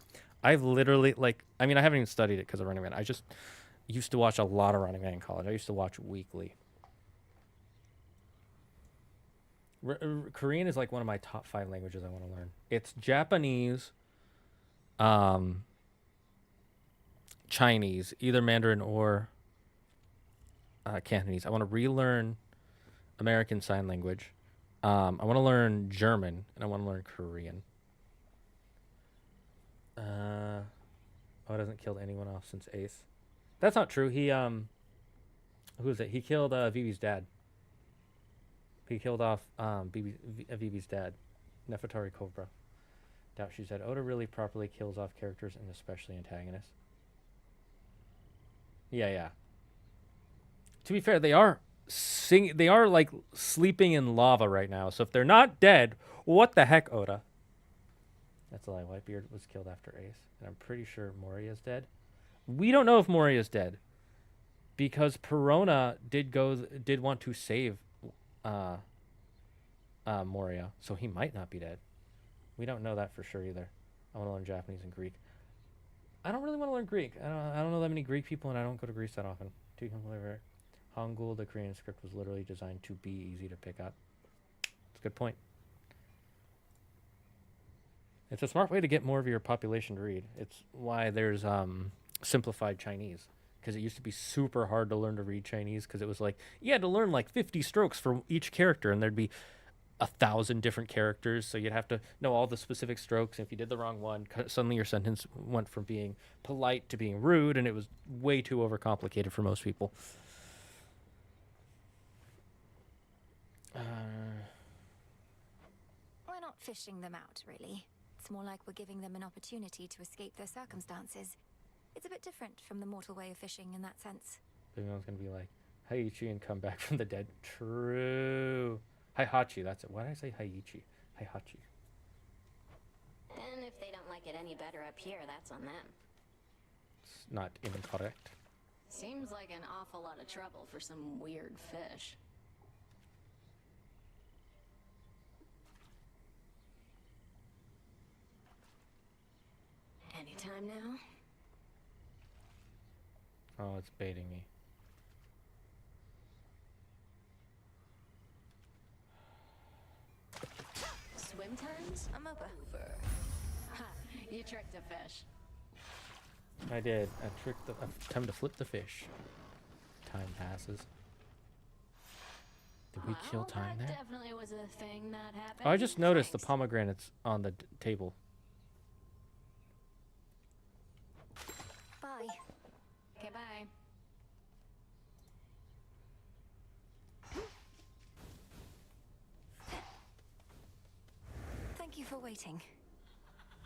I've literally I mean, I haven't even studied it because of Running Man. I just used to watch a lot of Running Man in college. I used to watch weekly. Korean is like one of my top 5 languages I want to learn. It's Japanese, Chinese, either Mandarin or Cantonese. I want to relearn American Sign Language. I want to learn German, and I want to learn Korean. It hasn't killed anyone off since Ace. That's not true. He who is it? He killed Vivi's dad. He killed off Vivi's dad, Nefertari Cobra. Doubt she said Oda really properly kills off characters and especially antagonists. Yeah. To be fair, they are like sleeping in lava right now. So if they're not dead, what the heck, Oda? That's a lie. Whitebeard was killed after Ace, and I'm pretty sure Moria's dead. We don't know if Moria's dead because Perona did want to save Moria, so he might not be dead. We don't know that for sure either. I want to learn Japanese and Greek. I don't really want to learn Greek. I don't know that many Greek people, and I don't go to Greece that often. To compare, Hangul, the Korean script, was literally designed to be easy to pick up. That's a good point. It's a smart way to get more of your population to read. It's why there's simplified Chinese, because it used to be super hard to learn to read Chinese because it was like you had to learn like 50 strokes for each character, and there'd be 1,000 different characters, so you'd have to know all the specific strokes. And if you did the wrong one, suddenly your sentence went from being polite to being rude, and it was way too overcomplicated for most people. We're not fishing them out, really. It's more like we're giving them an opportunity to escape their circumstances. It's a bit different from the mortal way of fishing in that sense. Everyone's going to be like, Haiichi and come back from the dead. True. Heihachi, that's it. Why did I say Haiichi? Heihachi. And if they don't like it any better up here, that's on them. It's not incorrect. Seems like an awful lot of trouble for some weird fish. Anytime now? Oh, it's baiting me. Swim times? I'm over. Ha! You tricked a fish. I did. I tricked the. Time to flip the fish. Time passes. Did we kill time that there? Definitely was a thing that happened. Oh, I just noticed the pomegranates on the table. Bye. Okay, bye. Thank you for waiting.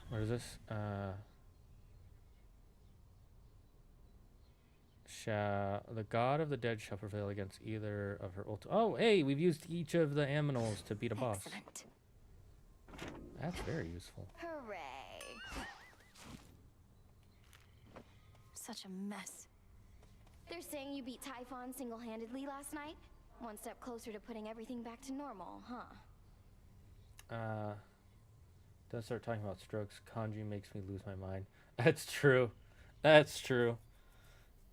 What is this? The god of the dead shall prevail against either of her ult. Oh, hey, we've used each of the aminals to beat a boss. Excellent. That's very useful. Hooray. Such a mess. They're saying you beat Typhon single-handedly last night? One step closer to putting everything back to normal, huh? Don't start talking about strokes. Kanji makes me lose my mind. That's true. That's true.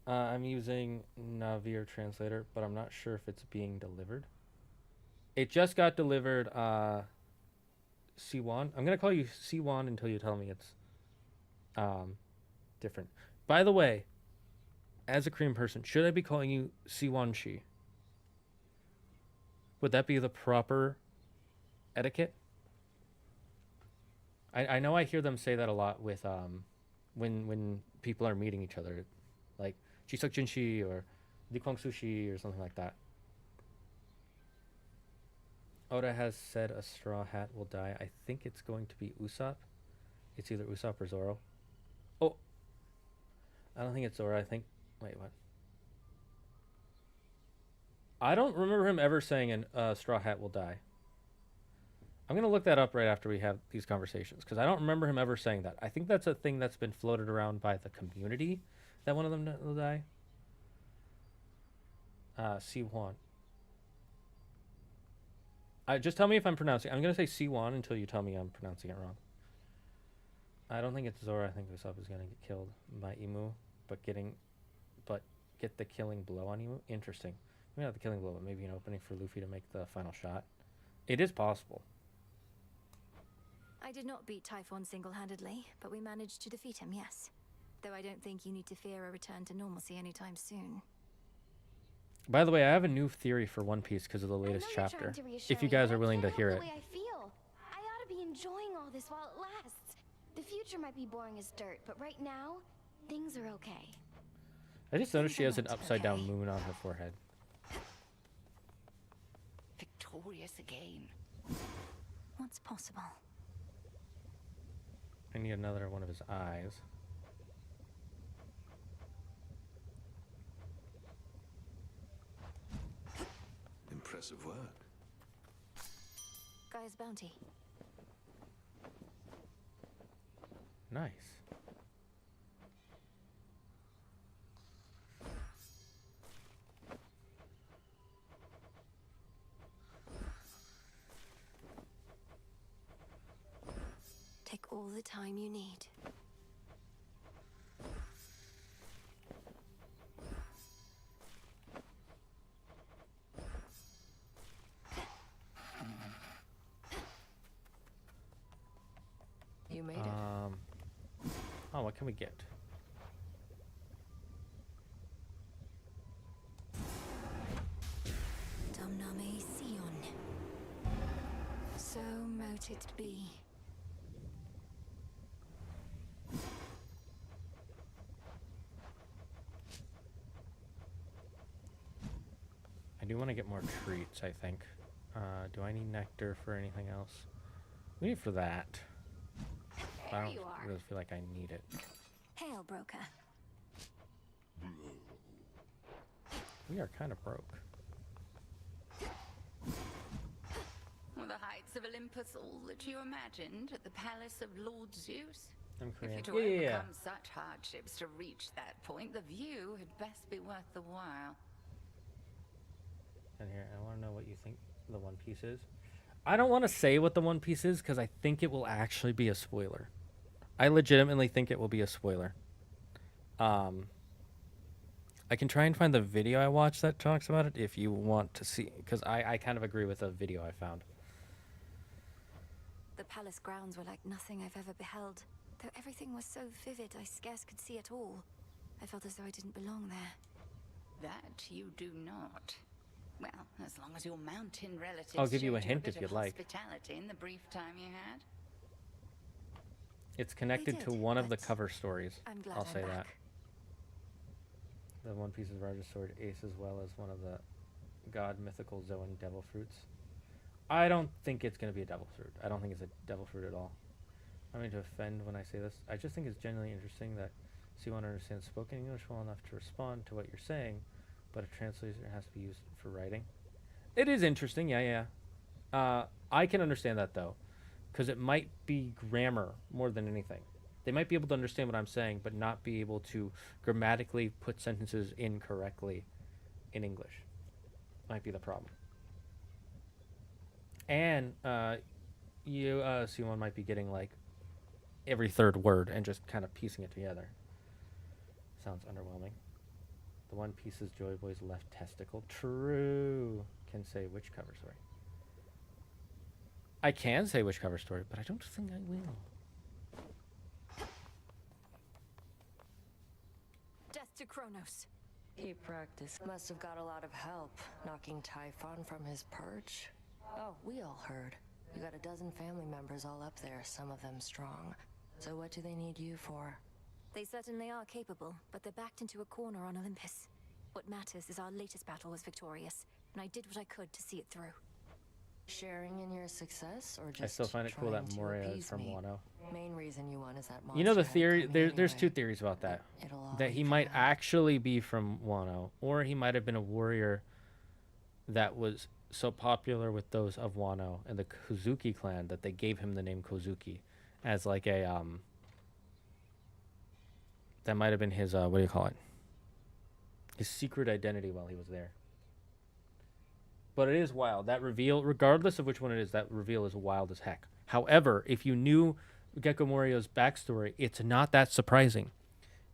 I'm using Navir Translator, but I'm not sure if it's being delivered. It just got delivered, C1. I'm going to call you C1 until you tell me it's different. By the way, as a Korean person, should I be calling you C1 Shi? Would that be the proper etiquette? I know I hear them say that a lot with when people are meeting each other, like Jisuk Junshi or Dikwang Sushi or something like that. Oda has said a straw hat will die. I think it's going to be Usopp. It's either Usopp or Zoro. Oh, I don't think it's Zoro. I think. Wait, what? I don't remember him ever saying a straw hat will die. I'm going to look that up right after we have these conversations, because I don't remember him ever saying that. I think that's a thing that's been floated around by the community, that one of them will die. C1. Just tell me if I'm pronouncing. I'm going to say C1 until you tell me I'm pronouncing it wrong. I don't think it's Zoro. I think Usopp is going to get killed by Imu, but get the killing blow on Imu. Interesting. Maybe not the killing blow, but maybe an opening for Luffy to make the final shot. It is possible. I did not beat Typhon single-handedly, but we managed to defeat him, yes. Though I don't think you need to fear a return to normalcy anytime soon. By the way, I have a new theory for One Piece because of the latest chapter. If you guys are willing to hear it. I feel. I ought to be enjoying all this while it lasts. The future might be boring as dirt, but right now, things are okay. I just noticed she has an upside-down moon on her forehead. Victorious again. What's possible? I need another one of his eyes. Impressive work. Guy's bounty. Nice. Take all the time you need. You made it. Oh, what can we get? Domname Sion. So mote it be. I do want to get more treats, I think. Do I need nectar for anything else? We need for that. I don't really feel like I need it. Hail, broker. We are kind of broke. Well, the heights of Olympus all that you imagined at the palace of Lord Zeus? I'm Korean. If you're to Yeah. overcome such hardships to reach that point, the view had best be worth the while. And here, I want to know what you think the One Piece is. I don't want to say what the One Piece is because I think it will actually be a spoiler. I legitimately think it will be a spoiler. I can try and find the video I watched that talks about it if you want to see, because I kind of agree with the video I found. The palace grounds were like nothing I've ever beheld. Though everything was so vivid, I scarce could see it all. I felt as though I didn't belong there. That you do not. Well, as long as your mountain relatives I'll give you a showed hint bit if of you'd like. hospitality in the brief time you had. It's connected to one of the cover stories. I'm glad I'll I'm say back. that. The One Piece's largest sword, Ace, as well as one of the god mythical Zoan devil fruits. I don't think it's going to be a devil fruit. I don't think it's a devil fruit at all. I don't mean to offend when I say this. I just think it's genuinely interesting that C1 understands spoken English well enough to respond to what you're saying, but a translator has to be used for writing. It is interesting, yeah. I can understand that, though, because it might be grammar more than anything. They might be able to understand what I'm saying, but not be able to grammatically put sentences in correctly in English. Might be the problem. And you, C1 might be getting, like, every third word and just kind of piecing it together. Sounds underwhelming. The One Piece's Joy Boy's left testicle. True. Can say which cover story. I can say which cover story, but I don't think I will. Death to Kronos. He practiced. Must have got a lot of help knocking Typhon from his perch. Oh, we all heard. You got a dozen family members all up there, some of them strong. So what do they need you for? They certainly are capable, but they're backed into a corner on Olympus. What matters is our latest battle was victorious, and I did what I could to see it through. Sharing in your success, or just I still find it cool that trying to Moria is appease from me? Wano. Main reason you want is that You know the monster had theory, come there's anyway. two theories about that. It'll all That he might actually be from Wano, or he might have been a warrior that was so popular with those of Wano and the Kozuki clan that they gave him the name Kozuki as like a, that might have been his, what do you call it? His secret identity while he was there. But it is wild. That reveal, regardless of which one it is, that reveal is wild as heck. However, if you knew Gecko Moria's backstory, it's not that surprising.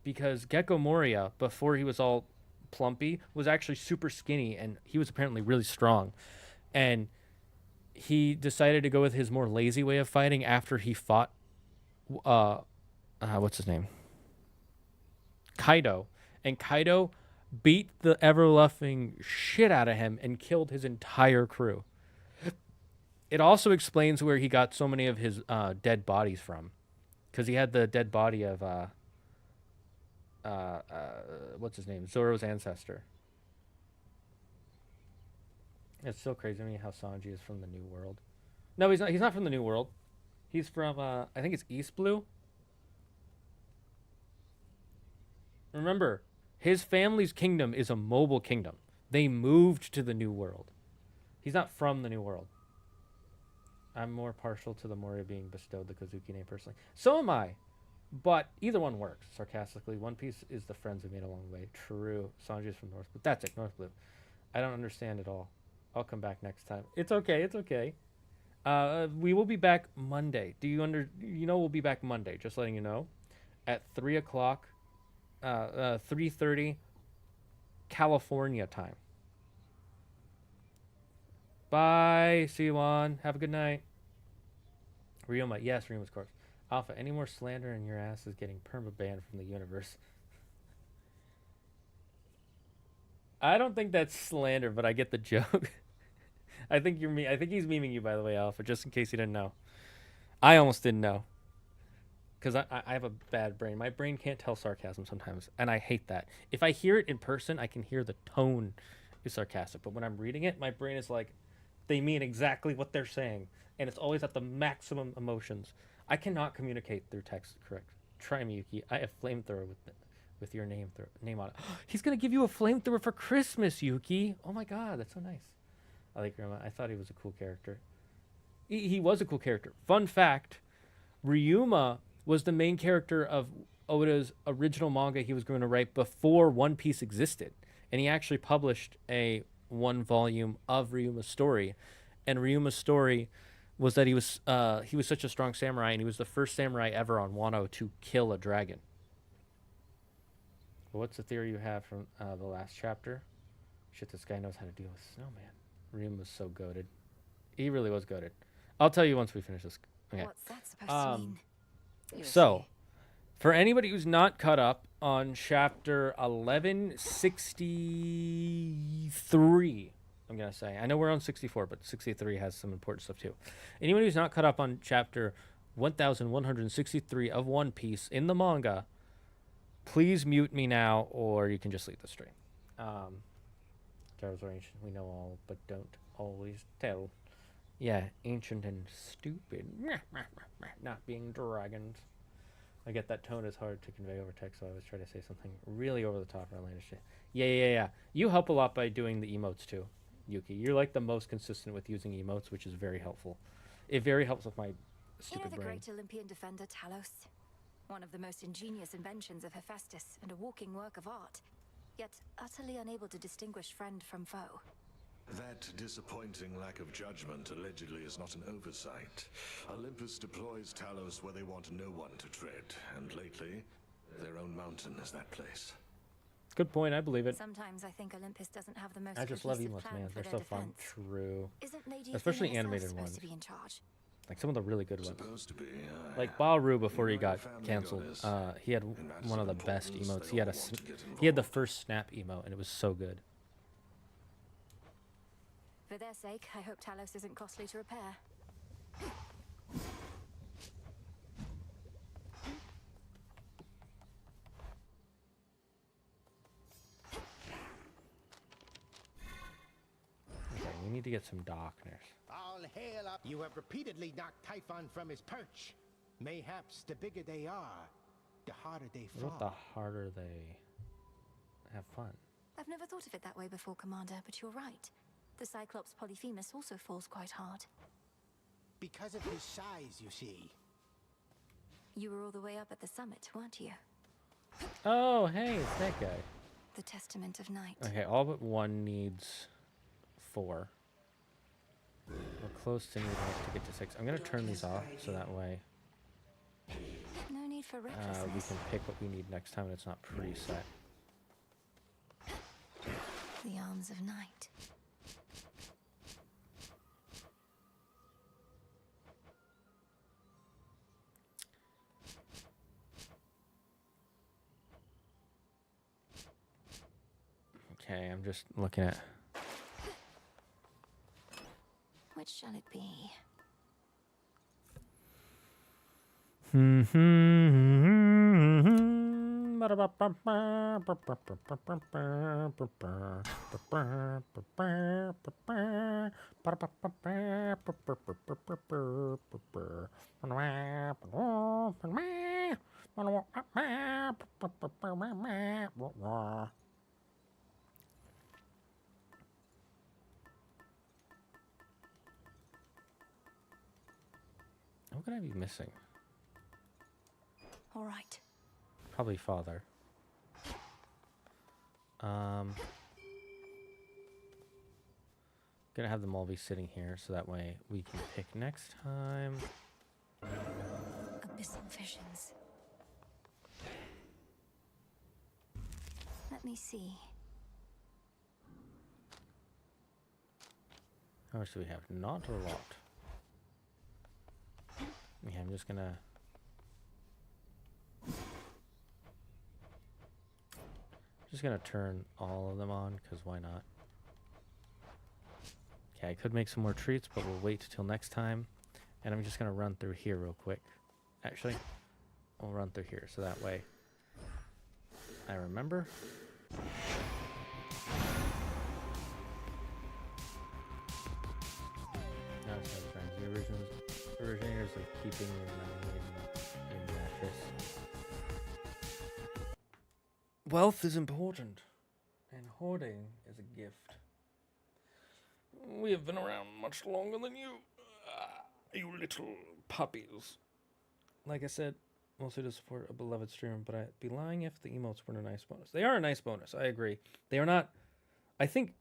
Because Gecko Moria, before he was all plumpy, was actually super skinny, and he was apparently really strong. And he decided to go with his more lazy way of fighting after he fought, what's his name? Kaido. And Kaido beat the ever-loving shit out of him and killed his entire crew. It also explains where he got so many of his dead bodies from. Because he had the dead body of, what's his name? Zoro's ancestor. It's so crazy to me how Sanji is from the New World. No, he's not. He's not from the New World. He's from, I think it's East Blue. Remember, his family's kingdom is a mobile kingdom. They moved to the New World. He's not from the New World. I'm more partial to the Moria being bestowed the Kozuki name personally. So am I. But either one works, sarcastically. One Piece is the friends we made along the way. True. Sanji is from North Blue. That's it, North Blue. I don't understand it all. I'll come back next time. It's okay, it's okay. We will be back Monday. You know we'll be back Monday, just letting you know. At 3 o'clock. 3:30 California time. Bye, C1. Have a good night. Ryoma. Yes, Ryoma's corpse. Alpha, any more slander and your ass is getting perma-banned from the universe. I don't think that's slander, but I get the joke. I think he's memeing you, by the way, Alpha, just in case you didn't know. I almost didn't know. Because I have a bad brain. My brain can't tell sarcasm sometimes, and I hate that. If I hear it in person, I can hear the tone is sarcastic. But when I'm reading it, my brain is like, they mean exactly what they're saying. And it's always at the maximum emotions. I cannot communicate through text correct. Try me, Yuki. I have flamethrower with your name on it. He's going to give you a flamethrower for Christmas, Yuki. Oh my god, that's so nice. I like Rima. I thought he was a cool character. He was a cool character. Fun fact, Ryuma was the main character of Oda's original manga he was going to write before One Piece existed. And he actually published a 1-volume of Ryuma's story. And Ryuma's story was that he was such a strong samurai, and he was the first samurai ever on Wano to kill a dragon. But what's the theory you have from the last chapter? Shit, this guy knows how to deal with Snowman. Ryuma's so goated. He really was goated. I'll tell you once we finish this. Okay. What's that supposed to mean? So, for anybody who's not caught up on chapter 1163, I'm going to say. I know we're on 64, but 63 has some important stuff too. Anyone who's not caught up on chapter 1163 of One Piece in the manga, please mute me now, or you can just leave the stream. Stars are ancient, we know all, but don't always tell. Yeah, ancient and stupid. Not being dragons. I get that tone is hard to convey over text, so I always try to say something really over the top or outlandish. Yeah. You help a lot by doing the emotes too, Yuki. You're like the most consistent with using emotes, which is very helpful. It very helps with my stupid the brain. great Olympian defender Talos? One of the most ingenious inventions of Hephaestus and a walking work of art, yet utterly unable to distinguish friend from foe. That disappointing lack of judgment allegedly is not an oversight. Olympus deploys Talos where they want no one to tread, and lately, their own mountain is that place. Good point, I believe it. Sometimes I think Olympus doesn't have the most I just love cohesive emotes, plan man. for They're their so fun. defense. True. Isn't Lady Especially Athena herself animated supposed ones. to be in charge? Like some of the really good ones. Supposed to be, Like Baru before he got canceled. He had one of the best emotes. He had the first snap emote, and it was so good. For their sake, I hope Talos isn't costly to repair. Okay, we need to get some darkness. All hail up. You have repeatedly knocked Typhon from his perch. Mayhaps the bigger they are, the harder they fall. What the harder they have fun? I've never thought of it that way before, Commander, but you're right. The Cyclops Polyphemus also falls quite hard. Because of his size, you see. You were all the way up at the summit, weren't you? Oh, hey, it's that guy. The Testament of Night. Okay, all but one needs 4. We're close to needing to get to 6. I'm going to turn these off so that way No need for we recklessness. can pick what we need next time and it's not preset. The Arms of Night. Okay, I'm just looking at... Which shall it be? What could I be missing? All right. Probably father. Gonna have them all be sitting here so that way we can pick next time. Abyssal visions. Let me see. How much do we have? Not a lot. Yeah, I'm just gonna... turn all of them on, because why not? Okay, I could make some more treats, but we'll wait till next time. And I'm just gonna run through here real quick. Actually, we'll run through here, so that way I remember. No, it's not friends. The originators of keeping your money in mattress. Wealth is important, and hoarding is a gift. We have been around much longer than you. You little puppies. Like I said, mostly to support a beloved streamer, but I'd be lying if the emotes weren't a nice bonus. They are a nice bonus, I agree. They are not... I think...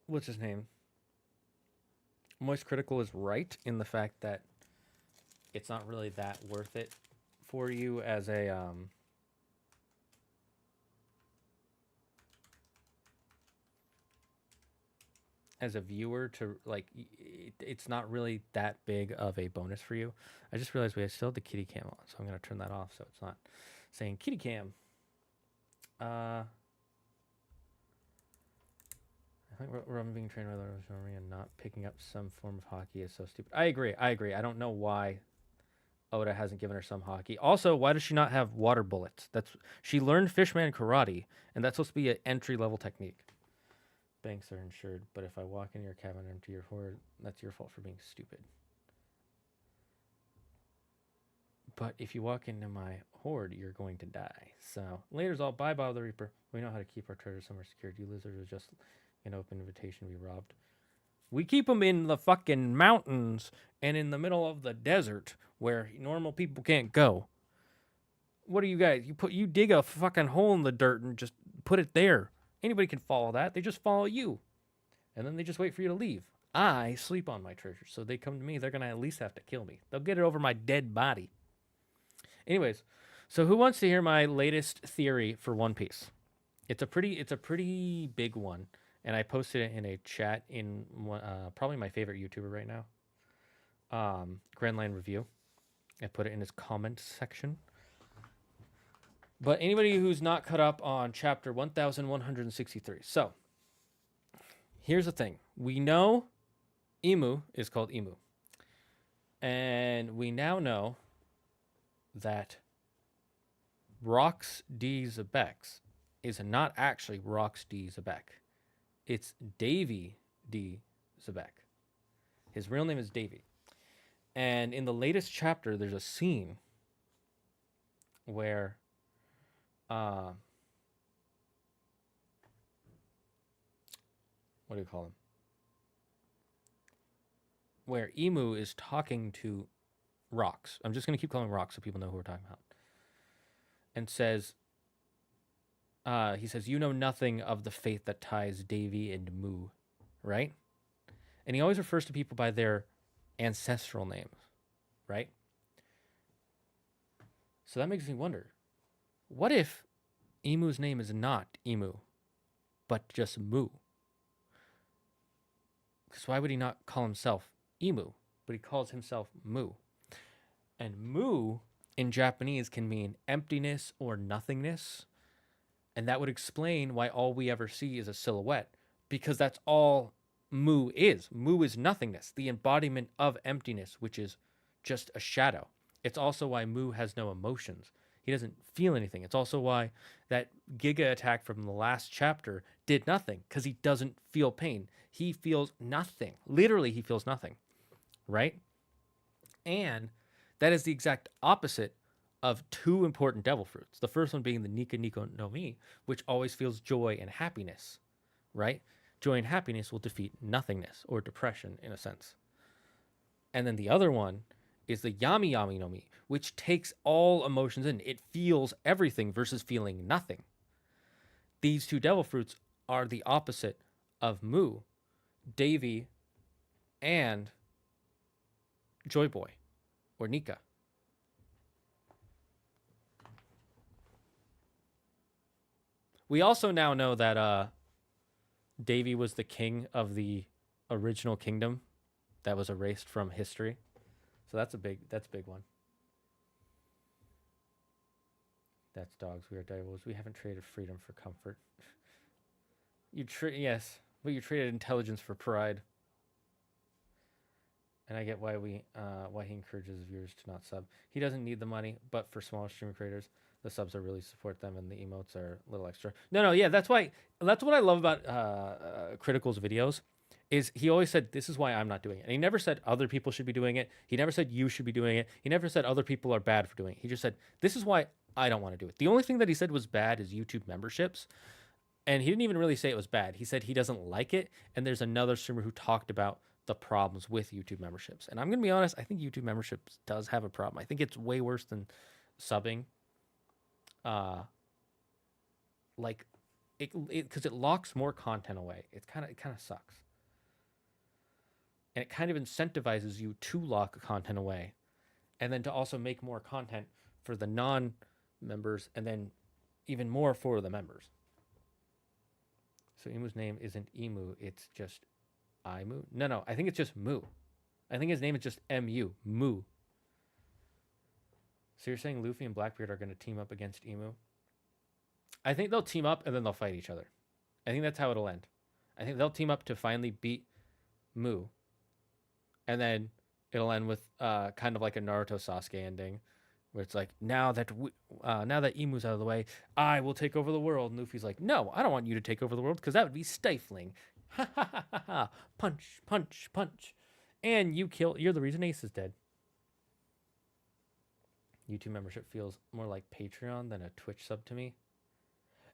What's his name? Moist Critical is right in the fact that it's not really that worth it for you as a... as a viewer to, like, it's not really that big of a bonus for you. I just realized we still have the kitty cam on, so I'm going to turn that off so it's not saying kitty cam. I think we're being trained by the army and not picking up some form of hockey is so stupid. I agree. I don't know why Oda hasn't given her some hockey. Also, why does she not have water bullets? She learned Fishman karate, and that's supposed to be an entry-level technique. Banks are insured, but if I walk into your cabin and empty your hoard, that's your fault for being stupid. But if you walk into my hoard, you're going to die. So, later's all. Bye, Bob the Reaper. We know how to keep our treasure somewhere secured. You lizards are just an open invitation to be robbed. We keep them in the fucking mountains and in the middle of the desert where normal people can't go. What are you guys? You dig a fucking hole in the dirt and just put it there. Anybody can follow that. They just follow you. And then they just wait for you to leave. I sleep on my treasures. So they come to me. They're going to at least have to kill me. They'll get it over my dead body. Anyways, so who wants to hear my latest theory for One Piece? It's a pretty big one. And I posted it in a chat in probably my favorite YouTuber right now. Grand Line Review. I put it in his comment section. But anybody who's not caught up on chapter 1163. So, here's the thing. We know Emu is called Emu. And we now know that Rox D. Zebex is not actually Rox D. Zebek. It's Davy D. Zebek. His real name is Davy. And in the latest chapter, there's a scene where... what do you call him? Where Emu is talking to Rox. I'm just going to keep calling Rox so people know who we're talking about. And says, he says, you know nothing of the fate that ties Davy and Mu, right? And he always refers to people by their ancestral names, right? So that makes me wonder, what if Emu's name is not Emu, but just Mu? Because why would he not call himself Emu, but he calls himself Mu? And Mu in Japanese can mean emptiness or nothingness. And that would explain why all we ever see is a silhouette, because that's all Mu is. Mu is nothingness, the embodiment of emptiness, which is just a shadow. It's also why Mu has no emotions. He doesn't feel anything. It's also why that Giga attack from the last chapter did nothing, because he doesn't feel pain. He feels nothing. Literally, he feels nothing, right? And that is the exact opposite of two important devil fruits. The first one being the Nika Niko no Mi, which always feels joy and happiness, right? Joy and happiness will defeat nothingness or depression in a sense. And then the other one is the Yami Yami no Mi, which takes all emotions in. It feels everything versus feeling nothing. These two devil fruits are the opposite of Mu, Davy, and Joy Boy, or Nika. We also now know that Davy was the king of the original kingdom that was erased from history. So that's a big one. That's dogs. We are devils. We haven't traded freedom for comfort. Yes, but you traded intelligence for pride. And I get why he encourages viewers to not sub. He doesn't need the money, but for smaller stream creators, the subs are really support them, and the emotes are a little extra. No, yeah, that's what I love about Critical's videos. Is he always said, this is why I'm not doing it. And he never said other people should be doing it. He never said you should be doing it. He never said other people are bad for doing it. He just said, this is why I don't want to do it. The only thing that he said was bad is YouTube memberships. And he didn't even really say it was bad. He said he doesn't like it. And there's another streamer who talked about the problems with YouTube memberships. And I'm going to be honest, I think YouTube memberships does have a problem. I think it's way worse than subbing. Like it because it locks more content away. It kind of sucks. And it kind of incentivizes you to lock content away and then to also make more content for the non-members and then even more for the members. So Emu's name isn't Emu, it's just Imu. No, I think it's just Moo. I think his name is just M-U, Moo. So you're saying Luffy and Blackbeard are going to team up against Emu? I think they'll team up and then they'll fight each other. I think that's how it'll end. I think they'll team up to finally beat Moo. And then it'll end with kind of like a Naruto Sasuke ending, where it's like, now that Emu's out of the way, I will take over the world. And Luffy's like, no, I don't want you to take over the world because that would be stifling. Ha ha ha ha ha. Punch, punch, punch. And you're the reason Ace is dead. YouTube membership feels more like Patreon than a Twitch sub to me.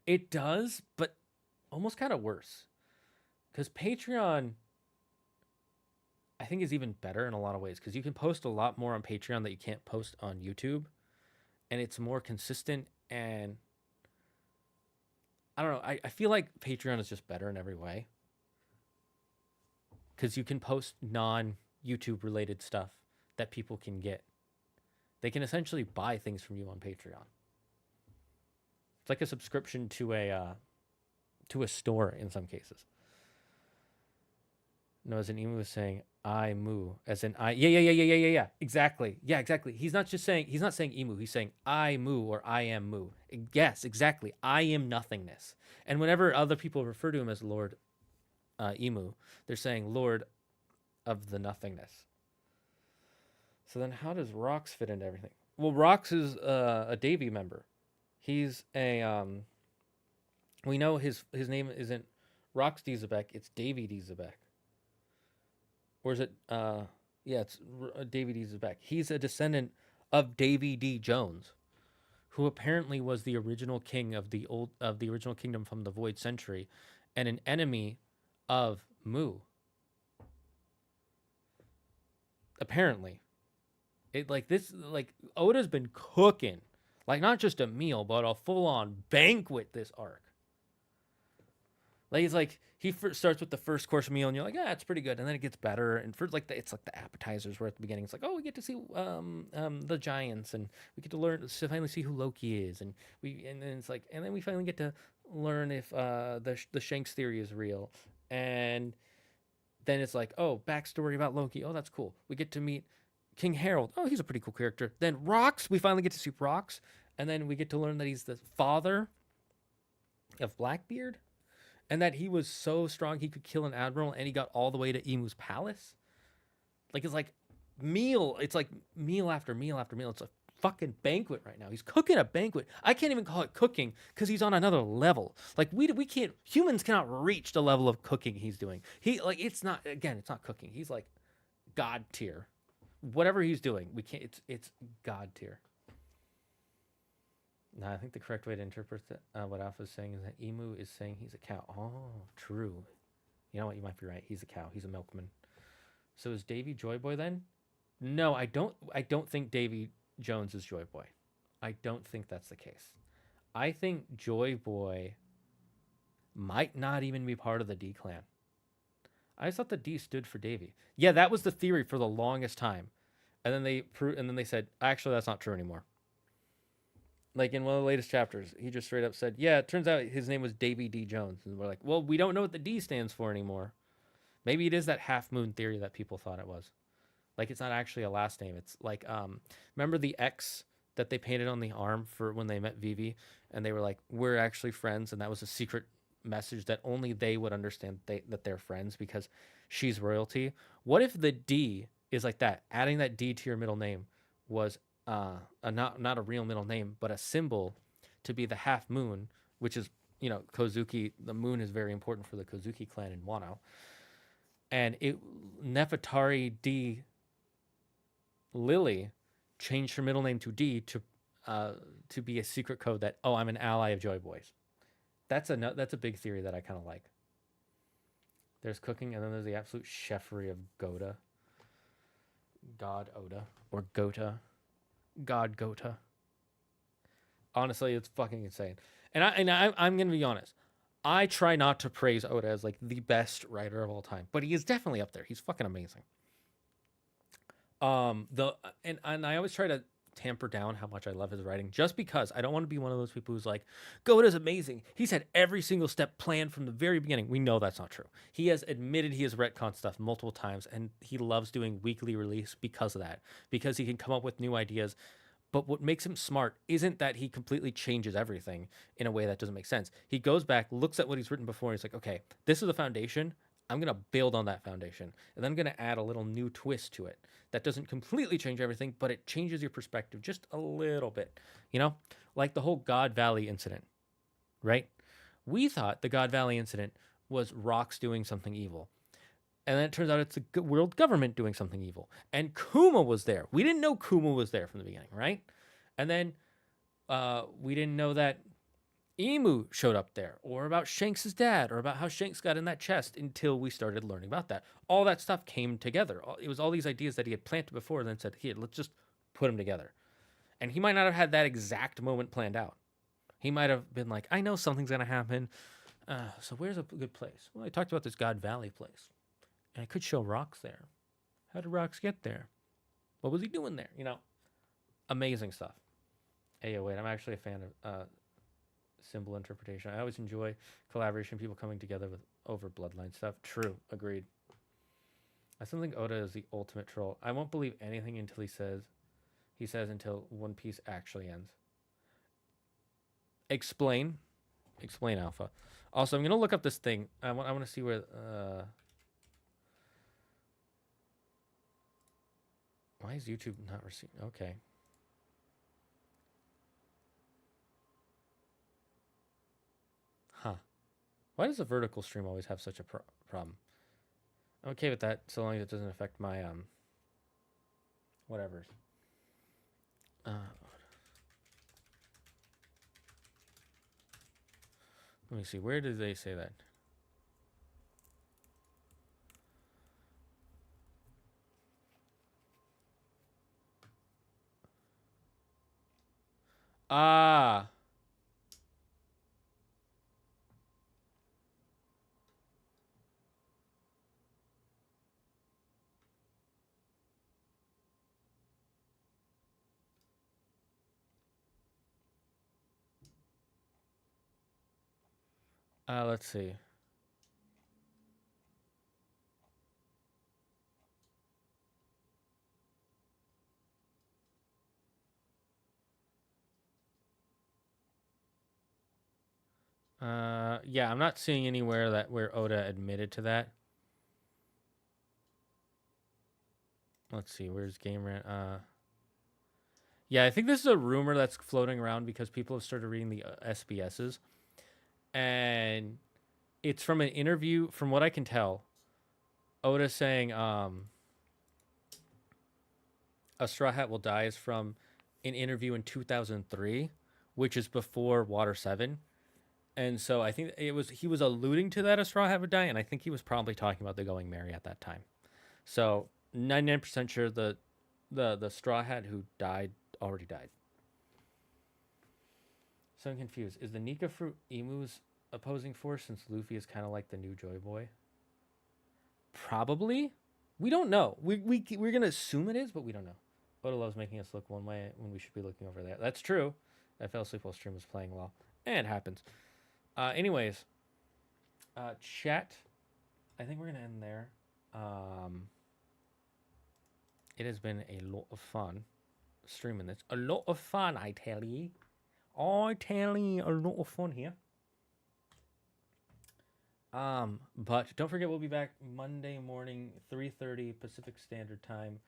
It does, but almost kind of worse. Because Patreon, I think, is even better in a lot of ways. Because you can post a lot more on Patreon that you can't post on YouTube. And it's more consistent. And I don't know. I feel like Patreon is just better in every way. Because you can post non-YouTube related stuff that people can get. They can essentially buy things from you on Patreon. It's like a subscription to a store in some cases. No, as in Emu was saying, I moo. As in I. Yeah. Exactly. Yeah, exactly. He's not saying Emu. He's saying I moo or I am moo. Yes, exactly. I am nothingness. And whenever other people refer to him as Lord Emu, they're saying Lord of the nothingness. So then how does Rox fit into everything? Well, Rox is a Davy member. He's a we know his name isn't Rox D. Zebek, it's Davy D. Zebek. Or is it it's Davy D. Zebek. He's a descendant of Davy D. Jones, who apparently was the original king of the original kingdom from the Void Century and an enemy of Mu. Apparently. Oda's been cooking, like not just a meal, but a full-on banquet this arc. Like it's like he starts with the first course meal, and you're like, yeah, it's pretty good, and then it gets better. And first, it's like the appetizers were at the beginning. It's like, oh, we get to see the giants, and we get to finally see who Loki is, and then we finally get to learn if the Shanks theory is real, and then it's like, oh, backstory about Loki. Oh, that's cool. We get to meet King Harold. Oh, he's a pretty cool character. Then Rox, we finally get to see Rox. And then we get to learn that he's the father of Blackbeard. And that he was so strong he could kill an admiral and he got all the way to Emu's palace. It's like meal. It's like meal after meal after meal. It's a fucking banquet right now. He's cooking a banquet. I can't even call it cooking because he's on another level. We can't, humans cannot reach the level of cooking he's doing. It's not cooking. He's like God tier. Whatever he's doing, we can't. It's God tier. No, I think the correct way to interpret what Alpha is saying is that Emu is saying he's a cow. Oh, true. You know what? You might be right. He's a cow. He's a milkman. So is Davy Joy Boy then? No, I don't think Davy Jones is Joy Boy. I don't think that's the case. I think Joy Boy might not even be part of the D clan. I thought the D stood for Davy. Yeah, that was the theory for the longest time. And then they said, actually, that's not true anymore. Like in one of the latest chapters, he just straight up said, yeah, it turns out his name was Davy D. Jones. And we're like, well, we don't know what the D stands for anymore. Maybe it is that half moon theory that people thought it was. Like it's not actually a last name. It's like, remember the X that they painted on the arm for when they met Vivi? And they were like, we're actually friends. And that was a secret message that only they would understand that they're friends because she's royalty. What if the D is like that? Adding that D to your middle name was not a real middle name, but a symbol to be the half moon, which is, Kozuki. The moon is very important for the Kozuki clan in Wano. And Nefertari D. Lily changed her middle name to D to be a secret code that, oh, I'm an ally of Joy Boys. That's a big theory that I kind of like. There's cooking, and then there's the absolute chefery of Gota. God Oda. Or Gota. God Gota. Honestly, it's fucking insane. And I'm going to be honest. I try not to praise Oda as like the best writer of all time, but he is definitely up there. He's fucking amazing. And I always try to tamper down how much I love his writing, just because I don't want to be one of those people who's like, Goda's amazing. He's had every single step planned from the very beginning. We know that's not true. He has admitted he has retconned stuff multiple times, and he loves doing weekly release because of that, because he can come up with new ideas. But what makes him smart isn't that he completely changes everything in a way that doesn't make sense. He goes back, looks at what he's written before, and he's like, okay, this is the foundation. I'm going to build on that foundation, and then I'm going to add a little new twist to it that doesn't completely change everything, but it changes your perspective just a little bit, you know? Like the whole God Valley incident, right? We thought the God Valley incident was rocks doing something evil. And then it turns out it's the world government doing something evil. And Kuma was there. We didn't know Kuma was there from the beginning, right? And then we didn't know that Emu showed up there, or about Shanks' dad, or about how Shanks got in that chest until we started learning about that. All that stuff came together. It was all these ideas that he had planted before and then said, here, let's just put them together. And he might not have had that exact moment planned out. He might have been like, I know something's going to happen. So where's a good place? Well, I talked about this God Valley place. And I could show rocks there. How did rocks get there? What was he doing there? You know, amazing stuff. Hey, wait, I'm actually a fan of symbol interpretation. I always enjoy collaboration, people coming together over bloodline stuff. True, agreed. I still think Oda is the ultimate troll. I won't believe anything until he says until One Piece actually ends. Explain, Alpha. Also, I'm gonna look up this thing. I want to see where. Why is YouTube not receiving? Okay. Huh. Why does a vertical stream always have such a problem? I'm okay with that, so long as it doesn't affect my, whatever. Let me see. Where did they say that? Ah. Let's see. Yeah, I'm not seeing anywhere where Oda admitted to that. Let's see, where's Game Rant? Yeah, I think this is a rumor that's floating around because people have started reading the SBSs. And it's from an interview, from what I can tell, Oda saying a Straw Hat Will Die is from an interview in 2003, which is before Water 7. And so I think he was alluding to that a Straw Hat Would Die, and I think he was probably talking about the Going Merry at that time. So 99% sure the Straw Hat who died already died. So I'm confused. Is the Nika Fruit Emu's opposing force, since Luffy is kind of like the new Joy Boy? Probably. We don't know. We're going to assume it is, but we don't know. Oda loves making us look one way when we should be looking over there. That's true. I fell asleep while stream was playing well. And it happens. Anyways. Chat. I think we're going to end there. It has been a lot of fun streaming this. A lot of fun, I tell you. I tell you, a lot of fun here. But don't forget, we'll be back Monday morning, 3:30 Pacific Standard Time.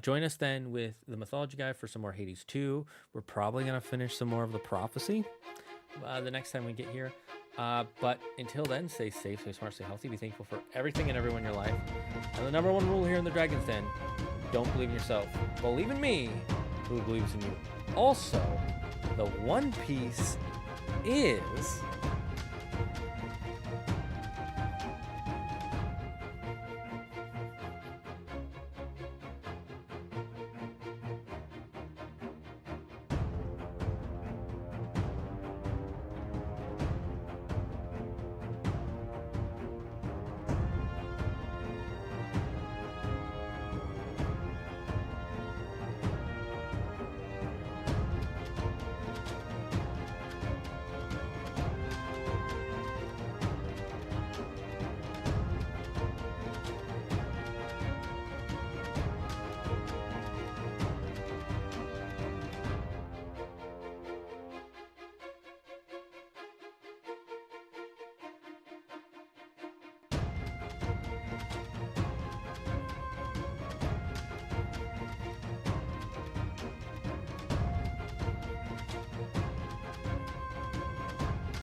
Join us then with the Mythology Guy for some more Hades 2. We're probably going to finish some more of the Prophecy the next time we get here. But until then, stay safe, stay smart, stay healthy. Be thankful for everything and everyone in your life. And the number one rule here in the Dragon's Den, don't believe in yourself. Believe in me, who believes in you. Also, the One Piece is